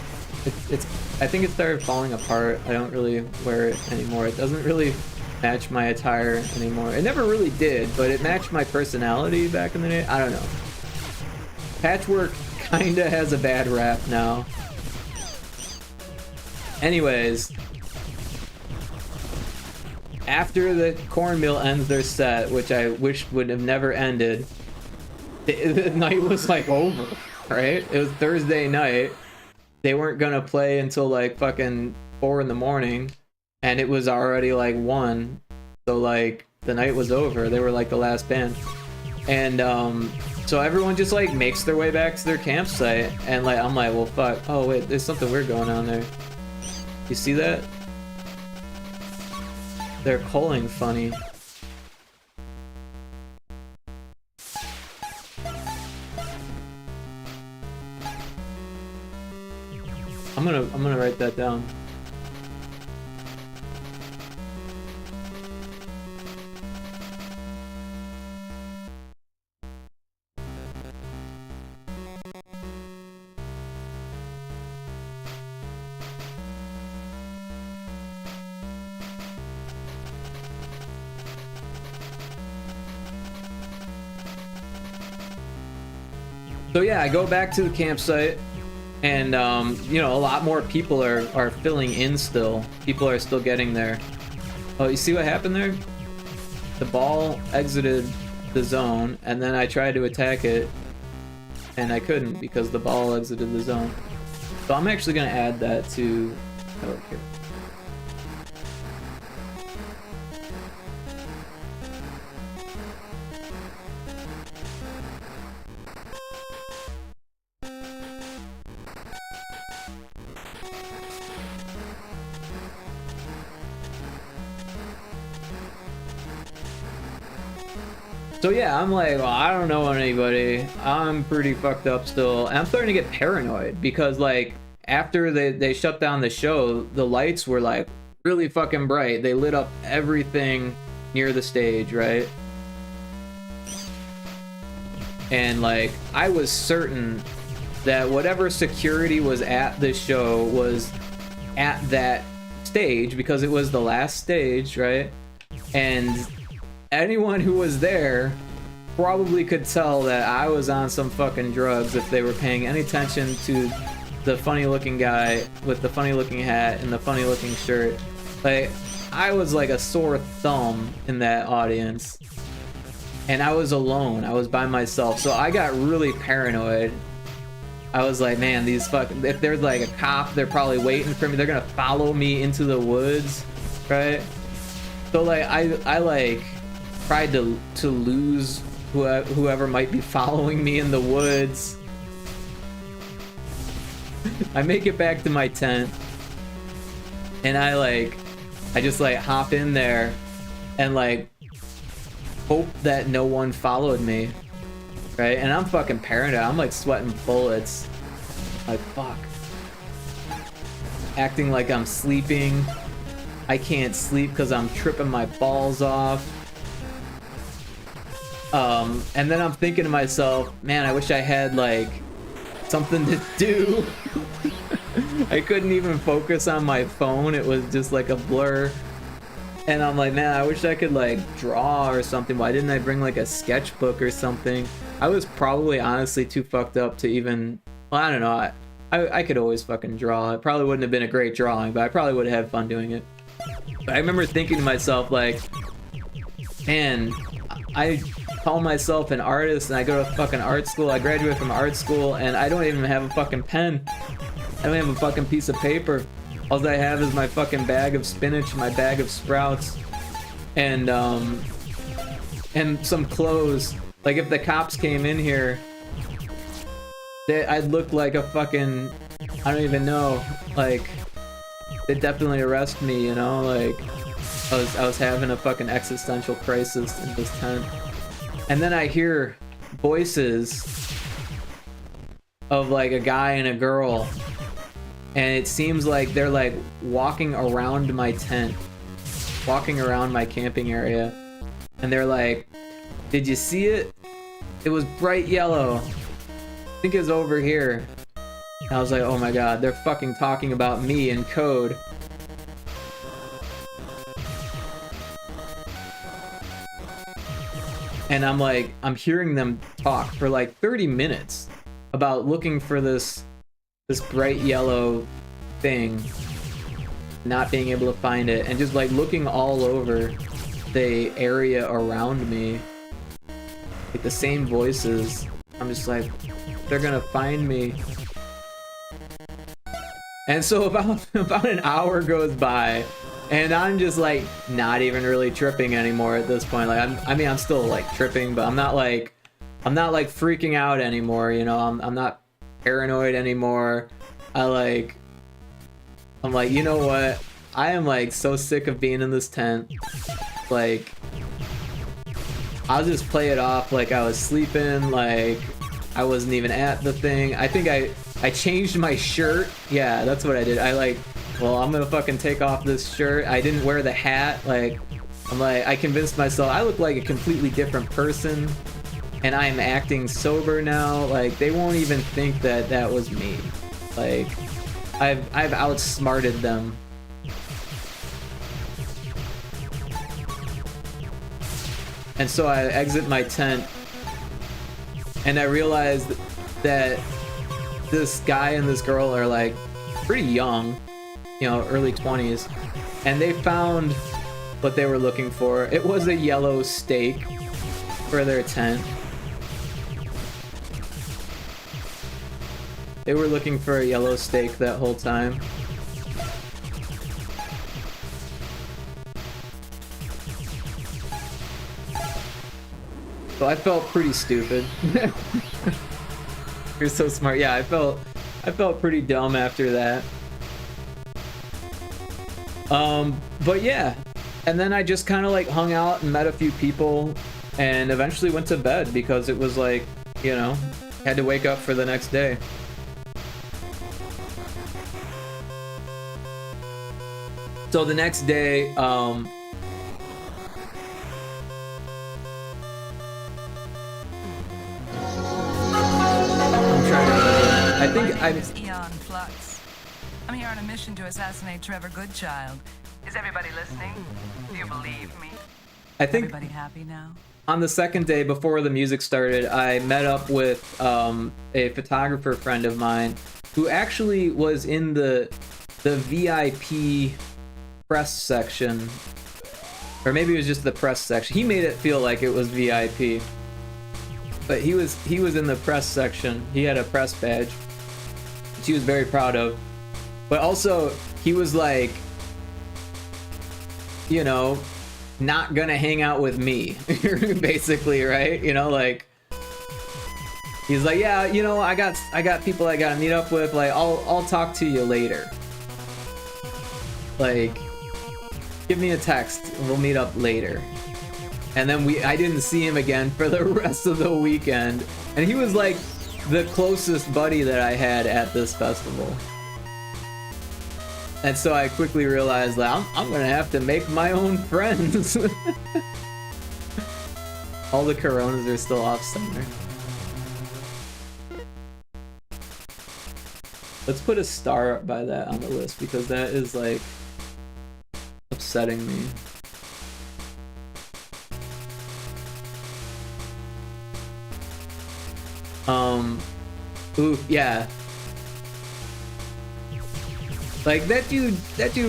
I think it started falling apart. I don't really wear it anymore. It doesn't really match my attire anymore. It never really did, but it matched my personality back in the day. I don't know. Patchwork kinda has a bad rap now. Anyways, after the Cornmeal ends their set, which I wish would have never ended, the night was like over, right? It was Thursday night. They weren't gonna play until like fucking 4 in the morning, and it was already like 1, so like the night was over. They were like the last band, and so everyone just like makes their way back to their campsite, and like I'm like, well fuck, oh wait, there's something weird going on there. You see that? They're calling funny. I'm gonna write that down. So yeah, I go back to the campsite, and you know, a lot more people are filling in still. People are still getting there. Oh, you see what happened there? The ball exited the zone, and then I tried to attack it, and I couldn't because the ball exited the zone. So I'm actually gonna add that to... Oh, here. So yeah, I'm like, well, I don't know anybody. I'm pretty fucked up still. And I'm starting to get paranoid because like after they shut down the show, the lights were like really fucking bright. They lit up everything near the stage, right? And like I was certain that whatever security was at the show was at that stage because it was the last stage, right? And anyone who was there probably could tell that I was on some fucking drugs if they were paying any attention to the funny looking guy with the funny looking hat and the funny looking shirt. Like, I was like a sore thumb in that audience. And I was alone. I was by myself. So I got really paranoid. I was like, man, these fucking... If there's like a cop, they're probably waiting for me. They're gonna follow me into the woods, right? So like, I like... tried to lose whoever might be following me in the woods. I make it back to my tent, and I just like hop in there and like hope that no one followed me, right? And I'm fucking paranoid. I'm like sweating bullets. Like fuck. acting like I'm sleeping. I can't sleep because I'm tripping my balls off. And then I'm thinking to myself, man, I wish I had like something to do. I couldn't even focus on my phone. It was just like a blur. And I'm like, man, I wish I could like draw or something. Why didn't I bring like a sketchbook or something? I was probably honestly too fucked up to even, well, I don't know. I could always fucking draw. It probably wouldn't have been a great drawing, but I probably would have had fun doing it. But I remember thinking to myself like, man, I call myself an artist and I go to fucking art school. I graduated from art school and I don't even have a fucking pen. I don't have a fucking piece of paper. All I have is my fucking bag of spinach, my bag of sprouts, and some clothes. Like if the cops came in here, I'd look like a fucking, I don't even know, like they'd definitely arrest me, you know, like I was having a fucking existential crisis in this tent. And then I hear voices of like a guy and a girl, and it seems like they're like walking around my tent, walking around my camping area, and they're like, did you see it? It was bright yellow. I think it's over here. And I was like, oh my god, they're fucking talking about me in code. And I'm like, I'm hearing them talk for like 30 minutes about looking for this bright yellow thing, not being able to find it, and just like looking all over the area around me, like the same voices. I'm just like, they're gonna find me. And so about an hour goes by, and I'm just like not even really tripping anymore at this point. Like I'm still like tripping, but I'm not like freaking out anymore, you know. I'm not paranoid anymore. I'm like, you know what? I am like so sick of being in this tent. Like, I'll just play it off like I was sleeping, like I wasn't even at the thing. I think I changed my shirt. Yeah, that's what I did. Well, I'm gonna fucking take off this shirt. I didn't wear the hat. Like, I convinced myself I look like a completely different person, and I am acting sober now. Like, they won't even think that that was me. Like, I've outsmarted them. And so I exit my tent, and I realized that this guy and this girl are like pretty young, you know, early 20s, and they found what they were looking for. It was a yellow stake for their tent. They were looking for a yellow stake that whole time. So I felt pretty stupid. You're so smart. Yeah, I felt pretty dumb after that. But yeah, and then I just kind of like hung out and met a few people, and eventually went to bed because it was like, you know, had to wake up for the next day. So the next day, I think I'm Eon Flux. I'm here on a mission to assassinate Trevor Goodchild. Is everybody listening? Do you believe me? I think everybody happy now? On the second day before the music started, I met up with a photographer friend of mine who actually was in the VIP press section, or maybe it was just the press section. He made it feel like it was VIP, but he was in the press section. He had a press badge, which he was very proud of. But also, he was like, you know, not gonna hang out with me, basically, right? You know, like, he's like, yeah, you know, I got people I gotta meet up with. Like, I'll talk to you later. Like, give me a text. We'll meet up later. And then I didn't see him again for the rest of the weekend. And he was like the closest buddy that I had at this festival. And so I quickly realized that I'm gonna have to make my own friends. All the Coronas are still off center. Let's put a star up by that on the list because that is like upsetting me. Ooh, yeah. Like that dude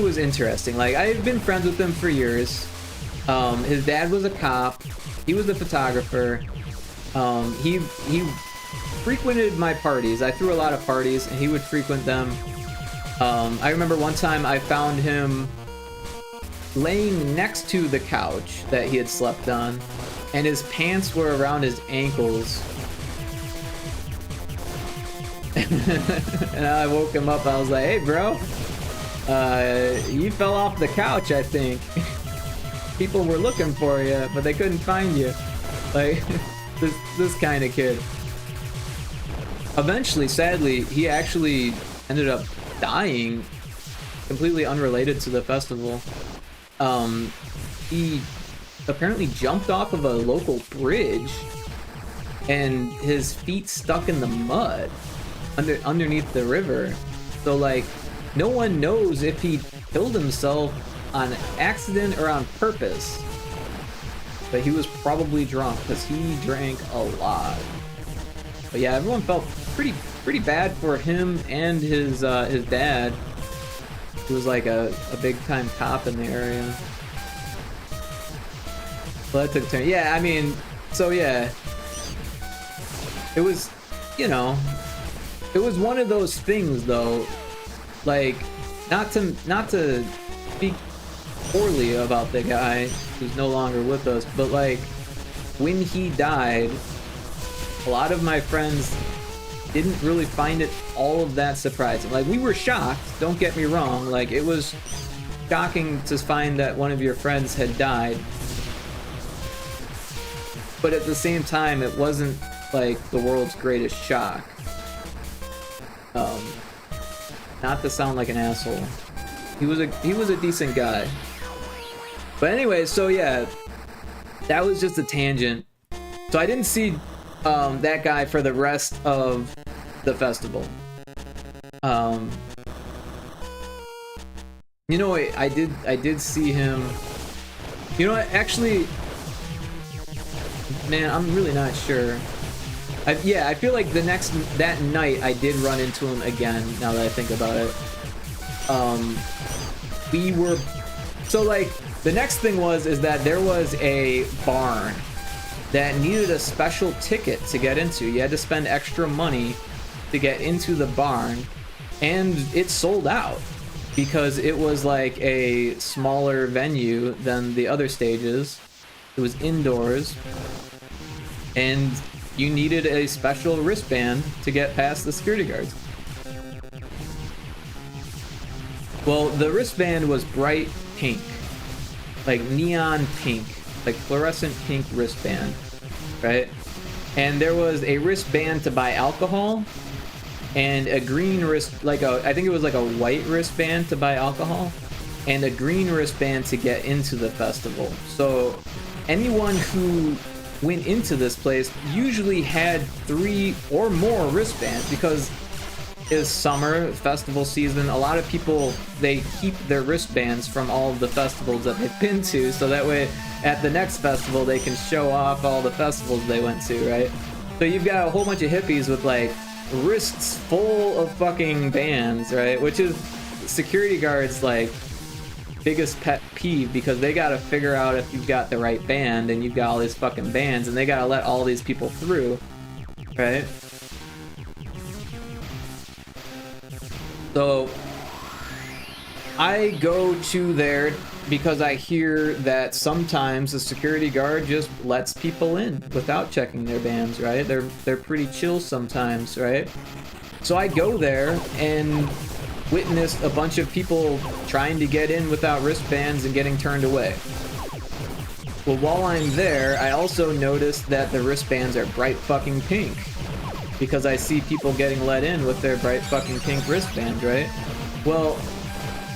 was interesting. Like I've been friends with him for years. His dad was a cop. He was a photographer. He frequented my parties. I threw a lot of parties and he would frequent them. I remember one time I found him laying next to the couch that he had slept on, and his pants were around his ankles. And I woke him up. I was like, "Hey, bro, you fell off the couch. I think people were looking for you, but they couldn't find you." Like this kind of kid. Eventually, sadly, he actually ended up dying, completely unrelated to the festival. He apparently jumped off of a local bridge, and his feet stuck in the mud underneath the river. So like, no one knows if he killed himself on accident or on purpose. But he was probably drunk because he drank a lot. But yeah, everyone felt pretty bad for him and his dad, who was like a big time cop in the area. So that took a turn. Yeah, I mean, so yeah, it was, you know, it was one of those things though, like not to speak poorly about the guy who's no longer with us, but like when he died, a lot of my friends didn't really find it all of that surprising. Like, we were shocked, don't get me wrong, like it was shocking to find that one of your friends had died, but at the same time it wasn't like the world's greatest shock. Not to sound like an asshole, he was a decent guy. But anyway, so yeah, that was just a tangent. So I didn't see that guy for the rest of the festival. You know, I did see him. You know what? Actually, man, I'm really not sure. Yeah, I feel like that night I did run into him again. Now that I think about it, we were so like the next thing is that there was a barn that needed a special ticket to get into. You had to spend extra money to get into the barn, and it sold out because it was like a smaller venue than the other stages. It was indoors, and you needed a special wristband to get past the security guards. Well, the wristband was bright pink, like neon pink, like fluorescent pink wristband, right? And there was a wristband to buy alcohol, and a green I think it was like a white wristband to buy alcohol, and a green wristband to get into the festival. So anyone who went into this place usually had 3 or more wristbands because it's summer, festival season. A lot of people, they keep their wristbands from all of the festivals that they've been to, so that way at the next festival they can show off all the festivals they went to, right? So you've got a whole bunch of hippies with like wrists full of fucking bands, right? Which is security guards like biggest pet peeve, because they gotta figure out if you've got the right band, and you've got all these fucking bands, and they gotta let all these people through, right? So I go to there because I hear that sometimes the security guard just lets people in without checking their bands, right? They're pretty chill sometimes, right? So I go there and witnessed a bunch of people trying to get in without wristbands and getting turned away. Well, while I'm there, I also noticed that the wristbands are bright fucking pink, because I see people getting let in with their bright fucking pink wristband, right? Well,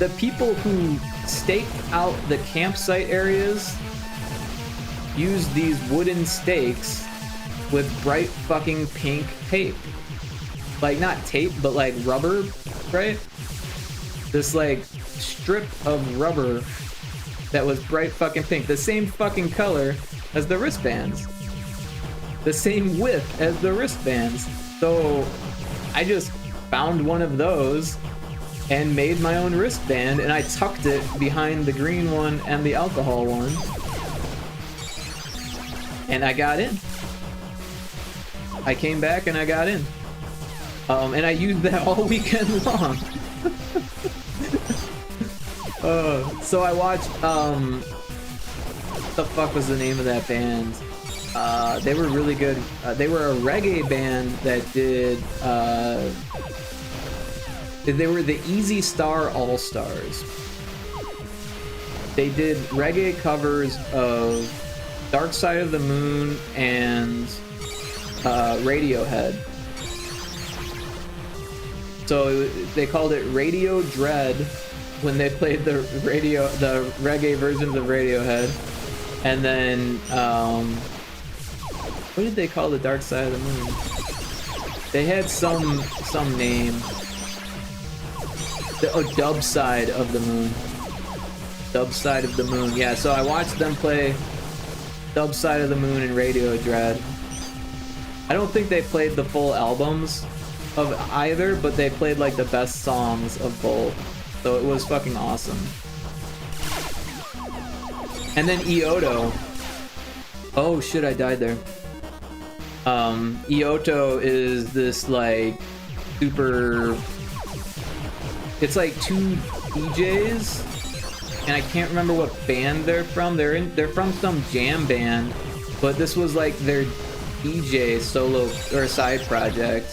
the people who staked out the campsite areas used these wooden stakes with bright fucking pink tape. Like, not tape, but like rubber, right? This like strip of rubber that was bright fucking pink. The same fucking color as the wristbands. The same width as the wristbands. So I just found one of those and made my own wristband, and I tucked it behind the green one and the alcohol one. And I got in. I came back and I got in. And I used that all weekend long. So I watched, what the fuck was the name of that band? They were really good. They were a reggae band that did, they were the Easy Star All-Stars. They did reggae covers of Dark Side of the Moon and Radiohead. So they called it Radio Dread when they played the reggae versions of Radiohead. And then, what did they call the Dark Side of the Moon? They had some name. Dub Side of the Moon. Dub Side of the Moon. Yeah, so I watched them play Dub Side of the Moon and Radio Dread. I don't think they played the full albums of either, but they played like the best songs of both. So it was fucking awesome. And then Ioto. Oh shit, I died there. Ioto is this like super... It's like two DJs, and I can't remember what band they're from. They're from some jam band, but this was like their DJ solo or side project.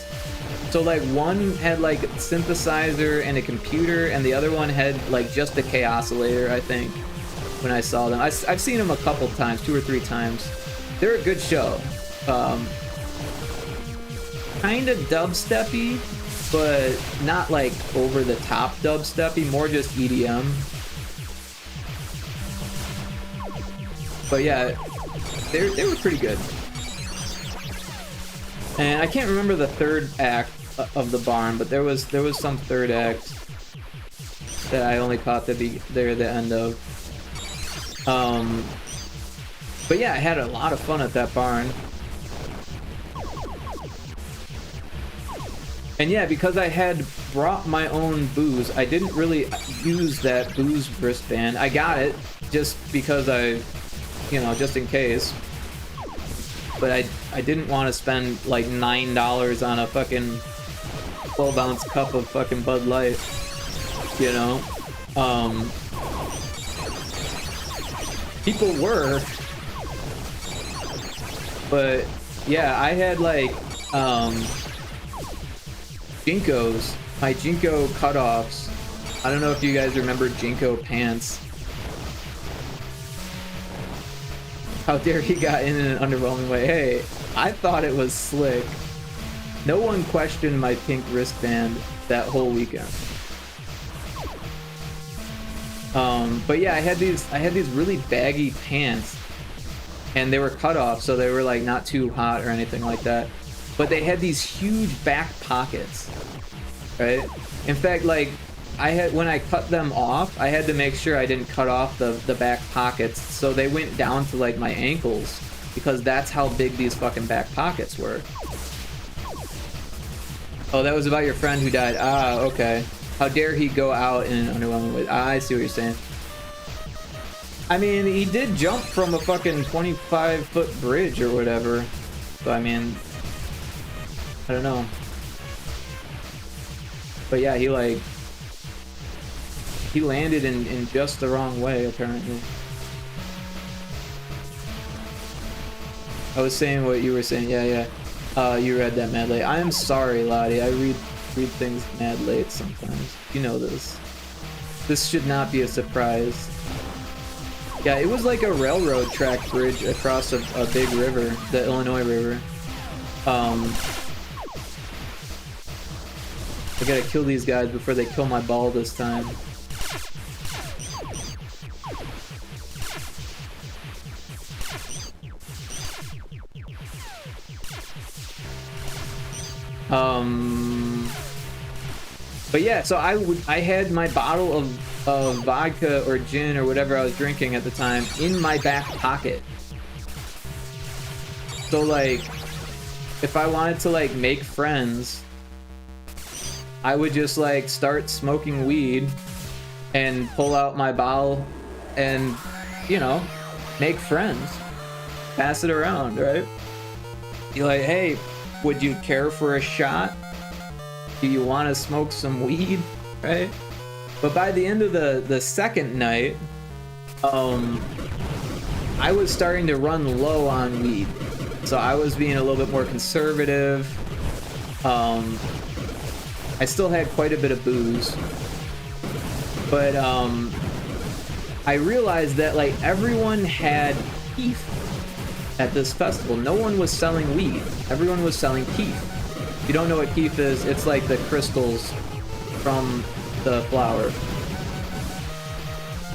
So like one had like a synthesizer and a computer, and the other one had like just a K oscillator, I think, when I saw them. I've seen them a couple times, 2 or 3 times. They're a good show. Kind of dubsteppy, but not like over the top dubsteppy, more just EDM. But yeah, they were pretty good. And I can't remember the third act of the barn, but there was some third act that I only caught the end of. But yeah, I had a lot of fun at that barn. And yeah, because I had brought my own booze, I didn't really use that booze wristband. I got it just because just in case. But I didn't want to spend like $9 on a fucking 12-ounce cup of fucking Bud Light, you know? People were. But yeah, I had like, Jinkos, my Jinko cutoffs. I don't know if you guys remember Jinko pants. How dare he got in an underwhelming way. Hey, I thought it was slick. No one questioned my pink wristband that whole weekend. But yeah, I had these really baggy pants, and they were cut off, so they were like not too hot or anything like that. But they had these huge back pockets, right? In fact, like when I cut them off, I had to make sure I didn't cut off the back pockets, so they went down to like my ankles, because that's how big these fucking back pockets were. Oh, that was about your friend who died. Ah, okay. How dare he go out in an underwhelming way. Ah, I see what you're saying. I mean, he did jump from a fucking 25-foot bridge or whatever. So, I mean, I don't know. But yeah, he landed in just the wrong way, apparently. I was saying what you were saying. Yeah. You read that mad late. I'm sorry, Lottie. I read things mad late sometimes. You know this. This should not be a surprise. Yeah, it was like a railroad track bridge across a big river, the Illinois River. I gotta kill these guys before they kill my ball this time. But yeah, so I had my bottle of vodka or gin or whatever I was drinking at the time in my back pocket. So like, if I wanted to like make friends, I would just like start smoking weed and pull out my bottle and, you know, make friends, pass it around, right? Be like, hey, would you care for a shot? Do you want to smoke some weed, right? But by the end of the second night, I was starting to run low on weed. So I was being a little bit more conservative. I still had quite a bit of booze. But I realized that like everyone had keef at this festival. No one was selling weed. Everyone was selling keef. If you don't know what keef is, it's like the crystals from the flower.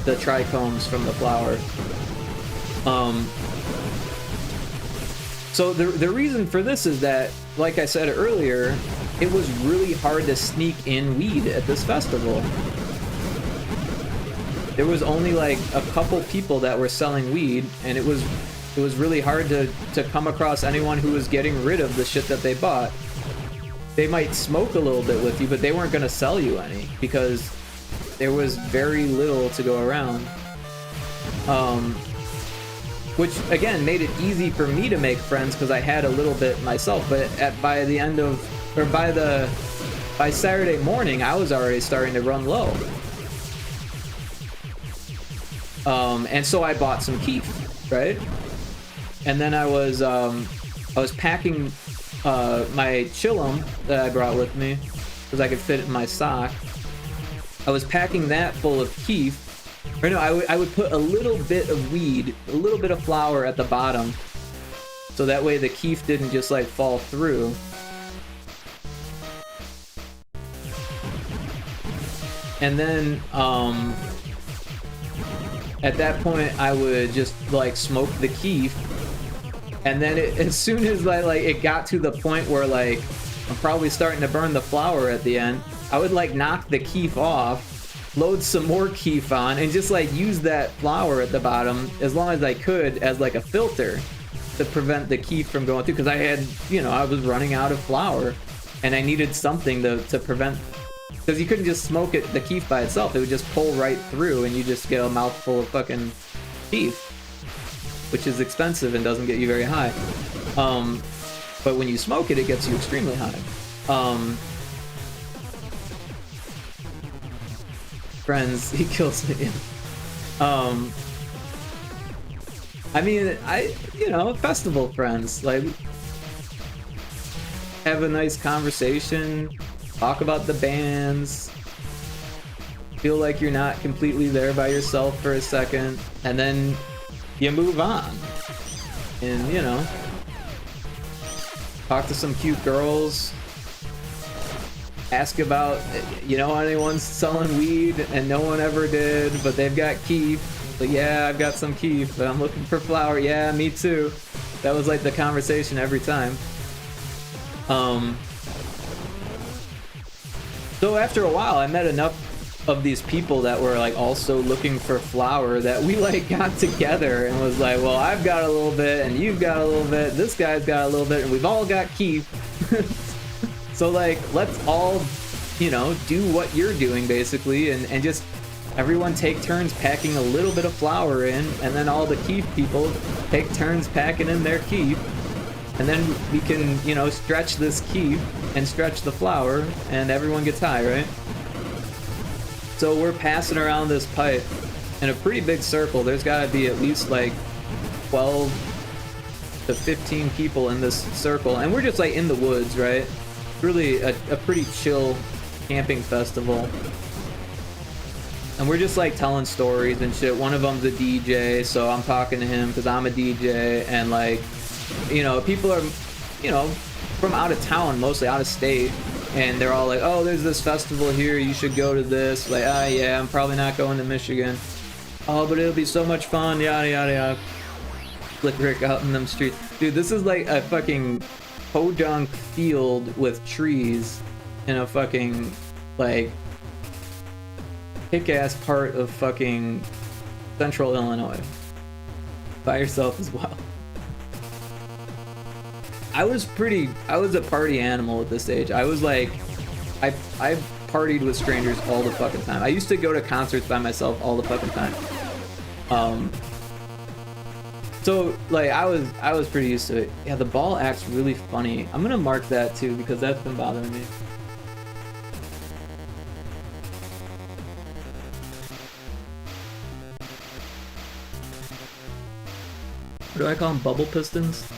The trichomes from the flower. So the reason for this is that, like I said earlier, it was really hard to sneak in weed at this festival. There was only like a couple people that were selling weed, and it was really hard to come across anyone who was getting rid of the shit that they bought. They might smoke a little bit with you, but they weren't going to sell you any because there was very little to go around. Which again made it easy for me to make friends because I had a little bit myself. But by Saturday morning, I was already starting to run low. And so I bought some keef, right? And then I was packing my chillum that I brought with me because I could fit it in my sock. I was packing that full of keef. Or no, I would put a little bit of weed, a little bit of flour at the bottom, so that way the keef didn't just like fall through. And then at that point I would just like smoke the keef, and then as soon as like it got to the point where like I'm probably starting to burn the flour at the end, I would like knock the keef off, load some more keef on, and just like use that flour at the bottom as long as I could as like a filter to prevent the keef from going through, because I had, you know, I was running out of flour and I needed something to prevent, because you couldn't just smoke it, the keef by itself. It would just pull right through and you just get a mouthful of fucking keef, which is expensive and doesn't get you very high. But when you smoke it, it gets you extremely high. Friends, he kills me. I mean, you know, festival friends, like, have a nice conversation, talk about the bands, feel like you're not completely there by yourself for a second, and then you move on. And, you know, talk to some cute girls, ask about, you know, anyone's selling weed, and no one ever did, but they've got keef. But yeah, I've got some keef, but I'm looking for flour. Yeah, me too. That was like the conversation every time. So after a while, I met enough of these people that were like also looking for flour that we like got together and was like, well, I've got a little bit and you've got a little bit, this guy's got a little bit, and we've all got keef. So like, let's all, you know, do what you're doing basically, and just everyone take turns packing a little bit of flour in, and then all the keef people take turns packing in their keef, and then we can, you know, stretch this keef and stretch the flour, and everyone gets high, right? So we're passing around this pipe in a pretty big circle. There's got to be at least like 12 to 15 people in this circle, and we're just like in the woods, right? Really a pretty chill camping festival, and we're just like telling stories and shit. One of them's a DJ, so I'm talking to him because I'm a DJ, and like, you know, people are, you know, from out of town, mostly out of state, and they're all like, oh, there's this festival here, you should go to this. Like, ah, yeah, I'm probably not going to Michigan. Oh, but it'll be so much fun, yada yada yada. Flick Rick out in them streets. Dude, this is like a fucking podunk field with trees in a fucking like kick-ass part of fucking central Illinois by yourself as well. I was a party animal at this age. I was like, I partied with strangers all the fucking time. I used to go to concerts by myself all the fucking time. So like I was pretty used to it. Yeah, the ball acts really funny. I'm gonna mark that too because that's been bothering me. What do I call them? Bubble pistons?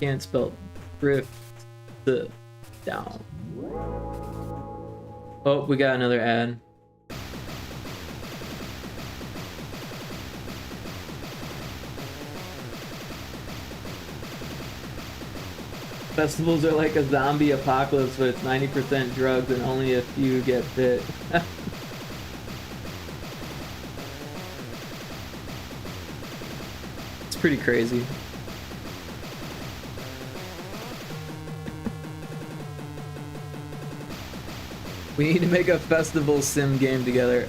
Can't spell drift the down. Oh, we got another ad. Festivals are like a zombie apocalypse, but it's 90% drugs and only a few get bit. It's pretty crazy. We need to make a festival sim game together.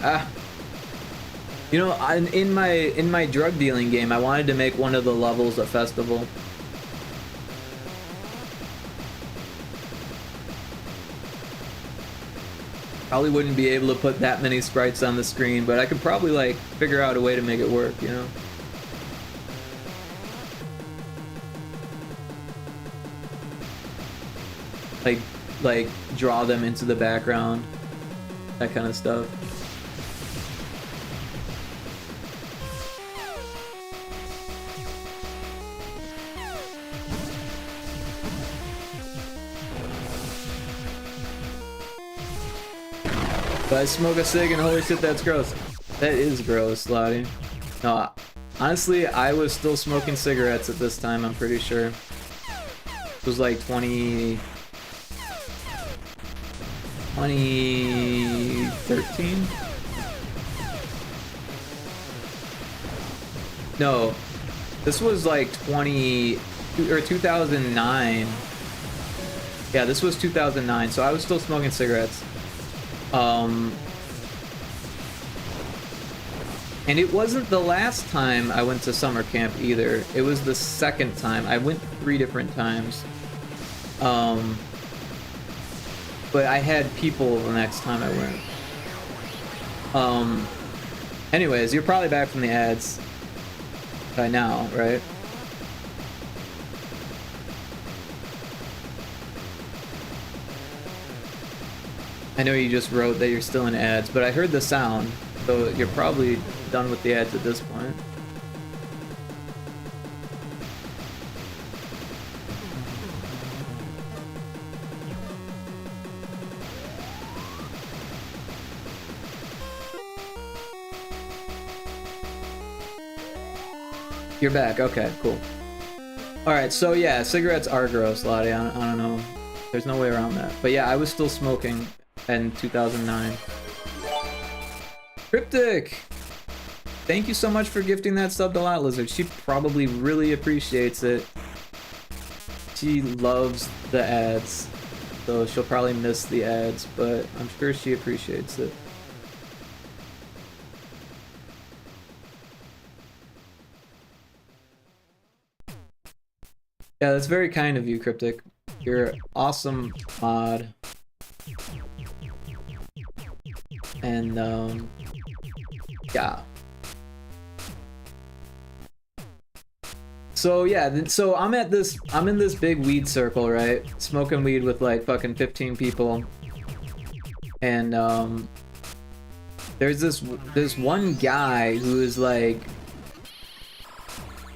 You know, in my drug dealing game, I wanted to make one of the levels a festival. Probably wouldn't be able to put that many sprites on the screen, but I could probably like figure out a way to make it work, you know? Like draw them into the background, that kind of stuff. But I smoke a cig and holy shit, that's gross. That is gross, Lottie. No, honestly, I was still smoking cigarettes at this time, I'm pretty sure. It was like 2013? No, this was like 2009. Yeah, this was 2009, so I was still smoking cigarettes. And it wasn't the last time I went to summer camp either. It was the second time. I went 3 different times. But I had people the next time I went. Anyways, you're probably back from the ads by now, right? I know you just wrote that you're still in ads, but I heard the sound, so you're probably done with the ads at this point. You're back. Okay, cool. Alright, so yeah, cigarettes are gross, Lottie. I don't know. There's no way around that. But yeah, I was still smoking in 2009. Cryptic! Thank you so much for gifting that sub to Lot Lizard. She probably really appreciates it. She loves the ads. So she'll probably miss the ads, but I'm sure she appreciates it. Yeah, that's very kind of you, Cryptic. You're an awesome mod. And, yeah. So, yeah, so I'm in this big weed circle, right? Smoking weed with, like, fucking 15 people. And, there's this one guy who is, like,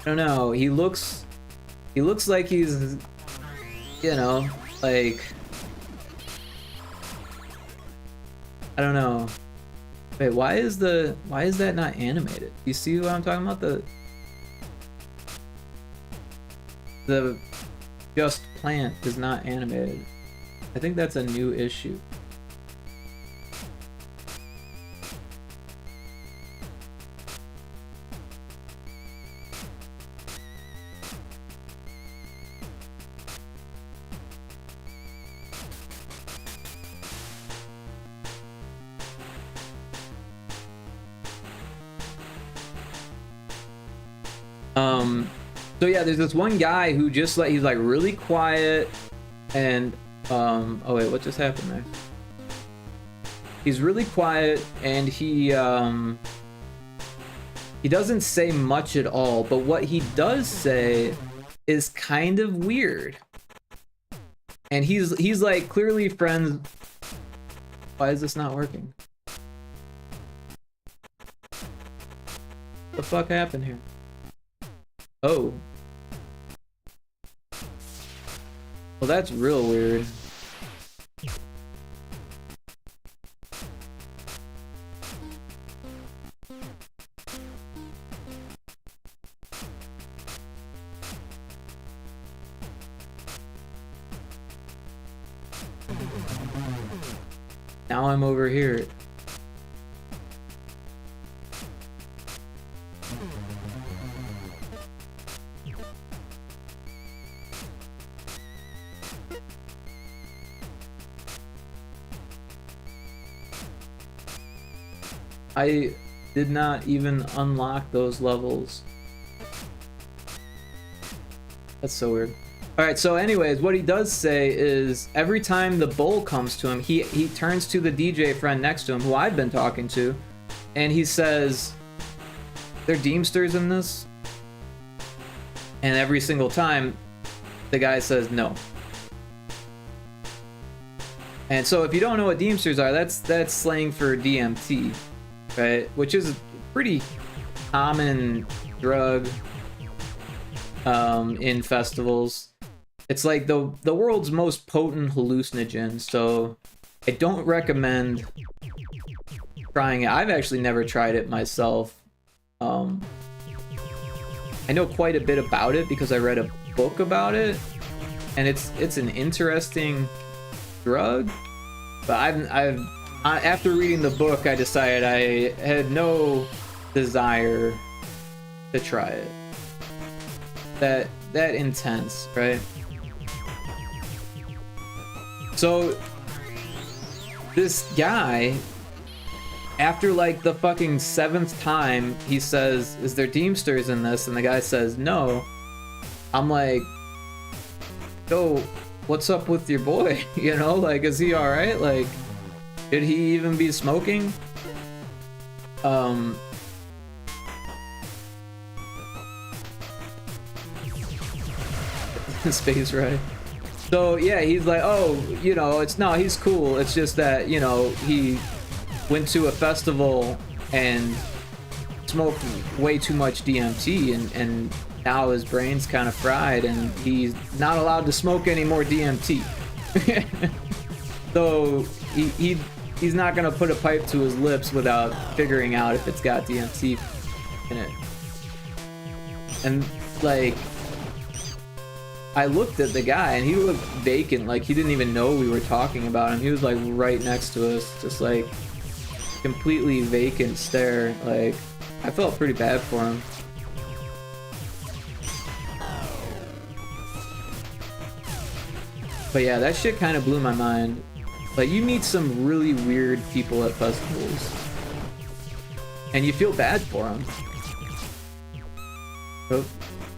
I don't know, he looks like he's, you know, like, I don't know. Wait, why is that not animated? You see what I'm talking about? The just plant is not animated. I think that's a new issue. So yeah, there's this one guy who just like, he's like really quiet and oh wait, what just happened there? He's really quiet and he doesn't say much at all, but what he does say is kind of weird. And he's like clearly friends. Why is this not working? What the fuck happened here? Oh. Well, that's real weird. Now I'm over here. I did not even unlock those levels. That's so weird. Alright, so anyways, what he does say is every time the bull comes to him, he turns to the DJ friend next to him, who I've been talking to, and he says, "There Deemsters in this?" And every single time, the guy says no. And so if you don't know what Deemsters are, that's slang for DMT. Right, which is a pretty common drug in festivals. It's like the world's most potent hallucinogen, so I don't recommend trying it. I've actually never tried it myself. I know quite a bit about it because I read a book about it, and it's an interesting drug, but after reading the book, I decided I had no desire to try it. That intense, right? So this guy, after like the fucking 7th time, he says, "Is there Deemsters in this?" And the guy says no. I'm like, yo, what's up with your boy? You know, like, is he all right? Like, did he even be smoking? Space right. So yeah, he's like, oh, you know, he's cool. It's just that, you know, he went to a festival and smoked way too much DMT, and now his brain's kind of fried, and he's not allowed to smoke any more DMT. So he's not gonna put a pipe to his lips without figuring out if it's got DMT in it. And like, I looked at the guy and he looked vacant, like he didn't even know we were talking about him. He was like right next to us, just like completely vacant stare. Like, I felt pretty bad for him. But yeah, that shit kind of blew my mind. Like, you meet some really weird people at festivals, and you feel bad for them. Oh,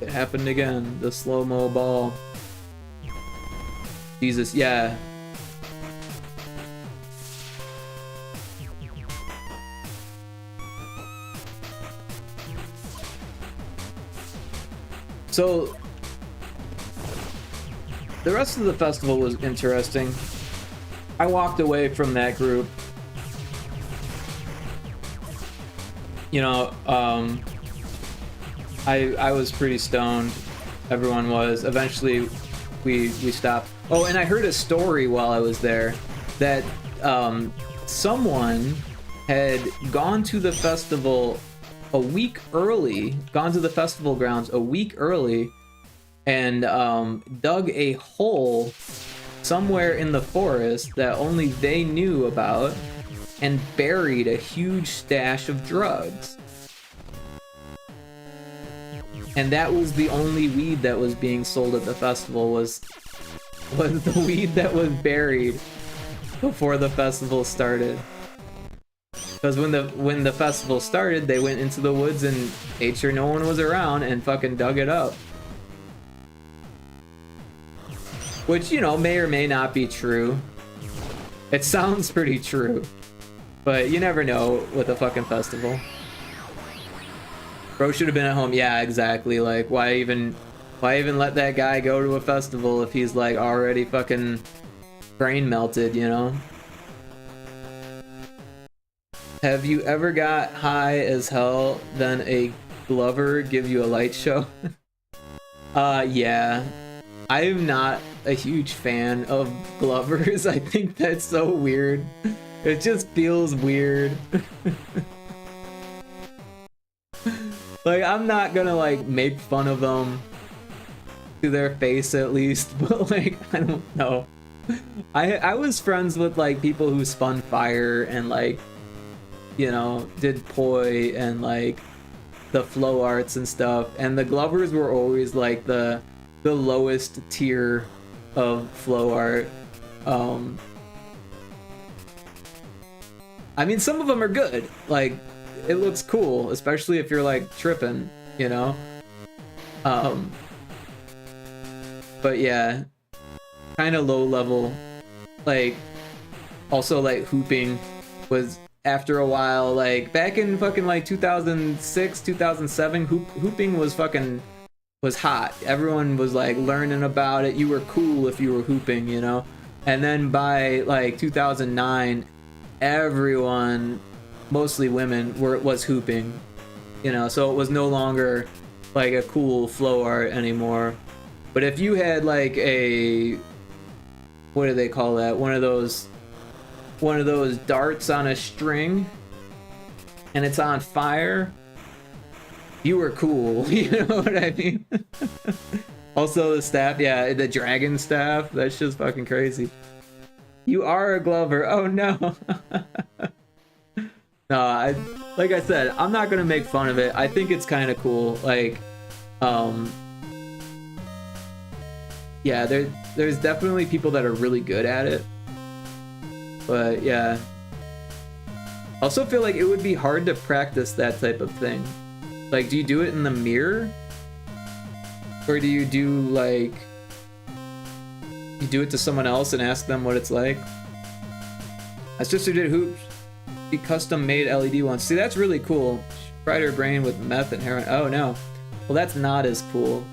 it happened again. The slow-mo ball. Jesus, yeah. So, the rest of the festival was interesting. I walked away from that group. You know, I was pretty stoned. Everyone was. Eventually, we stopped. Oh, and I heard a story while I was there that someone had gone to the festival a week early, gone to the festival grounds a week early, and dug a hole somewhere in the forest that only they knew about, and buried a huge stash of drugs. And that was the only weed that was being sold at the festival, was the weed that was buried before the festival started. Because when the festival started, they went into the woods and made sure no one was around and fucking dug it up. Which, you know, may or may not be true. It sounds pretty true. But you never know with a fucking festival. Bro should have been at home. Yeah, exactly. Like, why even let that guy go to a festival if he's like already fucking brain melted, you know? Have you ever got high as hell, then a Glover give you a light show? Yeah. I'm not a huge fan of Glovers. I think that's so weird. It just feels weird. Like, I'm not gonna like make fun of them to their face at least, but like, I don't know. I was friends with like people who spun fire and like, you know, did poi and like the flow arts and stuff, and the Glovers were always like the lowest tier of flow art. I mean, some of them are good. Like, it looks cool, especially if you're like tripping, you know? But yeah, kind of low level. Like, also like hooping was, after a while, like back in fucking like 2006, 2007, hooping was hot. Everyone was like learning about it. You were cool if you were hooping, you know? And then by like 2009, everyone, mostly women, was hooping, you know? So it was no longer like a cool flow art anymore. But if you had like a, what do they call that? One of those darts on a string and it's on fire, you were cool. You know what I mean? Also the staff, yeah, the dragon staff, that's just fucking crazy. You are a Glover. Oh no. No, like I said, I'm not gonna make fun of it. I think it's kind of cool. Like, yeah, there's definitely people that are really good at it. But yeah, also feel like it would be hard to practice that type of thing. Like, do you do it in the mirror? Or do you do like, you do it to someone else and ask them what it's like? My sister did hoops. She custom made LED ones. See, that's really cool. She fried her brain with meth and heroin. Oh no. Well, that's not as cool.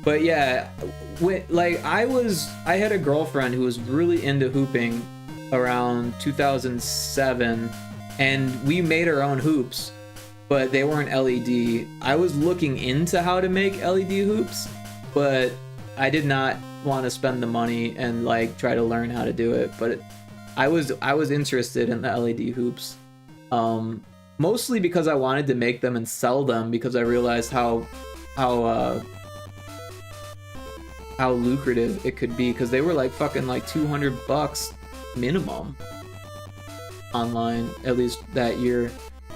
But yeah, like I had a girlfriend who was really into hooping around 2007, and we made our own hoops, but they weren't LED. I was looking into how to make LED hoops, but I did not want to spend the money and like try to learn how to do it. But I was interested in the LED hoops, mostly because I wanted to make them and sell them, because I realized how lucrative it could be, because they were like fucking like $200 minimum online, at least that year.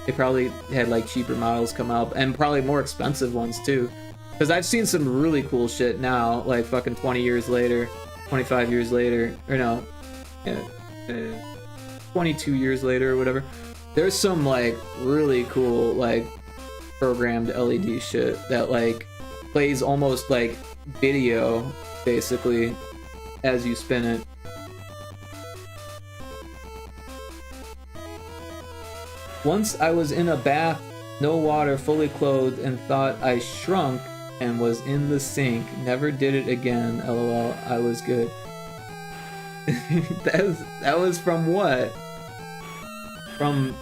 They probably had like cheaper models come out, and probably more expensive ones too, because I've seen some really cool shit now, like fucking 20 years later, 25 years later, or no, yeah, 22 years later or whatever. There's some like really cool like programmed LED shit that like plays almost like video basically as you spin it. Once I was in a bath, no water, fully clothed, and thought I shrunk and was in the sink. Never did it again. LOL. I was good. that was from what? From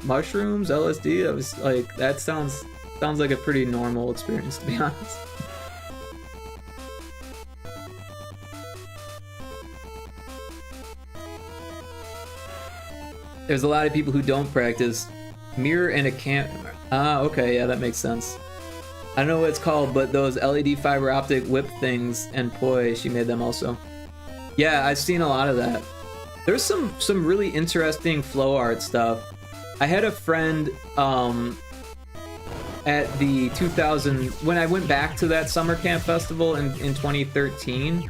mushrooms, LSD? I was like, that sounds like a pretty normal experience, to be honest. There's a lot of people who don't practice. Mirror and a cam. Ah, okay, yeah, that makes sense. I don't know what it's called, but those LED fiber optic whip things and poi, she made them also. Yeah, I've seen a lot of that. There's some really interesting flow art stuff. I had a friend at the 2000 when I went back to that summer camp festival in 2013.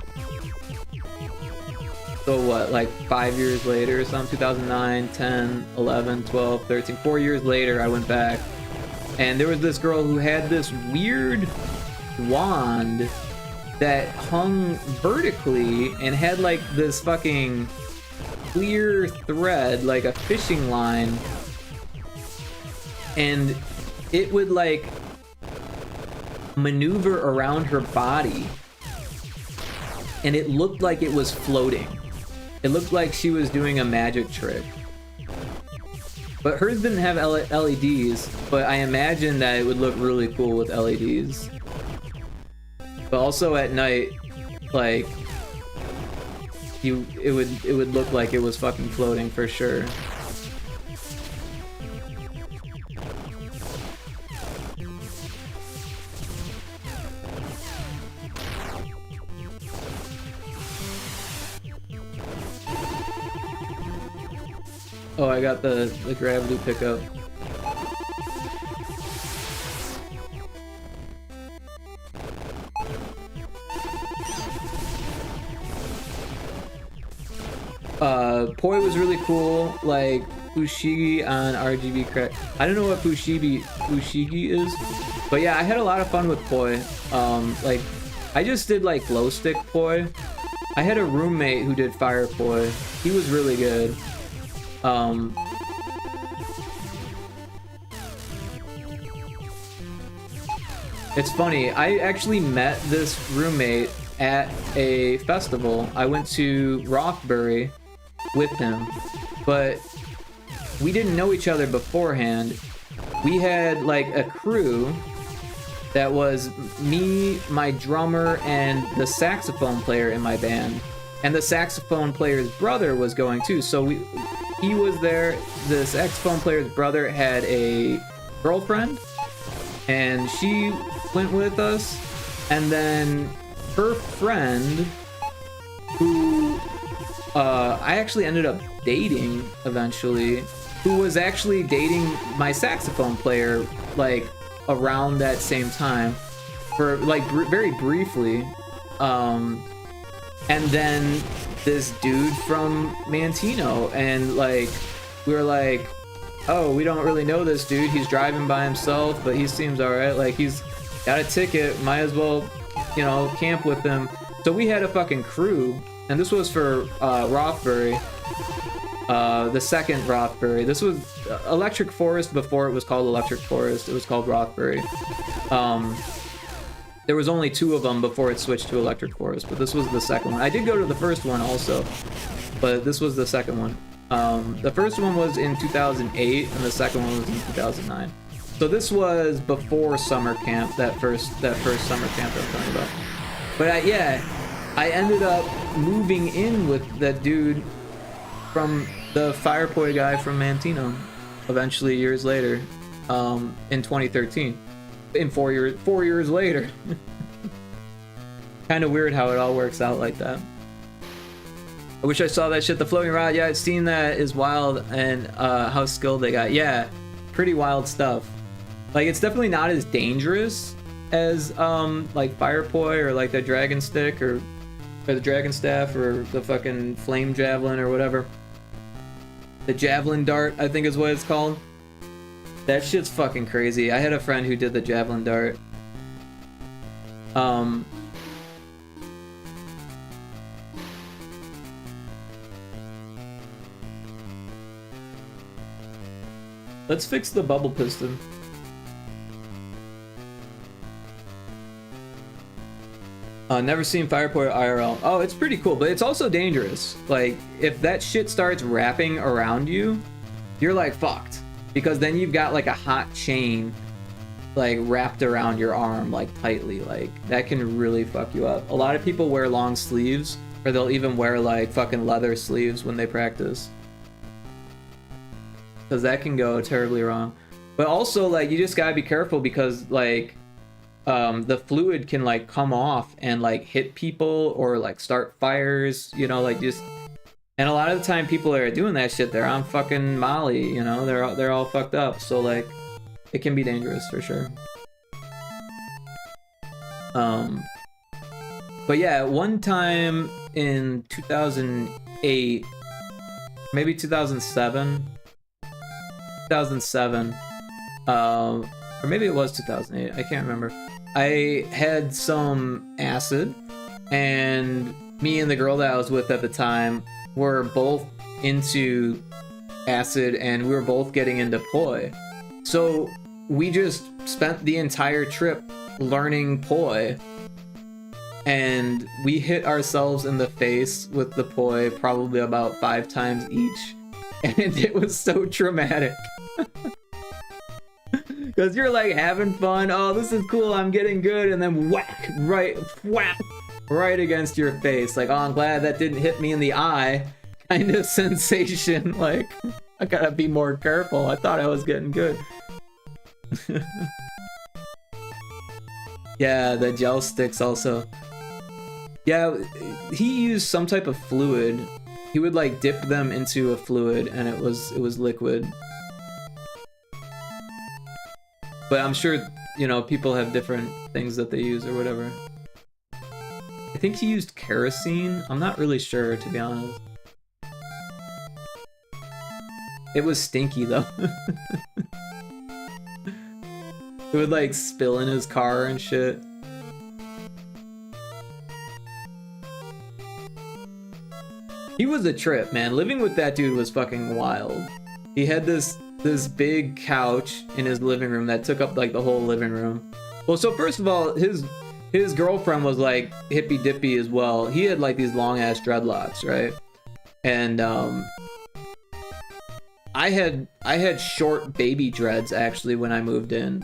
So what, like 5 years later or something? 2009, 10, 11, 12, 13, 4 years later I went back. And there was this girl who had this weird wand that hung vertically and had like this fucking clear thread, like a fishing line. And it would like maneuver around her body. And it looked like it was floating. It looked like she was doing a magic trick. But hers didn't have LEDs, but I imagine that it would look really cool with LEDs. But also at night, like, it would look like it was fucking floating for sure. Oh, I got the gravity pickup. Poi was really cool, like Fushigi on RGB crack. I don't know what Fushigi is, but yeah, I had a lot of fun with Poi. Like, I just did like glow stick Poi. I had a roommate who did fire Poi. He was really good. It's funny, I actually met this roommate at a festival. I went to Rothbury with him, but we didn't know each other beforehand. We had like a crew that was me, my drummer, and the saxophone player in my band. And the saxophone player's brother was going too, so he was there. The saxophone player's brother had a girlfriend, and she went with us. And then her friend, who I actually ended up dating eventually, who was actually dating my saxophone player, like, around that same time, for, like, very briefly. And then this dude from Mantino, and like we were like, oh, we don't really know this dude, he's driving by himself, but he seems all right, like he's got a ticket, might as well, you know, camp with him. So we had a fucking crew, and this was for Rothbury, the second Rothbury. This was Electric Forest before it was called Electric Forest. It was called Rothbury. There was only 2 of them before it switched to Electric Forest, but this was the second one. I did go to the first one also, but this was the second one. The first one was in 2008, and the second one was in 2009. So this was before summer camp, that first summer camp I was talking about. But I ended up moving in with that dude from the Firepoi guy from Mantino, eventually years later, in 2013. In 4 years later. Kind of weird how it all works out like that. I wish I saw that shit. The floating rod, yeah, seeing that is wild, and how skilled they got. Yeah, pretty wild stuff. Like, it's definitely not as dangerous as like Firepoi or like the dragon stick or the dragon staff or the fucking flame javelin or whatever. The javelin dart, I think is what it's called. That shit's fucking crazy. I had a friend who did the javelin dart. Let's fix the bubble piston. Never seen Firepoi IRL. Oh, it's pretty cool, but it's also dangerous. Like, if that shit starts wrapping around you, you're like fucked. Because then you've got like a hot chain like wrapped around your arm like tightly. Like, that can really fuck you up. A lot of people wear long sleeves, or they'll even wear like fucking leather sleeves when they practice. because that can go terribly wrong. But also, like, you just gotta be careful because, like, the fluid can, like, come off and, like, hit people or, like, start fires, you know, like, just... And a lot of the time people that are doing that shit, they're on fucking Molly, you know, they're all fucked up, so, like, it can be dangerous for sure. But yeah, one time in 2008, maybe 2007, or maybe it was 2008, I can't remember. I had some acid, and me and the girl that I was with at the time were both into acid, and we were both getting into poi. So we just spent the entire trip learning poi, and we hit ourselves in the face with the poi probably about 5 times each, and it was so traumatic. Because you're like having fun, oh, this is cool, I'm getting good, and then whack, right against your face. Like, oh, I'm glad that didn't hit me in the eye kind of sensation. Like, I gotta be more careful. I thought I was getting good. Yeah, the gel sticks also. Yeah, he used some type of fluid. He would like dip them into a fluid and it was liquid. But I'm sure, you know, people have different things that they use or whatever. I think he used kerosene. I'm not really sure, to be honest. It was stinky though. It would like spill in his car and shit. He was a trip, man. Living with that dude was fucking wild. He had this big couch in his living room that took up like the whole living room. Well, so first of all, his girlfriend was like hippy dippy as well. He had like these long ass dreadlocks, right? And I had short baby dreads actually when I moved in.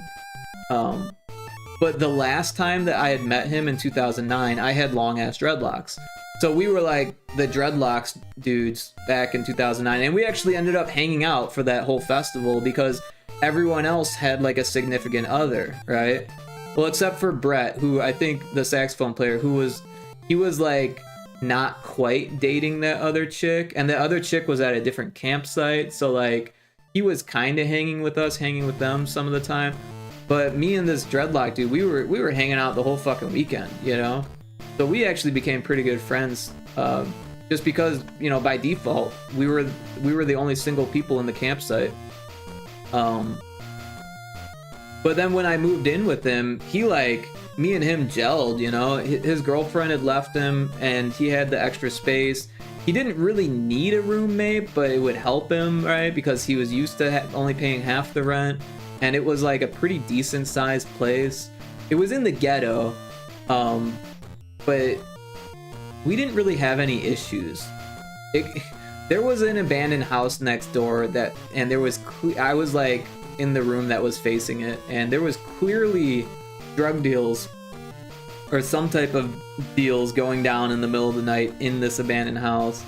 But the last time that I had met him in 2009, I had long ass dreadlocks. So we were like the dreadlocks dudes back in 2009, and we actually ended up hanging out for that whole festival because everyone else had like a significant other, right? Well, except for Brett, who I think the saxophone player, he was like not quite dating that other chick, and the other chick was at a different campsite, so like he was kind of hanging with us, hanging with them some of the time. But me and this dreadlock dude, we were hanging out the whole fucking weekend, you know? So we actually became pretty good friends, just because, you know, by default, we were the only single people in the campsite. But then when I moved in with him, he like, me and him gelled, you know? His girlfriend had left him, and he had the extra space. He didn't really need a roommate, but it would help him, right? Because he was used to only paying half the rent, and it was like a pretty decent sized place. It was in the ghetto, but we didn't really have any issues. There was an abandoned house next door and there was I was like in the room that was facing it, and there was clearly drug deals or some type of deals going down in the middle of the night in this abandoned house.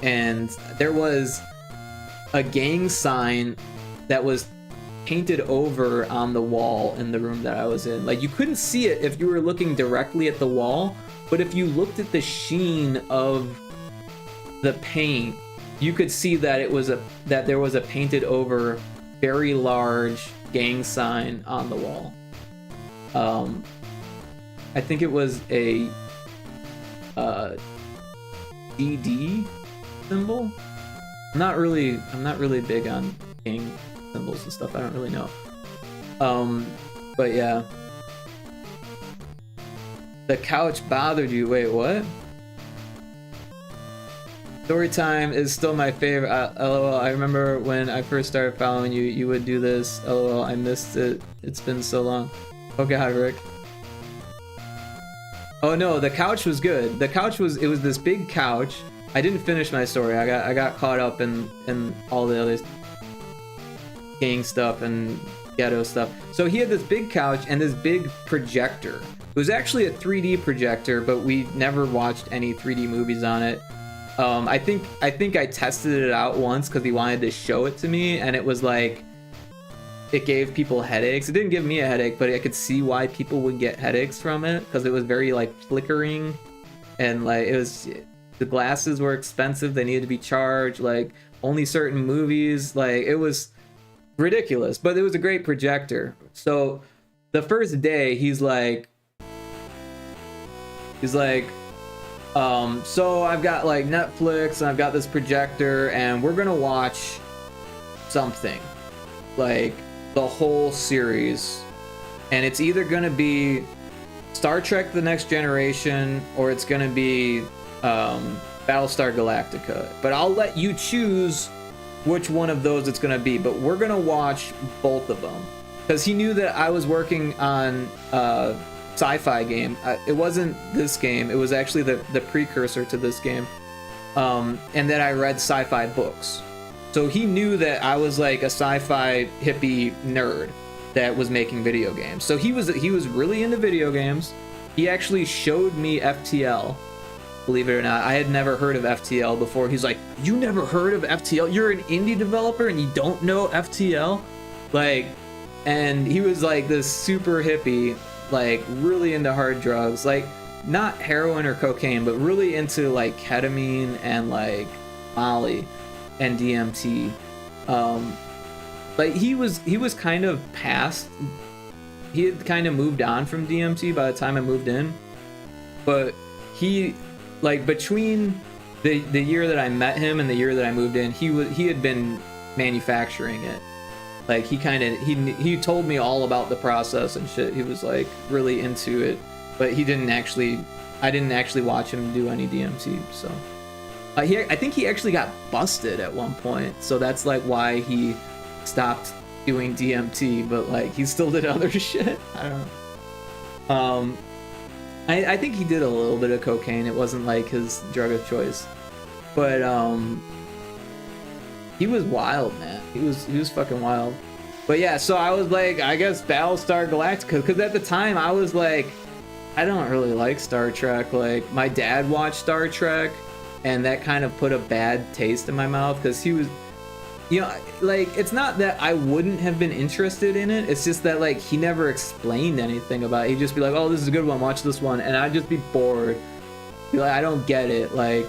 And there was a gang sign that was painted over on the wall in the room that I was in. Like, you couldn't see it if you were looking directly at the wall, but if you looked at the sheen of the paint, you could see that that there was a painted over very large gang sign on the wall. I think it was a DD symbol. I'm not really big on gang symbols and stuff. I don't really know. But yeah. The couch bothered you. Wait, what? Story time is still my favorite. LOL. I remember when I first started following you, you would do this. LOL. I missed it. It's been so long. Oh god, Rick. Oh no, the couch was good. The couch was, it was this big couch. I didn't finish my story. I got caught up in all the other gang stuff and ghetto stuff. So he had this big couch and this big projector. It was actually a 3D projector, but we never watched any 3D movies on it. I think I tested it out once because he wanted to show it to me, and it was like it gave people headaches. It didn't give me a headache, but I could see why people would get headaches from it because it was very like flickering, and like the glasses were expensive. They needed to be charged. Like only certain movies. Like it was ridiculous, but it was a great projector. So the first day he's like, so I've got like Netflix and I've got this projector and we're gonna watch something, like the whole series, and it's either gonna be Star Trek The Next Generation or it's gonna be Battlestar Galactica, but I'll let you choose which one of those it's gonna be, but we're gonna watch both of them, because he knew that I was working on sci-fi game. It wasn't this game, it was actually the precursor to this game, and that I read sci-fi books, so he knew that I was like a sci-fi hippie nerd that was making video games. So he was really into video games. He actually showed me FTL. Believe it or not, I had never heard of FTL before. He's like, you never heard of FTL? You're an indie developer and you don't know FTL? Like, and he was like this super hippie, like really into hard drugs, like not heroin or cocaine, but really into like ketamine and like Molly and DMT. Like he was kind of past, he had kind of moved on from DMT by the time I moved in, but he, like between the year that I met him and the year that I moved in, he had been manufacturing it. Like he told me all about the process and shit. He was like really into it, but I didn't actually watch him do any DMT. So I think he actually got busted at one point, so that's like why he stopped doing DMT, but like he still did other shit. I don't know. I think he did a little bit of cocaine. It wasn't like his drug of choice, but he was wild, man. He was fucking wild. But yeah, so I was like, I guess Battlestar Galactica, because at the time I was like, I don't really like Star Trek. Like my dad watched Star Trek, and that kind of put a bad taste in my mouth because he was, you know, like it's not that I wouldn't have been interested in it, it's just that like he never explained anything about it. He'd just be like, oh, this is a good one, watch this one, and I'd just be bored, be like, I don't get it, like,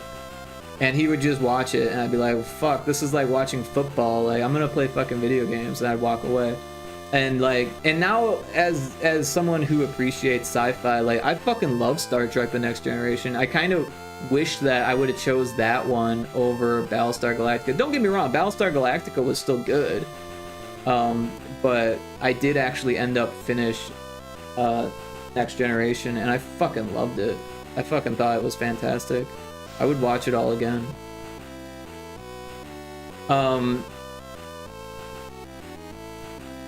and he would just watch it and I'd be like, fuck, this is like watching football, like I'm gonna play fucking video games, and I'd walk away. And like, and now as someone who appreciates sci-fi, like I fucking love Star Trek The Next Generation. I kind of wish that I would have chose that one over Battlestar Galactica. Don't get me wrong, Battlestar Galactica was still good, but I did actually end up finish Next Generation, and I fucking loved it. I fucking thought it was fantastic. I would watch it all again.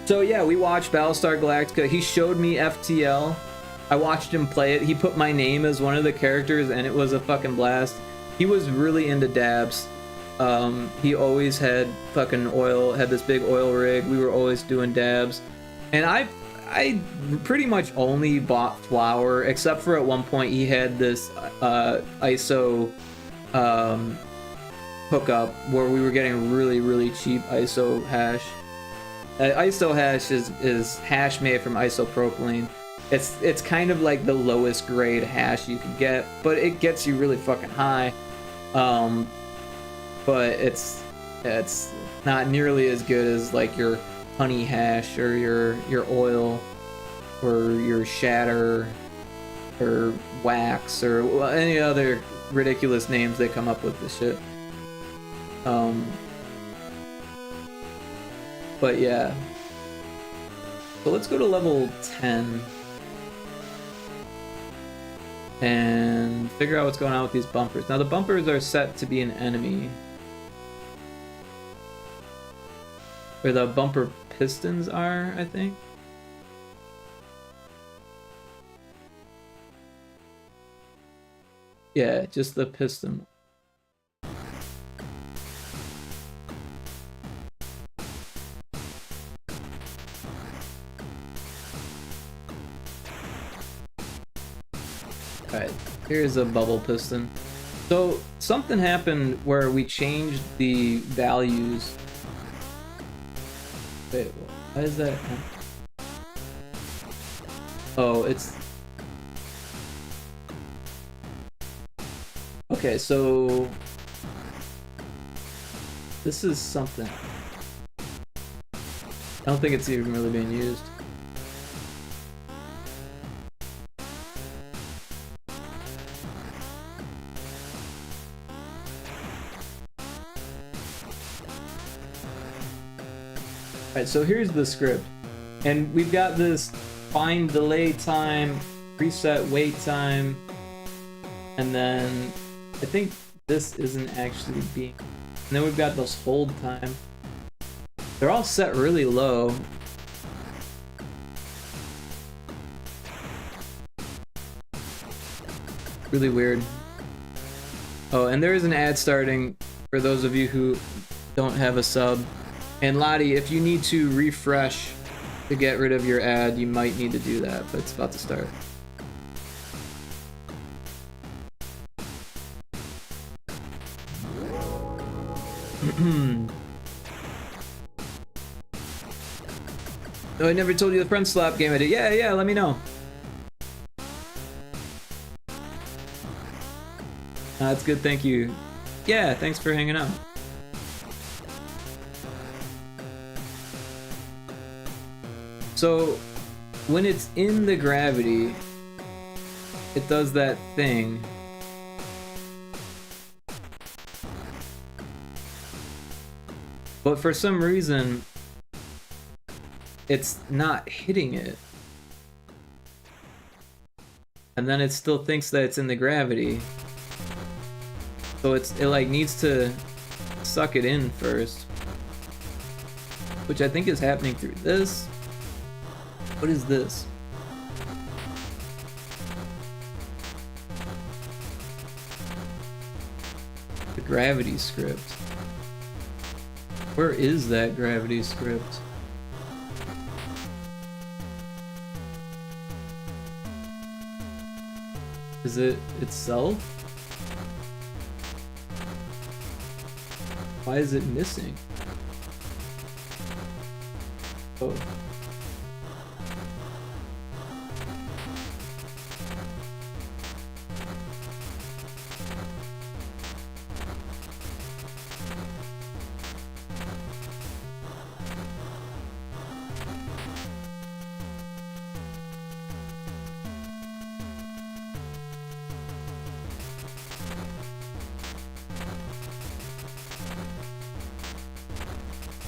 So yeah, we watched Battlestar Galactica. He showed me FTL. I watched him play it. He put my name as one of the characters, and it was a fucking blast. He was really into dabs. He always had fucking oil, had this big oil rig. We were always doing dabs. And I pretty much only bought flour, except for at one point he had this ISO hookup where we were getting really, really cheap ISO hash. ISO hash is hash made from isopropylene. It's kind of like the lowest grade hash you can get, but it gets you really fucking high. But it's not nearly as good as like your honey hash or your oil or your shatter or wax or any other ridiculous names they come up with this shit. But yeah. So let's go to level 10 and figure out what's going on with these bumpers. Now the bumpers are set to be an enemy. Or the bumper pistons are, I think. Yeah, just the piston. Alright, here's a bubble piston. So something happened where we changed the values. Wait, why is that? Oh, it's... Okay, so... This is something. I don't think it's even really being used. Alright, so here's the script. And we've got this find delay time, preset wait time, and then I think this isn't actually being... And then we've got those hold time. They're all set really low. Really weird. Oh, and there is an ad starting for those of you who don't have a sub. And Lottie, if you need to refresh to get rid of your ad, you might need to do that, but it's about to start. Oh, I never told you the front slap game I did. Yeah, let me know. That's good, thank you. Yeah, thanks for hanging out. So, when it's in the gravity, it does that thing. But for some reason, it's not hitting it. And then it still thinks that it's in the gravity. So it like needs to suck it in first. Which I think is happening through this. What is this? The gravity script. Where is that gravity script? Is it itself? Why is it missing? Oh.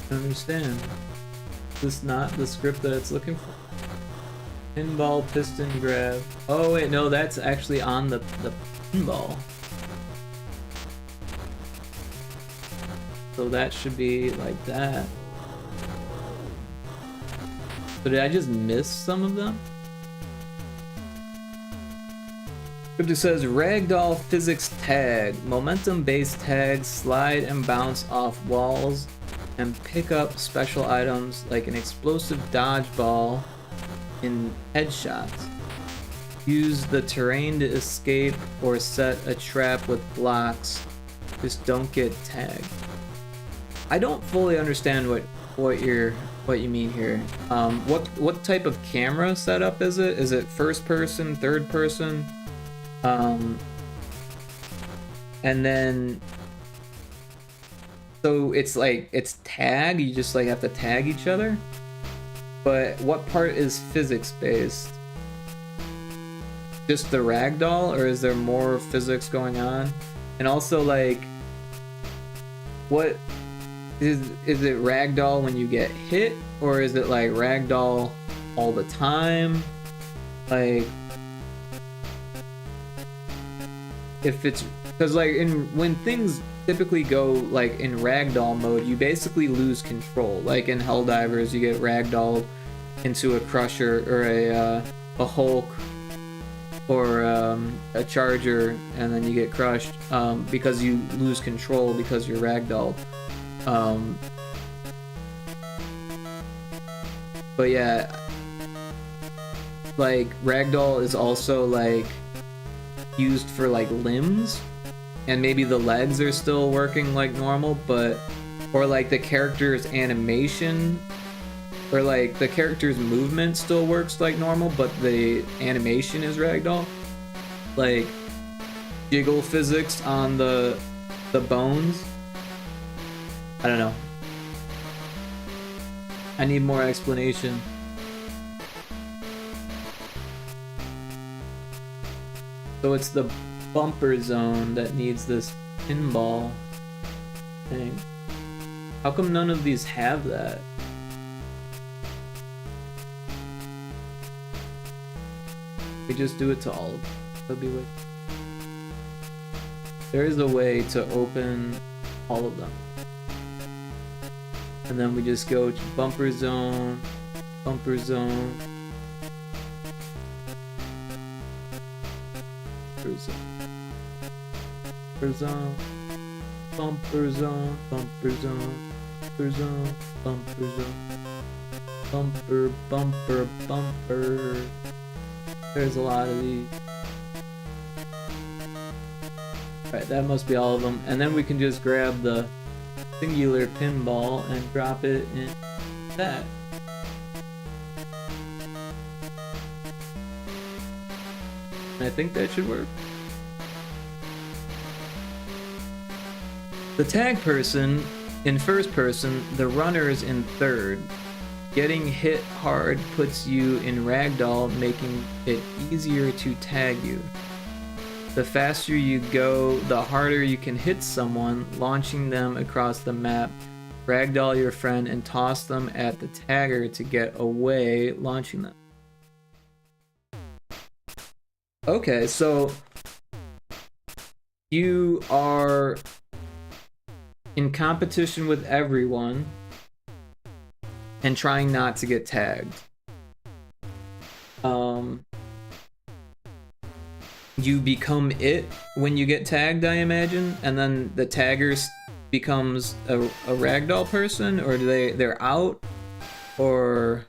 I don't understand. Is this not the script that it's looking for? Pinball piston grab. Oh wait, no, that's actually on the pinball. So that should be like that. So did I just miss some of them? Script says ragdoll physics tag. Momentum based tags slide and bounce off walls and pick up special items like an explosive dodgeball in headshots. Use the terrain to escape or set a trap with blocks. Just don't get tagged. I don't fully understand what you mean here. What type of camera setup is it? Is it first person, third person? And then so it's like it's tag, you just like have to tag each other. But what part is physics based? Just the ragdoll, or is there more physics going on? And also like what is it ragdoll when you get hit, or is it like ragdoll all the time? Like if it's because like when things typically go like in ragdoll mode, you basically lose control. Like in Helldivers, you get ragdolled into a crusher or a Hulk or a charger, and then you get crushed because you lose control because you're ragdolled. But yeah, like ragdoll is also like used for like limbs. and maybe the legs are still working like normal, but or like the character's animation or like the character's movement still works like normal, but the animation is ragdoll. Like jiggle physics on the bones. I don't know. I need more explanation. So it's the bumper zone that needs this pinball thing. How come none of these have that? We just do it to all of them. That'd be weird. There is a way to open all of them. And then we just go to bumper zone, bumper zone, bumper zone, bumper zone, bumper zone, bumper zone, bumper zone, bumper zone, bumper, bumper, bumper. There's a lot of these. Right, that must be all of them. And then we can just grab the singular pinball and drop it in that. And I think that should work. The tag person in first person, the runners in third. Getting hit hard puts you in ragdoll, making it easier to tag you. The faster you go, the harder you can hit someone, launching them across the map. Ragdoll your friend and toss them at the tagger to get away, launching them. Okay, so you are in competition with everyone and trying not to get tagged. You become it when you get tagged, I imagine, and then the tagger becomes a ragdoll person, or they're out, or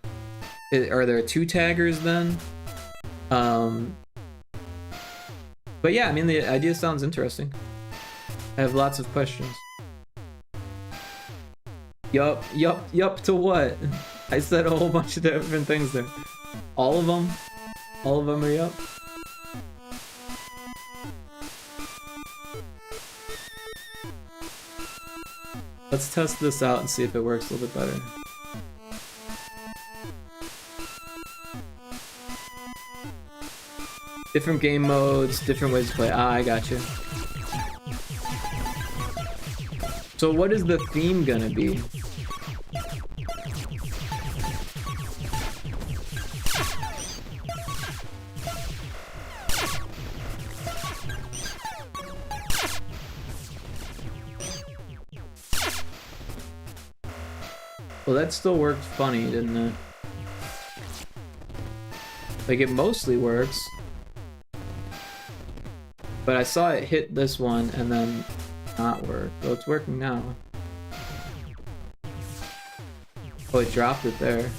are there two taggers then? But yeah, I mean, the idea sounds interesting. I have lots of questions. Yup to what? I said a whole bunch of different things there. All of them? All of them are yup? Let's test this out and see if it works a little bit better. Different game modes, different ways to play. Ah, I gotcha. So what is the theme gonna be? Well, that still worked funny, didn't it? Like, it mostly works. But I saw it hit this one and then not work. Oh, it's working now. Oh, it dropped it there.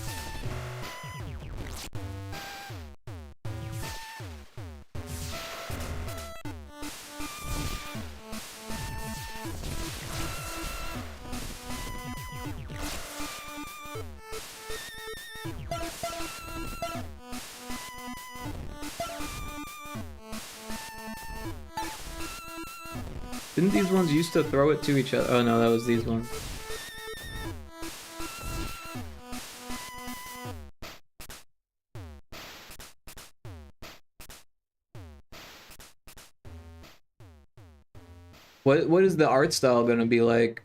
Didn't these ones used to throw it to each other? Oh no, that was these ones. What is the art style gonna be like?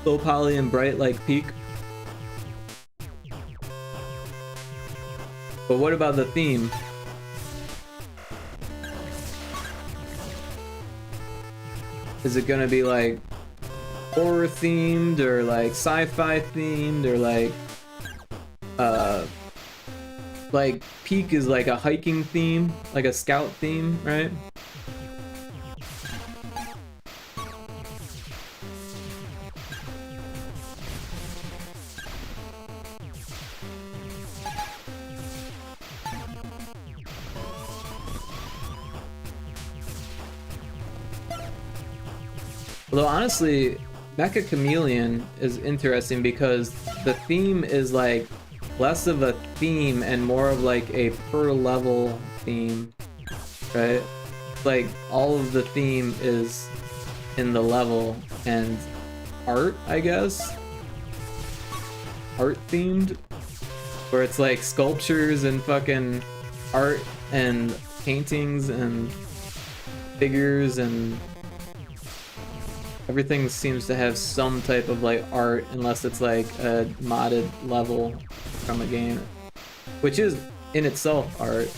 Low poly and bright like Peak. But what about the theme? Is it gonna be like horror themed or like sci-fi themed or like Peak is like a hiking theme, like a scout theme, right? Although honestly, Mecha Chameleon is interesting because the theme is like less of a theme and more of like a per level theme, right? Like all of the theme is in the level and art, I guess. Art themed, where it's like sculptures and fucking art and paintings and figures and everything seems to have some type of like art, unless it's like a modded level from a game, which is in itself art.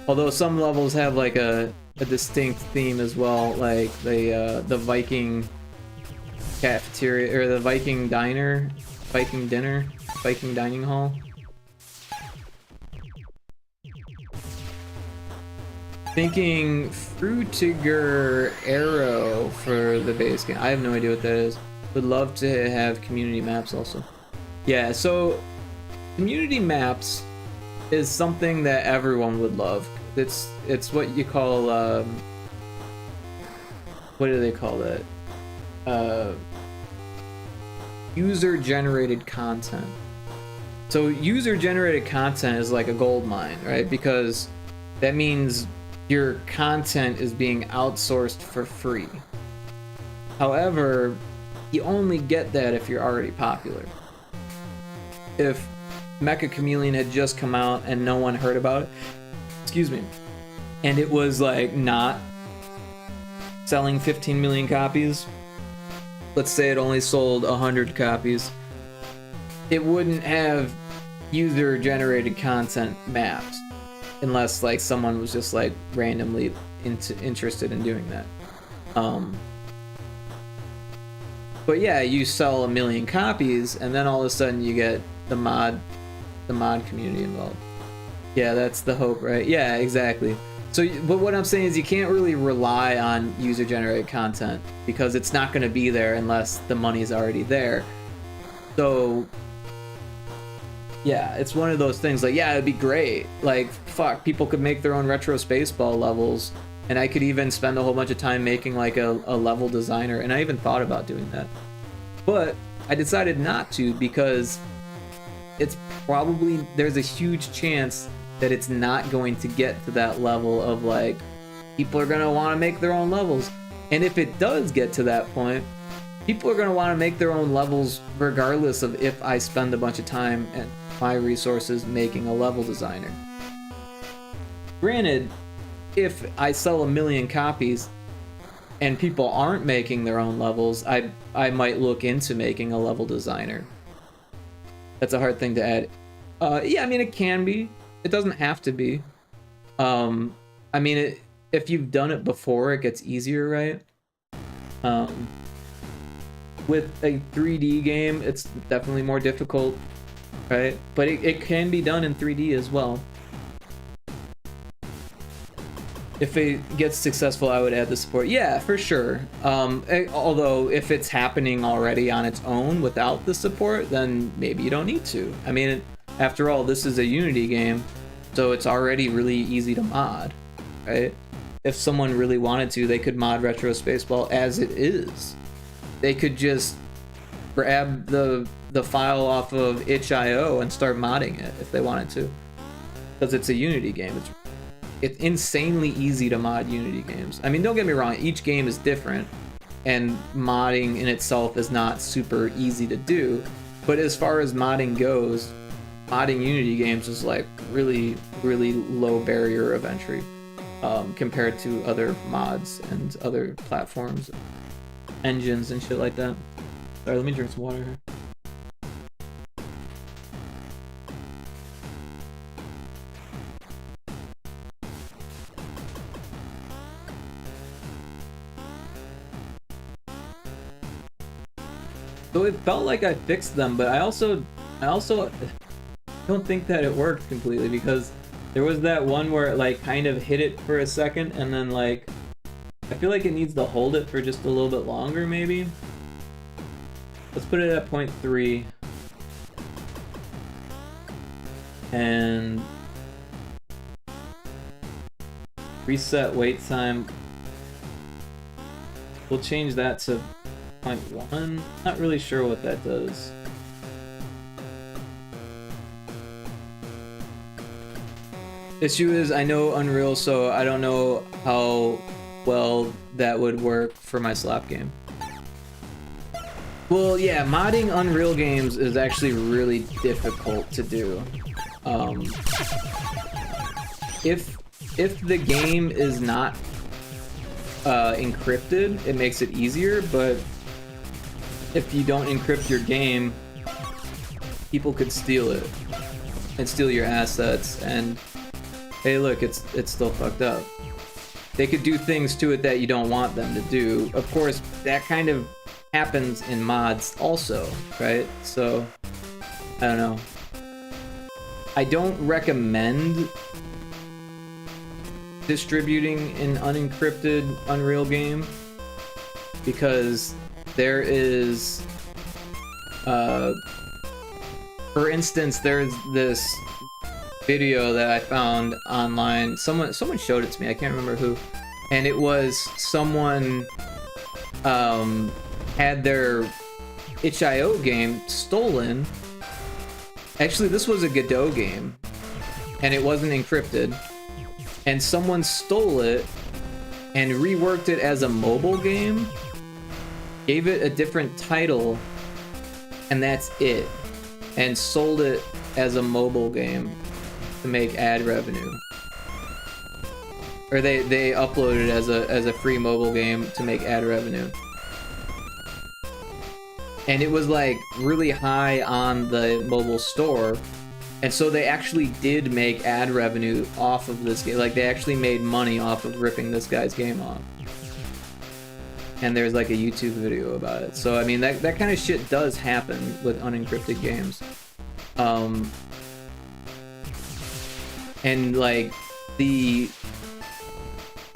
Although some levels have like a distinct theme as well, like the Viking cafeteria or the Viking diner, Viking dinner, Viking dining hall. Thinking Frutiger Arrow for the base game. I have no idea what that is. Would love to have community maps also. Yeah, so community maps is something that everyone would love. It's what you call what do they call that? User-generated content. So user-generated content is like a gold mine, right? Because that means your content is being outsourced for free. However, you only get that if you're already popular. If Mecha Chameleon had just come out and no one heard about it, excuse me, and it was like not selling 15 million copies, let's say it only sold 100 copies, it wouldn't have user-generated content maps. Unless like someone was just like randomly interested in doing that. But yeah, you sell 1 million copies and then all of a sudden you get the mod community involved. Yeah, that's the hope, right? Yeah, exactly. So, but what I'm saying is you can't really rely on user-generated content because it's not going to be there unless the money's already there. So yeah, it's one of those things like, yeah, it'd be great. Like, fuck, people could make their own retro Spaceball levels, and I could even spend a whole bunch of time making like a level designer, and I even thought about doing that. But I decided not to because it's probably, there's a huge chance that it's not going to get to that level of like, people are gonna want to make their own levels. And if it does get to that point, people are gonna want to make their own levels regardless of if I spend a bunch of time and my resources making a level designer. Granted, if I sell 1 million copies and people aren't making their own levels, I might look into making a level designer. That's a hard thing to add. Yeah, I mean, it can be. It doesn't have to be. I mean, if you've done it before, it gets easier, right? With a 3D game, it's definitely more difficult, right? But it can be done in 3D as well. If it gets successful, I would add the support. Yeah, for sure. Although, if it's happening already on its own without the support, then maybe you don't need to. I mean, after all, this is a Unity game, so it's already really easy to mod, right? If someone really wanted to, they could mod Retro Spaceball as it is. They could just grab the file off of itch.io and start modding it if they wanted to. Because it's a Unity game. It's insanely easy to mod Unity games. I mean, don't get me wrong, each game is different, and modding in itself is not super easy to do. But as far as modding goes, modding Unity games is like really, really low barrier of entry compared to other mods and other platforms, engines and shit like that. Sorry, let me drink some water here. So it felt like I fixed them, but I also don't think that it worked completely, because there was that one where it like kind of hit it for a second and then like I feel like it needs to hold it for just a little bit longer maybe. Let's put it at 0.3 and reset wait time. we'll change that to 0.1. Not really sure what that does. Issue is I know Unreal, so I don't know how well that would work for my slap game. Well, yeah, modding Unreal games is actually really difficult to do. If the game is not encrypted, it makes it easier, but if you don't encrypt your game, people could steal it and steal your assets, and hey, look, it's still fucked up. They could do things to it that you don't want them to do. Of course, that kind of happens in mods also, right? So, I don't know. I don't recommend distributing an unencrypted Unreal game because there is, for instance, there's this video that I found online. Someone showed it to me. I can't remember who, and it was someone had their itch.io game stolen. Actually, this was a Godot game, and it wasn't encrypted. And someone stole it and reworked it as a mobile game, gave it a different title, and that's it. And sold it as a mobile game to make ad revenue. Or they uploaded it as a free mobile game to make ad revenue. And it was like really high on the mobile store. And so they actually did make ad revenue off of this game. Like, they actually made money off of ripping this guy's game off. And there's like a YouTube video about it. So, I mean, that kind of shit does happen with unencrypted games. And like, the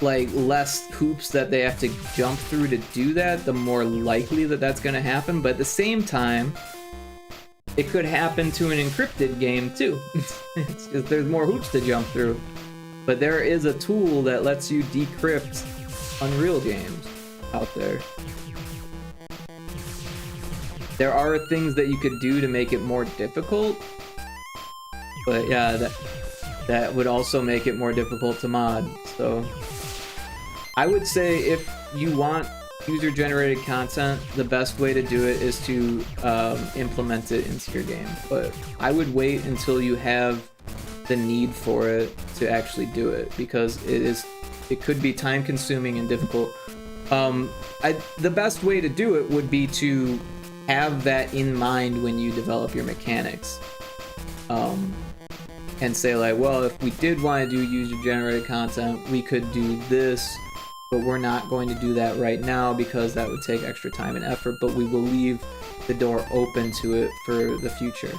less hoops that they have to jump through to do that, the more likely that that's going to happen. But at the same time, it could happen to an encrypted game too. It's just there's more hoops to jump through. But there is a tool that lets you decrypt Unreal games out there. There are things that you could do to make it more difficult. But yeah, that would also make it more difficult to mod. So I would say if you want user-generated content, the best way to do it is to implement it into your game. But I would wait until you have the need for it to actually do it, because it could be time-consuming and difficult. The best way to do it would be to have that in mind when you develop your mechanics. And say like, well, if we did want to do user-generated content, we could do this, but we're not going to do that right now because that would take extra time and effort, but we will leave the door open to it for the future,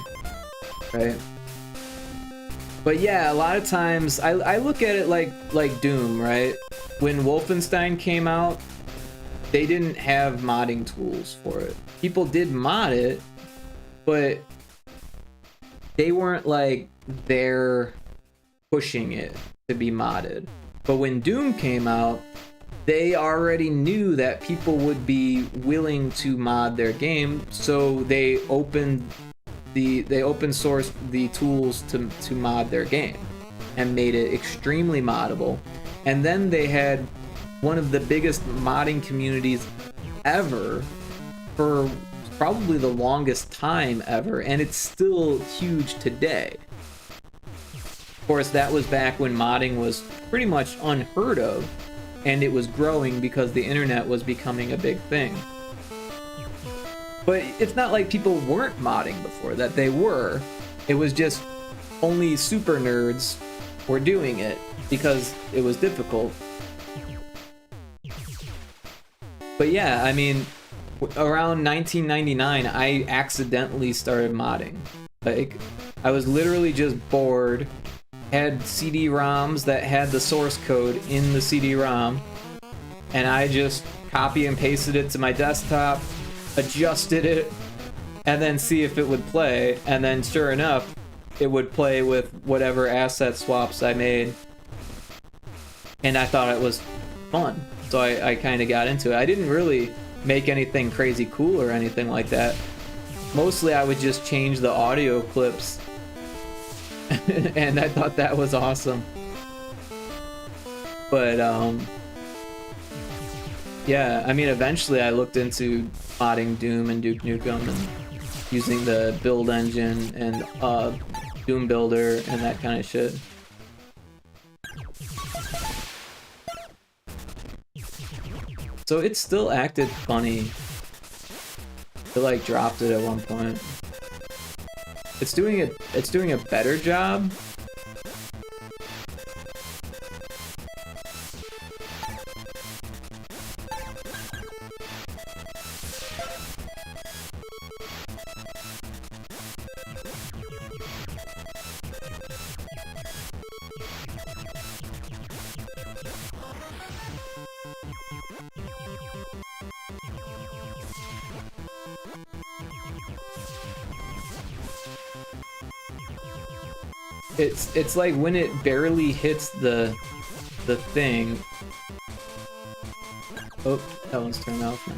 right? But yeah, a lot of times, I look at it like Doom, right? When Wolfenstein came out, they didn't have modding tools for it. People did mod it, but they weren't like there pushing it to be modded. But when Doom came out, they already knew that people would be willing to mod their game, so they open sourced the tools to mod their game and made it extremely moddable. And then they had one of the biggest modding communities ever for probably the longest time ever, and it's still huge today. Of course, that was back when modding was pretty much unheard of, and it was growing because the internet was becoming a big thing. But it's not like people weren't modding before that. They were. It was just only super nerds were doing it because it was difficult. But yeah, I mean, around 1999, I accidentally started modding. Like, I was literally just bored, had CD-ROMs that had the source code in the CD-ROM, and I just copy and pasted it to my desktop, adjusted it, and then see if it would play, and then sure enough, it would play with whatever asset swaps I made, and I thought it was fun. So I kind of got into it. I didn't really make anything crazy cool or anything like that. Mostly I would just change the audio clips. And I thought that was awesome. But yeah, I mean, eventually I looked into modding Doom and Duke Nukem and using the build engine and Doom Builder and that kind of shit. So it still acted funny. It like dropped it at one point. It's doing a better job. It's like when it barely hits the thing. Oh, that one's turned off now.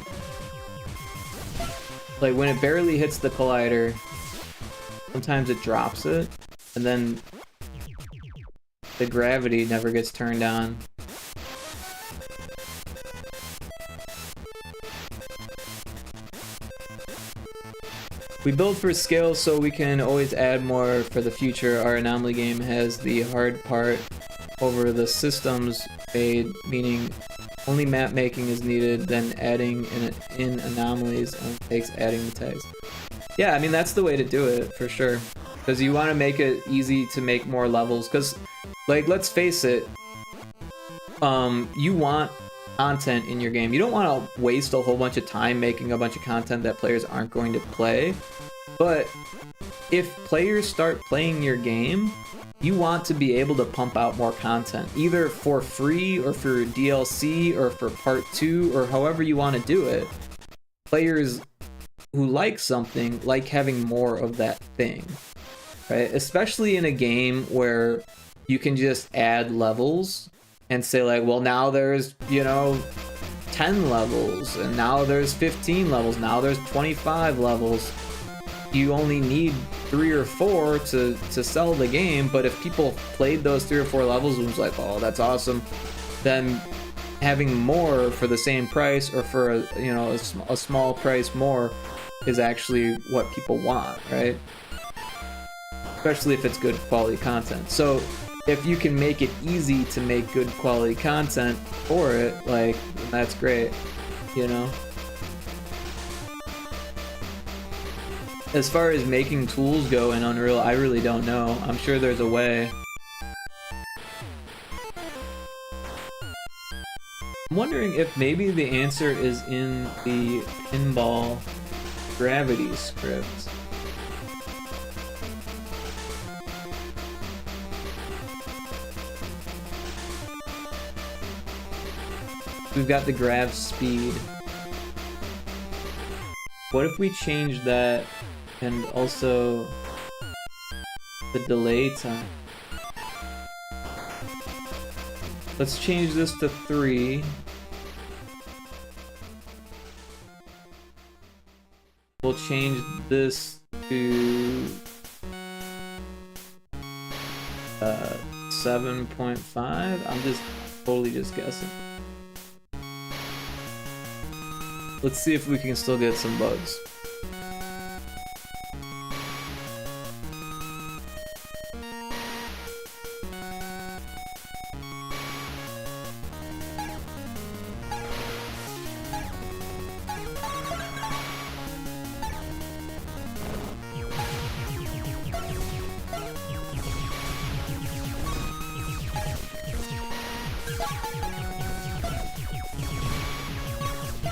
Like when it barely hits the collider, sometimes it drops it, and then the gravity never gets turned on. We build for scale so we can always add more for the future. Our anomaly game has the hard part over the systems made, meaning only map making is needed, then adding in anomalies only takes adding the tags. Yeah, I mean, that's the way to do it, for sure. Because you want to make it easy to make more levels. Because, like, let's face it, you want content in your game. You don't want to waste a whole bunch of time making a bunch of content that players aren't going to play. But if players start playing your game, you want to be able to pump out more content, either for free or for DLC or for part 2 or however you want to do it. Players who like something like having more of that thing, right? Especially in a game where you can just add levels and say like, well, now there's, you know, 10 levels, and now there's 15 levels, now there's 25 levels. You only need 3 or 4 to sell the game, but if people played those 3 or 4 levels and was like, oh, that's awesome, then having more for the same price or for a small price more is actually what people want, right? Especially if it's good quality content. So if you can make it easy to make good quality content for it, like, that's great, you know? As far as making tools go in Unreal, I really don't know. I'm sure there's a way. I'm wondering if maybe the answer is in the pinball gravity script. We've got the grav speed. What if we change that and also the delay time? Let's change this to 3. We'll change this to 7.5. I'm just totally just guessing. Let's see if we can still get some bugs.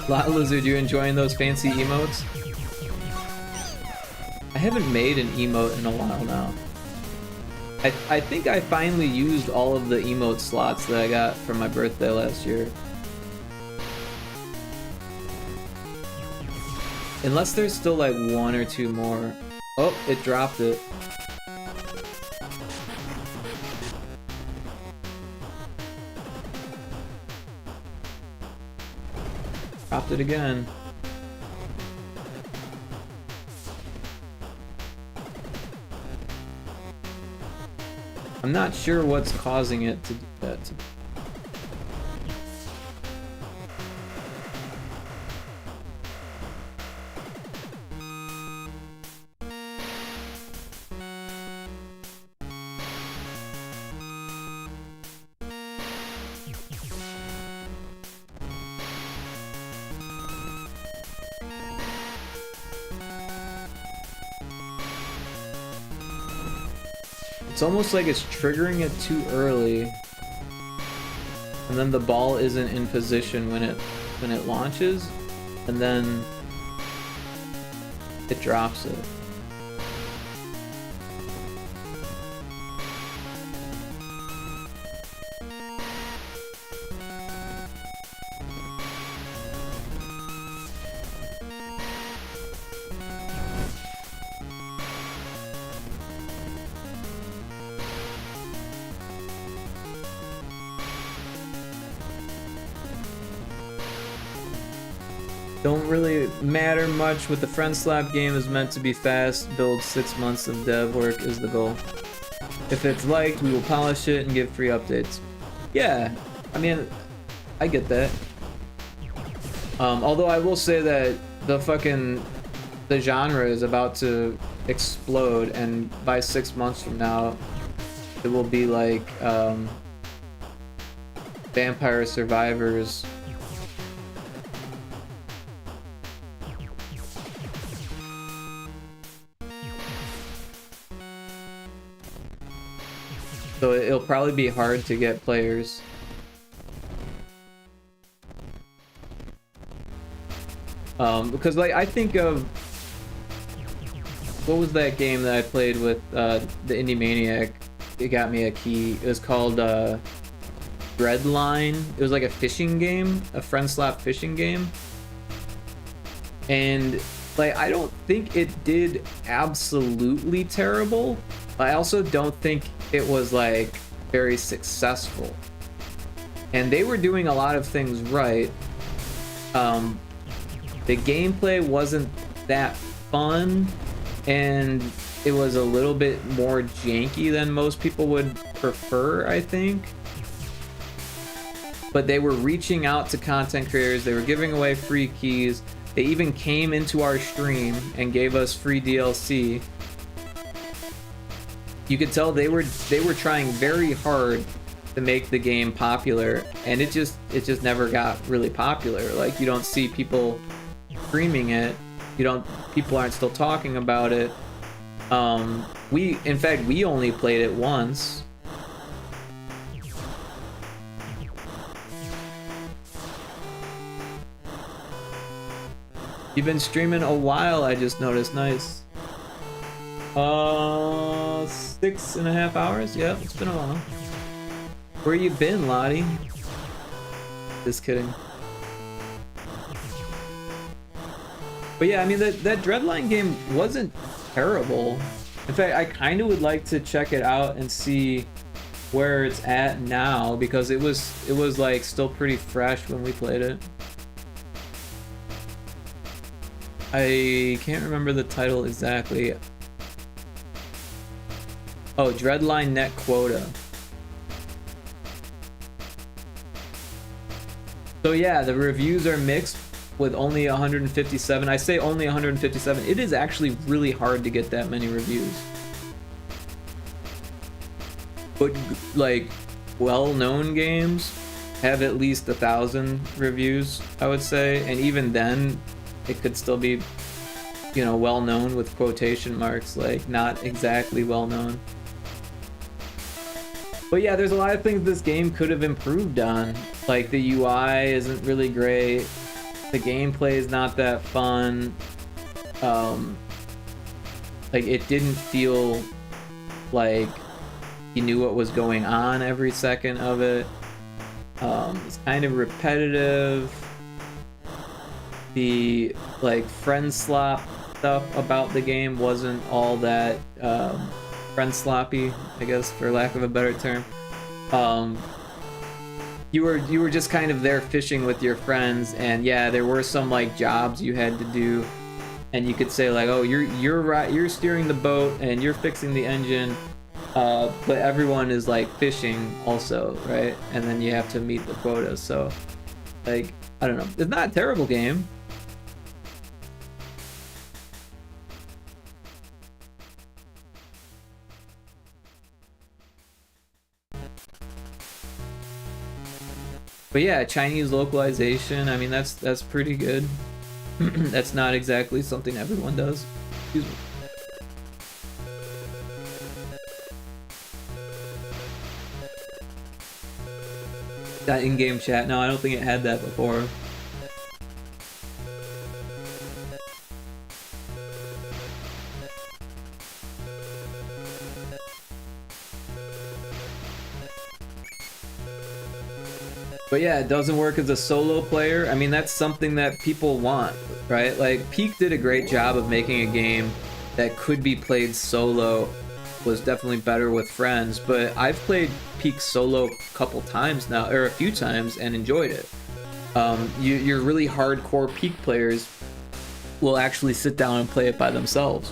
Lot Lizard, you enjoying those fancy emotes? I haven't made an emote in a while now. I think I finally used all of the emote slots that I got for my birthday last year. Unless there's still like 1 or 2 more. Oh, it dropped it. Dropped it again. I'm not sure what's causing it to do that. It's almost like it's triggering it too early, and then the ball isn't in position when it launches, and then it drops it. Don't really matter much with the friend slap game is meant to be fast, build 6 months of dev work is the goal. If it's liked, we will polish it and give free updates. Yeah, I mean, I get that. Although I will say that the genre is about to explode, and by 6 months from now, it will be like Vampire Survivors. So it'll probably be hard to get players. Because like I think of what was that game that I played with the Indie Maniac? It got me a key. It was called Breadline. It was like a fishing game, a friend slap fishing game. And like I don't think it did absolutely terrible. I also don't think it was like very successful, and they were doing a lot of things right. The gameplay wasn't that fun, and it was a little bit more janky than most people would prefer, I think. But they were reaching out to content creators, they were giving away free keys, they even came into our stream and gave us free DLC. You could tell they were trying very hard to make the game popular, and it just never got really popular. Like, you don't see people streaming it. People aren't still talking about it. In fact, we only played it once. You've been streaming a while, I just noticed. Nice. 6.5 hours? Yeah, it's been a while. Where you been, Lottie? Just kidding. But yeah, I mean, that Dreadline game wasn't terrible. In fact, I kind of would like to check it out and see where it's at now, because it was like still pretty fresh when we played it. I can't remember the title exactly. Oh, Dreadline Net Quota. So yeah, the reviews are mixed with only 157. I say only 157. It is actually really hard to get that many reviews. But like well-known games have at least 1,000 reviews, I would say, and even then it could still be, you know, well-known with quotation marks, like not exactly well-known. But yeah, there's a lot of things this game could have improved on. Like, the UI isn't really great. The gameplay is not that fun. Like, it didn't feel like you knew what was going on every second of it. It's kind of repetitive. The, like, friend slop stuff about the game wasn't all that friend sloppy, I guess, for lack of a better term. you were just kind of there fishing with your friends, and yeah, there were some like jobs you had to do, and you could say like, oh, you're steering the boat and you're fixing the engine, but everyone is like fishing also, right? And then you have to meet the quotas. So like, I don't know, it's not a terrible game. But yeah, Chinese localization, I mean, that's pretty good. That's not exactly something everyone does. Excuse me. That in-game chat, no, I don't think it had that before. But yeah, it doesn't work as a solo player. I mean, that's something that people want, right? Like, Peak did a great job of making a game that could be played solo, was definitely better with friends, but I've played Peak solo a couple times now, or a few times, and enjoyed it. Your really hardcore Peak players will actually sit down and play it by themselves.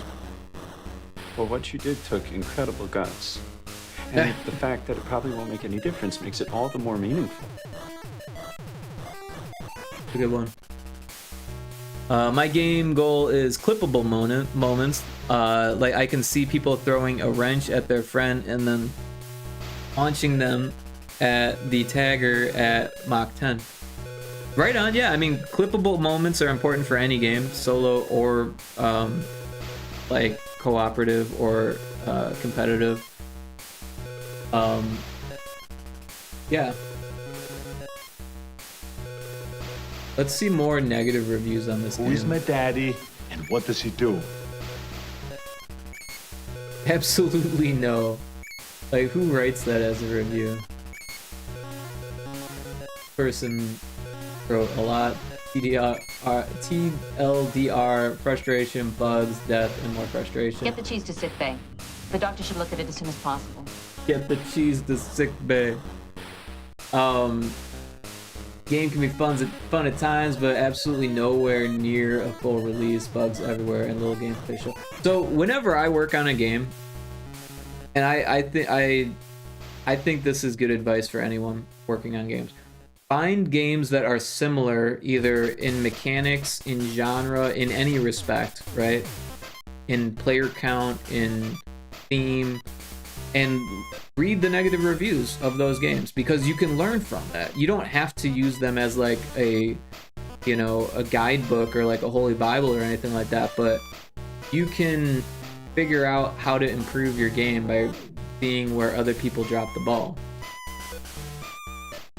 Well, what you did took incredible guts. And the fact that it probably won't make any difference makes it all the more meaningful. A good one. My game goal is clippable moments. Like I can see people throwing a wrench at their friend and then launching them at the tagger at Mach 10. Right on, yeah. I mean, clippable moments are important for any game, solo or like cooperative or competitive. Yeah. Let's see more negative reviews on this game. Who is my daddy and what does he do? Absolutely no. Like, who writes that as a review? Person wrote a lot. TLDR, frustration, bugs, death, and more frustration. Get the cheese to sick bay. The doctor should look at it as soon as possible. Get the cheese to sick bay. Game can be fun at times, but absolutely nowhere near a full release. Bugs everywhere and little gameplay show. So whenever I work on a game, and I think this is good advice for anyone working on games. Find games that are similar, either in mechanics, in genre, in any respect, right? In player count, in theme, and read the negative reviews of those games, because you can learn from that. You don't have to use them as like a guidebook or like a holy bible or anything like that, but you can figure out how to improve your game by seeing where other people drop the ball.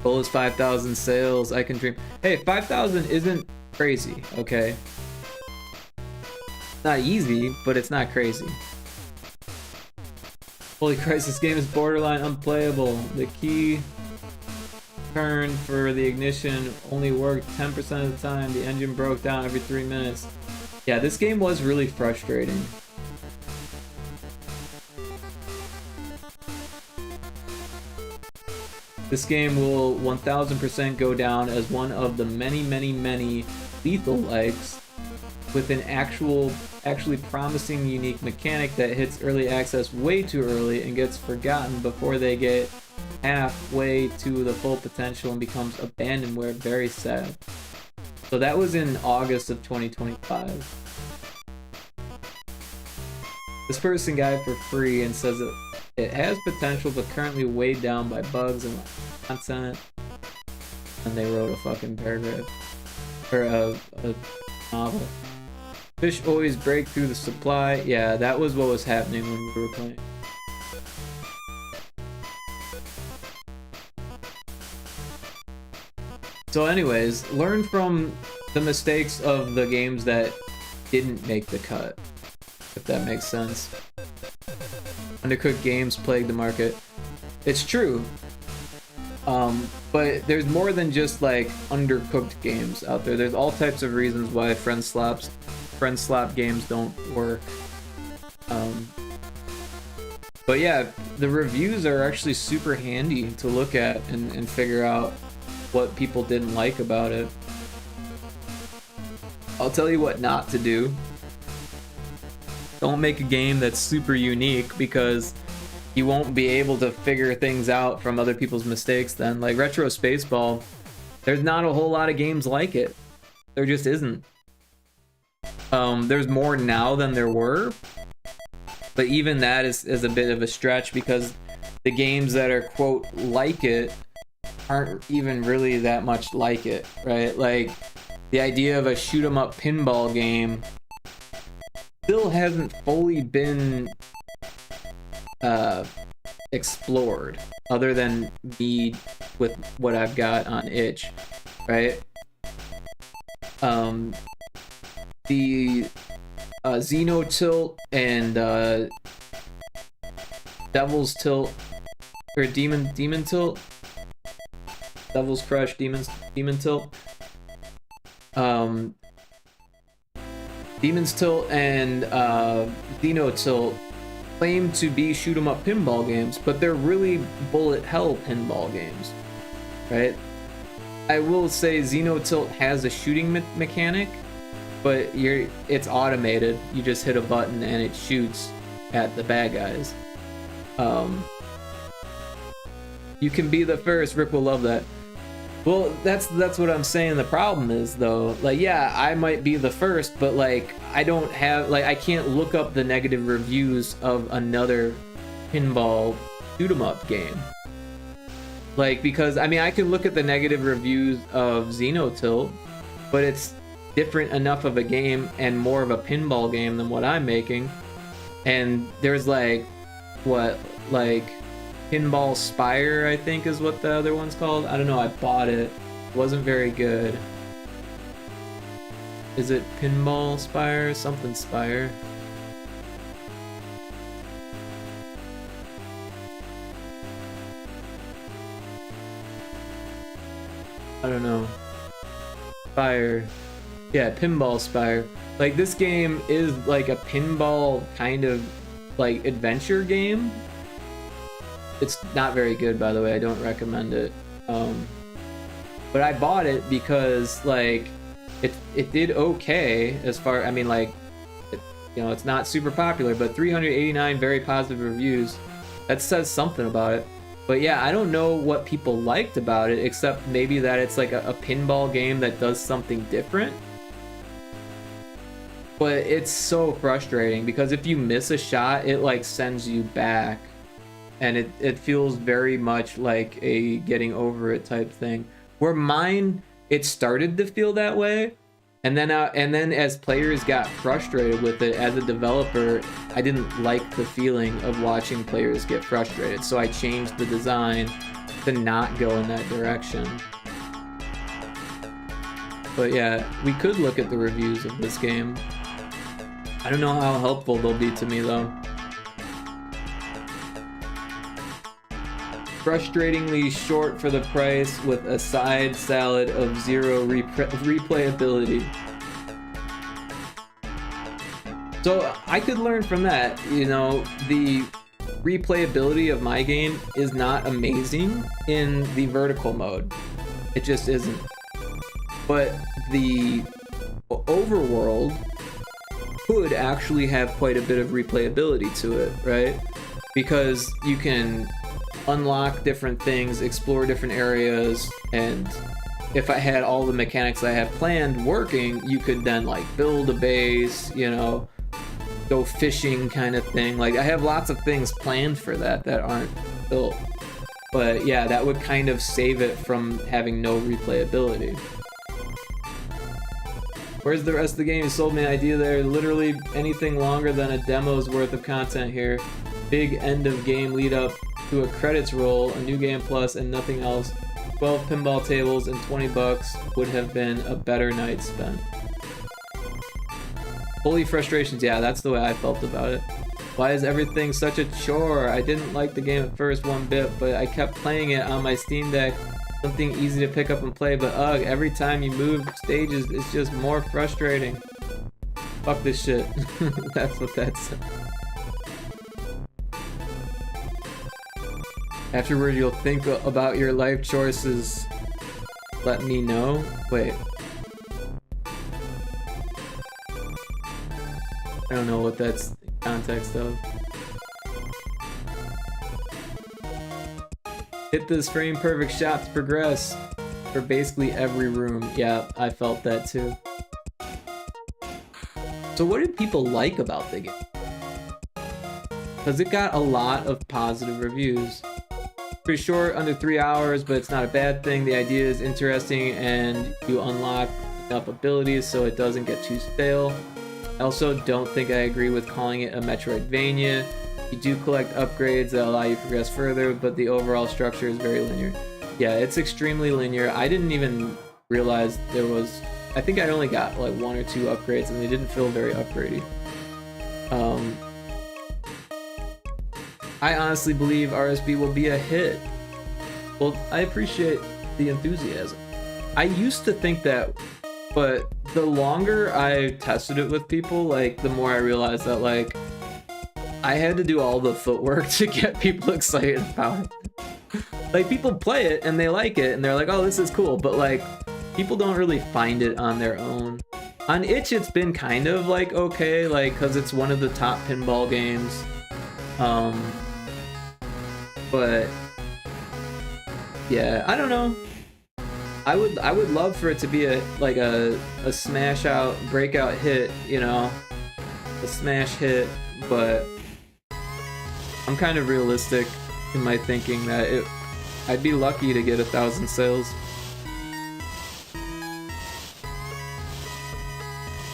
Goal is 5,000 sales. I can dream. Hey, 5,000 isn't crazy, okay? It's not easy, but it's not crazy. Holy Christ, this game is borderline unplayable. The key turn for the ignition only worked 10% of the time. The engine broke down every 3 minutes. Yeah, this game was really frustrating. This game will 1000% go down as one of the many, many, many lethal likes, with an actually promising unique mechanic that hits early access way too early and gets forgotten before they get halfway to the full potential and becomes abandonware. Very sad. So that was in August of 2025. This person got it for free and says it has potential but currently weighed down by bugs and content. And they wrote a fucking paragraph. Or a novel. Fish always break through the supply. Yeah, that was what was happening when we were playing. So anyways, learn from the mistakes of the games that didn't make the cut, if that makes sense. Undercooked games plague the market. It's true. But there's more than just like undercooked games out there. There's all types of reasons why friend slap games don't work. But yeah, the reviews are actually super handy to look at and figure out what people didn't like about it. I'll tell you what not to do. Don't make a game that's super unique, because you won't be able to figure things out from other people's mistakes then. Like Retro Spaceball, there's not a whole lot of games like it. There just isn't. There's more now than there were, but even that is a bit of a stretch, because the games that are quote like it aren't even really that much like it, right? Like the idea of a shoot 'em up pinball game still hasn't fully been explored, other than me with what I've got on itch, right? The Xeno Tilt and Devil's Tilt, or Demon Tilt, Devil's Crush, Demon Tilt, Demon's Tilt and Xeno Tilt claim to be shoot 'em up pinball games, but they're really bullet hell pinball games, right? I will say Xeno Tilt has a shooting mechanic, but it's automated. You just hit a button and it shoots at the bad guys. You can be the first. Rick will love that. Well, that's what I'm saying. The problem is, though, like, yeah, I might be the first, but like I don't have, like, I can't look up the negative reviews of another pinball shoot 'em up game. Like, because I mean, I can look at the negative reviews of Xeno Tilt, but it's different enough of a game and more of a pinball game than what I'm making. And there's like, what, like Pinball Spire, I think is what the other one's called. I don't know, I bought it. It wasn't very good. Is it Pinball Spire? Something Spire. I don't know. Spire. Yeah, Pinball Spire. Like, this game is like a pinball kind of like adventure game. It's not very good, by the way. I don't recommend it. But I bought it because like it did okay as far. I mean, like, you know, it's not super popular, but 389 very positive reviews. That says something about it. But yeah, I don't know what people liked about it, except maybe that it's like a pinball game that does something different. But it's so frustrating because if you miss a shot, it like sends you back. And it feels very much like a getting over it type thing. Where mine, it started to feel that way. And then as players got frustrated with it, as a developer, I didn't like the feeling of watching players get frustrated. So I changed the design to not go in that direction. But yeah, we could look at the reviews of this game. I don't know how helpful they'll be to me though. Frustratingly short for the price with a side salad of zero replayability. So I could learn from that. You know, the replayability of my game is not amazing in the vertical mode. It just isn't. But the overworld could actually have quite a bit of replayability to it, right? Because you can unlock different things, explore different areas, and if I had all the mechanics I have planned working, you could then like build a base, you know, go fishing kind of thing. Like, I have lots of things planned for that aren't built. But yeah, that would kind of save it from having no replayability. Where's the rest of the game? You sold me an idea there. Literally anything longer than a demo's worth of content here. Big end of game lead up to a credits roll, a new game plus, and nothing else. 12 pinball tables and $20 would have been a better night spent. Holy frustrations, yeah, that's the way I felt about it. Why is everything such a chore? I didn't like the game at first one bit, but I kept playing it on my Steam Deck. Something easy to pick up and play, but ugh, every time you move stages, it's just more frustrating. Fuck this shit. That's what that said. Afterward, you'll think about your life choices. let me know. Wait. I don't know what that's in context of. Hit this frame perfect shot to progress for basically every room. Yeah, I felt that too. So what did people like about the game? Because it got a lot of positive reviews. Pretty short, under 3 hours, but it's not a bad thing. The idea is interesting and you unlock enough abilities so it doesn't get too stale. I also don't think I agree with calling it a Metroidvania. You do collect upgrades that allow you to progress further, but the overall structure is very linear. Yeah, it's extremely linear. I didn't even realize there was... I think I only got like 1 or 2 upgrades and they didn't feel very upgradey. I honestly believe RSB will be a hit. Well, I appreciate the enthusiasm. I used to think that, but the longer I tested it with people, like, the more I realized that, like, I had to do all the footwork to get people excited about it. Like, people play it and they like it and they're like, oh, this is cool, but like, people don't really find it on their own. On itch, it's been kind of like okay, like, because it's one of the top pinball games. But yeah, I don't know. I would love for it to be a smash out, breakout hit, you know, a smash hit, but I'm kind of realistic in my thinking that I'd be lucky to get 1,000 sales.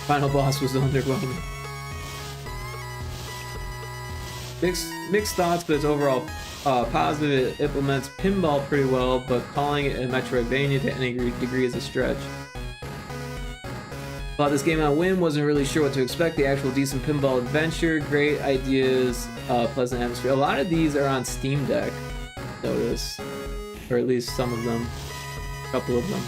Final boss was underwhelming. Mixed thoughts, but it's overall positive. It implements pinball pretty well, but calling it a Metroidvania to any degree is a stretch. Thought this game on Win, wasn't really sure what to expect. The actual decent pinball adventure, great ideas, pleasant atmosphere. A lot of these are on Steam Deck, notice, or at least some of them, a couple of them.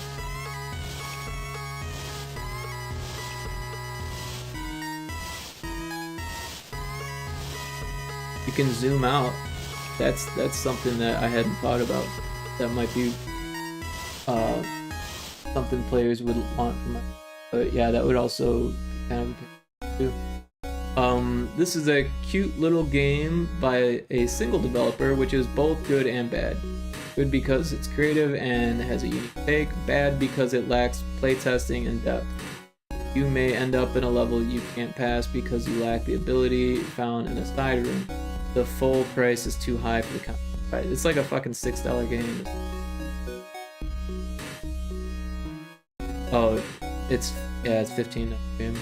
You can zoom out. That's something that I hadn't thought about. That might be something players would want from my. But yeah, that would also kind of too. This is a cute little game by a single developer, which is both good and bad. Good because it's creative and has a unique take. Bad because it lacks playtesting and depth. You may end up in a level you can't pass because you lack the ability found in a side room. The full price is too high for the content. Right, it's like a fucking $6 game. Oh, it's $15 game.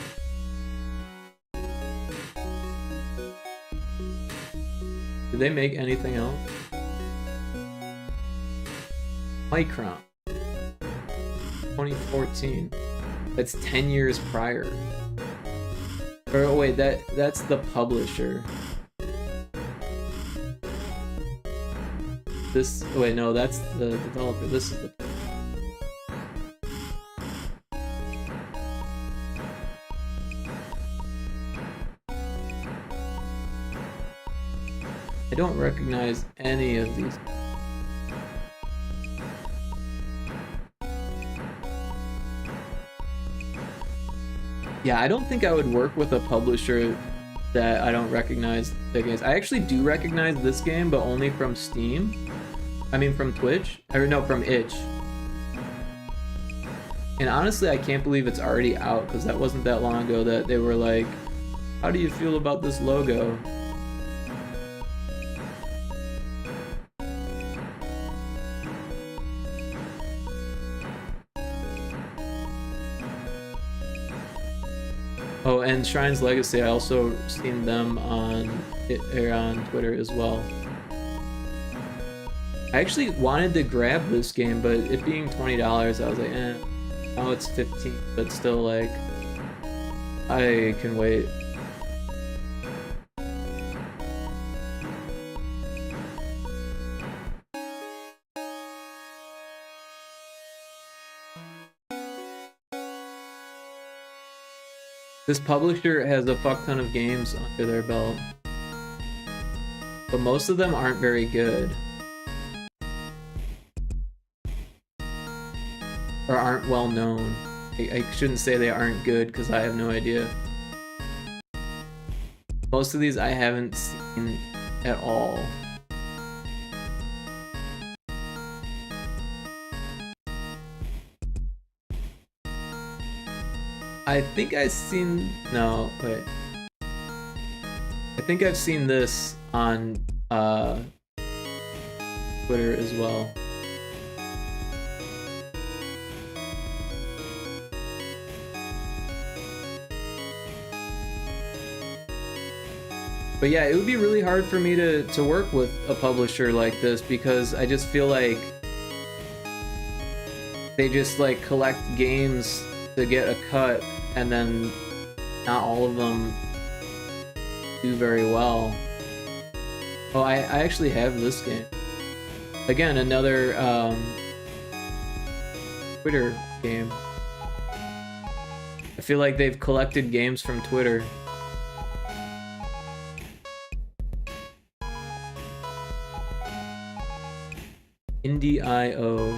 Did they make anything else? Micron, 2014. That's 10 years prior. Or wait, that's the publisher. This, wait, no, that's the developer. This is the. I don't recognize any of these. Yeah, I don't think I would work with a publisher that I don't recognize the games. I actually do recognize this game, but only from Steam. I mean, from Twitch, or no, from itch. And honestly, I can't believe it's already out, because that wasn't that long ago that they were like, how do you feel about this logo? Oh, and Shrine's Legacy, I also seen them on Twitter as well. I actually wanted to grab this game, but it being $20, I was like, eh. Now it's 15, but still, like, I can wait. This publisher has a fuck ton of games under their belt, but most of them aren't very good. or aren't well known. I shouldn't say they aren't good because I have no idea. Most of these I haven't seen at all. I think I've seen, no, wait. I think I've seen this on Twitter as well. But yeah, it would be really hard for me to work with a publisher like this because I just feel like they just like collect games to get a cut, and then not all of them do very well. Oh, I actually have this game. Again, another Twitter game. I feel like they've collected games from Twitter. Indie.io.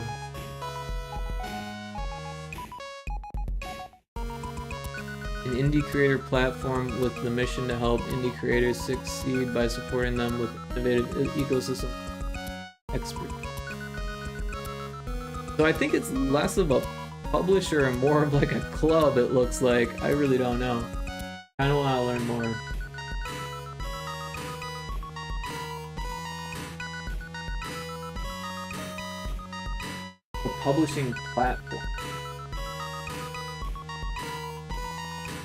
An indie creator platform with the mission to help indie creators succeed by supporting them with innovative ecosystem experts. So I think it's less of a publisher and more of like a club, it looks like. I really don't know. I don't want to learn more. A publishing platform.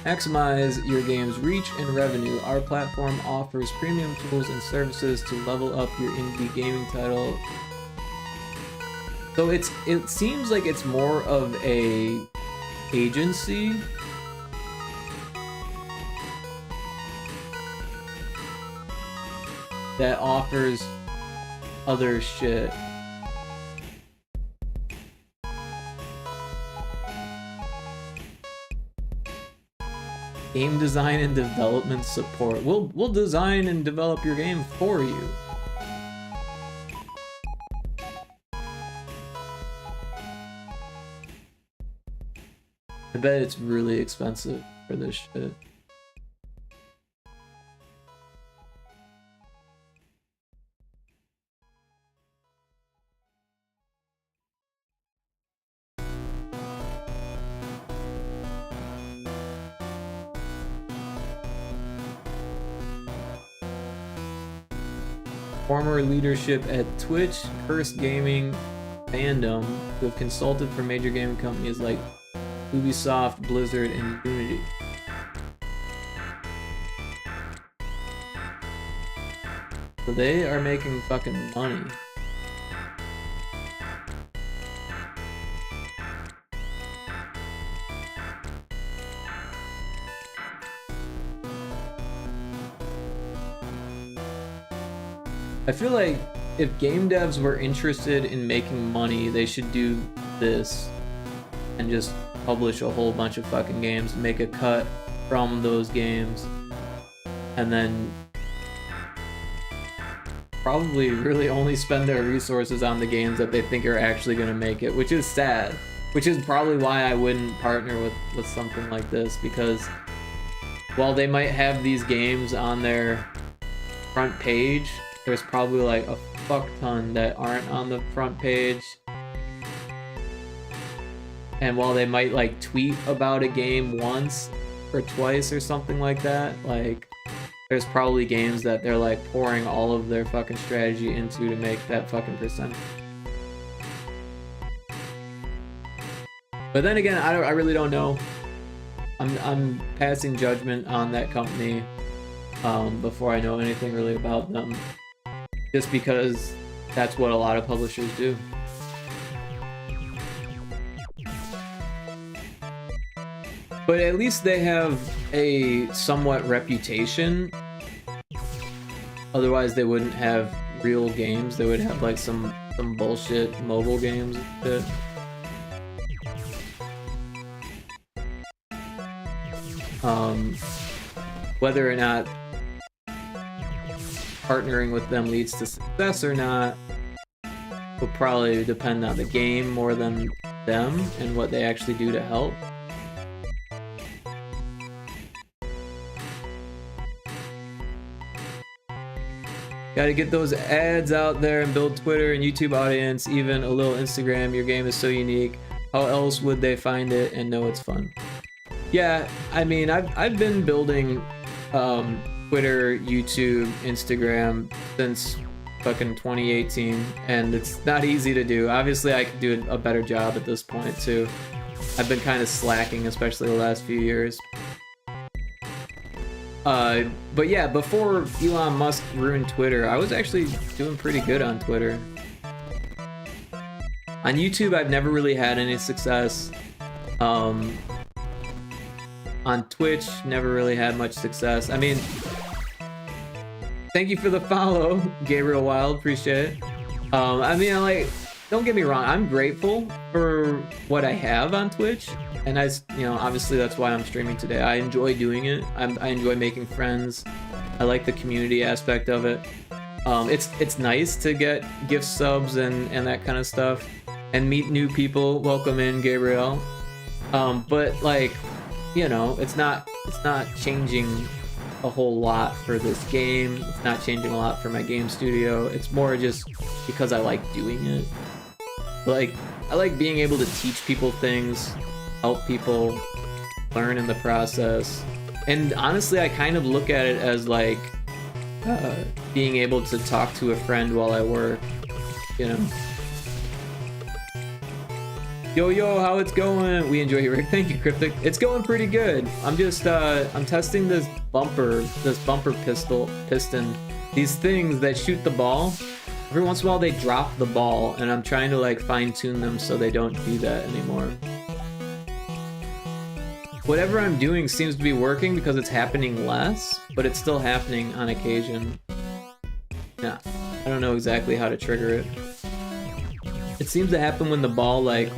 Maximize your game's reach and revenue. Our platform offers premium tools and services to level up your indie gaming title. So it seems like it's more of a agency that offers other shit. Game design and development support. We'll design and develop your game for you. I bet it's really expensive for this shit. Former leadership at Twitch, Curse Gaming, Fandom, who have consulted for major gaming companies like Ubisoft, Blizzard, and Unity. So they are making fucking money. I feel like if game devs were interested in making money, they should do this and just publish a whole bunch of fucking games, make a cut from those games, and then probably really only spend their resources on the games that they think are actually going to make it, which is sad. Which is probably why I wouldn't partner with something like this, because while they might have these games on their front page, there's probably like a fuck ton that aren't on the front page. And while they might like tweet about a game once or twice or something like that, like there's probably games that they're like pouring all of their fucking strategy into to make that fucking percent. But then again, I really don't know. I'm passing judgment on that company before I know anything really about them. Just because that's what a lot of publishers do. But at least they have a somewhat reputation. Otherwise they wouldn't have real games. They would have like some bullshit mobile games and shit. Whether or not partnering with them leads to success or not will probably depend on the game more than them and what they actually do to help. Got to get those ads out there and build Twitter and YouTube audience, even a little Instagram. Your game is so unique. How else would they find it and know it's fun? Yeah, I mean, I've been building Twitter, YouTube, Instagram since fucking 2018, and it's not easy to do. Obviously, I could do a better job at this point too. I've been kind of slacking, especially the last few years. But yeah, before Elon Musk ruined Twitter, I was actually doing pretty good on Twitter. On YouTube, I've never really had any success. On Twitch, never really had much success. I mean, thank you for the follow, Gabriel Wild, appreciate it. I mean, like, don't get me wrong, I'm grateful for what I have on Twitch. And obviously that's why I'm streaming today. I enjoy doing it. I enjoy making friends. I like the community aspect of it. It's nice to get gift subs and that kind of stuff, and meet new people. Welcome in, Gabriel. But like, it's not changing a whole lot for this game. It's not changing a lot for my game studio. It's more just because I like doing it. Like, I like being able to teach people things, help people learn in the process. And honestly, I kind of look at it as like being able to talk to a friend while I work, Yo, how it's going? We enjoy you, Rick. Thank you, Cryptic. It's going pretty good. I'm just I'm testing this bumper piston. These things that shoot the ball. Every once in a while they drop the ball, and I'm trying to like fine tune them so they don't do that anymore. Whatever I'm doing seems to be working because it's happening less, but it's still happening on occasion. Yeah, I don't know exactly how to trigger it. It seems to happen when the ball like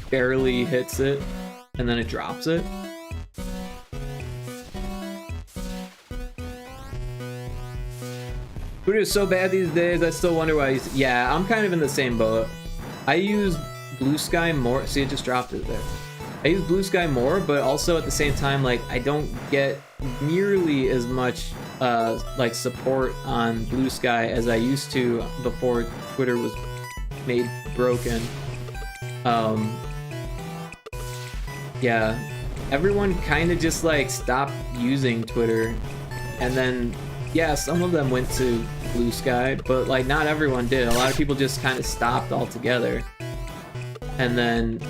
barely hits it and then it drops it. Twitter is so bad these days, I still wonder why yeah, I'm kind of in the same boat. I use Blue Sky more. See, it just dropped it there. I use Blue Sky more, but also at the same time, like, I don't get nearly as much like support on Blue Sky as I used to before Twitter was made broken. Yeah, everyone kind of just like stopped using Twitter, and then yeah, some of them went to Blue Sky, but like not everyone did. A lot of people just kind of stopped altogether. And then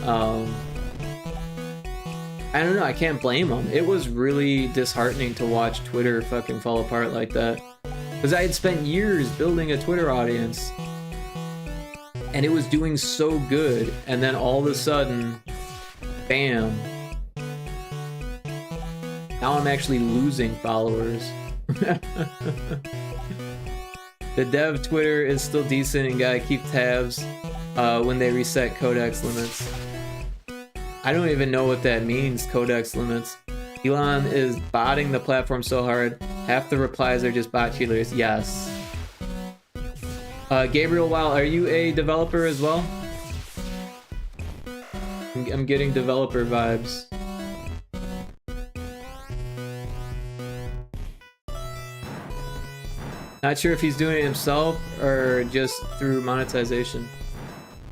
I don't know, I can't blame them. It was really disheartening to watch Twitter fucking fall apart like that, because I had spent years building a Twitter audience and it was doing so good, and then all of a sudden, bam, now I'm actually losing followers. The dev Twitter is still decent and gotta keep tabs when they reset codex limits. I don't even know what that means, codex limits. Elon is botting the platform so hard, half the replies are just bot cheaters. Yes. Gabriel Wild, are you a developer as well? I'm getting developer vibes. Not sure if he's doing it himself or just through monetization.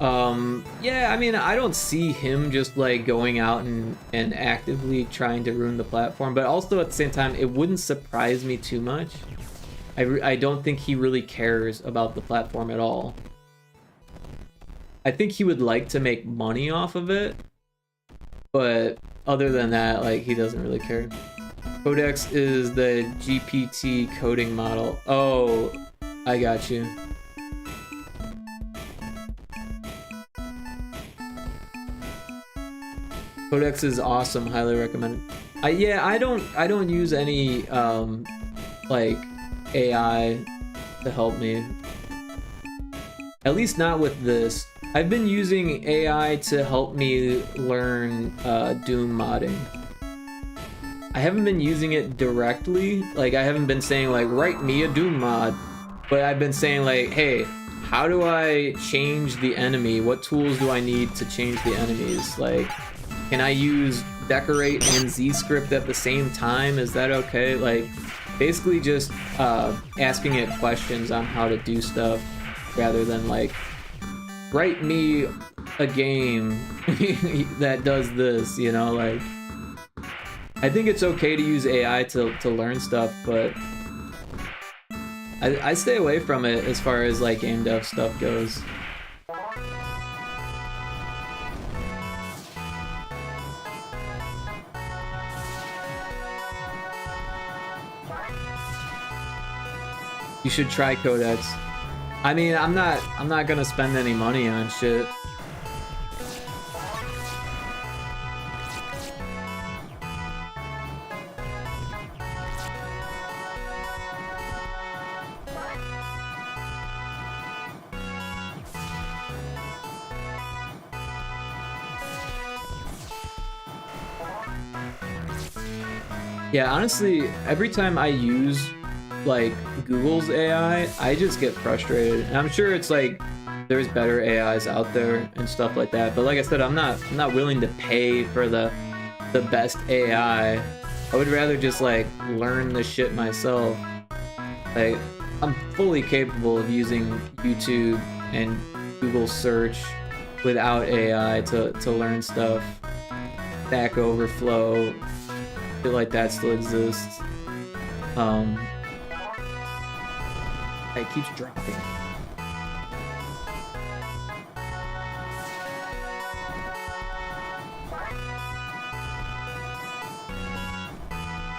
Yeah, I mean, I don't see him just like going out and actively trying to ruin the platform, but also at the same time, it wouldn't surprise me too much. I don't think he really cares about the platform at all. I think he would like to make money off of it, but other than that, like, he doesn't really care. Codex is the GPT coding model. Oh, I got you. Codex is awesome, highly recommended. Yeah, I don't use any like AI to help me. At least not with this. I've been using AI to help me learn Doom modding. I haven't been using it directly. Like, I haven't been saying like, write me a Doom mod, but I've been saying like, hey, how do I change the enemy? What tools do I need to change the enemies? Like, can I use decorate and Z-script at the same time? Is that okay? Like, basically just asking it questions on how to do stuff rather than like, write me a game that does this, you know? Like, I think it's okay to use AI to learn stuff, but I stay away from it as far as like game dev stuff goes. You should try Codex. I mean, I'm not gonna spend any money on shit. Yeah, honestly, every time I use like Google's AI, I just get frustrated. And I'm sure it's like there's better AIs out there and stuff like that. But like I said, I'm not willing to pay for the best AI. I would rather just like learn the shit myself. Like, I'm fully capable of using YouTube and Google search without AI to learn stuff. Stack Overflow, feel like that still exists. It keeps dropping.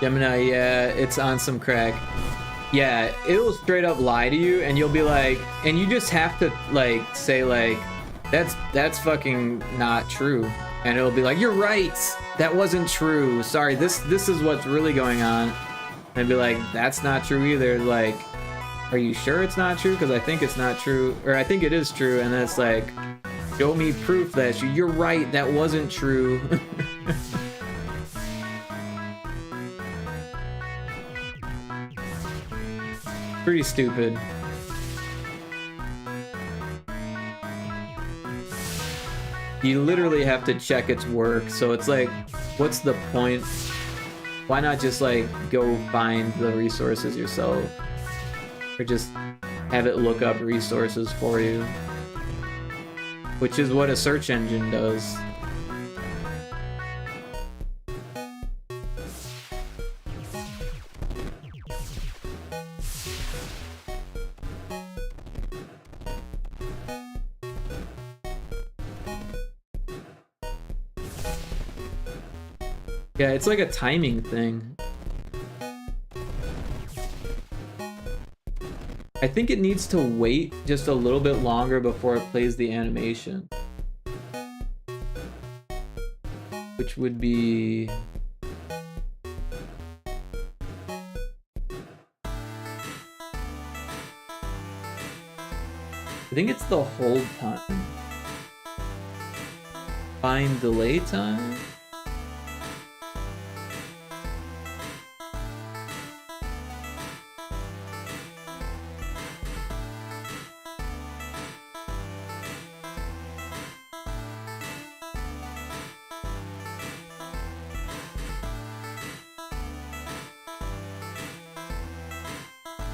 Gemini, yeah, it's on some crack. Yeah, it'll straight up lie to you, and you'll be like, and you just have to like say like, that's fucking not true, and it'll be like, you're right, that wasn't true. Sorry, this is what's really going on, and be like, that's not true either. Like, are you sure it's not true? Because I think it's not true, or I think it is true, and then it's like, show me proof that you're right, that wasn't true. Pretty stupid. You literally have to check its work, so it's like, what's the point? Why not just like go find the resources yourself? Or just have it look up resources for you, which is what a search engine does. Yeah, it's like a timing thing. I think it needs to wait just a little bit longer before it plays the animation. Which would be... I think it's the hold time. Find delay time?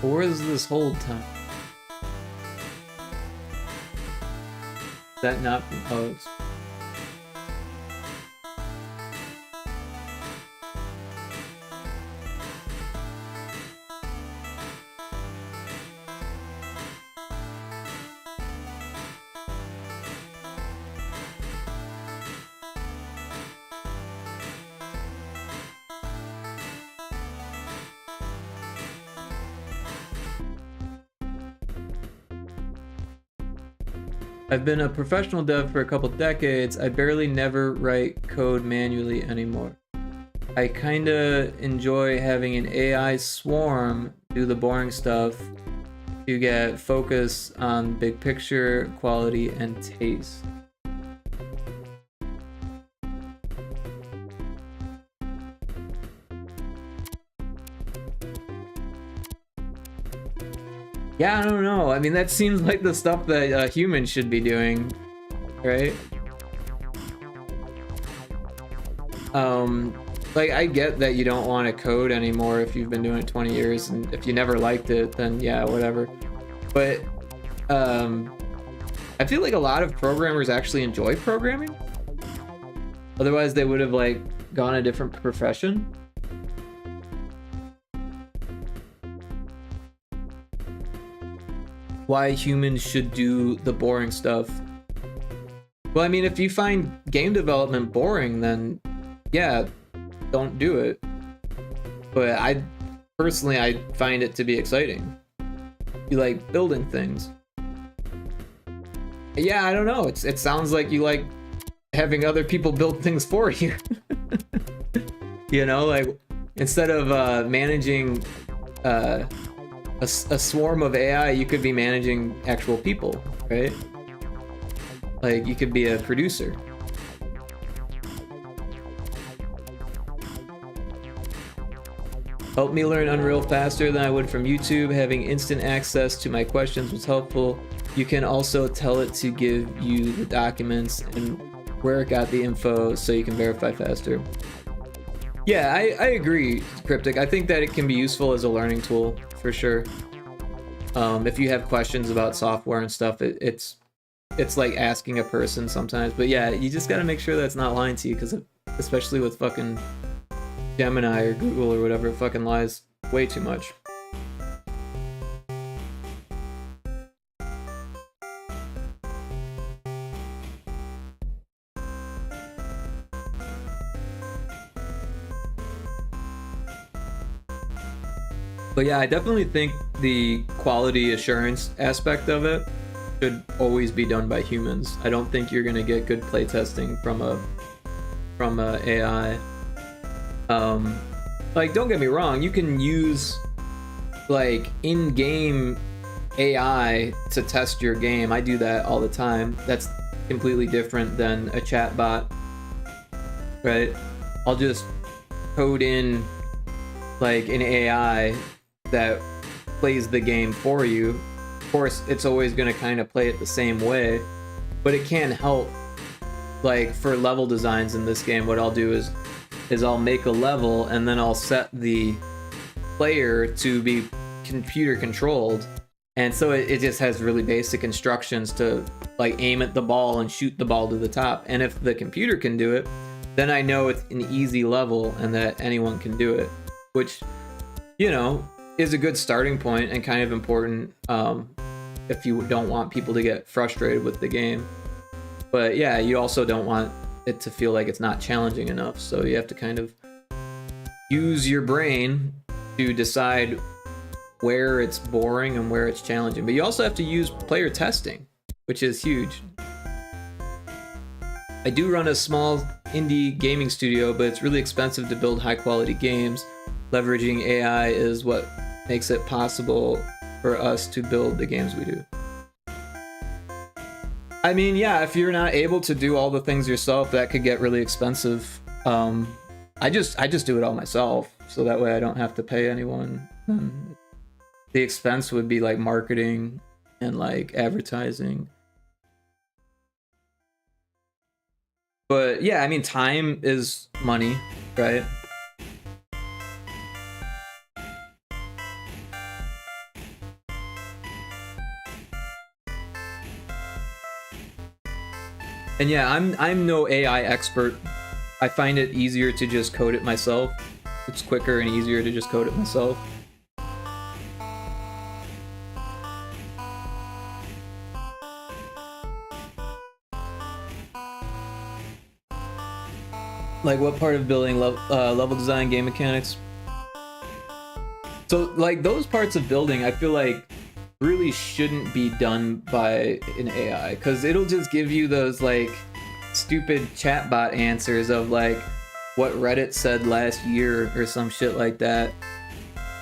Where is this hold time? Is that not from... Oh, it's... I've been a professional dev for a couple decades. I barely never write code manually anymore. I kinda enjoy having an AI swarm do the boring stuff to get focus on big picture, quality, and taste. Yeah, I don't know. I mean, that seems like the stuff that humans should be doing, right? Like, I get that you don't want to code anymore if you've been doing it 20 years, and if you never liked it, then yeah, whatever. But, I feel like a lot of programmers actually enjoy programming. Otherwise, they would have, like, gone a different profession. Why humans should do the boring stuff. Well, I mean, if you find game development boring, then yeah, don't do it. But I find it to be exciting. You like building things. Yeah, I don't know. It sounds like you like having other people build things for you. You know, like instead of managing a swarm of AI, you could be managing actual people, right? Like you could be a producer. Helped me learn Unreal faster than I would from YouTube. Having instant access to my questions was helpful. You can also tell it to give you the documents and where it got the info so you can verify faster. Yeah, I agree, Cryptic. I think that it can be useful as a learning tool, for sure. If you have questions about software and stuff, it's like asking a person sometimes. But yeah, you just gotta make sure that's not lying to you, because especially with fucking Gemini or Google or whatever, it fucking lies way too much. But yeah, I definitely think the quality assurance aspect of it should always be done by humans. I don't think you're gonna get good playtesting from a AI. Like, don't get me wrong, you can use like in-game AI to test your game. I do that all the time. That's completely different than a chatbot, right? I'll just code in like an AI that plays the game for you. Of course, it's always going to kind of play it the same way, but it can help. Like for level designs in this game, what I'll do is I'll make a level and then I'll set the player to be computer controlled, and so it just has really basic instructions to like aim at the ball and shoot the ball to the top. And if the computer can do it, then I know it's an easy level and that anyone can do it, which, you know, is a good starting point and kind of important if you don't want people to get frustrated with the game. But yeah, you also don't want it to feel like it's not challenging enough, so you have to kind of use your brain to decide where it's boring and where it's challenging. But you also have to use player testing, which is huge. I do run a small indie gaming studio, but it's really expensive to build high quality games. Leveraging AI is what makes it possible for us to build the games we do. I mean, yeah, if you're not able to do all the things yourself, that could get really expensive. I just do it all myself, so that way I don't have to pay anyone. The expense would be like marketing and like advertising. But yeah, I mean, time is money, right? And yeah, I'm no AI expert. I find it easier to just code it myself. It's quicker and easier to just code it myself. Like what part of building level design, game mechanics? So like those parts of building, I feel like really shouldn't be done by an AI, because it'll just give you those like stupid chatbot answers of like what Reddit said last year or some shit like that.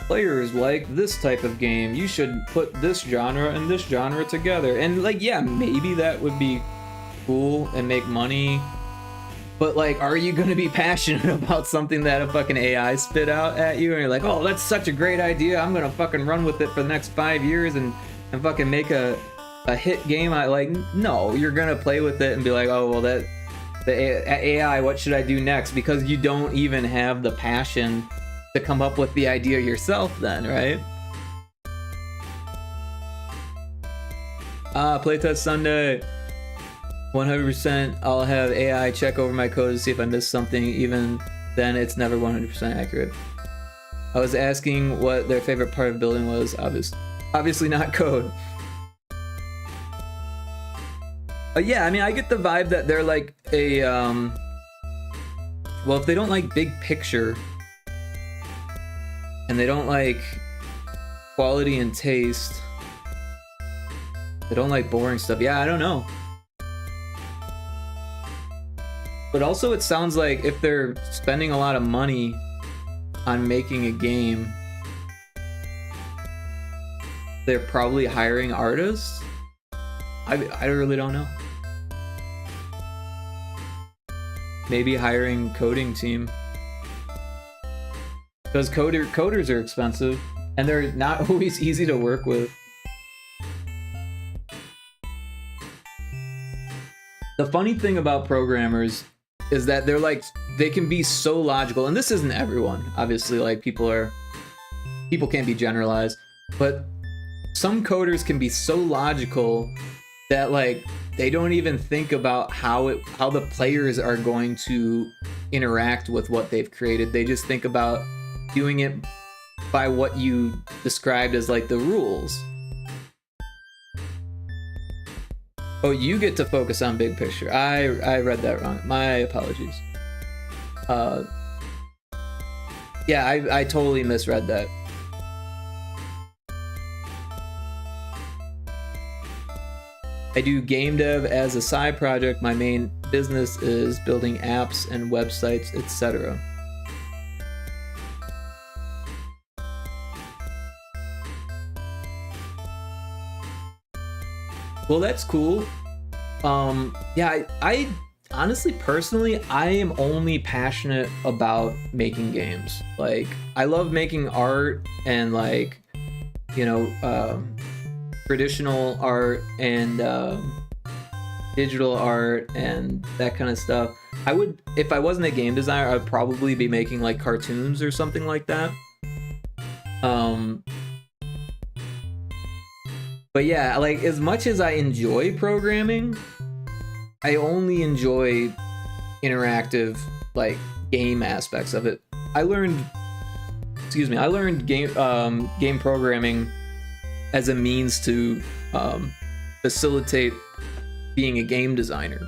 Players like this type of game, you should put this genre and this genre together. And like, yeah, maybe that would be cool and make money But like, are you gonna be passionate about something that a fucking AI spit out at you, and you're like, oh, that's such a great idea, I'm gonna fucking run with it for the next 5 years and fucking make a hit game? I like, no, you're gonna play with it and be like, oh well, the AI, what should I do next? Because you don't even have the passion to come up with the idea yourself then, right? Playtest Sunday. 100%. I'll have AI check over my code to see if I missed something. Even then, it's never 100% accurate. I was asking what their favorite part of building was. Obviously not code. Yeah, I mean, I get the vibe that they're like a, well, if they don't like big picture, and they don't like quality and taste, they don't like boring stuff. Yeah, I don't know. But also it sounds like if they're spending a lot of money on making a game, they're probably hiring artists. I really don't know. Maybe hiring coding team. Because coders are expensive, and they're not always easy to work with. The funny thing about programmers is that they're like, they can be so logical, and this isn't everyone, obviously, like people can't be generalized, but some coders can be so logical that like they don't even think about how the players are going to interact with what they've created. They just think about doing it by what you described as like the rules. Oh, you get to focus on big picture. I read that wrong. My apologies. Yeah, I totally misread that. I do game dev as a side project. My main business is building apps and websites, etc. Well, that's cool. Yeah, I honestly, personally, I am only passionate about making games. Like, I love making art and like, you know, traditional art and digital art and that kind of stuff. I would, if I wasn't a game designer, I'd probably be making like cartoons or something like that. But yeah, like as much as I enjoy programming, I only enjoy interactive like game aspects of it. I learned game programming as a means to facilitate being a game designer.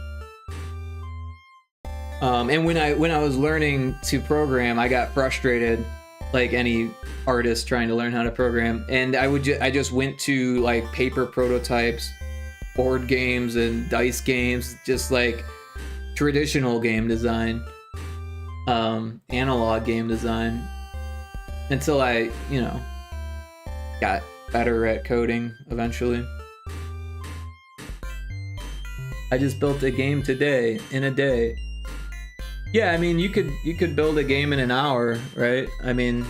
And when I was learning to program, I got frustrated, like any artist trying to learn how to program, and I just went to like paper prototypes, board games and dice games, just like traditional game design, analog game design, until I, you know, got better at coding eventually. I just built a game today in a day. Yeah, I mean, you could build a game in an hour, right? I mean,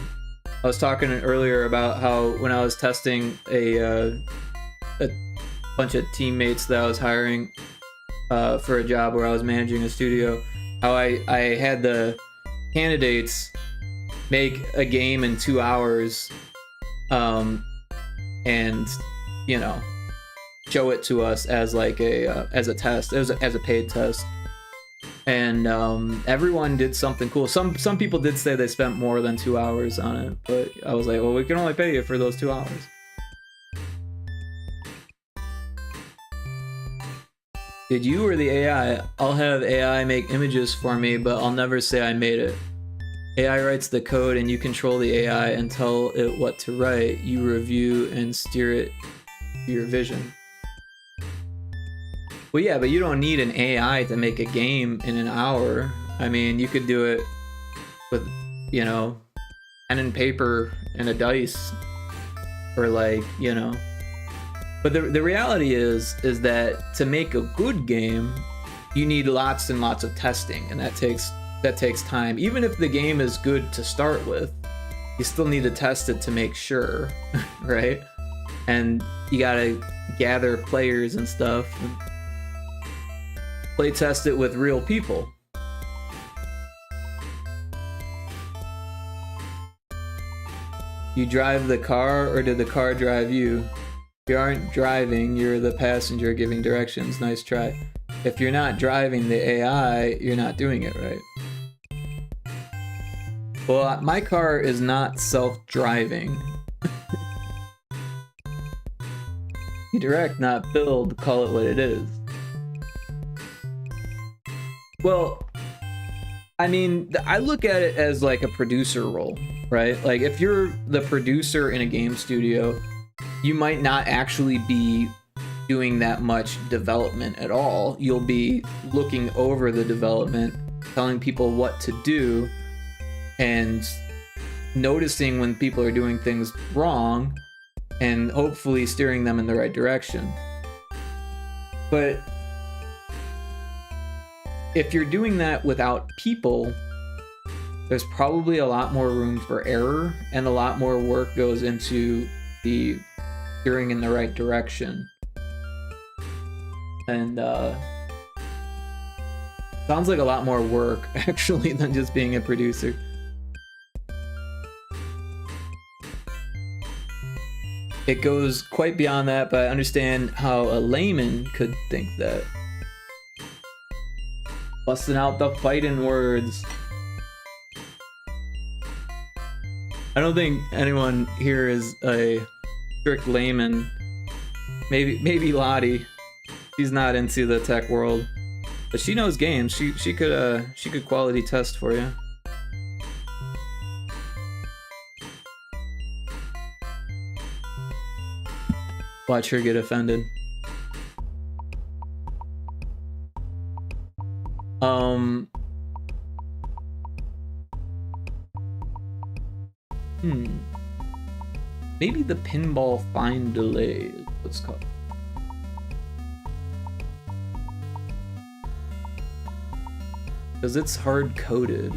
I was talking earlier about how when I was testing a bunch of teammates that I was hiring for a job where I was managing a studio, how I had the candidates make a game in 2 hours, and you know, show it to us as like as a test, as a paid test. And everyone did something cool. Some people did say they spent more than 2 hours on it, but I was like, well, we can only pay you for those 2 hours. Did you or the AI? I'll have AI make images for me, but I'll never say I made it. AI writes the code and you control the AI and tell it what to write. You review and steer it to your vision. Well, yeah, but you don't need an AI to make a game in an hour. I mean, you could do it with, you know, pen and paper and a dice, or like, you know. But the reality is that to make a good game, you need lots and lots of testing, and that takes time. Even if the game is good to start with, you still need to test it to make sure, right? And you gotta gather players and stuff, and play test it with real people. You drive the car, or did the car drive you? You aren't driving, you're the passenger giving directions. Nice try. If you're not driving the AI, you're not doing it right. Well, my car is not self-driving. You direct, not build, call it what it is. Well, I mean, I look at it as like a producer role, right? Like if you're the producer in a game studio, you might not actually be doing that much development at all. You'll be looking over the development, telling people what to do, and noticing when people are doing things wrong, and hopefully steering them in the right direction. But if you're doing that without people, there's probably a lot more room for error, and a lot more work goes into the steering in the right direction. And sounds like a lot more work actually than just being a producer. It goes quite beyond that, but I understand how a layman could think that. Busting out the fighting words. I don't think anyone here is a strict layman. Maybe Lottie. She's not into the tech world, but she knows games. She could quality test for you. Watch her get offended. Maybe the pinball fine delay is what's called. Because it's hard coded.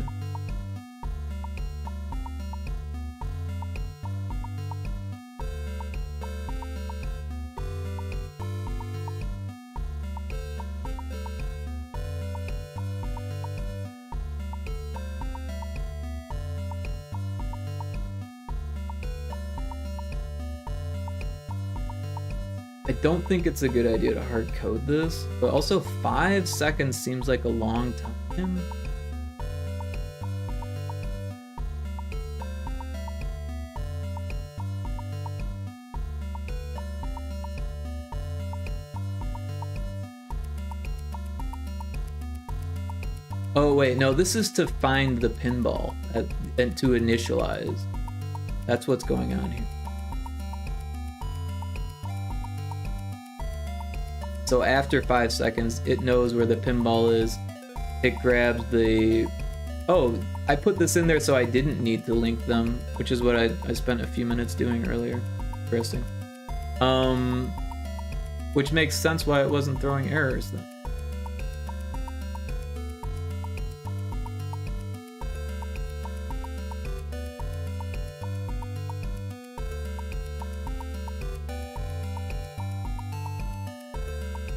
I don't think it's a good idea to hard code this, but also 5 seconds seems like a long time. Oh wait, no, this is to find the pinball and to initialize. That's what's going on here. So after 5 seconds, it knows where the pinball is. It grabs the... Oh, I put this in there so I didn't need to link them, which is what I spent a few minutes doing earlier. Interesting. Which makes sense why it wasn't throwing errors then.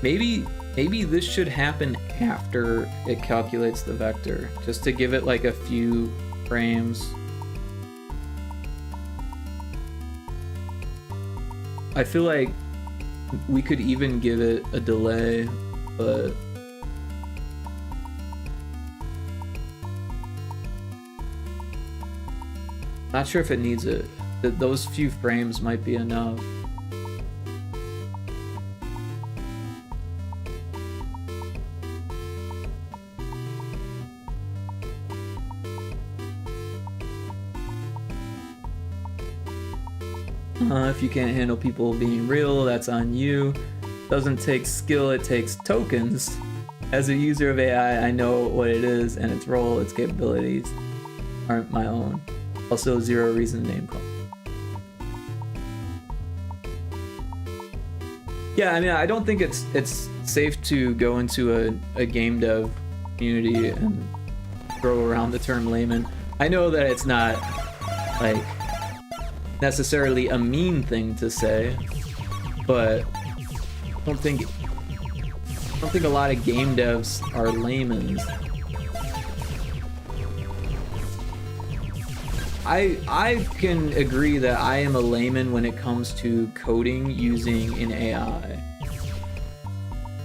Maybe this should happen after it calculates the vector, just to give it like a few frames. I feel like we could even give it a delay, but not sure if it needs it. Those few frames might be enough. If you can't handle people being real, that's on you. Doesn't take skill, it takes tokens. As a user of AI, I know what it is and its role, its capabilities aren't my own. Also, zero reason name call. Yeah, I mean, I don't think it's safe to go into a game dev community and throw around the term layman. I know that it's not like necessarily a mean thing to say, but I don't think a lot of game devs are laymans. I can agree that I am a layman when it comes to coding using an AI.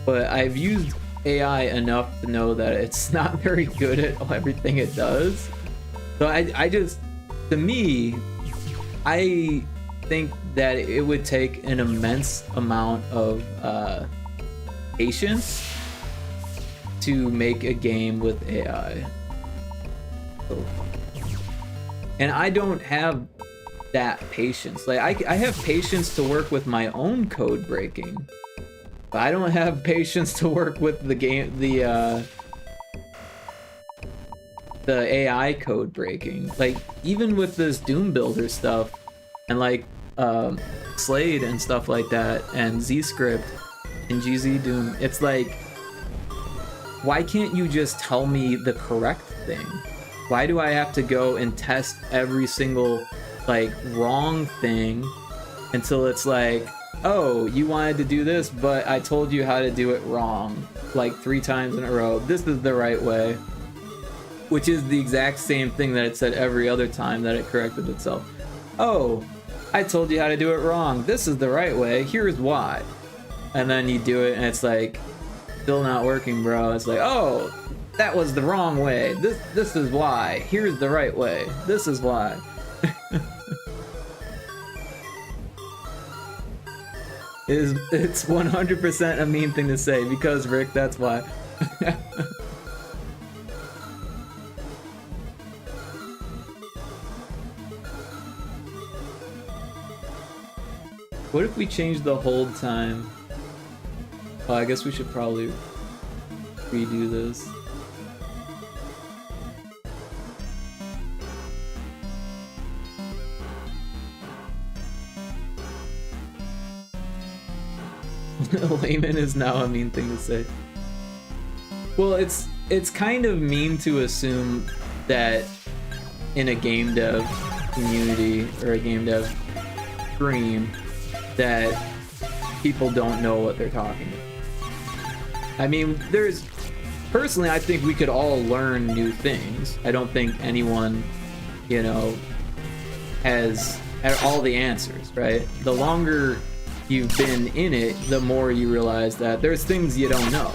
But I've used AI enough to know that it's not very good at everything it does. So I just, to me, I think that it would take an immense amount of patience to make a game with AI. So, and I don't have that patience. Like I have patience to work with my own code breaking. But I don't have patience to work with the AI code breaking. Like even with this Doom Builder stuff and like Slade and stuff like that and ZScript and GZ Doom, it's like, why can't you just tell me the correct thing? Why do I have to go and test every single like wrong thing until it's like, oh, you wanted to do this, but I told you how to do it wrong like 3 times in a row. This is the right way. Which is the exact same thing that it said every other time that it corrected itself. Oh, I told you how to do it wrong. This is the right way. Here's why. And then you do it and it's like, still not working, bro. It's like, oh, that was the wrong way. This is why. Here's the right way. This is why. It's 100% a mean thing to say because Rick, that's why. What if we change the hold time? Oh, I guess we should probably redo this. Layman is now a mean thing to say. Well, it's kind of mean to assume that in a game dev community or a game dev stream that people don't know what they're talking about. I mean, personally, I think we could all learn new things. I don't think anyone, you know, has all the answers, right? The longer you've been in it, the more you realize that there's things you don't know,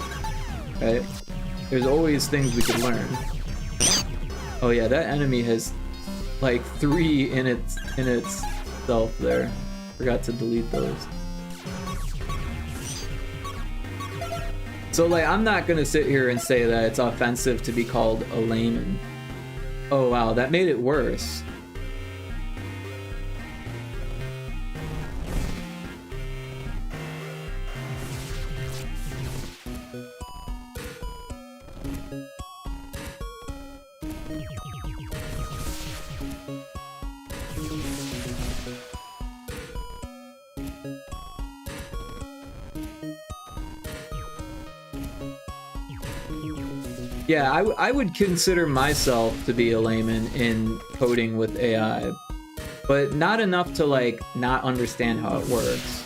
right? There's always things we could learn. Oh yeah, that enemy has like 3 in itself there. Forgot to delete those. So like, I'm not gonna sit here and say that it's offensive to be called a layman. Oh wow, that made it worse. Yeah, I would consider myself to be a layman in coding with AI, but not enough to like not understand how it works.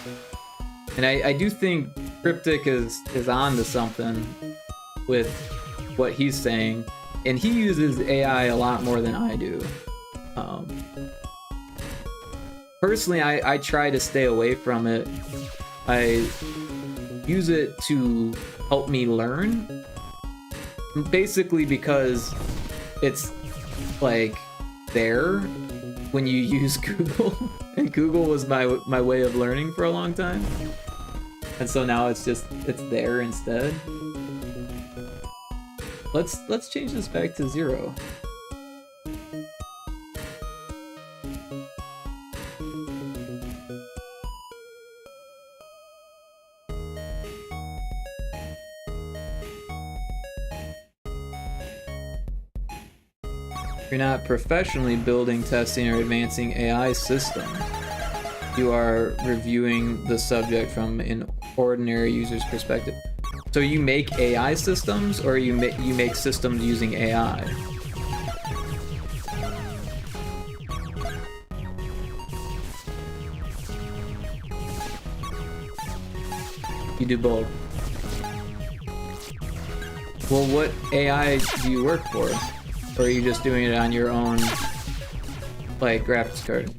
And I do think Cryptic is on to something with what he's saying, and he uses AI a lot more than I do. Personally, I try to stay away from it. I use it to help me learn. Basically because it's like there when you use Google, and Google was my way of learning for a long time, and so now it's there instead. Let's change this back to 0. You're not professionally building, testing, or advancing AI systems. You are reviewing the subject from an ordinary user's perspective. So you make AI systems, or you make systems using AI? You do both. Well, what AI do you work for? Or are you just doing it on your own, like, graphics card?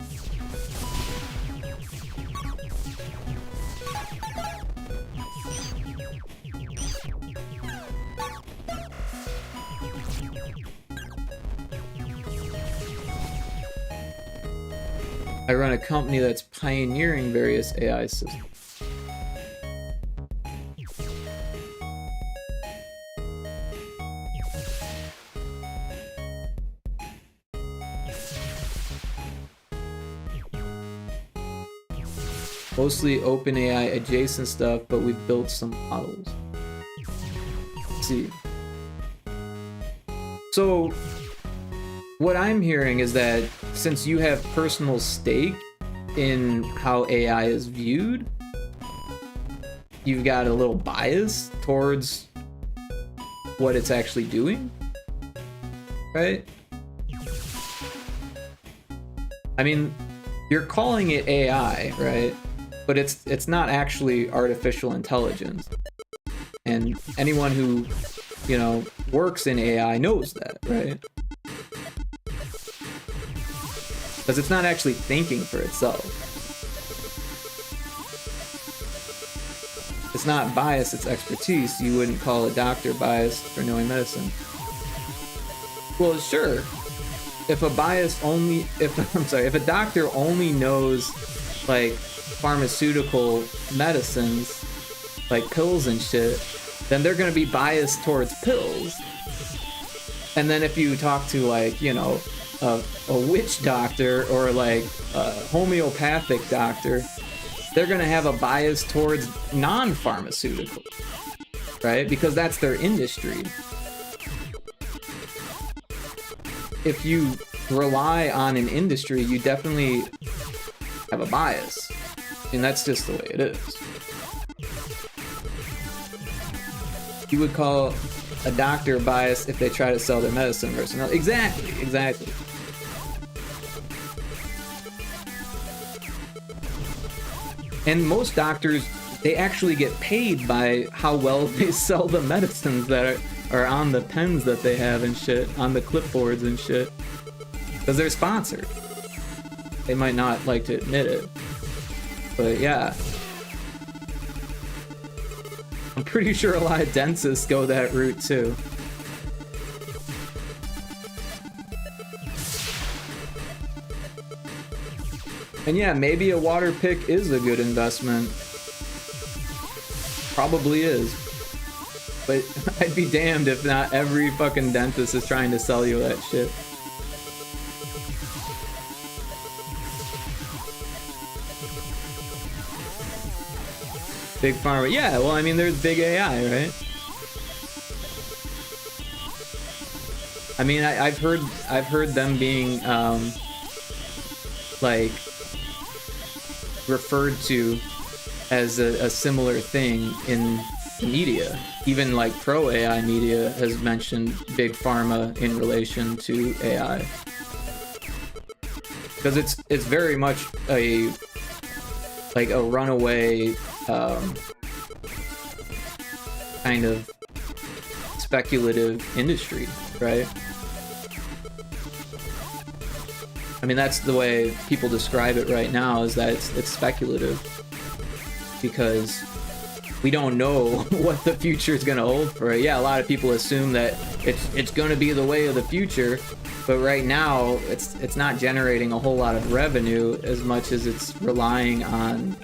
I run a company that's pioneering various AI systems. Mostly OpenAI adjacent stuff, but we've built some models. Let's see. So, what I'm hearing is that since you have personal stake in how AI is viewed, you've got a little bias towards what it's actually doing, right? I mean, you're calling it AI, right? But it's not actually artificial intelligence. And anyone who, you know, works in AI knows that, right? Because it's not actually thinking for itself. It's not bias, it's expertise. You wouldn't call a doctor biased for knowing medicine. Well, sure. If a doctor only knows, like, pharmaceutical medicines, like pills and shit, then they're gonna be biased towards pills. And then if you talk to, like, you know, a witch doctor or like a homeopathic doctor, they're gonna have a bias towards non-pharmaceutical, right? Because that's their industry. If you rely on an industry, you definitely have a bias. And that's just the way it is. You would call a doctor biased if they try to sell their medicine versus another. Exactly. And most doctors, they actually get paid by how well they sell the medicines that are on the pens that they have and shit, on the clipboards and shit. Because they're sponsored. They might not like to admit it. But yeah. I'm pretty sure a lot of dentists go that route too. And yeah, maybe a water pick is a good investment. Probably is. But I'd be damned if not every fucking dentist is trying to sell you that shit. Big pharma, yeah. Well, I mean, there's big AI, right? I mean, I've heard them being like referred to as a similar thing in the media. Even like pro AI media has mentioned big pharma in relation to AI, because it's very much a runaway kind of speculative industry, right? I mean, that's the way people describe it right now, is that it's speculative, because we don't know what the future is going to hold for it. Yeah, a lot of people assume that it's going to be the way of the future, but right now it's not generating a whole lot of revenue as much as it's relying on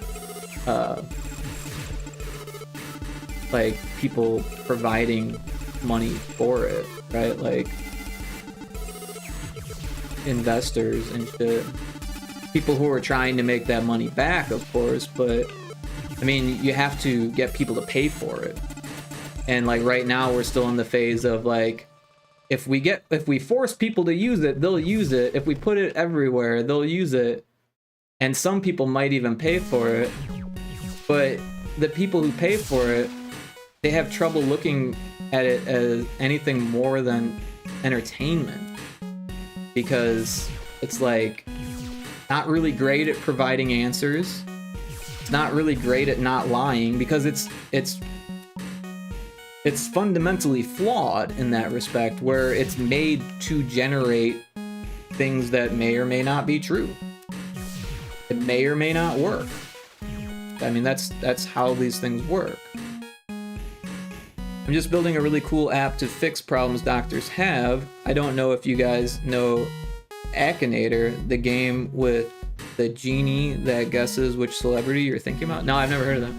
like people providing money for it, right? Like investors and shit. People who are trying to make that money back, of course, but I mean, you have to get people to pay for it. And like right now we're still in the phase of like, if we force people to use it, they'll use it. If we put it everywhere, they'll use it. And some people might even pay for it. But the people who pay for it they have trouble looking at it as anything more than entertainment, because it's like not really great at providing answers. It's not really great at not lying, because it's fundamentally flawed in that respect, where it's made to generate things that may or may not be true. It may or may not work. I mean, that's how these things work. I'm just building a really cool app to fix problems doctors have. I don't know if you guys know Akinator, the game with the genie that guesses which celebrity you're thinking about. No, I've never heard of that.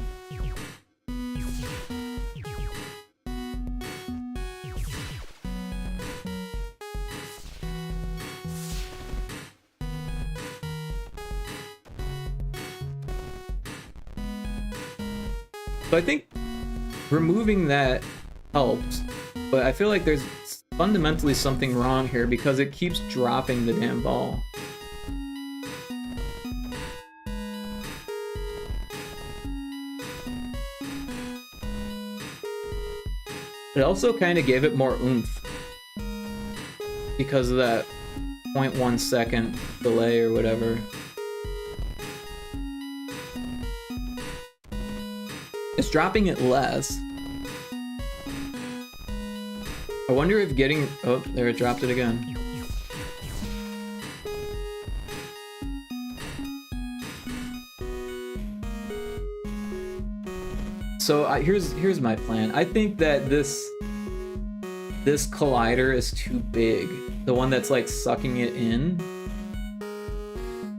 So I think removing that helps, but I feel like there's fundamentally something wrong here because it keeps dropping the damn ball. It also kind of gave it more oomph because of that 0.1 second delay or whatever. It's dropping it less. I wonder if getting... Oh, there, it dropped it again. So here's my plan. I think that this collider is too big. The one that's like sucking it in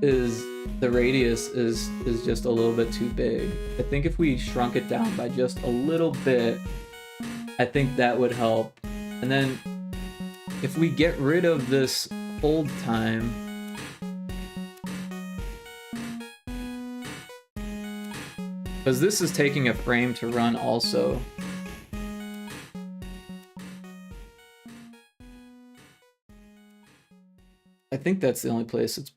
is... The radius is just a little bit too big. I think if we shrunk it down by just a little bit, I think that would help. And then if we get rid of this hold time, because this is taking a frame to run also. I think that's the only place it's...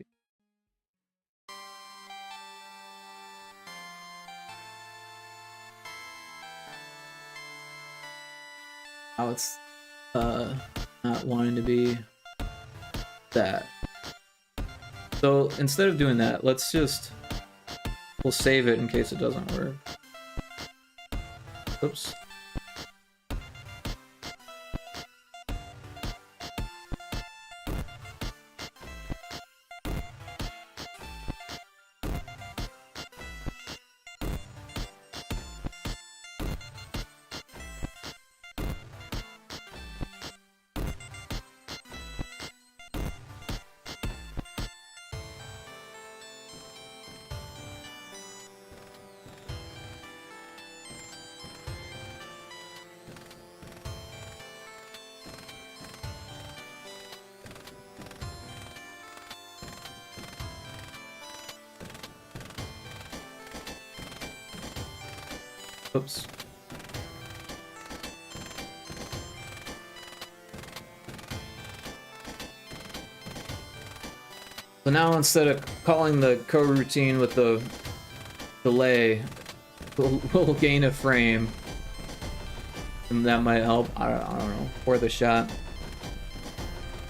How it's not wanting to be that. So instead of doing that, let's just... We'll save it in case it doesn't work. Oops. Oops. So now instead of calling the coroutine with the delay, we'll gain a frame. And that might help. I don't know. Worth a shot.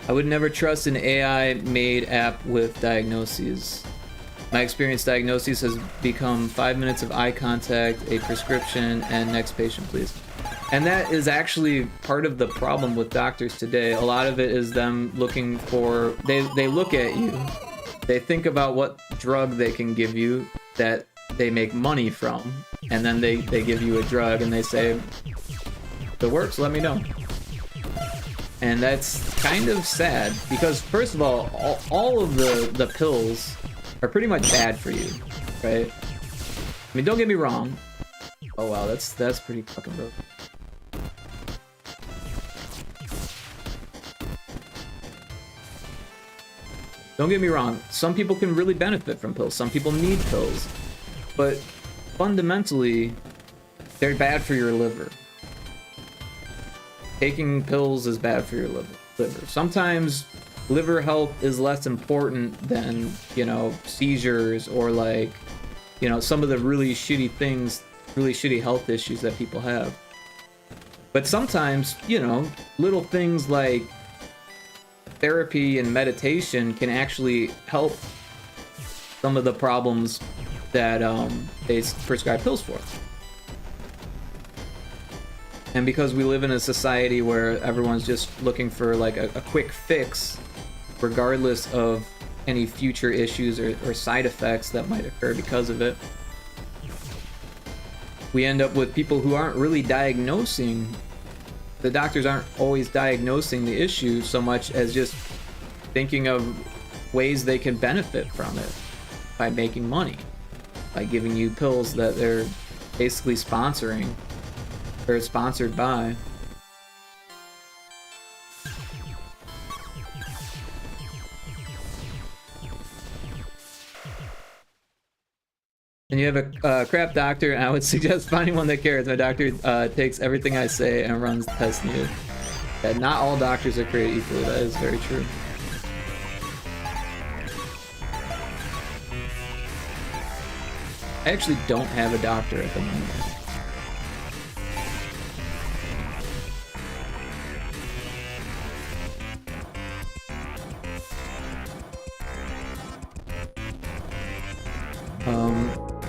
I would never trust an AI-made app with diagnoses. My experience diagnoses has become 5 minutes of eye contact, a prescription, and next patient, please. And that is actually part of the problem with doctors today. A lot of it is them looking for... They look at you. They think about what drug they can give you that they make money from. And then they give you a drug and they say, if it works, let me know. And that's kind of sad because, first of all of the pills are pretty much bad for you, right? I mean, don't get me wrong. Oh wow, that's pretty fucking broken. Don't get me wrong. Some people can really benefit from pills. Some people need pills, but fundamentally, they're bad for your liver. Taking pills is bad for your liver. Sometimes liver health is less important than, you know, seizures or like, you know, some of the really shitty things, really shitty health issues that people have. But sometimes, you know, little things like therapy and meditation can actually help some of the problems that they prescribe pills for. And because we live in a society where everyone's just looking for like a quick fix, regardless of any future issues or side effects that might occur because of it, we end up with people who aren't really diagnosing. The doctors aren't always diagnosing the issue so much as just thinking of ways they can benefit from it by making money, by giving you pills that they're basically sponsoring or sponsored by. And you have a crap doctor, and I would suggest finding one that cares. My doctor takes everything I say and runs the test needed. Yeah, not all doctors are created equally. That is very true. I actually don't have a doctor at the moment.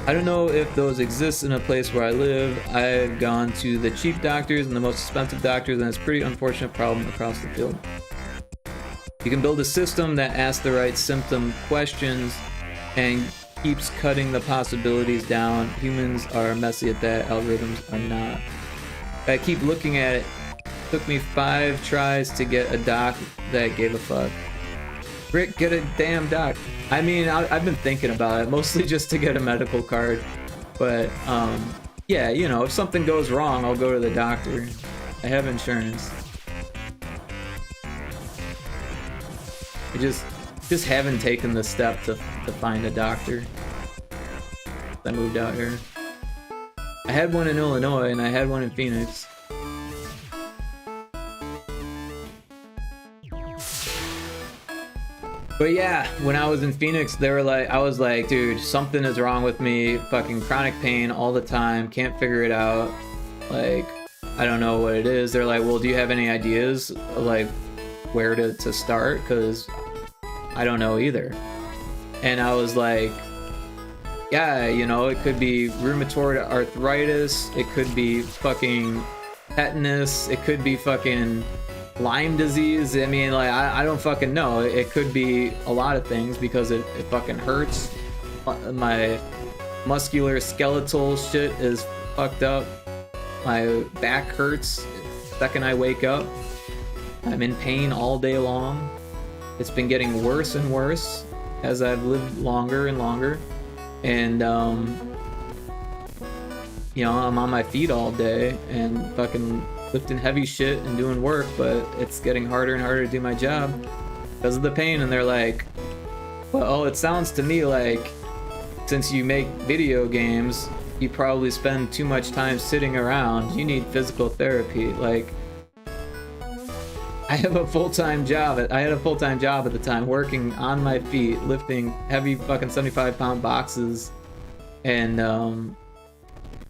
I don't know if those exist in a place where I live. I've gone to the cheap doctors and the most expensive doctors, and it's a pretty unfortunate problem across the field. You can build a system that asks the right symptom questions and keeps cutting the possibilities down. Humans are messy at that, algorithms are not. I keep looking at it. Took me 5 tries to get a doc that gave a fuck. Rick, get a damn doc. I mean, I've been thinking about it, mostly just to get a medical card. But, yeah, you know, if something goes wrong, I'll go to the doctor. I have insurance. I just haven't taken the step to find a doctor. I moved out here. I had one in Illinois, and I had one in Phoenix. But yeah, when I was in Phoenix, they were like, I was like, dude, something is wrong with me. Fucking chronic pain all the time. Can't figure it out. Like, I don't know what it is. They're like, well, do you have any ideas, like, where to start? Because I don't know either. And I was like, yeah, you know, it could be rheumatoid arthritis. It could be fucking tetanus. It could be fucking Lyme disease. I mean, like, I don't fucking know. It could be a lot of things because it fucking hurts. My muscular skeletal shit is fucked up. My back hurts the second I wake up. I'm in pain all day long. It's been getting worse and worse as I've lived longer and longer. And, you know, I'm on my feet all day and fucking lifting heavy shit and doing work, but it's getting harder and harder to do my job because of the pain. And they're like, well, it sounds to me like since you make video games, you probably spend too much time sitting around. You need physical therapy. Like, I have a full-time job. I had a full-time job at the time, working on my feet, lifting heavy fucking 75-pound boxes, and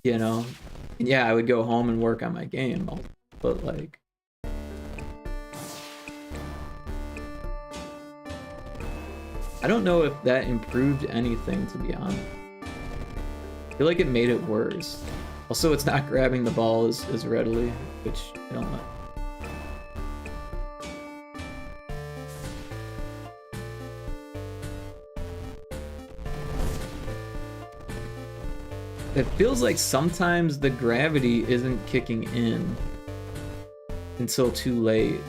you know, and yeah, I would go home and work on my game, but like, I don't know if that improved anything, to be honest. I feel like it made it worse. Also, it's not grabbing the ball as readily, which I don't know. It feels like sometimes the gravity isn't kicking in until too late.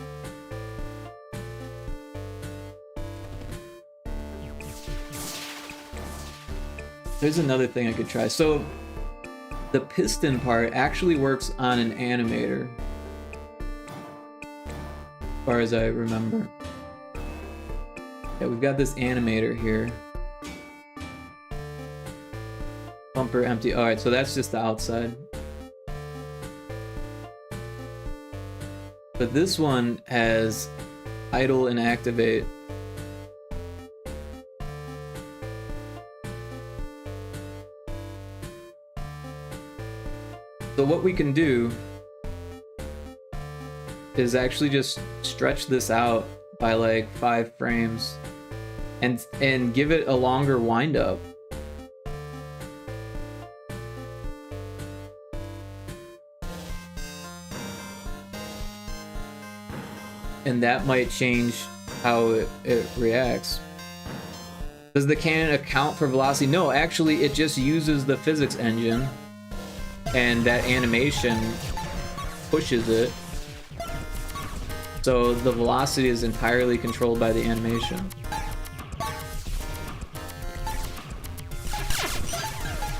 There's another thing I could try. So the piston part actually works on an animator, as far as I remember. Yeah, we've got this animator here. Bumper empty. All right, so that's just the outside. But this one has idle and activate. So what we can do is actually just stretch this out by like 5 frames and give it a longer wind up. And that might change how it reacts. Does the cannon account for velocity? No, actually it just uses the physics engine and that animation pushes it. So the velocity is entirely controlled by the animation.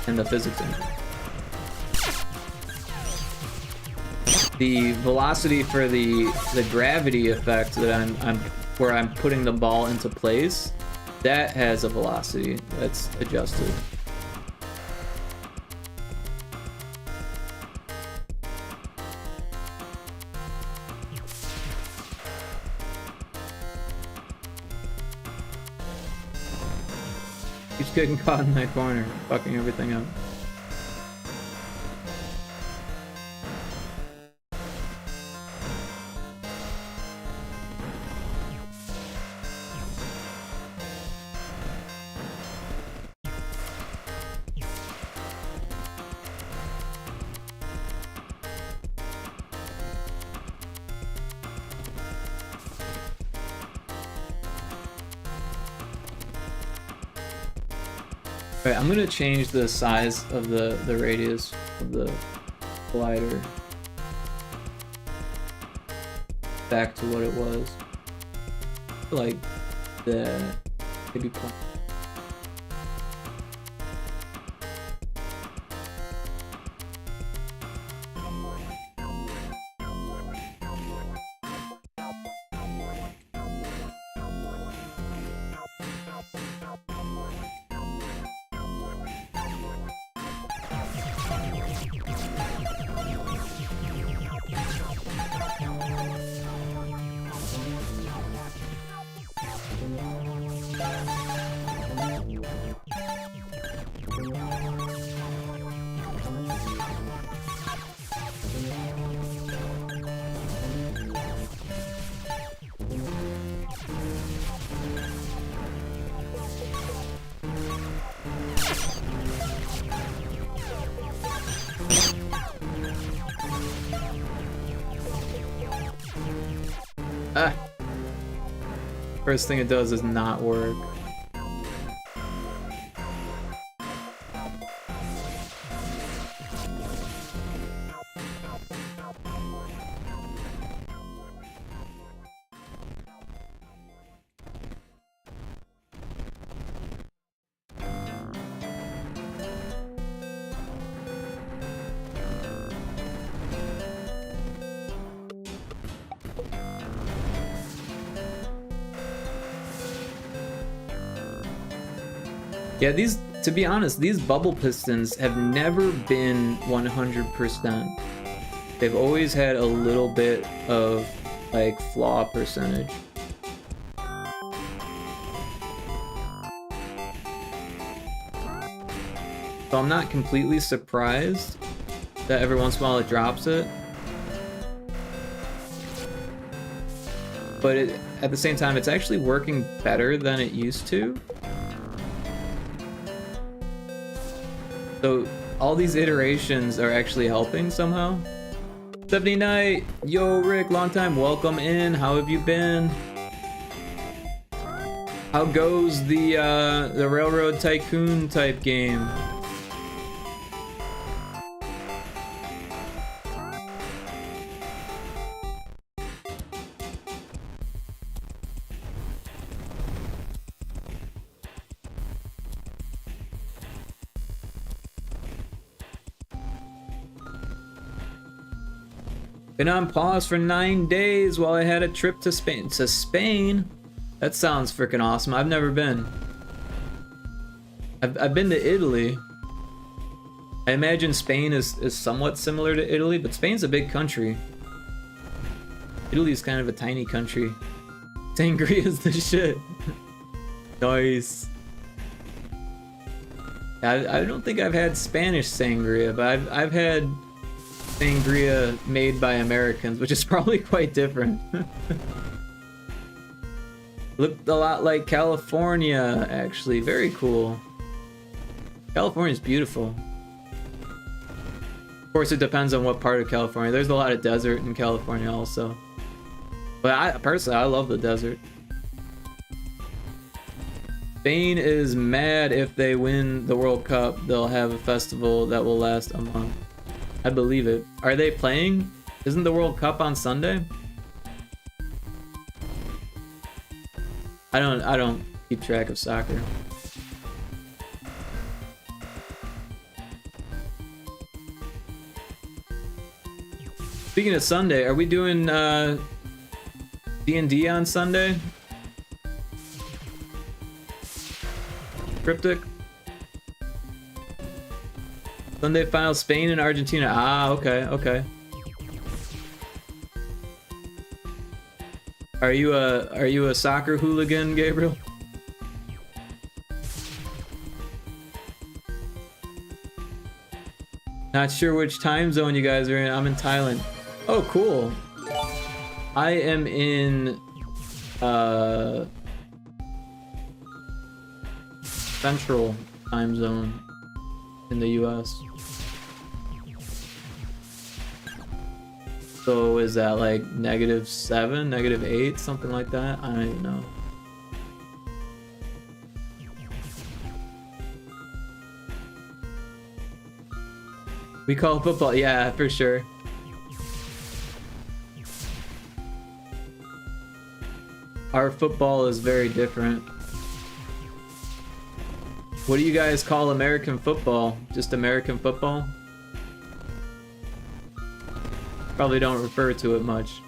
And the physics engine. The velocity for the gravity effect that where I'm putting the ball into place, that has a velocity that's adjusted. Keeps getting caught in that corner, fucking everything up. Alright, I'm gonna change the size of the radius of the glider back to what it was. Like that. Maybe point. First thing it does is not work. Yeah, to be honest, these bubble pistons have never been 100%. They've always had a little bit of, like, flaw percentage. So I'm not completely surprised that every once in a while it drops it. But at the same time, it's actually working better than it used to. So all these iterations are actually helping somehow. 70 Night, yo Rick, long time, welcome in. How have you been? How goes the Railroad Tycoon type game? Been on pause for 9 days while I had a trip to Spain. To Spain? That sounds freaking awesome. I've never been. I've been to Italy. I imagine Spain is somewhat similar to Italy, but Spain's a big country. Italy's kind of a tiny country. Sangria's the shit. Nice. I don't think I've had Spanish sangria, but I've had sangria made by Americans, which is probably quite different. Looked a lot like California, actually. Very cool. California's beautiful. Of course, it depends on what part of California. There's a lot of desert in California also. But I love the desert. Spain is mad if they win the World Cup. They'll have a festival that will last a month. I believe it. Are they playing? Isn't the World Cup on Sunday? I don't keep track of soccer. Speaking of Sunday, are we doing D&D on Sunday? Cryptic? Sunday final, Spain and Argentina. Ah, okay. Are you a soccer hooligan, Gabriel? Not sure which time zone you guys are in. I'm in Thailand. Oh, cool. I am in Central time zone in the US. So is that like -7, -8, something like that? I don't even know. We call it football, yeah, for sure. Our football is very different. What do you guys call American football? Just American football? Probably don't refer to it much.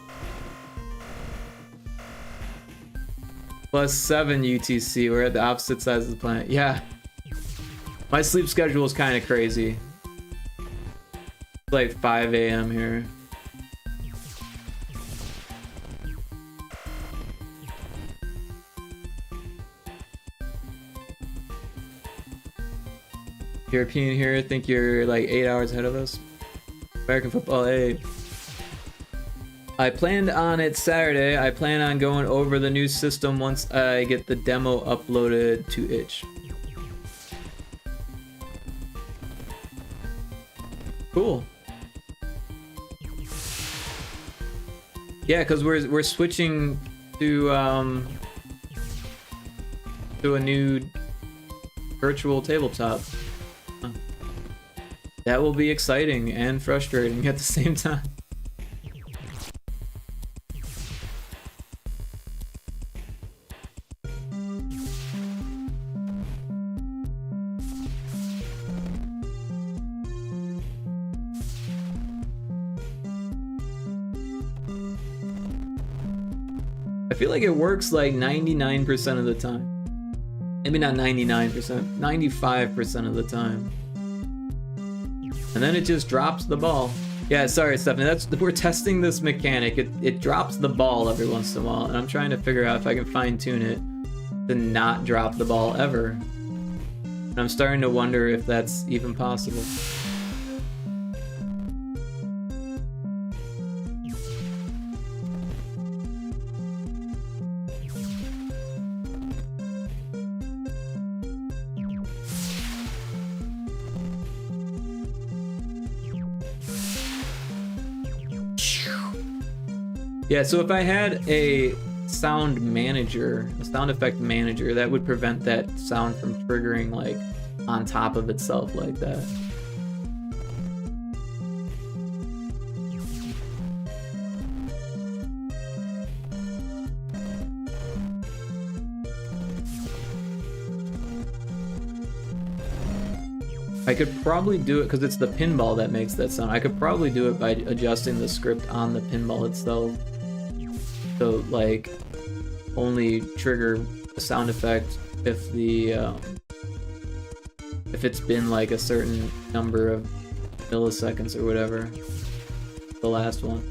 +7 UTC, we're at the opposite sides of the planet. Yeah. My sleep schedule is kind of crazy. It's like 5 a.m. here. European here, I think you're like 8 hours ahead of us. American football, 8. I planned on it Saturday. I plan on going over the new system once I get the demo uploaded to itch. Cool. Yeah, because we're switching to a new virtual tabletop. That will be exciting and frustrating at the same time. I feel like it works like 99% of the time. Maybe not 99%, 95% of the time. And then it just drops the ball. Yeah, sorry, Stephanie. We're testing this mechanic. It drops the ball every once in a while, and I'm trying to figure out if I can fine-tune it to not drop the ball ever. And I'm starting to wonder if that's even possible. Yeah, so if I had a sound manager, a sound effect manager, that would prevent that sound from triggering like on top of itself like that. I could probably do it because it's the pinball that makes that sound. I could probably do it by adjusting the script on the pinball itself. So like only trigger a sound effect if the if it's been like a certain number of milliseconds or whatever. The last one.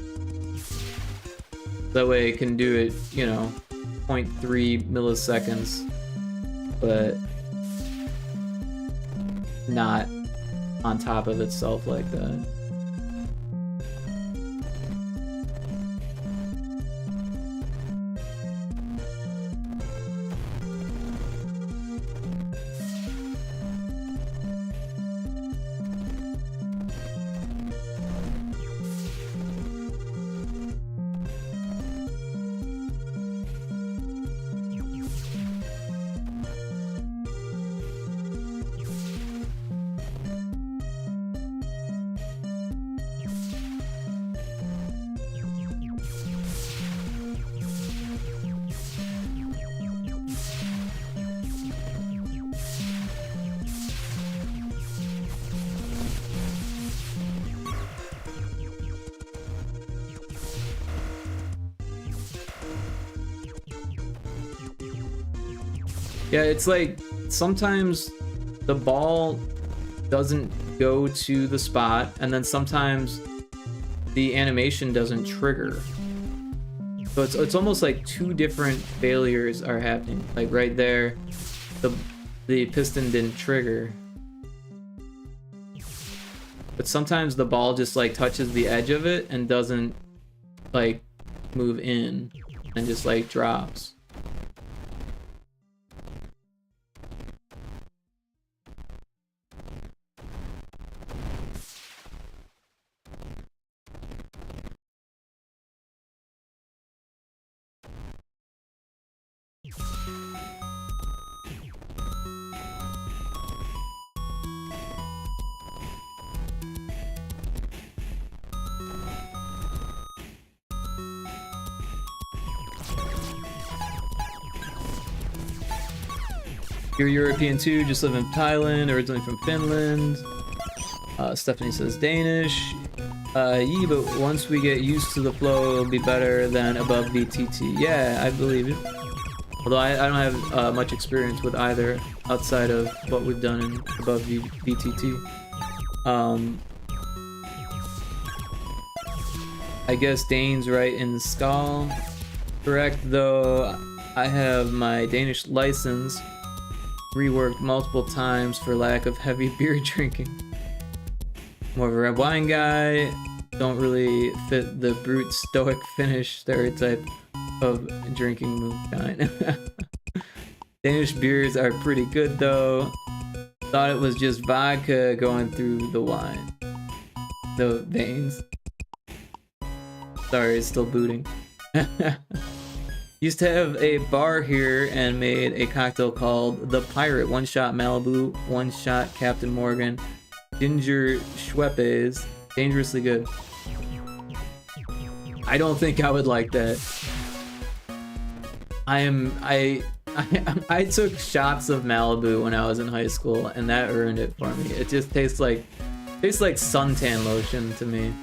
That way it can do it, you know, 0.3 milliseconds, but not on top of itself like that. Yeah, it's like sometimes the ball doesn't go to the spot, and then sometimes the animation doesn't trigger. So it's almost like two different failures are happening. Like right there, the piston didn't trigger. But sometimes the ball just like touches the edge of it and doesn't like move in and just like drops. You're European too, just live in Thailand, originally from Finland. Stephanie says Danish. Yeah, but once we get used to the flow, it'll be better than above VTT. Yeah, I believe it. Although I don't have much experience with either outside of what we've done in above VTT. I guess Dane's right in the skull. Correct, though. I have my Danish license reworked multiple times for lack of heavy beer drinking. More of a red wine guy. Don't really fit the brute stoic Finnish stereotype of drinking moonshine. Danish beers are pretty good though. Thought it was just vodka going through the wine. The veins. Sorry, it's still booting. Used to have a bar here and made a cocktail called The Pirate. One shot Malibu, one shot Captain Morgan, ginger Schweppes. Dangerously good. I don't think I would like that. I took shots of Malibu when I was in high school, and that ruined it for me. It just tastes like suntan lotion to me.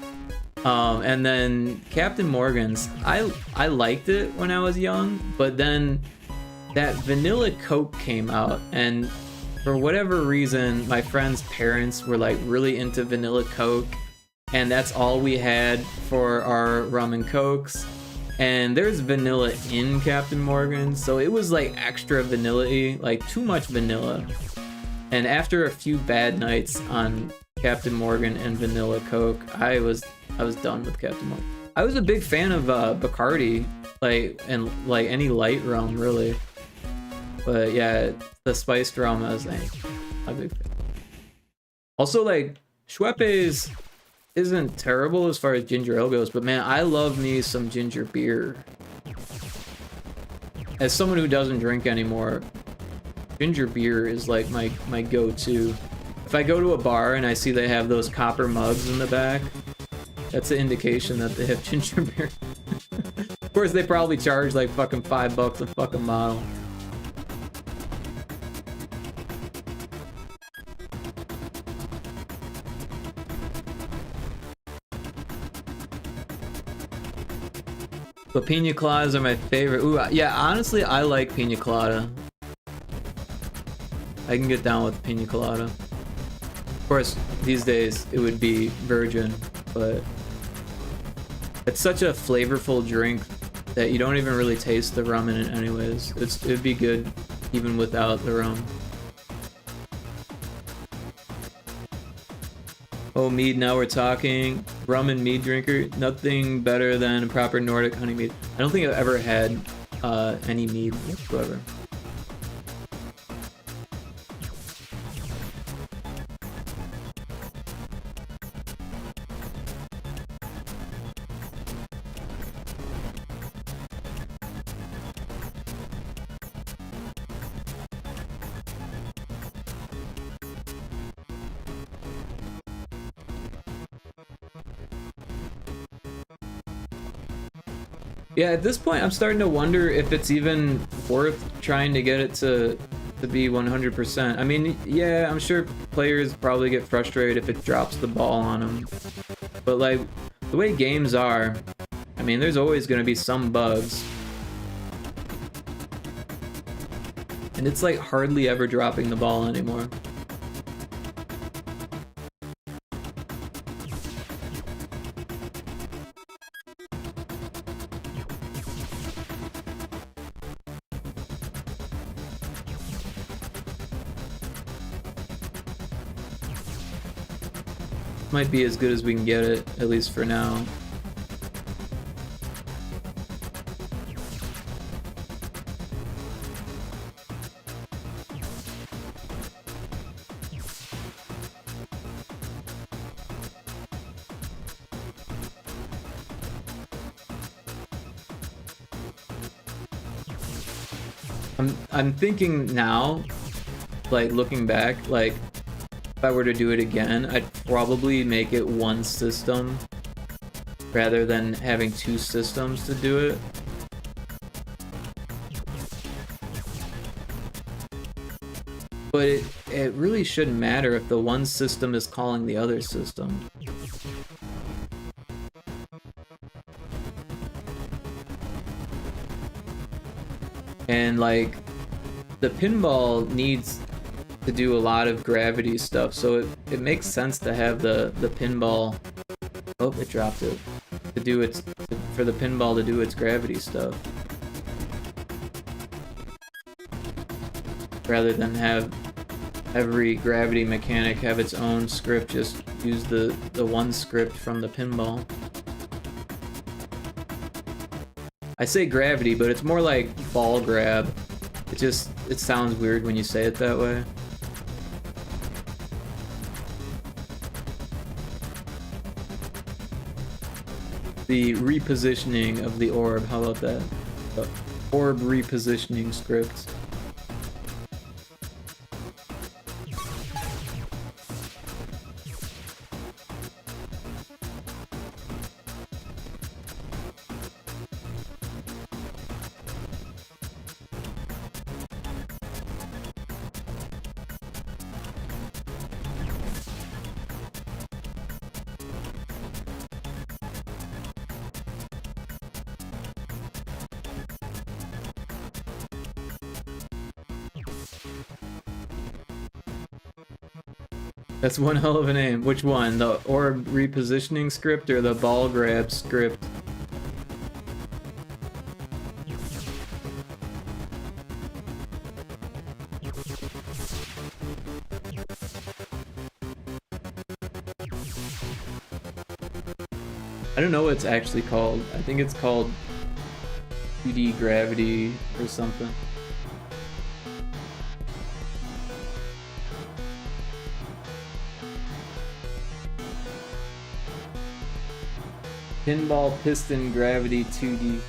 And then Captain Morgan's, I liked it when I was young, but then that vanilla Coke came out, and for whatever reason, my friend's parents were like really into vanilla Coke, and that's all we had for our rum and Cokes. And there's vanilla in Captain Morgan, so it was like extra vanilla-y, like too much vanilla. And after a few bad nights on Captain Morgan and vanilla Coke, I was done with Captain Morgan. I was a big fan of Bacardi, and any light rum really. But yeah, the spiced rum I was like a big fan. Also, like Schweppes isn't terrible as far as ginger ale goes, but man, I love me some ginger beer. As someone who doesn't drink anymore, ginger beer is like my go-to. If I go to a bar and I see they have those copper mugs in the back, that's an indication that they have ginger beer. Of course, they probably charge like fucking $5 a fucking bottle. But pina coladas are my favorite. Ooh, yeah, honestly, I like pina colada. I can get down with pina colada. Of course, these days it would be virgin, but it's such a flavorful drink that you don't even really taste the rum in it anyways. It'd be good even without the rum. Oh, mead, now we're talking. Rum and mead drinker. Nothing better than proper Nordic honey mead. I don't think I've ever had any mead whatsoever. Yeah, at this point, I'm starting to wonder if it's even worth trying to get it to be 100%. I mean, yeah, I'm sure players probably get frustrated if it drops the ball on them. But like, the way games are, I mean, there's always going to be some bugs. and it's like hardly ever dropping the ball anymore. Might be as good as we can get it, at least for now. I'm thinking now, like looking back, like if I were to do it again, I'd probably make it one system rather than having two systems to do it. But it really shouldn't matter if the one system is calling the other system. And like, the pinball needs to do a lot of gravity stuff, so it makes sense to have the pinball. Oh, it dropped it. To do its for the pinball to do its gravity stuff, rather than have every gravity mechanic have its own script. Just use the one script from the pinball. I say gravity, but it's more like ball grab. It sounds weird when you say it that way. The repositioning of the orb, how about that? The orb repositioning script. That's one hell of a name. Which one? The orb repositioning script or the ball grab script? I don't know what it's actually called. I think it's called 2D gravity or something. Pinball piston gravity 2D.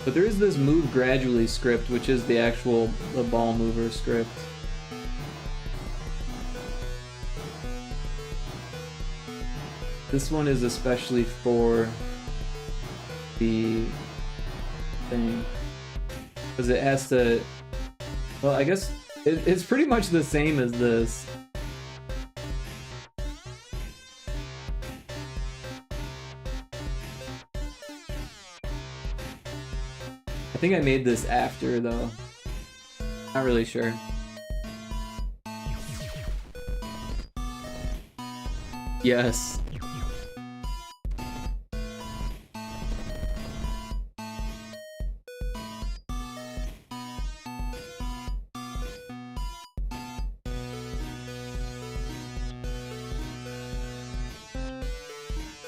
But there is this move gradually script, which is the ball mover script. This one is especially for the thing, because it has to, well, I guess it's pretty much the same as this. I think I made this after, though. Not really sure. Yes.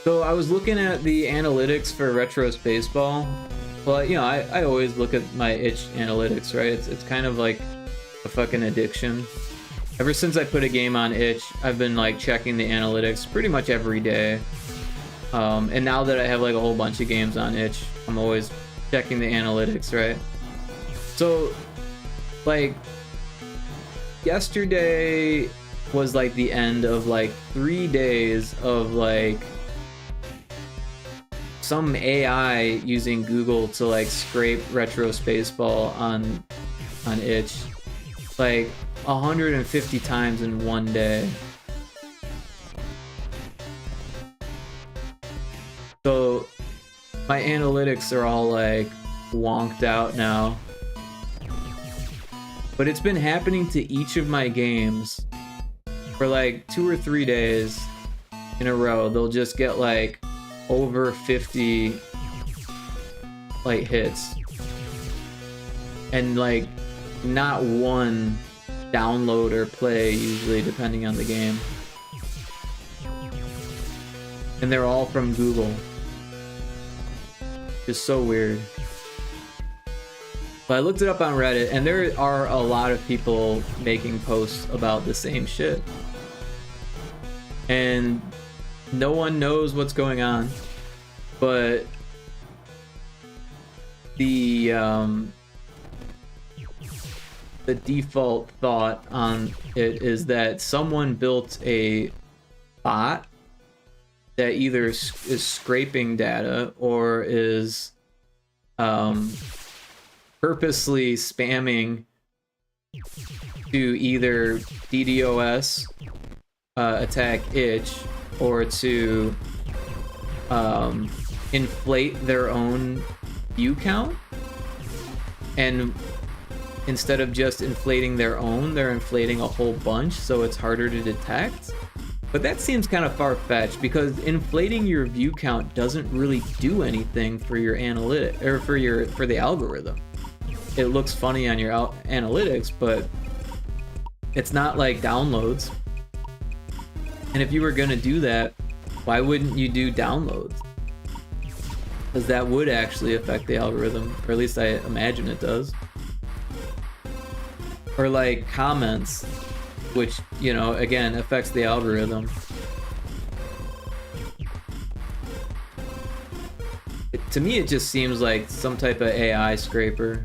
So I was looking at the analytics for Retro Spaceball. Well, you know, I always look at my itch analytics, right? It's kind of like a fucking addiction. Ever since I put a game on itch, I've been like checking the analytics pretty much every day. And now that I have like a whole bunch of games on itch, I'm always checking the analytics, right? So, like, yesterday was like the end of like 3 days of like some AI using Google to like scrape Retro Spaceball on itch like 150 times in one day. So my analytics are all like wonked out now. but it's been happening to each of my games for like 2 or 3 days in a row. They'll just get like over 50 like hits, and like not one download or play, usually, depending on the game. And they're all from Google. Just so weird. But I looked it up on Reddit, and there are a lot of people making posts about the same shit. And no one knows what's going on. But the default thought on it is that someone built a bot that either is scraping data or is purposely spamming to either DDoS attack itch or to inflate their own view count, and instead of just inflating their own, they're inflating a whole bunch, so it's harder to detect. But that seems kind of far-fetched, because inflating your view count doesn't really do anything for your analytic or for the algorithm. It looks funny on your analytics, but it's not like downloads. And if you were gonna do that, why wouldn't you do downloads? Because that would actually affect the algorithm, or at least I imagine it does. Or like comments, which, you know, again, affects the algorithm. To me, it just seems like some type of AI scraper.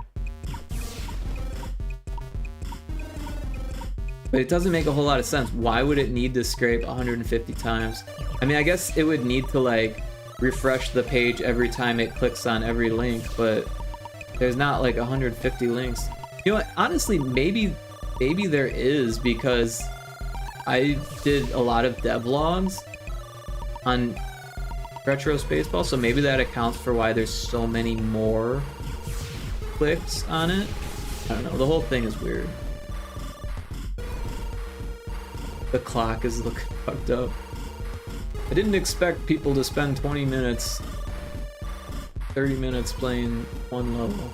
But it doesn't make a whole lot of sense. Why would it need to scrape 150 times? I mean, I guess it would need to like refresh the page every time it clicks on every link, but there's not like 150 links. You know what? Honestly, maybe there is, because I did a lot of devlogs on Retro Spaceball, so maybe that accounts for why there's so many more clicks on it. I don't know. The whole thing is weird. The clock is looking fucked up. I didn't expect people to spend 20 minutes, 30 minutes playing one level.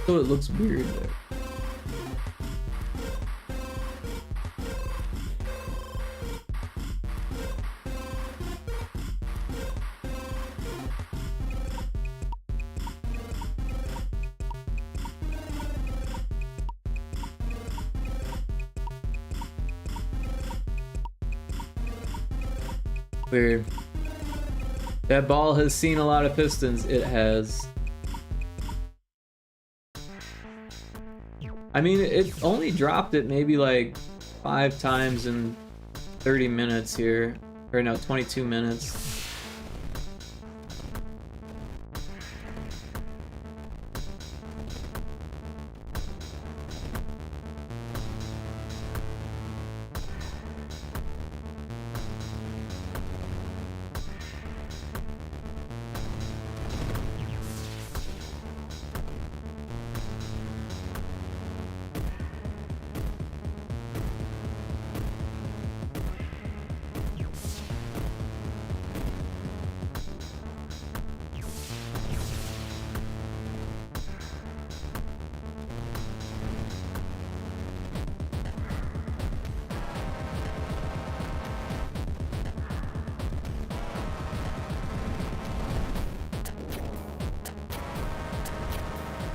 So it looks weird there. Weird. That ball has seen a lot of pistons. It has. I mean, it only dropped it maybe like 5 times in 30 minutes here. Or no, 22 minutes.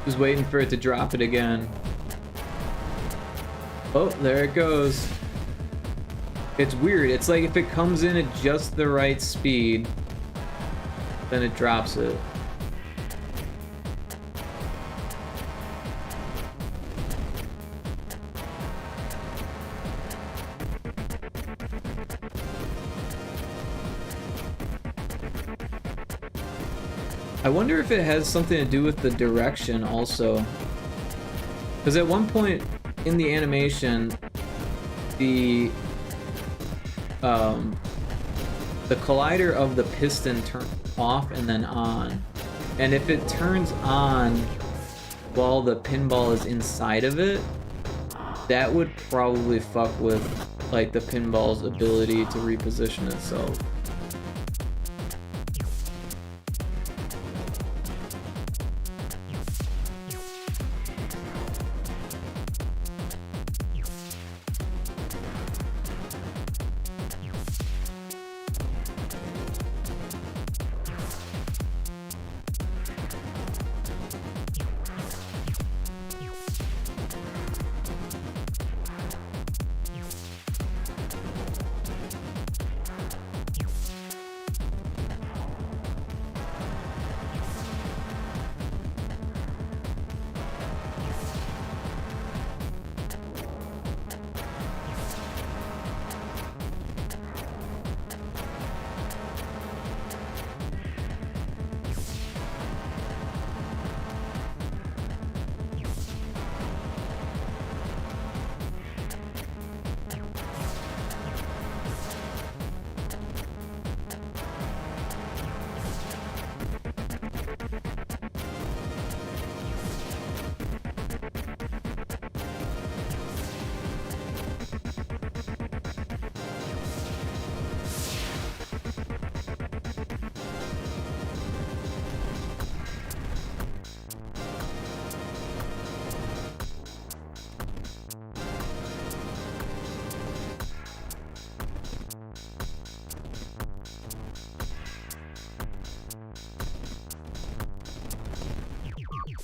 Just waiting for it to drop it again. Oh, there it goes. It's weird. It's like if it comes in at just the right speed, then it drops it. I wonder if it has something to do with the direction also. Because at one point in the animation, the collider of the piston turns off and then on. And if it turns on while the pinball is inside of it, that would probably fuck with like the pinball's ability to reposition itself.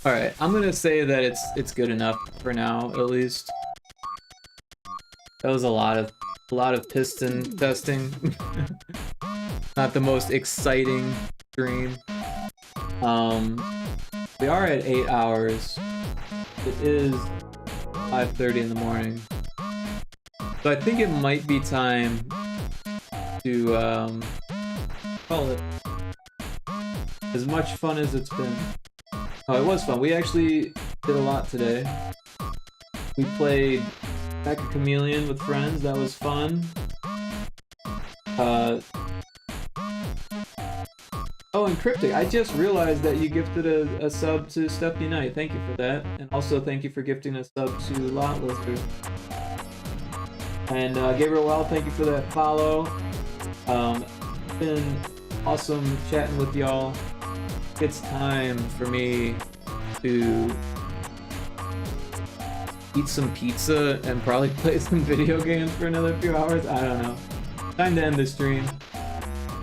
All right, I'm gonna say that it's good enough for now, at least. That was a lot of piston testing. Not the most exciting stream. We are at 8 hours. It is 5:30 in the morning, so I think it might be time to call it. As much fun as it's been. Oh, it was fun. We actually did a lot today. We played MECCHA Chameleon with friends. That was fun. Oh, and Cryptic, I just realized that you gifted a sub to Stephanie Knight. Thank you for that. And also thank you for gifting a sub to Lot Lister. And Gabriel Well, thank you for that follow. It's been awesome chatting with y'all. It's time for me to eat some pizza and probably play some video games for another few hours. I don't know. Time to end the stream.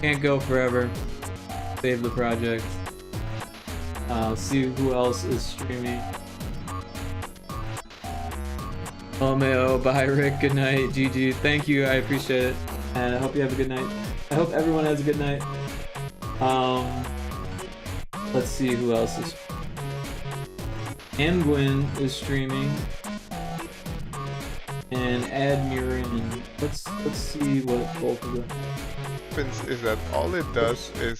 Can't go forever. Save the project. See who else is streaming. Oh Mayo, bye Rick, good night, GG. Thank you, I appreciate it. And I hope you have a good night. I hope everyone has a good night. Let's see who else is. Amgwin is streaming. And Admirin. Let's see what both of them. Is that all it does is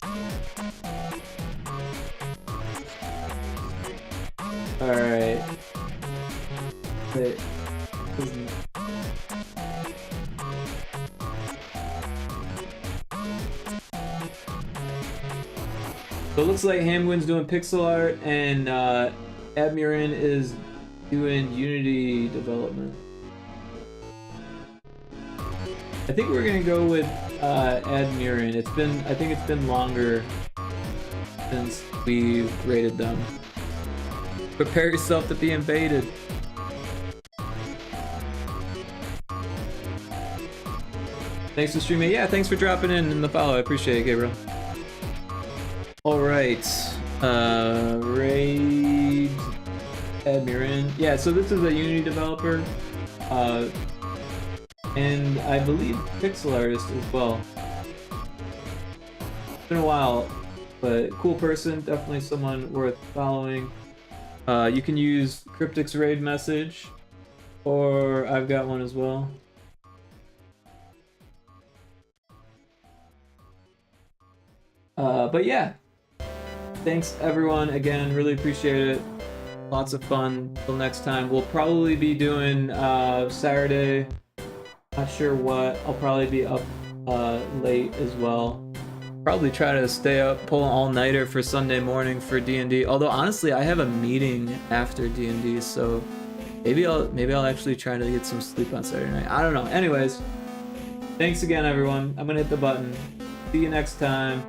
alright. Wait. So it looks like Hamwin's doing pixel art and Admirin is doing Unity development. I think we're gonna go with Admirin. I think it's been longer since we rated them. Prepare yourself to be invaded. Thanks for streaming. Yeah, thanks for dropping in the follow. I appreciate it, Gabriel. Alright. Raid Admirin. Yeah, so this is a Unity developer. and I believe pixel artist as well. It's been a while, but cool person, definitely someone worth following. You can use Cryptic's raid message, or I've got one as well. But yeah, thanks everyone again, really appreciate it. Lots of fun. Till next time, we'll probably be doing Saturday, not sure what. I'll probably be up late as well. Probably try to stay up, pull an all-nighter for Sunday morning for D&D. Although honestly, I have a meeting after D&D, so maybe I'll actually try to get some sleep on Saturday night. I don't know. Anyways, thanks again everyone. I'm gonna hit the button. See you next time.